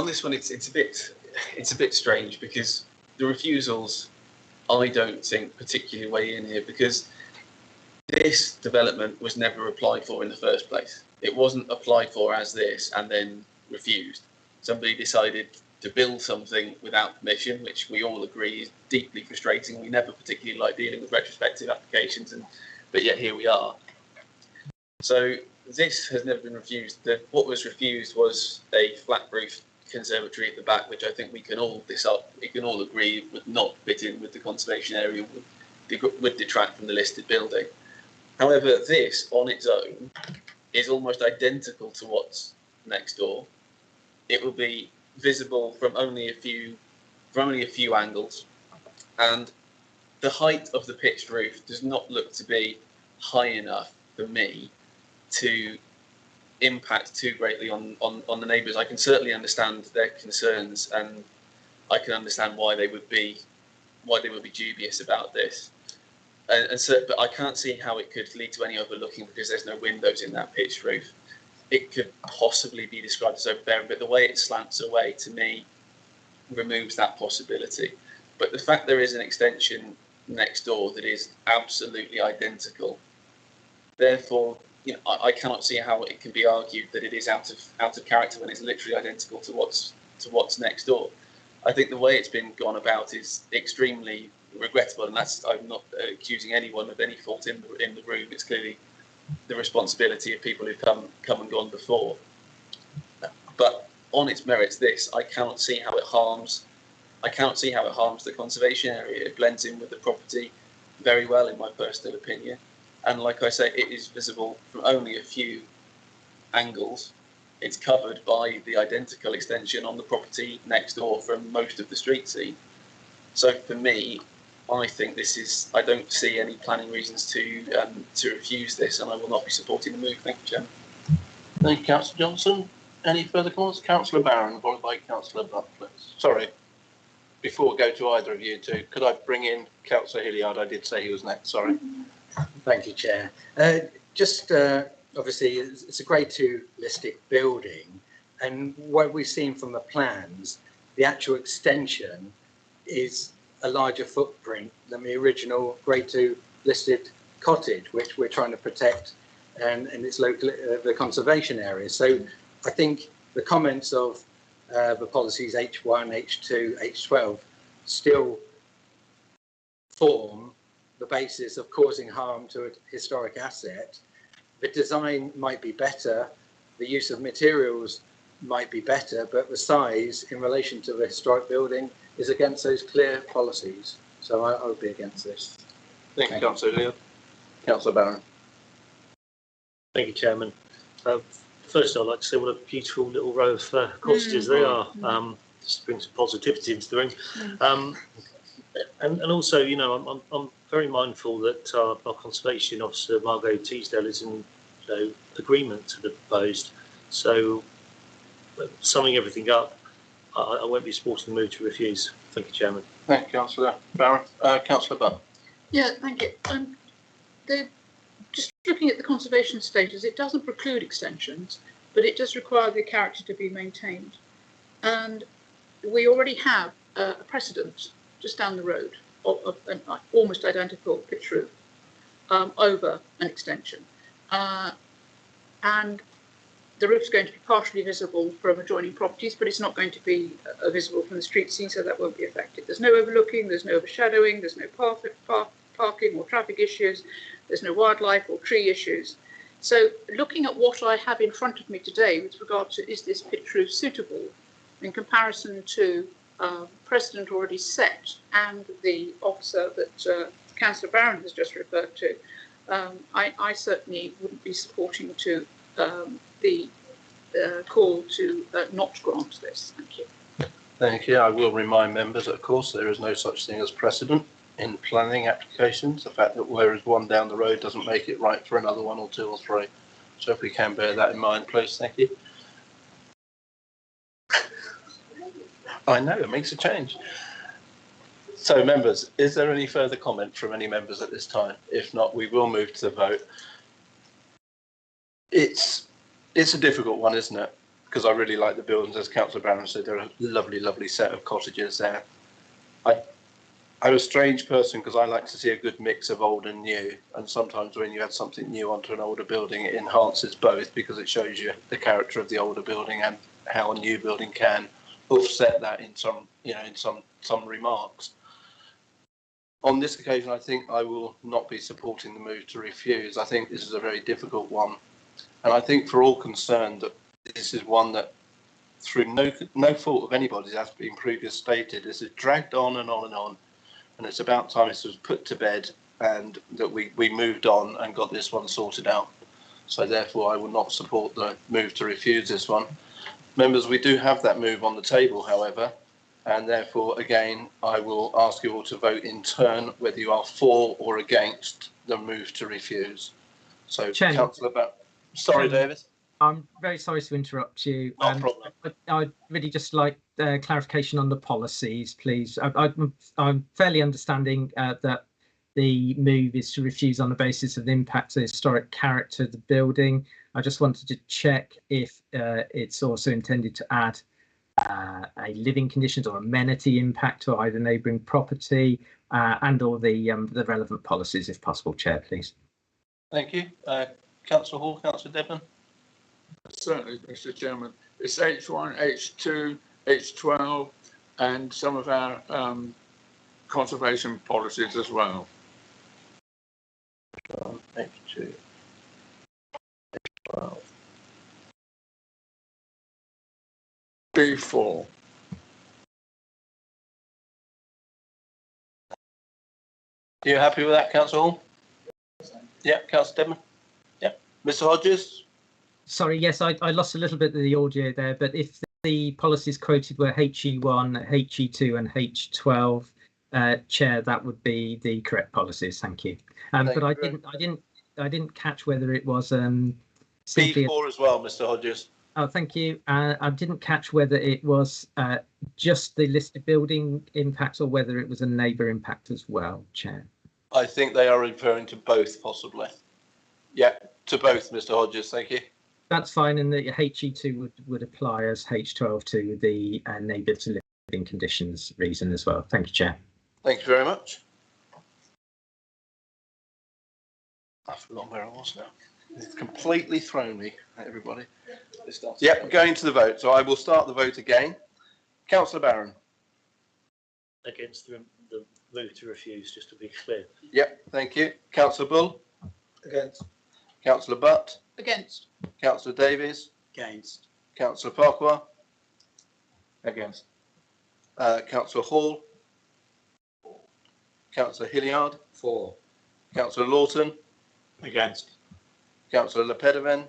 this one, it's a bit strange, because the refusals, I don't think particularly weigh in here, because this development was never applied for in the first place. It wasn't applied for as this and then refused. Somebody decided to build something without permission, which we all agree is deeply frustrating. We never particularly like dealing with retrospective applications, but yet here we are. So this has never been refused. What was refused was a flat roof conservatory at the back, which I think we can all agree would not fit in with the conservation area, would detract from the listed building. However, this on its own is almost identical to what's next door. It will be visible from only a few angles, and the height of the pitched roof does not look to be high enough for me to impact too greatly on the neighbours. I can certainly understand their concerns, and I can understand why they would be dubious about this. But I can't see how it could lead to any overlooking, because there's no windows in that pitched roof. It could possibly be described as overbearing, but the way it slants away, to me, removes that possibility. But the fact there is an extension next door that is absolutely identical, therefore, I cannot see how it can be argued that it is out of character when it's literally identical to what's next door. I think the way it's been gone about is extremely regrettable, and I'm not accusing anyone of any fault in the room. It's clearly the responsibility of people who've come and gone before. But on its merits, I cannot see how it harms the conservation area. It blends in with the property very well, in my personal opinion. And like I say, it is visible from only a few angles. It's covered by the identical extension on the property next door from most of the street scene. So for me, I think I don't see any planning reasons to refuse this, and I will not be supporting the move. Thank you, Chairman. Thank you, Councillor Johnson. Any further comments? Councillor Barron, followed by Councillor Butt, please. Sorry, before we go to either of you two, could I bring in Councillor Hilliard? I did say he was next, sorry. Thank you, Chair. Obviously, it's a Grade 2 listed building, and what we've seen from the plans, the actual extension is a larger footprint than the original Grade 2 listed cottage, which we're trying to protect, and it's local the conservation area. So I think the comments of the policies H1, H2, H12 still form the basis of causing harm to a historic asset. The design might be better, the use of materials might be better, but the size in relation to the historic building is against those clear policies. So I would be against this. Thank you, Councillor Leon. Councillor Barron. Thank you, Chairman. First, I'd like to say what a beautiful little row of cottages they are. Just bring some positivity into the room. And also, you know, I'm very mindful that our Conservation Officer, Margot Teasdale, is in agreement to the proposed. So, summing everything up, I won't be supporting the move to refuse. Thank you, Chairman. Thank you, Councillor Barron. Councillor Bunn. Yeah, thank you. Just looking at the conservation status, it doesn't preclude extensions, but it does require the character to be maintained. And we already have a precedent just down the road of an almost identical pitch roof over an extension. And the roof is going to be partially visible from adjoining properties, but it's not going to be visible from the street scene, so that won't be affected. There's no overlooking, there's no overshadowing, there's no parking or traffic issues, there's no wildlife or tree issues. So looking at what I have in front of me today with regard to is this pitch roof suitable in comparison to precedent already set and the officer that Councillor Barron has just referred to, I certainly wouldn't be supporting to the call to not grant this. Thank you. Thank you. I will remind members that, of course, there is no such thing as precedent in planning applications. The fact that whereas one down the road doesn't make it right for another one or two or three. So if we can bear that in mind, please. Thank you. I know, it makes a change. So, members, is there any further comment from any members at this time? If not, we will move to the vote. It's a difficult one, isn't it? Because I really like the buildings, as Councillor Barron said, they're a lovely, lovely set of cottages there. I'm a strange person because I like to see a good mix of old and new, and sometimes when you add something new onto an older building, it enhances both because it shows you the character of the older building and how a new building can offset that in some, in some remarks. On this occasion, I think I will not be supporting the move to refuse. I think this is a very difficult one, and I think for all concerned that this is one that, through no fault of anybody's, as been previously stated, this is dragged on and on and on. And it's about time this was put to bed and that we moved on and got this one sorted out. So therefore, I will not support the move to refuse this one. Members, we do have that move on the table, however, and therefore, again, I will ask you all to vote in turn whether you are for or against the move to refuse. So, Councillor Barron. Sorry, David. I'm very sorry to interrupt you. No problem. I'd really just like clarification on the policies, please. I'm fairly understanding that the move is to refuse on the basis of the impact on the historic character of the building. I just wanted to check if it's also intended to add a living conditions or amenity impact to either neighbouring property and or the relevant policies, if possible, Chair, please. Thank you. Councillor Hall, Councillor Debman. Certainly, Mr. Chairman. It's H1, H2, H12, and some of our conservation policies as well. H2, H12. B4. Are you happy with that, Councillor Hall? Yeah, Councillor Debman. Yeah, Mr. Hodges. Sorry, yes, I lost a little bit of the audio there, but if the policies quoted were HE1, HE2 and H12, Chair, that would be the correct policies. Thank you. But I didn't catch whether it was simply B4 as well, Mr. Hodges. Oh, thank you. I didn't catch whether it was just the listed building impacts or whether it was a neighbour impact as well, Chair. I think they are referring to both, possibly. Yeah, to both, Mr. Hodges. Thank you. That's fine, and the HE2 would apply as H12 to the neighbour to living conditions reason as well. Thank you, Chair. Thank you very much. I've forgotten where I was now. It's completely thrown me, everybody. Yep, going to the vote. So I will start the vote again. Councillor Barron. Against the move to refuse, just to be clear. Yep, thank you. Councillor Bull. Against. Councillor Butt. Against. Councillor Davies. Against. Councillor Farquhar. Against. Councillor Hall. Councillor Hilliard. For. Councillor Lawton. Against. Councillor Lepediven.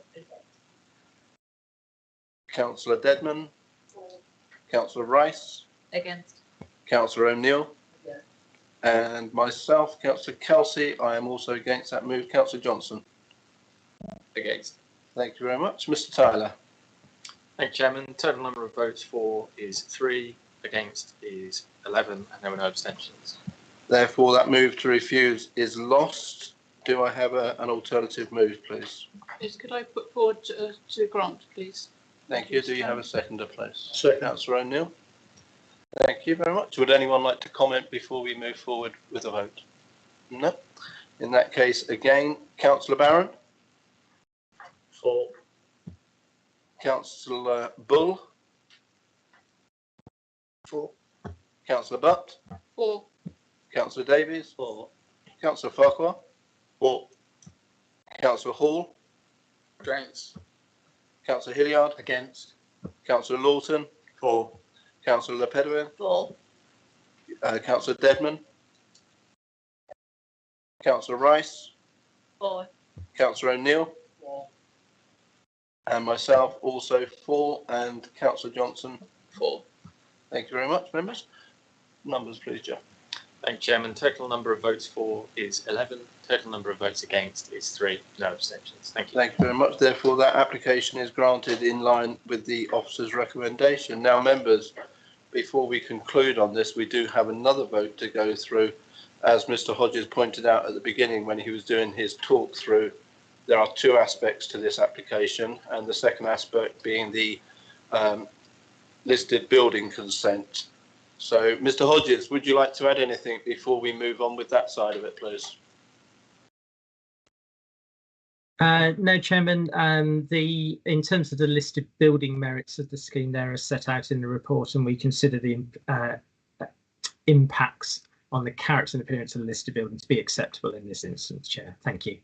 Councillor Dedman. Councillor Rice. Against. Councillor O'Neill. And myself, Councillor Kelsey. I am also against that move. Councillor Johnson. Against. Thank you very much. Mr. Tyler. Thank you, Chairman. Total number of votes for is 3, against is 11, and there were no abstentions. Therefore, that move to refuse is lost. Do I have an alternative move, please? Yes, could I put forward to grant, please? Thank you. Do you have a seconder, please? Second. Councillor O'Neill. Thank you very much. Would anyone like to comment before we move forward with the vote? No. In that case, again, Councillor Barron. For. Councillor Bull. For. Councillor Butt. For. Councillor Davies. For. Councillor Farquhar. For. Councillor Hall. Against. Councillor Hilliard. Against. Councillor Lawton. For. Councillor Lepediven. For. Councillor Dedman. Councillor Rice. For. Councillor O'Neill. For. And myself also for, and Councillor Johnson for. Thank you very much, members. Numbers, please, Jeff. Thank you, Chairman. Total number of votes for is 11. Total number of votes against is 3. No abstentions. Thank you. Thank you very much. Therefore, that application is granted in line with the officer's recommendation. Now, members, before we conclude on this, we do have another vote to go through. As Mr. Hodges pointed out at the beginning when he was doing his talk through, there are 2 aspects to this application, and the second aspect being the listed building consent. So, Mr. Hodges, would you like to add anything before we move on with that side of it, please? No, Chairman. In terms of the listed building merits of the scheme, there are set out in the report, and we consider the impacts on the character and appearance of the listed building to be acceptable in this instance, Chair. Thank you.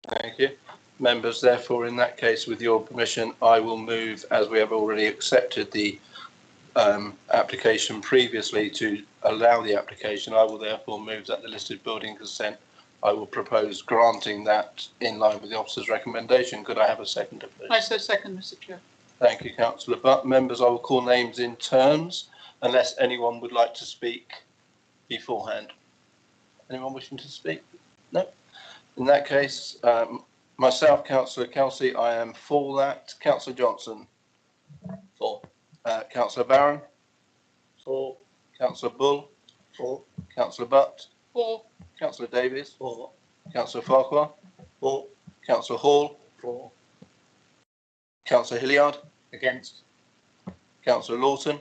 Thank you. Members, therefore, in that case, with your permission, I will move, as we have already accepted the application previously to allow the application, I will therefore move that the listed building consent, I will propose granting that in line with the officer's recommendation. Could I have a seconder, please? I so second, Mr. Chair. Thank you, Councillor Butt. Members, I will call names in turns, unless anyone would like to speak beforehand. Anyone wishing to speak? No. In that case, myself, Councillor Kelsey, I am for that. Councillor Johnson? For. Councillor Barron? For. Councillor Bull? For. Councillor Butt? For. Councillor Davies? For. Councillor Farquhar? For. Councillor Hall? For. Councillor Hilliard? Against. Councillor Lawton?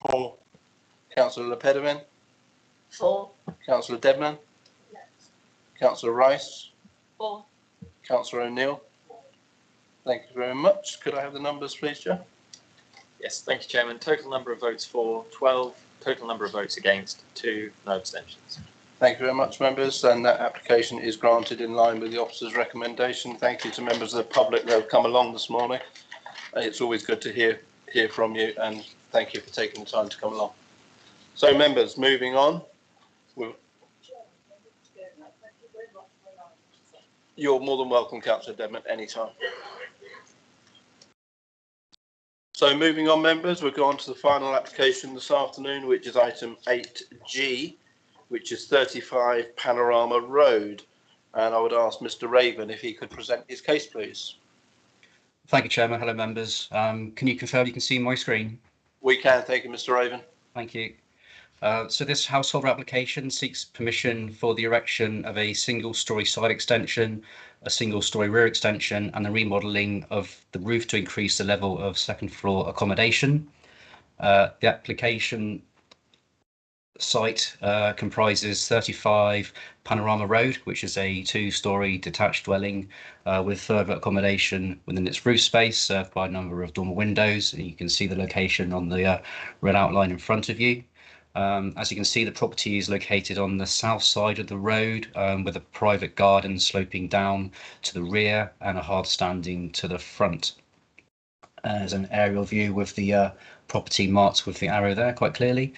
For. Councillor Lepediven? For. Councillor Dedman? Councillor Rice? For. Councillor O'Neill? Thank you very much. Could I have the numbers, please, Jeff? Yes, thank you, Chairman. Total number of votes for 12. Total number of votes against 2. No abstentions. Thank you very much, members. And that application is granted in line with the officer's recommendation. Thank you to members of the public that have come along this morning. It's always good to hear from you, and thank you for taking the time to come along. So, members, moving on. You're more than welcome, Councillor Dedman, anytime. So moving on, members, we'll go on to the final application this afternoon, which is item 8G, which is 35 Panorama Road. And I would ask Mr. Raven if he could present his case, please. Thank you, Chairman. Hello, members. Can you confirm you can see my screen? We can. Thank you, Mr. Raven. Thank you. So this householder application seeks permission for the erection of a single-storey side extension, a single-storey rear extension, and the remodelling of the roof to increase the level of second-floor accommodation. The application site comprises 35 Panorama Road, which is a 2-storey detached dwelling with further accommodation within its roof space, served by a number of dormer windows. And you can see the location on the red outline in front of you. As you can see, the property is located on the south side of the road with a private garden sloping down to the rear and a hard standing to the front. There's an aerial view with the property marked with the arrow there quite clearly.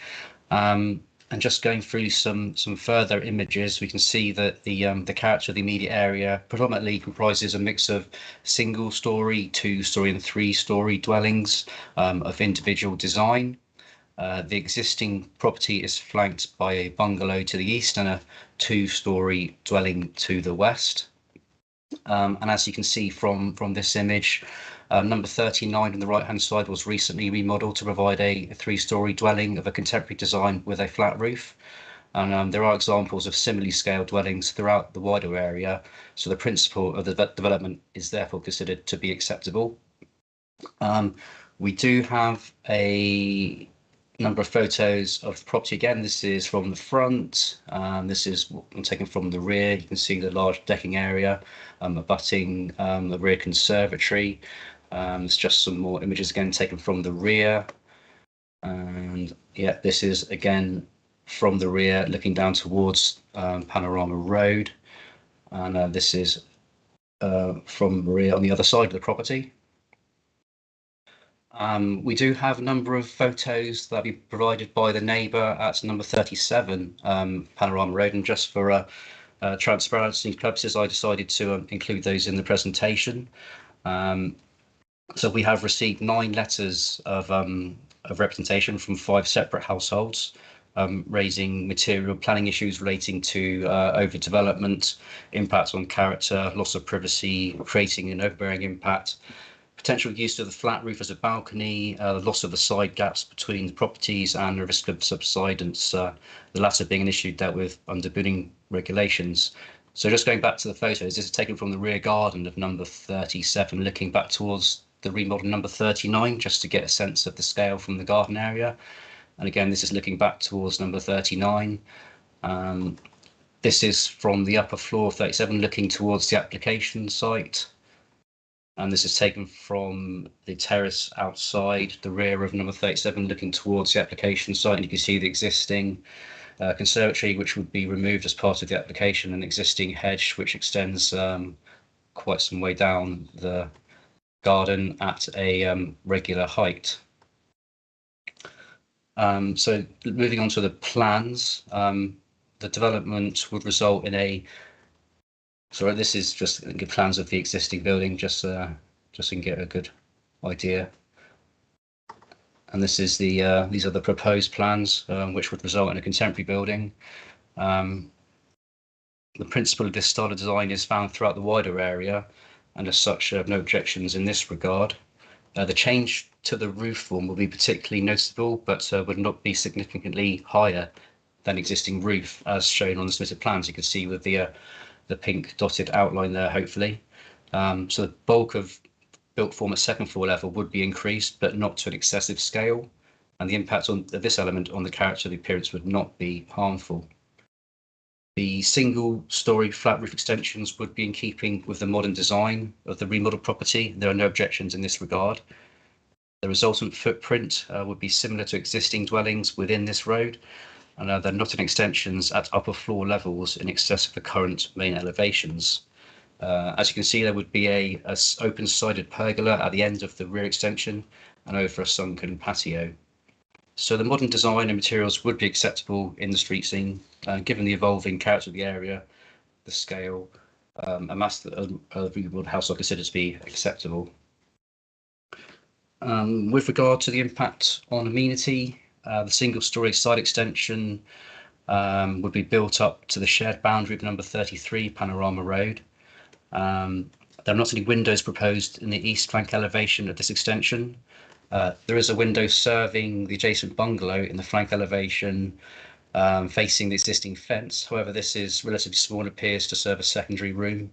And just going through some further images, we can see that the character of the immediate area predominantly comprises a mix of single-storey, 2-storey and 3-storey dwellings of individual design. The existing property is flanked by a bungalow to the east and a 2-storey dwelling to the west. And as you can see from this image, number 39 on the right hand side was recently remodelled to provide a 3-storey dwelling of a contemporary design with a flat roof. And there are examples of similarly scaled dwellings throughout the wider area, so the principle of the development is therefore considered to be acceptable. We do have a number of photos of the property. Again, this is from the front, this is taken from the rear. You can see the large decking area abutting the rear conservatory. There's just some more images again taken from the rear, and yeah, this is again from the rear looking down towards Panorama Road, and this is from the rear on the other side of the property. We do have a number of photos that will be provided by the neighbour at number 37 Panorama Road, and just for transparency purposes I decided to include those in the presentation. So we have received 9 letters of representation from 5 separate households raising material planning issues relating to overdevelopment, impacts on character, loss of privacy, creating an overbearing impact, potential use of the flat roof as a balcony, the loss of the side gaps between the properties, and the risk of subsidence, the latter being an issue dealt with under building regulations. So just going back to the photos, this is taken from the rear garden of number 37, looking back towards the remodel number 39, just to get a sense of the scale from the garden area. And again, this is looking back towards number 39. This is from the upper floor of 37, looking towards the application site. And this is taken from the terrace outside the rear of number 37, looking towards the application site. And you can see the existing conservatory, which would be removed as part of the application, and existing hedge, which extends quite some way down the garden at a regular height. So moving on to the plans, the development would result in a So this is just good plans of the existing building, just so you can get a good idea. And this is the these are the proposed plans, which would result in a contemporary building. The principle of this style of design is found throughout the wider area, and as such, I have no objections in this regard. The change to the roof form will be particularly noticeable, but would not be significantly higher than existing roof, as shown on the submitted plans. You can see with the pink dotted outline there, hopefully. So the bulk of built form at second floor level would be increased, but not to an excessive scale. And the impact of this element on the character of the appearance would not be harmful. The single-storey flat roof extensions would be in keeping with the modern design of the remodelled property. There are no objections in this regard. The resultant footprint would be similar to existing dwellings within this road, and they're not in extensions at upper floor levels in excess of the current main elevations. As you can see, there would be a open-sided pergola at the end of the rear extension and over a sunken patio. So the modern design and materials would be acceptable in the street scene, given the evolving character of the area, the scale, a mass that a rebuilt house I consider to be acceptable. With regard to the impact on amenity, the single-storey side extension would be built up to the shared boundary of number 33 Panorama Road. There are not any windows proposed in the east flank elevation of this extension. There is a window serving the adjacent bungalow in the flank elevation facing the existing fence. However, this is relatively small and appears to serve a secondary room.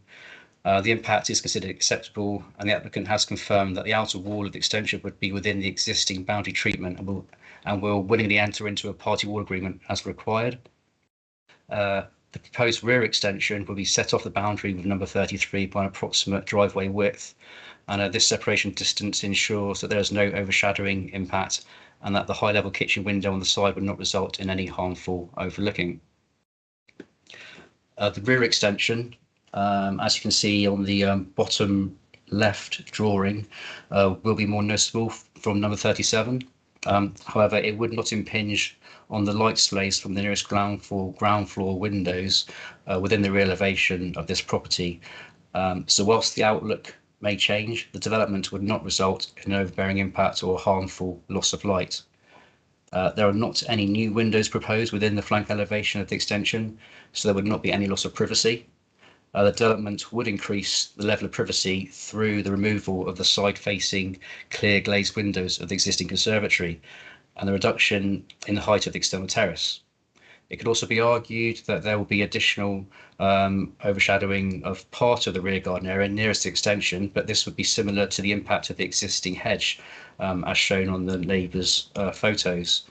The impact is considered acceptable, and the applicant has confirmed that the outer wall of the extension would be within the existing boundary treatment and will and will willingly enter into a party wall agreement as required. The proposed rear extension will be set off the boundary with number 33 by an approximate driveway width, and this separation distance ensures that there is no overshadowing impact and that the high level kitchen window on the side will not result in any harmful overlooking. The rear extension, as you can see on the bottom left drawing, will be more noticeable from number 37. However, it would not impinge on the light slates from the nearest ground floor windows within the rear elevation of this property. So whilst the outlook may change, the development would not result in an overbearing impact or harmful loss of light. There are not any new windows proposed within the flank elevation of the extension, so there would not be any loss of privacy. The development would increase the level of privacy through the removal of the side-facing clear glazed windows of the existing conservatory and the reduction in the height of the external terrace. It could also be argued that there will be additional overshadowing of part of the rear garden area nearest the extension, but this would be similar to the impact of the existing hedge, as shown on the neighbours' photos.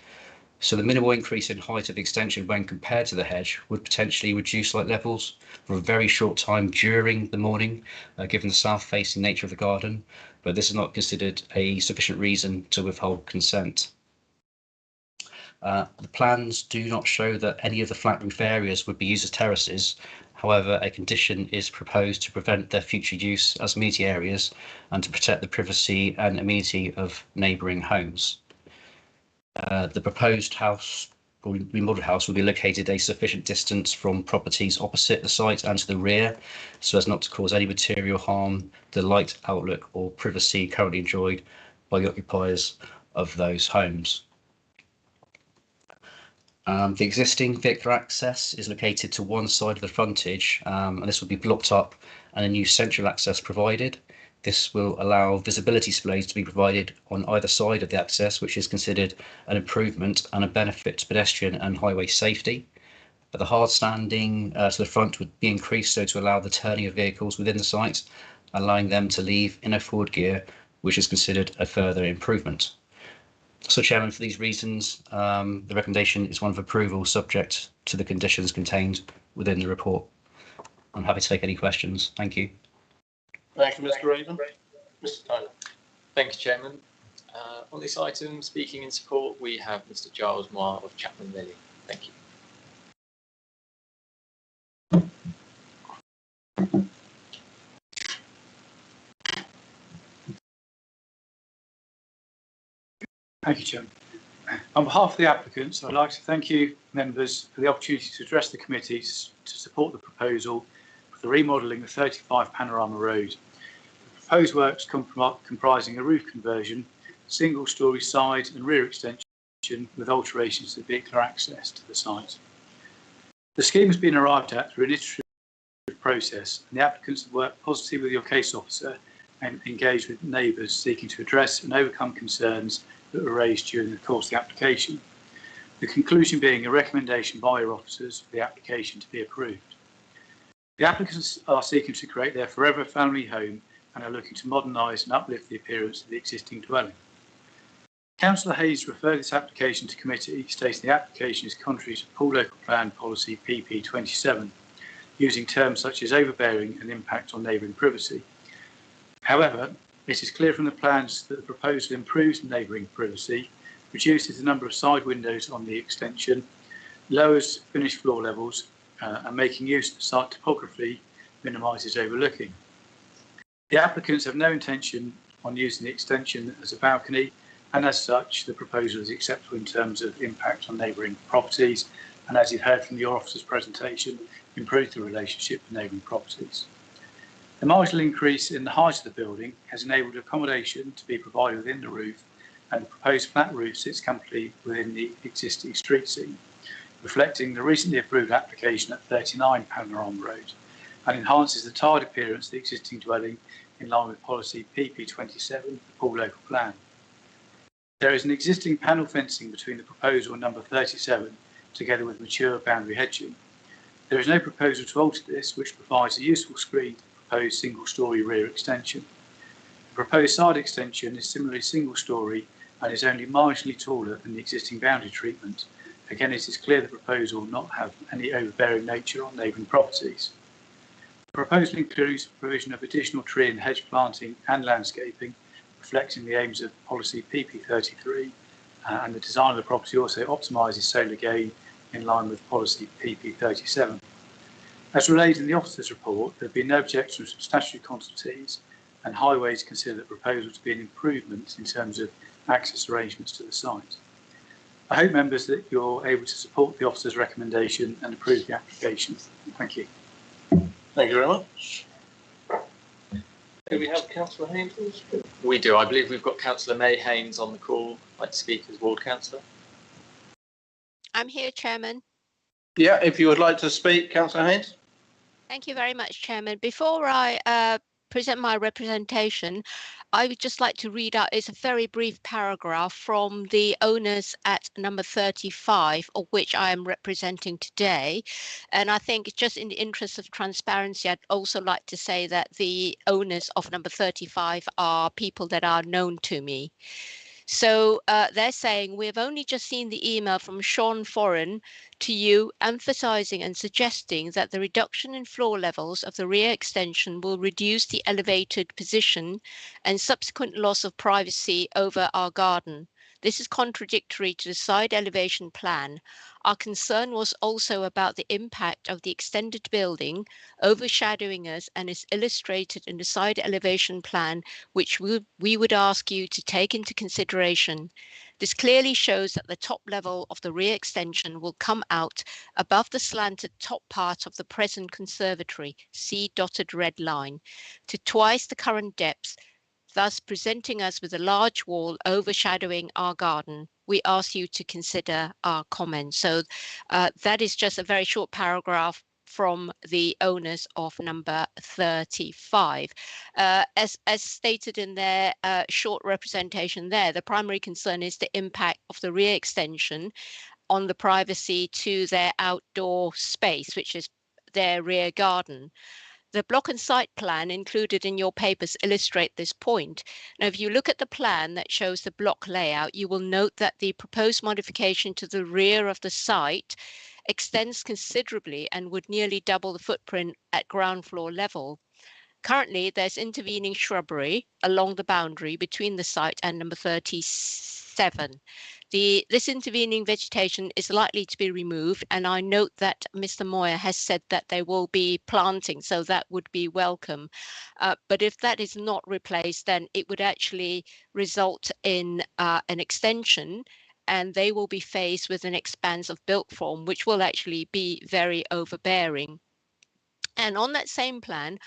So the minimal increase in height of the extension when compared to the hedge would potentially reduce light levels for a very short time during the morning, given the south-facing nature of the garden, but this is not considered a sufficient reason to withhold consent. The plans do not show that any of the flat roof areas would be used as terraces. However, a condition is proposed to prevent their future use as amenity areas and to protect the privacy and amenity of neighbouring homes. The proposed house or remodelled house will be located a sufficient distance from properties opposite the site and to the rear, so as not to cause any material harm to the light outlook or privacy currently enjoyed by the occupiers of those homes. The existing vehicular access is located to one side of the frontage, and this will be blocked up and a new central access provided. This will allow visibility displays to be provided on either side of the access, which is considered an improvement and a benefit to pedestrian and highway safety. The hard standing to the front would be increased so to allow the turning of vehicles within the site, allowing them to leave in a forward gear, which is considered a further improvement. So, Chairman, for these reasons, the recommendation is one of approval subject to the conditions contained within the report. I'm happy to take any questions. Thank you. Thank you, Mr. Raven. Mr. Tyler. Thank you, Chairman. On this item, speaking in support, we have Mr. Giles Moore of Chapman Lilly. Thank you. Thank you, Chairman. On behalf of the applicants, I'd like to thank you, members, for the opportunity to address the committees to support the proposal for the remodelling of 35 Panorama Road. The proposed works comprising a roof conversion, single-storey side and rear extension with alterations to vehicular access to the site. The scheme has been arrived at through an iterative process, and the applicants have worked positively with your case officer and engaged with neighbours seeking to address and overcome concerns that were raised during the course of the application. The conclusion being a recommendation by your officers for the application to be approved. The applicants are seeking to create their forever family home and are looking to modernise and uplift the appearance of the existing dwelling. Councillor Hayes referred this application to committee, stating the application is contrary to Pool Local Plan Policy PP 27, using terms such as overbearing and impact on neighbouring privacy. However, it is clear from the plans that the proposal improves neighbouring privacy, reduces the number of side windows on the extension, lowers finished floor levels, and making use of the site topography minimises overlooking. The applicants have no intention on using the extension as a balcony, and as such, the proposal is acceptable in terms of impact on neighbouring properties, and as you've heard from your officer's presentation, improves the relationship with neighbouring properties. The marginal increase in the height of the building has enabled accommodation to be provided within the roof, and the proposed flat roof sits comfortably within the existing street scene, reflecting the recently approved application at 39 Panorama Road, and enhances the tiled appearance of the existing dwelling in line with policy PP 27, the Pool Local Plan. There is an existing panel fencing between the proposal and number 37, together with mature boundary hedging. There is no proposal to alter this, which provides a useful screen to the proposed single-storey rear extension. The proposed side extension is similarly single-storey and is only marginally taller than the existing boundary treatment. Again, it is clear the proposal will not have any overbearing nature on neighbouring properties. The proposal includes provision of additional tree and hedge planting and landscaping, reflecting the aims of policy PP33, and the design of the property also optimises solar gain in line with policy PP37. As related in the officer's report, there have been no objections from statutory consultees, and Highways consider the proposal to be an improvement in terms of access arrangements to the site. I hope, members, that you're able to support the officer's recommendation and approve the application. Thank you. Thank you very much. Do we have Councillor Haynes? We do. I believe we've got Councillor May Haynes on the call. I'd like to speak as ward councillor. I'm here, Chairman. Yeah, if you would like to speak, Councillor Haynes. Thank you very much, Chairman. Before I present my representation, I would just like to read out, it's a very brief paragraph from the owners at number 35, of which I am representing today. And I think just in the interest of transparency, I'd also like to say that the owners of number 35 are people that are known to me. So they're saying, we have only just seen the email from Sean Foran to you emphasising and suggesting that the reduction in floor levels of the rear extension will reduce the elevated position and subsequent loss of privacy over our garden. This is contradictory to the side elevation plan. Our concern was also about the impact of the extended building overshadowing us and is illustrated in the side elevation plan, which we would ask you to take into consideration. This clearly shows that the top level of the rear extension will come out above the slanted top part of the present conservatory, see dotted red line, to twice the current depth, thus presenting us with a large wall overshadowing our garden. We ask you to consider our comments. So that is just a very short paragraph from the owners of number 35. As stated in their short representation there, the primary concern is the impact of the rear extension on the privacy to their outdoor space, which is their rear garden. The block and site plan included in your papers illustrate this point. Now, if you look at the plan that shows the block layout, you will note that the proposed modification to the rear of the site extends considerably and would nearly double the footprint at ground floor level. Currently, there's intervening shrubbery along the boundary between the site and number 37. This intervening vegetation is likely to be removed, and I note that Mr. Moyer has said that there will be planting, so that would be welcome. But if that is not replaced, then it would actually result in an extension, and they will be faced with an expanse of built form, which will actually be very overbearing. And on that same plan,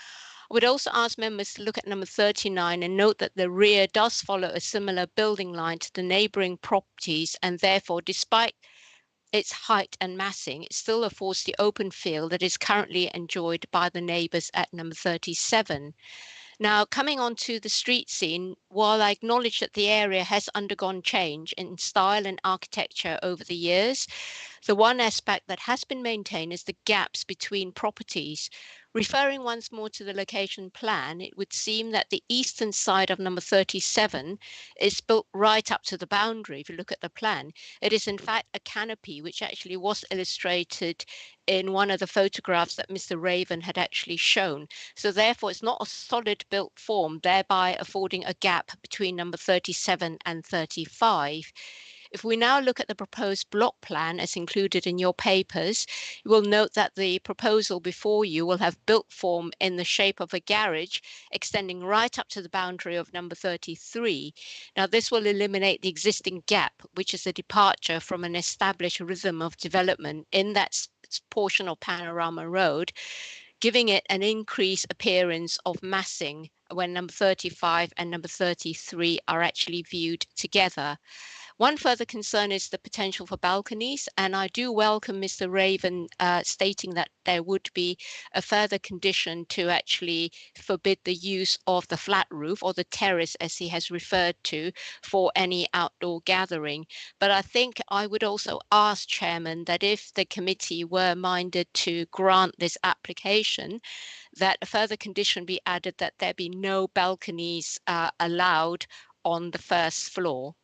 I would also ask members to look at number 39 and note that the rear does follow a similar building line to the neighbouring properties, and therefore, despite its height and massing, it still affords the open field that is currently enjoyed by the neighbours at number 37. Now, coming on to the street scene, while I acknowledge that the area has undergone change in style and architecture over the years, the one aspect that has been maintained is the gaps between properties. Referring once more to the location plan, it would seem that the eastern side of number 37 is built right up to the boundary. If you look at the plan, it is in fact a canopy, which actually was illustrated in one of the photographs that Mr. Raven had actually shown. So therefore, it's not a solid built form, thereby affording a gap between number 37 and 35. If we now look at the proposed block plan as included in your papers, you will note that the proposal before you will have built form in the shape of a garage extending right up to the boundary of number 33. Now, this will eliminate the existing gap, which is a departure from an established rhythm of development in that portion of Panorama Road, giving it an increased appearance of massing when number 35 and number 33 are actually viewed together. One further concern is the potential for balconies, and I do welcome Mr. Raven stating that there would be a further condition to actually forbid the use of the flat roof or the terrace, as he has referred to, for any outdoor gathering. But I think I would also ask, Chairman, that if the committee were minded to grant this application, that a further condition be added that there be no balconies allowed on the first floor.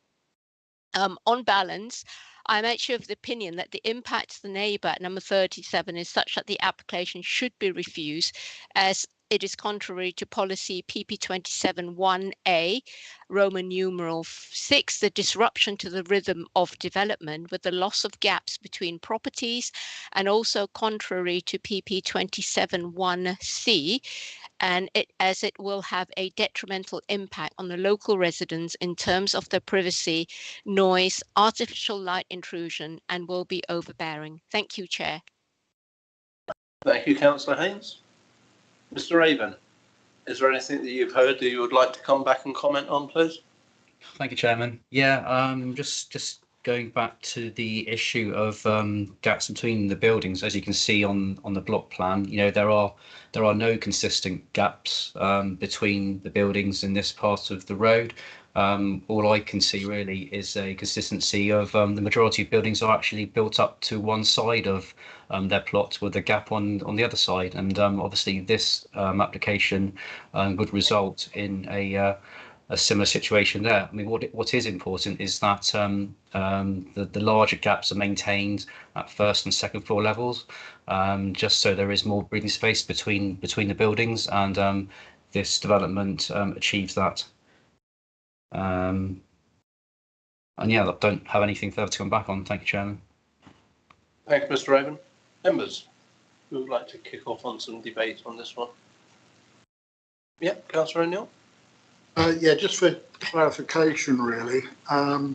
On balance, I'm actually of the opinion that the impact to the neighbour at number 37 is such that the application should be refused, as it is contrary to policy PP 27(1)A, Roman numeral 6, the disruption to the rhythm of development with the loss of gaps between properties, and also contrary to PP 27(1)C, and as it will have a detrimental impact on the local residents in terms of their privacy, noise, artificial light intrusion, and will be overbearing. Thank you, Chair. Thank you, Councillor Haynes. Mr. Raven, is there anything that you've heard that you would like to come back and comment on, please? Thank you, Chairman. Yeah, just going back to the issue of gaps between the buildings. As you can see on the block plan, you know, there are no consistent gaps between the buildings in this part of the road. All I can see really is a consistency of the majority of buildings are actually built up to one side of their plot with a gap on the other side, and obviously this application would result in a similar situation there. I mean, what is important is that the larger gaps are maintained at first and second floor levels, just so there is more breathing space between the buildings, and this development achieves that. And yeah, I don't have anything further to come back on. Thank you, Chairman. Thank you, Mr. Raven. Members who would like to kick off on some debate on this one? Yeah, Councillor O'Neill. Yeah, just for clarification, really. I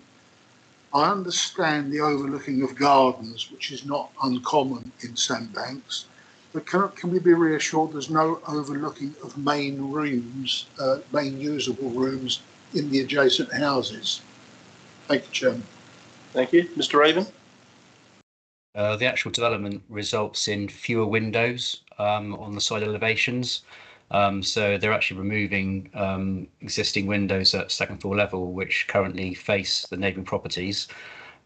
understand the overlooking of gardens, which is not uncommon in sandbanks, but can we be reassured there's no overlooking of main rooms, main usable rooms in the adjacent houses? Thank you, Chairman. Thank you. Mr. Raven. The actual development results in fewer windows on the side elevations. So they're actually removing existing windows at second floor level, which currently face the neighbouring properties.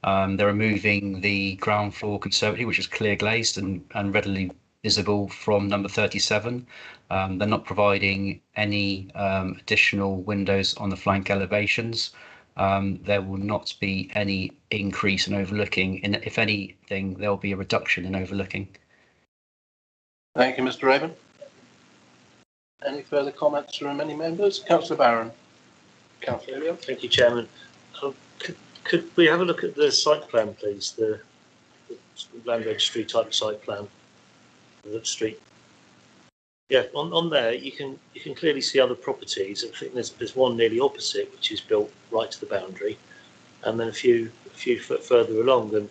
They're removing the ground floor conservatory, which is clear glazed and readily visible from number 37. They're not providing any additional windows on the flank elevations. There will not be any increase in overlooking. If anything, there will be a reduction in overlooking. Thank you, Mr. Raven. Any further comments from any members? Councillor Barron. Councillor Elliott. Thank you, Chairman. Could we have a look at the site plan, please? The land registry type site plan of the street. Yeah, on there you can clearly see other properties. I think there's one nearly opposite, which is built right to the boundary, and then a few foot further along. And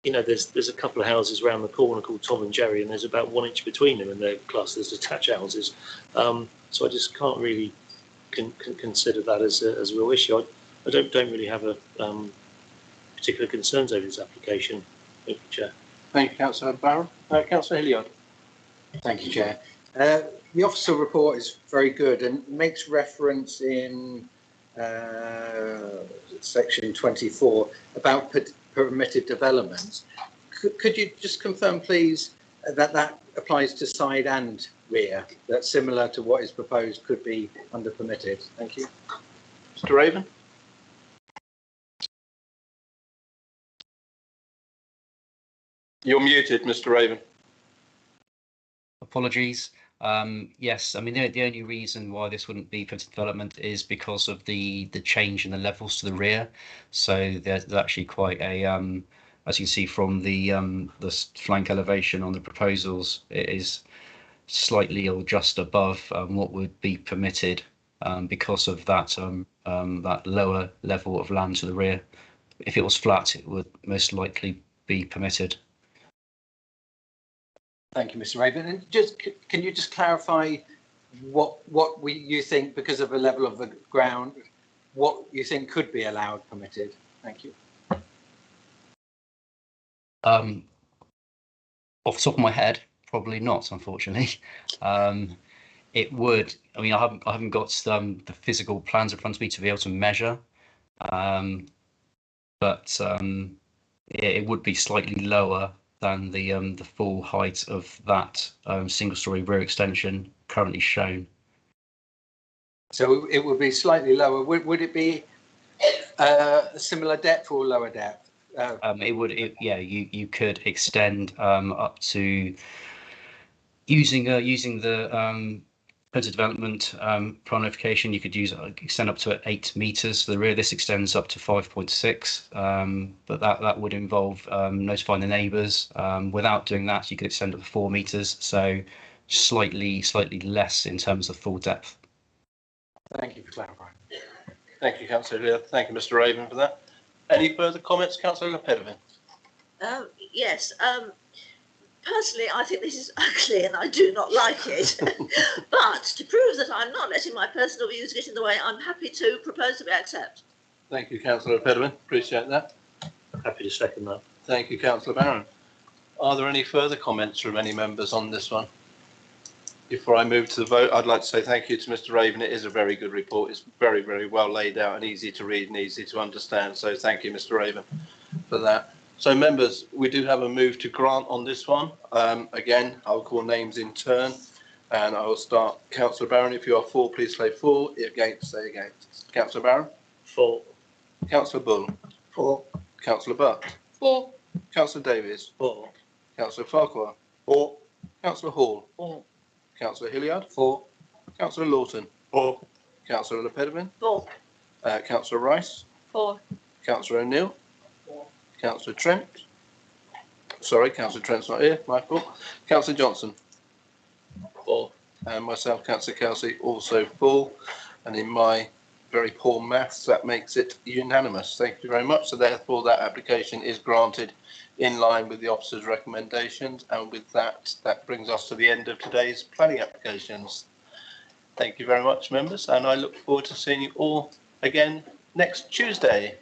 you know, there's a couple of houses around the corner called Tom and Jerry, and there's about 1 inch between them, and they're classed as detached houses. So I just can't really consider that as a real issue. I don't really have a particular concerns over this application. Thank you, Chair. Thank you, Councillor Barron. Councillor Hilliard. Thank you, Chair. The officer report is very good and makes reference in section 24 about permitted developments. Could you just confirm, please, that applies to side and rear, that similar to what is proposed could be under permitted? Thank you. Mr. Raven. You're muted, Mr. Raven. Apologies. Yes, I mean the only reason why this wouldn't be permitted development is because of the change in the levels to the rear. So there's actually quite a as you can see from the flank elevation on the proposals, it is slightly or just above what would be permitted because of that that lower level of land to the rear. If it was flat, it would most likely be permitted. Thank you, Mr. Raven. And just can you just clarify what you think, because of the level of the ground, what you think could be allowed permitted? Thank you. Off the top of my head, probably not, unfortunately. It would. I mean, I haven't got the physical plans in front of me to be able to measure, but it would be slightly lower than the full height of that single-storey rear extension currently shown. So it would be slightly lower. Would it be Similar depth or lower depth? You could extend up to using the Proposed development plan notification. You could extend up to 8 metres for the rear. This extends up to 5.6, but that would involve notifying the neighbours. Without doing that, you could extend up to 4 metres, so slightly less in terms of full depth. Thank you for clarifying. Thank you, Councillor. Thank you, Mr. Raven, for that. Any further comments, Councillor Lopez? Yes. Personally, I think this is ugly and I do not like it. But to prove that I'm not letting my personal views get in the way, I'm happy to propose that we accept. Thank you, Councillor Pedderman. Appreciate that. Happy to second that. Thank you, Councillor Barron. Are there any further comments from any members on this one? Before I move to the vote, I'd like to say thank you to Mr. Raven. It is a very good report. It's very, very well laid out and easy to read and easy to understand. So thank you, Mr. Raven, for that. So members, we do have a move to grant on this one. Again, I'll call names in turn and I will start. Councillor Barron, if you are for, please say for. Against, say against. Councillor Barron? For. Councillor Bull? For. Councillor Butt? For. Councillor Davies? For. Councillor Farquhar? For. Councillor Hall? For. Councillor Hilliard? For. Councillor Lawton? For. Councillor Lepedevin? For. Councillor Rice? For. Councillor O'Neill? Councillor Trent? Sorry, Councillor Trent's not here, my fault. Councillor Johnson? For. And myself, Councillor Kelsey, also for. And in my very poor maths, that makes it unanimous. Thank you very much. So therefore, that application is granted in line with the officer's recommendations. And with that, that brings us to the end of today's planning applications. Thank you very much, members. And I look forward to seeing you all again next Tuesday.